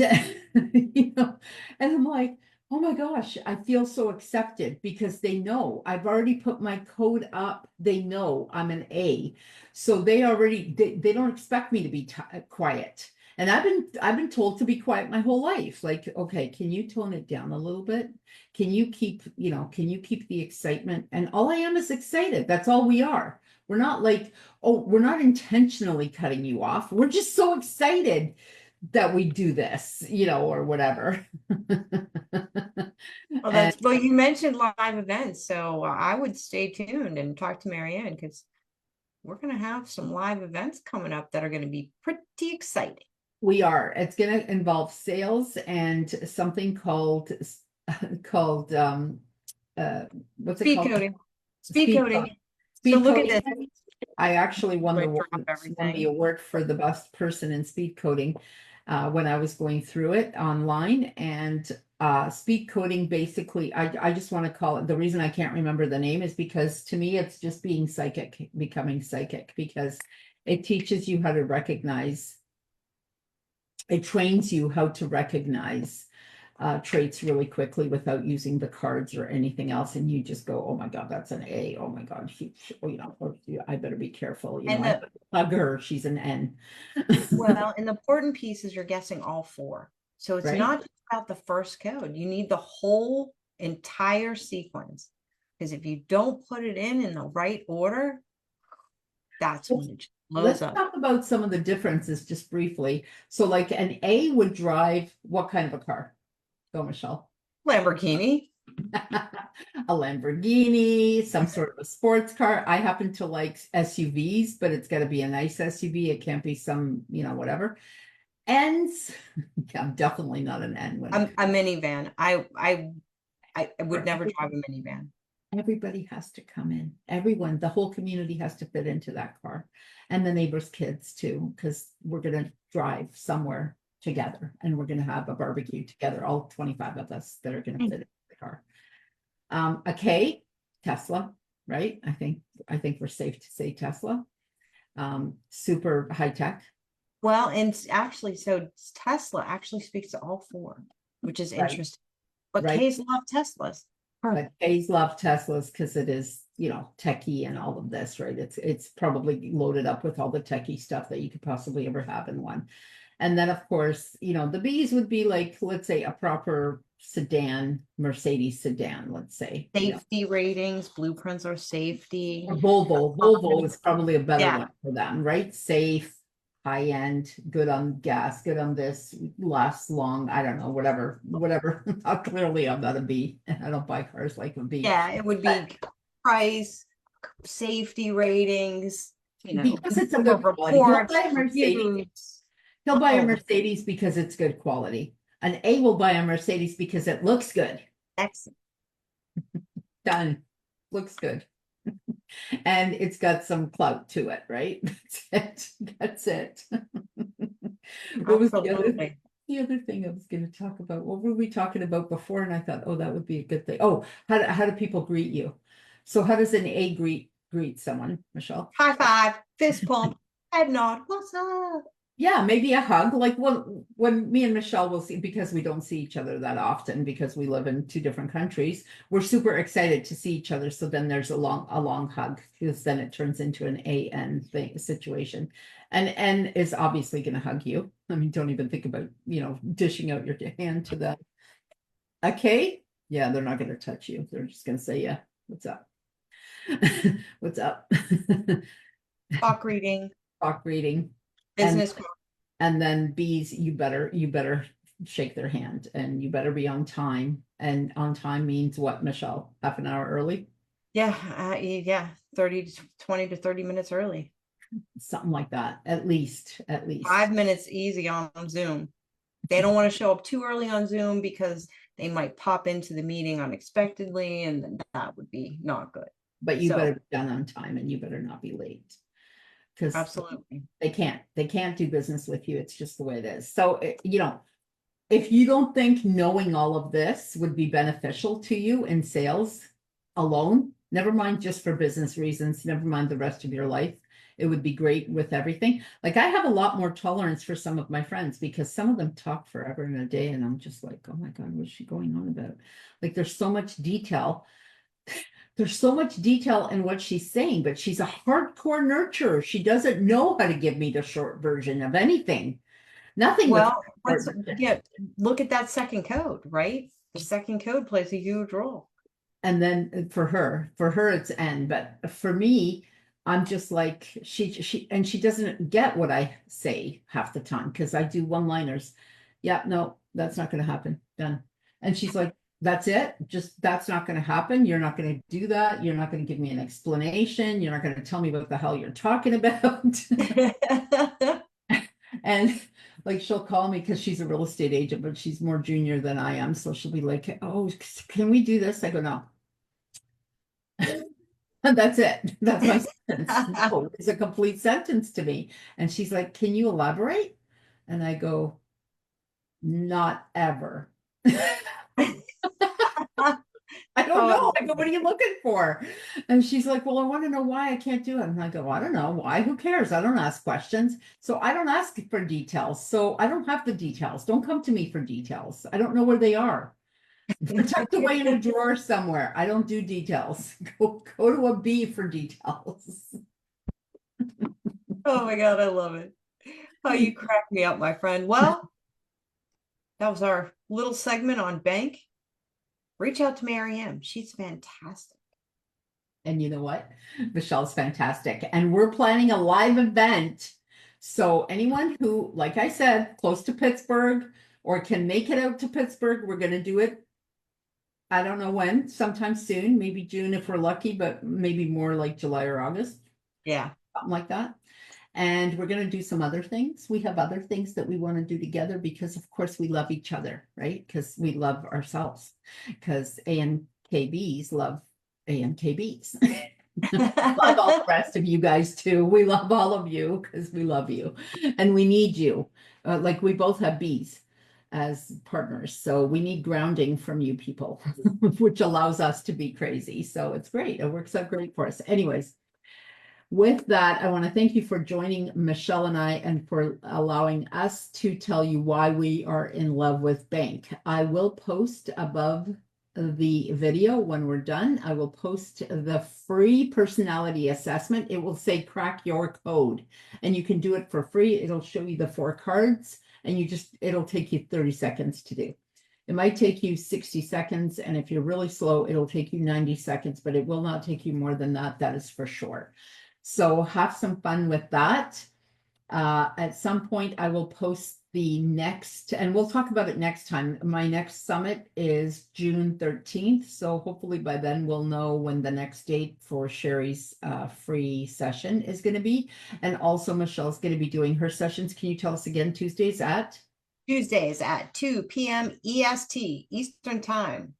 you know, and I'm like, oh my gosh, I feel so accepted because they know I've already put my code up. They know I'm an A. So they don't expect me to be quiet. And I've been told to be quiet my whole life. Like, okay, can you tone it down a little bit? Can you keep the excitement? And all I am is excited. That's all we are. We're not like, oh, we're not intentionally cutting you off. We're just so excited that we do this, or whatever. well, well, you mentioned live events, so I would stay tuned and talk to Marianne because we're going to have some live events coming up that are going to be pretty exciting. We are. It's going to involve sales and something called what's it Speed called? coding. Speed coding. Speed So look coding. at this. I actually won Like, the drop won the everything. award for the best person in speed coding when I was going through it online. And speed coding, basically, I just want to call it, the reason I can't remember the name is because to me it's just being psychic, becoming psychic, because it teaches you how to recognize. It trains you how to recognize traits really quickly without using the cards or anything else. And you just go, oh my God, that's an A. Oh my God, I better be careful. I better hug her. She's an N. Well, and the important piece is you're guessing all four. So it's Right? not just about the first code. You need the whole entire sequence. Because if you don't put it in the right order, that's when it blows Let's up. talk about some of the differences just briefly. So like an A would drive what kind of a car? Go, Michelle. Lamborghini. A Lamborghini, some sort of a sports car. I happen to like SUVs, but it's got to be a nice SUV. It can't be some, whatever. N's. I'm definitely not an N. A minivan. I would never drive a minivan. Everybody has to come in. Everyone, the whole community has to fit into that car, and the neighbors' kids too, because we're gonna drive somewhere together and we're gonna have a barbecue together. All 25 of us that are gonna fit in the car. A K, Tesla, right? I think we're safe to say Tesla. Super high tech. Well, and actually, so Tesla actually speaks to all four, which is Right. interesting. But Right. K's love Teslas. But K's love Teslas because it is, techie and all of this, right? It's probably loaded up with all the techie stuff that you could possibly ever have in one. And then of course, the B's would be like, let's say a proper sedan, Mercedes sedan, let's say. Safety ratings, blueprints are safety. Volvo is probably a better Yeah. one for them, right? Safe, high end, good on gas, good on this, lasts long. I don't know, whatever. Clearly, I'm not a B. I don't buy cars like a B. Yeah, it would be price, safety ratings, because it's a good quality. reports, He'll buy a Mercedes. reviews. He'll buy a Mercedes because it's good quality. An A will buy a Mercedes because it looks good. Excellent. Done. Looks good. And it's got some clout to it, right? That's it. What was the other thing I was going to talk about? What were we talking about before? And I thought, oh, that would be a good thing. Oh, how do people greet you? So how does an A greet someone, Michelle? High five, fist pump, head nod. What's up? Yeah, maybe a hug. Like when me and Michelle will see, because we don't see each other that often because we live in two different countries, we're super excited to see each other. So then there's a long hug, because then it turns into an AN thing situation. And N is obviously going to hug you. I mean, don't even think about, dishing out your hand to them. Okay. Yeah, they're not going to touch you. They're just going to say, yeah, what's up? What's up? Talk reading. Talk reading. Business. And then B's, you better shake their hand, and you better be on time. And on time means what, Michelle? Half an hour early? Yeah, yeah, 20 to 30 minutes early. Something like that, at least. 5 minutes easy on Zoom. They don't want to show up too early on Zoom because they might pop into the meeting unexpectedly, and then that would be not good. But you So- better be done on time, and you better not be late. Because Absolutely. they can't do business with you. It's just the way it is. So, you know, if you don't think knowing all of this would be beneficial to you in sales alone, never mind just for business reasons, never mind the rest of your life, it would be great with everything. Like, I have a lot more tolerance for some of my friends because some of them talk forever in a day, and I'm just like, oh my God, what's she going on about? Like, there's so much detail. There's so much detail in what she's saying, but she's a hardcore nurturer. She doesn't know how to give me the short version of anything. Nothing. Well, yeah, look at that second code, right? The second code plays a huge role. And then for her it's N, but for me, I'm just like, she doesn't get what I say half the time because I do one-liners. Yeah, no, that's not going to happen. Done. And she's like, that's it. Just, that's not going to happen. You're not going to do that. You're not going to give me an explanation. You're not going to tell me what the hell you're talking about. And like, she'll call me because she's a real estate agent, but she's more junior than I am. So she'll be like, oh, can we do this? I go, no. And that's it. That's my sentence. No, it's a complete sentence to me. And she's like, can you elaborate? And I go, not ever. I don't know. I go, what are you looking for? And she's like, well, I want to know why I can't do it. And I go, I don't know why. Who cares? I don't ask questions. So I don't ask for details. So I don't have the details. Don't come to me for details. I don't know where they are. They're tucked away in a drawer somewhere. I don't do details. Go to a B for details. Oh my God, I love it. Oh, you crack me up, my friend. Well, that was our little segment on bank. Reach out to Marianne. She's fantastic. And you know what? Michelle's fantastic. And we're planning a live event. So anyone who, like I said, close to Pittsburgh or can make it out to Pittsburgh, we're going to do it. I don't know when, sometime soon, maybe June if we're lucky, but maybe more like July or August. Yeah. Something like that. And we're going to do some other things. We have other things that we want to do together because, of course, we love each other, right? Because we love ourselves. Because ANKBs love ANKBs. Love all the rest of you guys too. We love all of you because we love you. And we need you. Like we both have Bs as partners. So we need grounding from you people, which allows us to be crazy. So it's great. It works out great for us. Anyways. With that, I want to thank you for joining Michelle and I and for allowing us to tell you why we are in love with bank. I will post above the video when we're done. I will post the free personality assessment. It will say crack your code and you can do it for free. It'll show you the 4 cards and it'll take you 30 seconds to do. It might take you 60 seconds. And if you're really slow, it'll take you 90 seconds, but it will not take you more than that. That is for sure. So have some fun with that. At some point, I will post the next, and we'll talk about it next time. My next summit is June 13th. So hopefully by then we'll know when the next date for Sherry's free session is going to be. And also Michelle's going to be doing her sessions. Can you tell us again, Tuesdays at 2 p.m. EST, Eastern Time.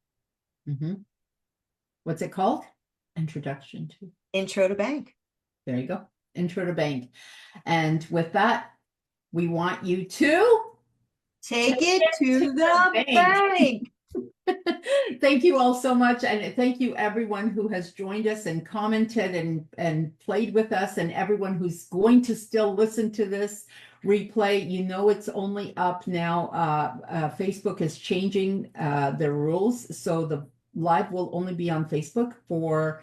What's it called? Introduction to Intro to Bank. There you go. Intro to bank. And with that, we want you to take it to the bank. Thank you all so much. And thank you everyone who has joined us and commented and played with us, and everyone who's going to still listen to this replay. You know, it's only up now. Facebook is changing their rules. So the live will only be on Facebook for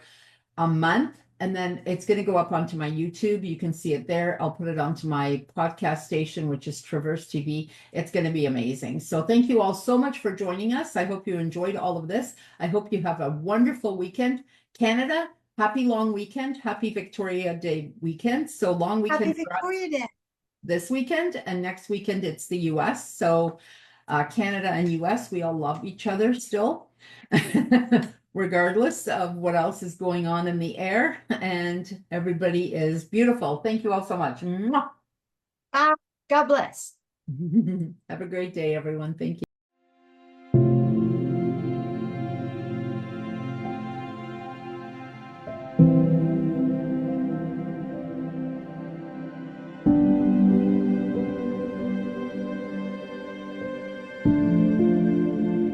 a month. And then it's going to go up onto my YouTube. You can see it there. I'll put it onto my podcast station, which is Traverse TV. It's going to be amazing. So thank you all so much for joining us. I hope you enjoyed all of this. I hope you have a wonderful weekend. Canada, happy long weekend. Happy Victoria Day weekend. So long weekend. Happy Victoria Day. This weekend, and next weekend it's the US. So Canada and US, we all love each other still, regardless of what else is going on in the air. And everybody is beautiful. Thank you all so much. Mwah. God bless. Have a great day, everyone. Thank you.